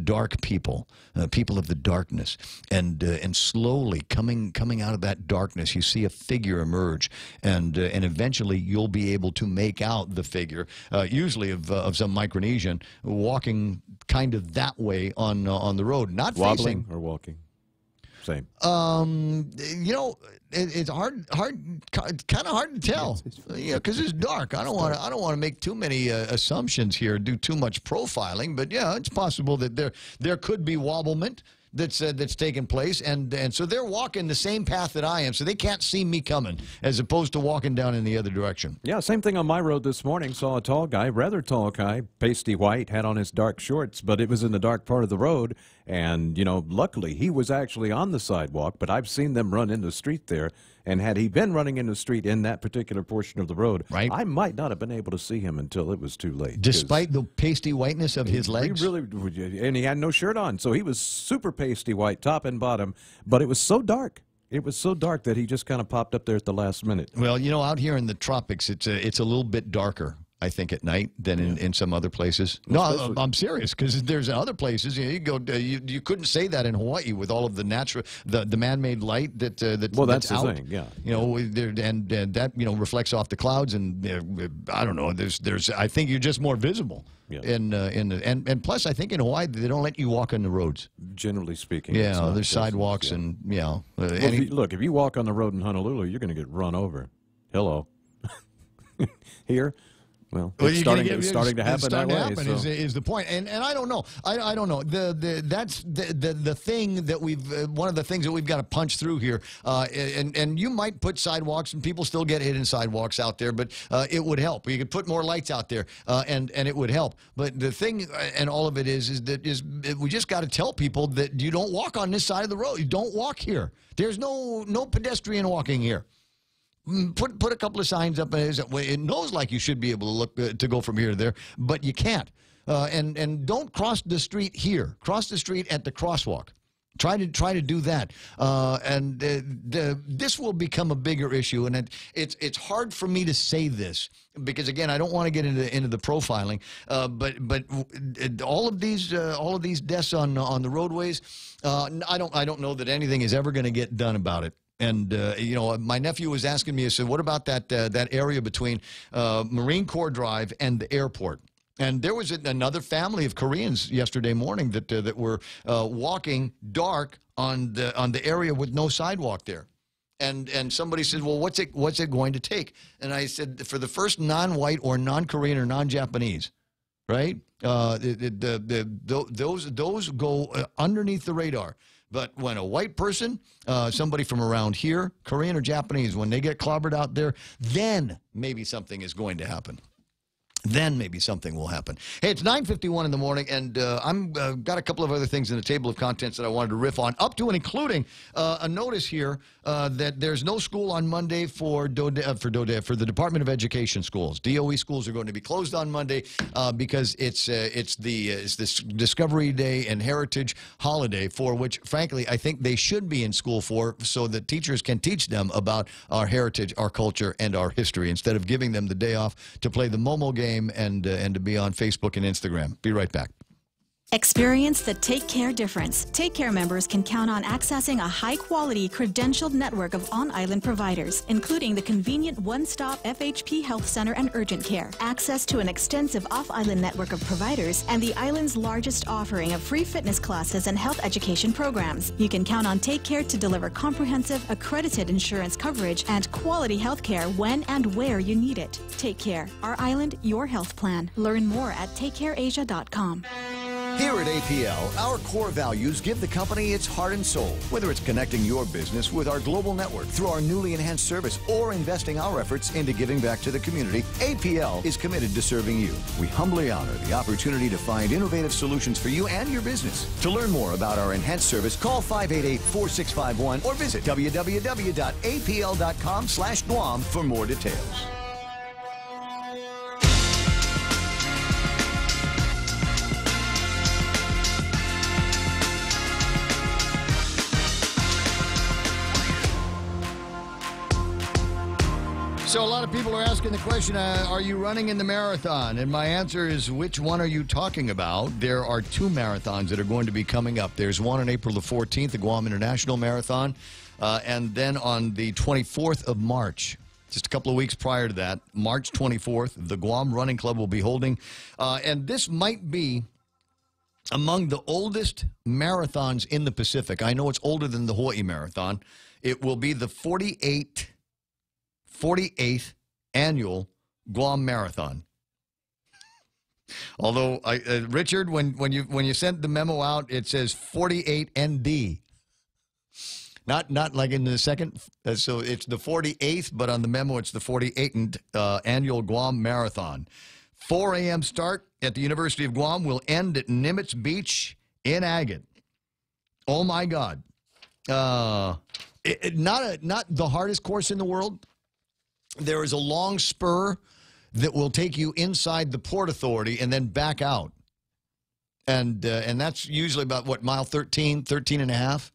Speaker 10: dark people, people of the darkness, and slowly coming out of that darkness, you see a figure emerge, and eventually you'll be able to make out the figure, usually of some Micronesian walking kind of that way on the road, not
Speaker 11: wobbling
Speaker 10: facing
Speaker 11: or walking. Same.
Speaker 10: You know, it's kind of hard to tell. Yeah, because it's dark. I don't want to make too many assumptions here, do too much profiling. But yeah, it's possible that there could be wobblement that's taken place, and so they're walking the same path that I am, so they can't see me coming, as opposed to walking down in the other direction.
Speaker 11: Yeah, same thing on my road this morning. Saw a tall guy, rather tall guy, pasty white, had on his dark shorts, but it was in the dark part of the road, and, you know, luckily he was actually on the sidewalk, but I've seen them run in the street there, and had he been running in the street in that particular portion of the road, right, I might not have been able to see him until it was too late.
Speaker 10: Despite the pasty whiteness of his legs?
Speaker 11: He really, and he had no shirt on, so he was super pasty white, top and bottom, but it was so dark. It was so dark that he just kind of popped up there at the last minute.
Speaker 10: Well, you know, out here in the tropics, it's a little bit darker, I think, at night than in some other places. No, I'm serious, because there's other places. You go, you couldn't say that in Hawaii with all of the natural, the man-made light that
Speaker 11: well, that's
Speaker 10: out.
Speaker 11: the thing, yeah.
Speaker 10: You know, and that reflects off the clouds, and I don't know. There's I think you're just more visible. Yeah. And plus, I think in Hawaii they don't let you walk on the roads.
Speaker 11: Generally speaking,
Speaker 10: yeah, there's sidewalks, and well,
Speaker 11: look, if you walk on the road in Honolulu, you're going to get run over. Hello, here. Well, it's starting to happen that way.
Speaker 10: Is the point, and I don't know. I don't know. That's the thing that we've one of the things that we've got to punch through here. And you might put sidewalks, and people still get hit in sidewalks out there, but it would help. You could put more lights out there, and it would help. But the thing, and all of it is we just got to tell people that you don't walk on this side of the road. You don't walk here. There's no pedestrian walking here. Put a couple of signs up. It knows like you should be able to look to go from here to there, but you can't. And don't cross the street here. Cross the street at the crosswalk. Try to do that. This will become a bigger issue, and it's hard for me to say this because again I don't want to get into the profiling. But all of these deaths on the roadways, I don't know that anything is ever going to get done about it. And, you know, my nephew was asking me, I said, what about that area between Marine Corps Drive and the airport? And there was another family of Koreans yesterday morning that were walking dark on the area with no sidewalk there. And somebody said, well, what's it going to take? And I said, for the first non-white or non-Korean or non-Japanese, right? Those go underneath the radar. But when a white person, somebody from around here, Korean or Japanese, when they get clobbered out there, then maybe something is going to happen. Then maybe something will happen. Hey, it's 9:51 in the morning, and I'm got a couple of other things in the table of contents that I wanted to riff on, up to and including a notice here that there's no school on Monday for the Department of Education schools. DOE schools are going to be closed on Monday because it's this Discovery Day and Heritage holiday, for which, frankly, I think they should be in school for, so that teachers can teach them about our heritage, our culture, and our history, instead of giving them the day off to play the Momo game and to be on Facebook and Instagram. Be right back.
Speaker 2: Experience the Take Care difference. Take Care members can count on accessing a high-quality, credentialed network of on-island providers, including the convenient one-stop FHP Health Center and Urgent Care, access to an extensive off-island network of providers, and the island's largest offering of free fitness classes and health education programs. You can count on Take Care to deliver comprehensive, accredited insurance coverage and quality health care when and where you need it. Take Care. Our island, your health plan. Learn more at takecareasia.com.
Speaker 16: Here at APL, our core values give the company its heart and soul. Whether it's connecting your business with our global network through our newly enhanced service or investing our efforts into giving back to the community, APL is committed to serving you. We humbly honor the opportunity to find innovative solutions for you and your business. To learn more about our enhanced service, call 588-4651 or visit www.apl.com/Guam for more details.
Speaker 10: So a lot of people are asking the question, are you running in the marathon? And my answer is, which one are you talking about? There are two marathons that are going to be coming up. There's one on April the 14th, the Guam International Marathon, and then on the 24th of March, just a couple of weeks prior to that, March 24th, the Guam Running Club will be holding. And this might be among the oldest marathons in the Pacific. I know it's older than the Hawaii Marathon. It will be the 48th annual Guam Marathon. Although, Richard, when you sent the memo out, it says 48 ND. Not like in the second. So it's the 48th, but on the memo it's the 48th annual Guam Marathon. 4 a.m. start at the University of Guam, will end at Nimitz Beach in Agate. Oh my God! Not the hardest course in the world. There is a long spur that will take you inside the Port Authority and then back out. And that's usually about, what, mile 13 and a half?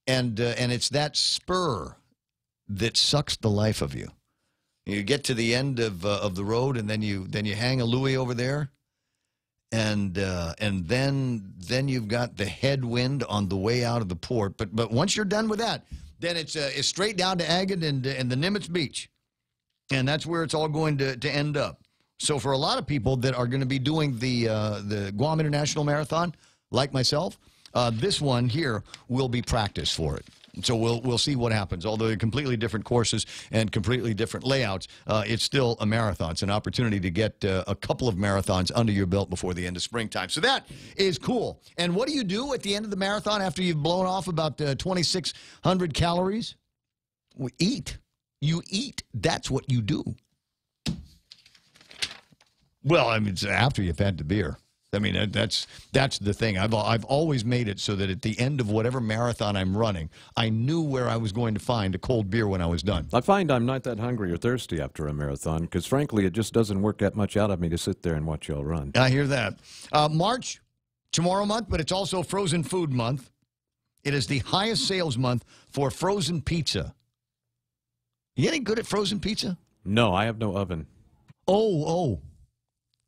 Speaker 10: And it's that spur that sucks the life of you. You get to the end of the road, and then you hang a Louis over there. And then you've got the headwind on the way out of the port. But once you're done with that, then it's straight down to Agate and the Nimitz Beach. And that's where it's all going to end up. So for a lot of people that are going to be doing the Guam International Marathon, like myself, this one here will be practice for it. So we'll see what happens. Although they're completely different courses and completely different layouts, it's still a marathon. It's an opportunity to get a couple of marathons under your belt before the end of springtime. So that is cool. And what do you do at the end of the marathon after you've blown off about 2,600 calories? We eat. You eat. That's what you do. Well, I mean, it's after you've had the beer. I mean, that's the thing. I've always made it so that at the end of whatever marathon I'm running, I knew where I was going to find a cold beer when I was done.
Speaker 11: I find I'm not that hungry or thirsty after a marathon because, frankly, it just doesn't work that much out of me to sit there and watch y'all run.
Speaker 10: I hear that. March, tomorrow month, but it's also Frozen Food Month. It is the highest sales month for frozen pizza. You any good at frozen pizza?
Speaker 11: No, I have no oven.
Speaker 10: Oh.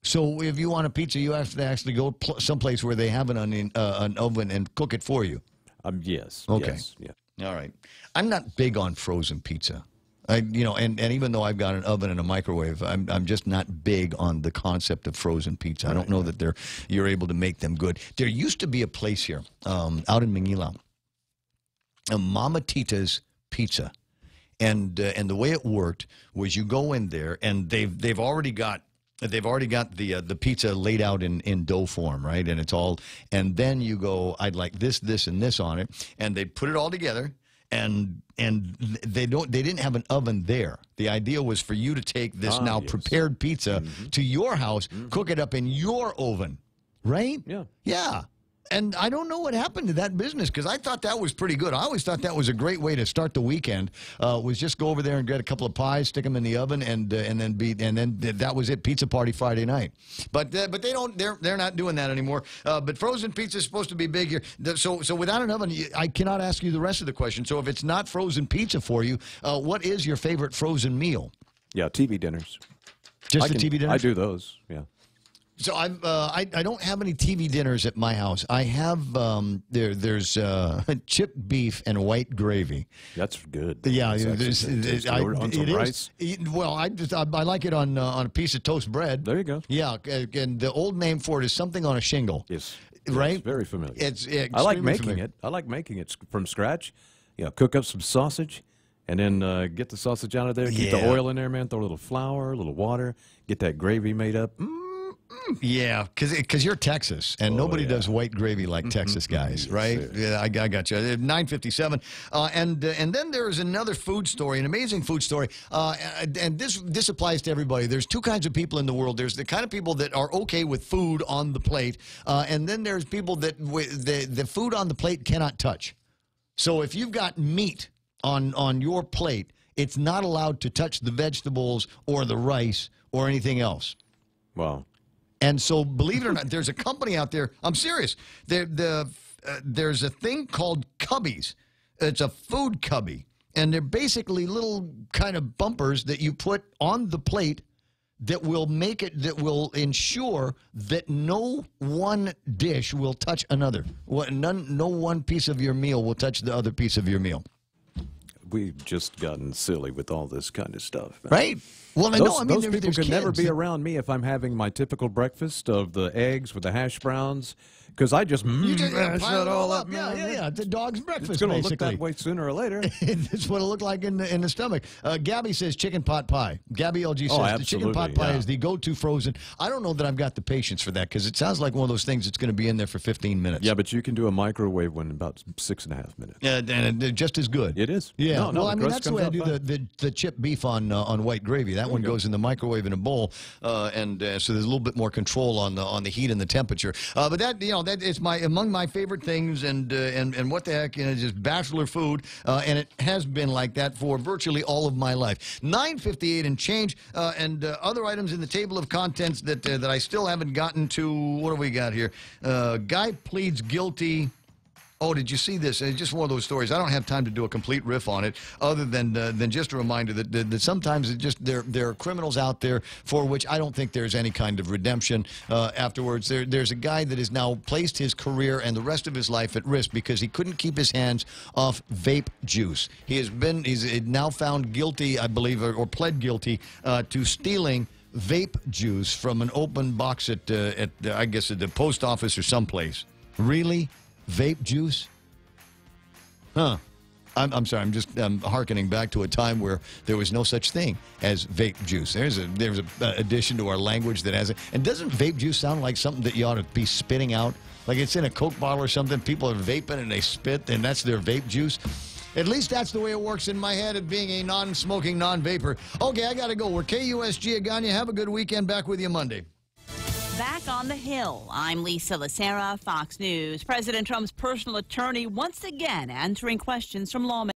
Speaker 10: So if you want a pizza, you have to actually go someplace where they have an oven and cook it for you.
Speaker 11: Yes.
Speaker 10: Okay.
Speaker 11: Yes, yeah.
Speaker 10: All right. I'm not big on frozen pizza. And even though I've got an oven and a microwave, I'm just not big on the concept of frozen pizza. I don't know that you're able to make them good. There used to be a place here out in Manila, Mama Tita's Pizza, and the way it worked was you go in there and they've already got the pizza laid out in dough form, right? And it's all, and then you go, I'd like this, and this on it, and they put it all together, and they didn't have an oven there. The idea was for you to take this prepared pizza to your house, cook it up in your oven, right?
Speaker 11: Yeah.
Speaker 10: Yeah. And I don't know what happened to that business because I thought that was pretty good. I always thought that was a great way to start the weekend. Was just go over there and get a couple of pies, stick them in the oven, and then that was it. Pizza party Friday night. But they don't. They're not doing that anymore. But frozen pizza is supposed to be big here. So without an oven, I cannot ask you the rest of the question. So if it's not frozen pizza for you, what is your favorite frozen meal?
Speaker 11: Yeah, TV dinners.
Speaker 10: Just the TV dinners?
Speaker 11: I do those. Yeah.
Speaker 10: So I don't have any TV dinners at my house. I have there's chipped beef and white gravy.
Speaker 11: That's good.
Speaker 10: Yeah,
Speaker 11: on some rice.
Speaker 10: Well, I like it on a piece of toast bread.
Speaker 11: There you go.
Speaker 10: Yeah, and the old name for it is something on a shingle.
Speaker 11: Yes,
Speaker 10: right.
Speaker 11: It's very familiar.
Speaker 10: It's
Speaker 11: I like making
Speaker 10: familiar.
Speaker 11: it. I like making it from scratch. You know, cook up some sausage. And then get the sausage out of there. Keep the oil in there, man. Throw a little flour, a little water. Get that gravy made up.
Speaker 10: Yeah, because you're Texas, and nobody does white gravy like Texas guys, right? Yeah, I got you. 9:57, and then there is another food story, an amazing food story, and this applies to everybody. There's two kinds of people in the world. There's the kind of people that are okay with food on the plate, and then there's people that the food on the plate cannot touch. So if you've got meat on your plate, it's not allowed to touch the vegetables or the rice or anything else.
Speaker 11: Wow.
Speaker 10: And so, believe it or not, there's a company out there. I'm serious. There's a thing called cubbies. It's a food cubby. And they're basically little kind of bumpers that you put on the plate that will ensure that no one dish will touch another. No one piece of your meal will touch the other piece of your meal.
Speaker 11: We've just gotten silly with all this kind of stuff, man.
Speaker 10: Right? Well,
Speaker 11: those people could never be around me if I'm having my typical breakfast of the eggs with the hash browns, because I just
Speaker 10: pile it all up. Yeah. It's a dog's breakfast,
Speaker 11: It's going to
Speaker 10: basically.
Speaker 11: look that way sooner or later.
Speaker 10: That's what it looked like in the stomach. Gabby says chicken pot pie. Gabby LG says the chicken pot pie is the go-to frozen. I don't know that I've got the patience for that because it sounds like one of those things that's going to be in there for 15 minutes.
Speaker 11: Yeah, but you can do a microwave one in about 6.5 minutes.
Speaker 10: And just as good.
Speaker 11: It is.
Speaker 10: Yeah.
Speaker 11: No,
Speaker 10: well, I mean, that's the way I do
Speaker 11: fine.
Speaker 10: the chipped beef on white gravy. That one goes in the microwave in a bowl, so there's a little bit more control on the heat and the temperature. But that is among my favorite things, and what the heck, just bachelor food, and it has been like that for virtually all of my life. 9:58 and change, and other items in the table of contents that I still haven't gotten to. What do we got here? Guy pleads guilty. Oh, did you see this? It's just one of those stories. I don't have time to do a complete riff on it, other than just a reminder that sometimes there are criminals out there for which I don't think there's any kind of redemption afterwards. There's a guy that has now placed his career and the rest of his life at risk because he couldn't keep his hands off vape juice. He's now found guilty, I believe, or pled guilty to stealing vape juice from an open box at I guess at the post office or someplace. Really? Vape juice? Huh. I'm sorry. I'm just hearkening back to a time where there was no such thing as vape juice. There's a addition to our language that has it. And doesn't vape juice sound like something that you ought to be spitting out? Like it's in a Coke bottle or something. People are vaping and they spit, and that's their vape juice. At least that's the way it works in my head of being a non-smoking, non-vapor. Okay, I got to go. We're KUSG Agana. Have a good weekend. Back with you Monday.
Speaker 1: Back on the Hill, I'm Lisa Lacera, Fox News. President Trump's personal attorney once again answering questions from lawmakers.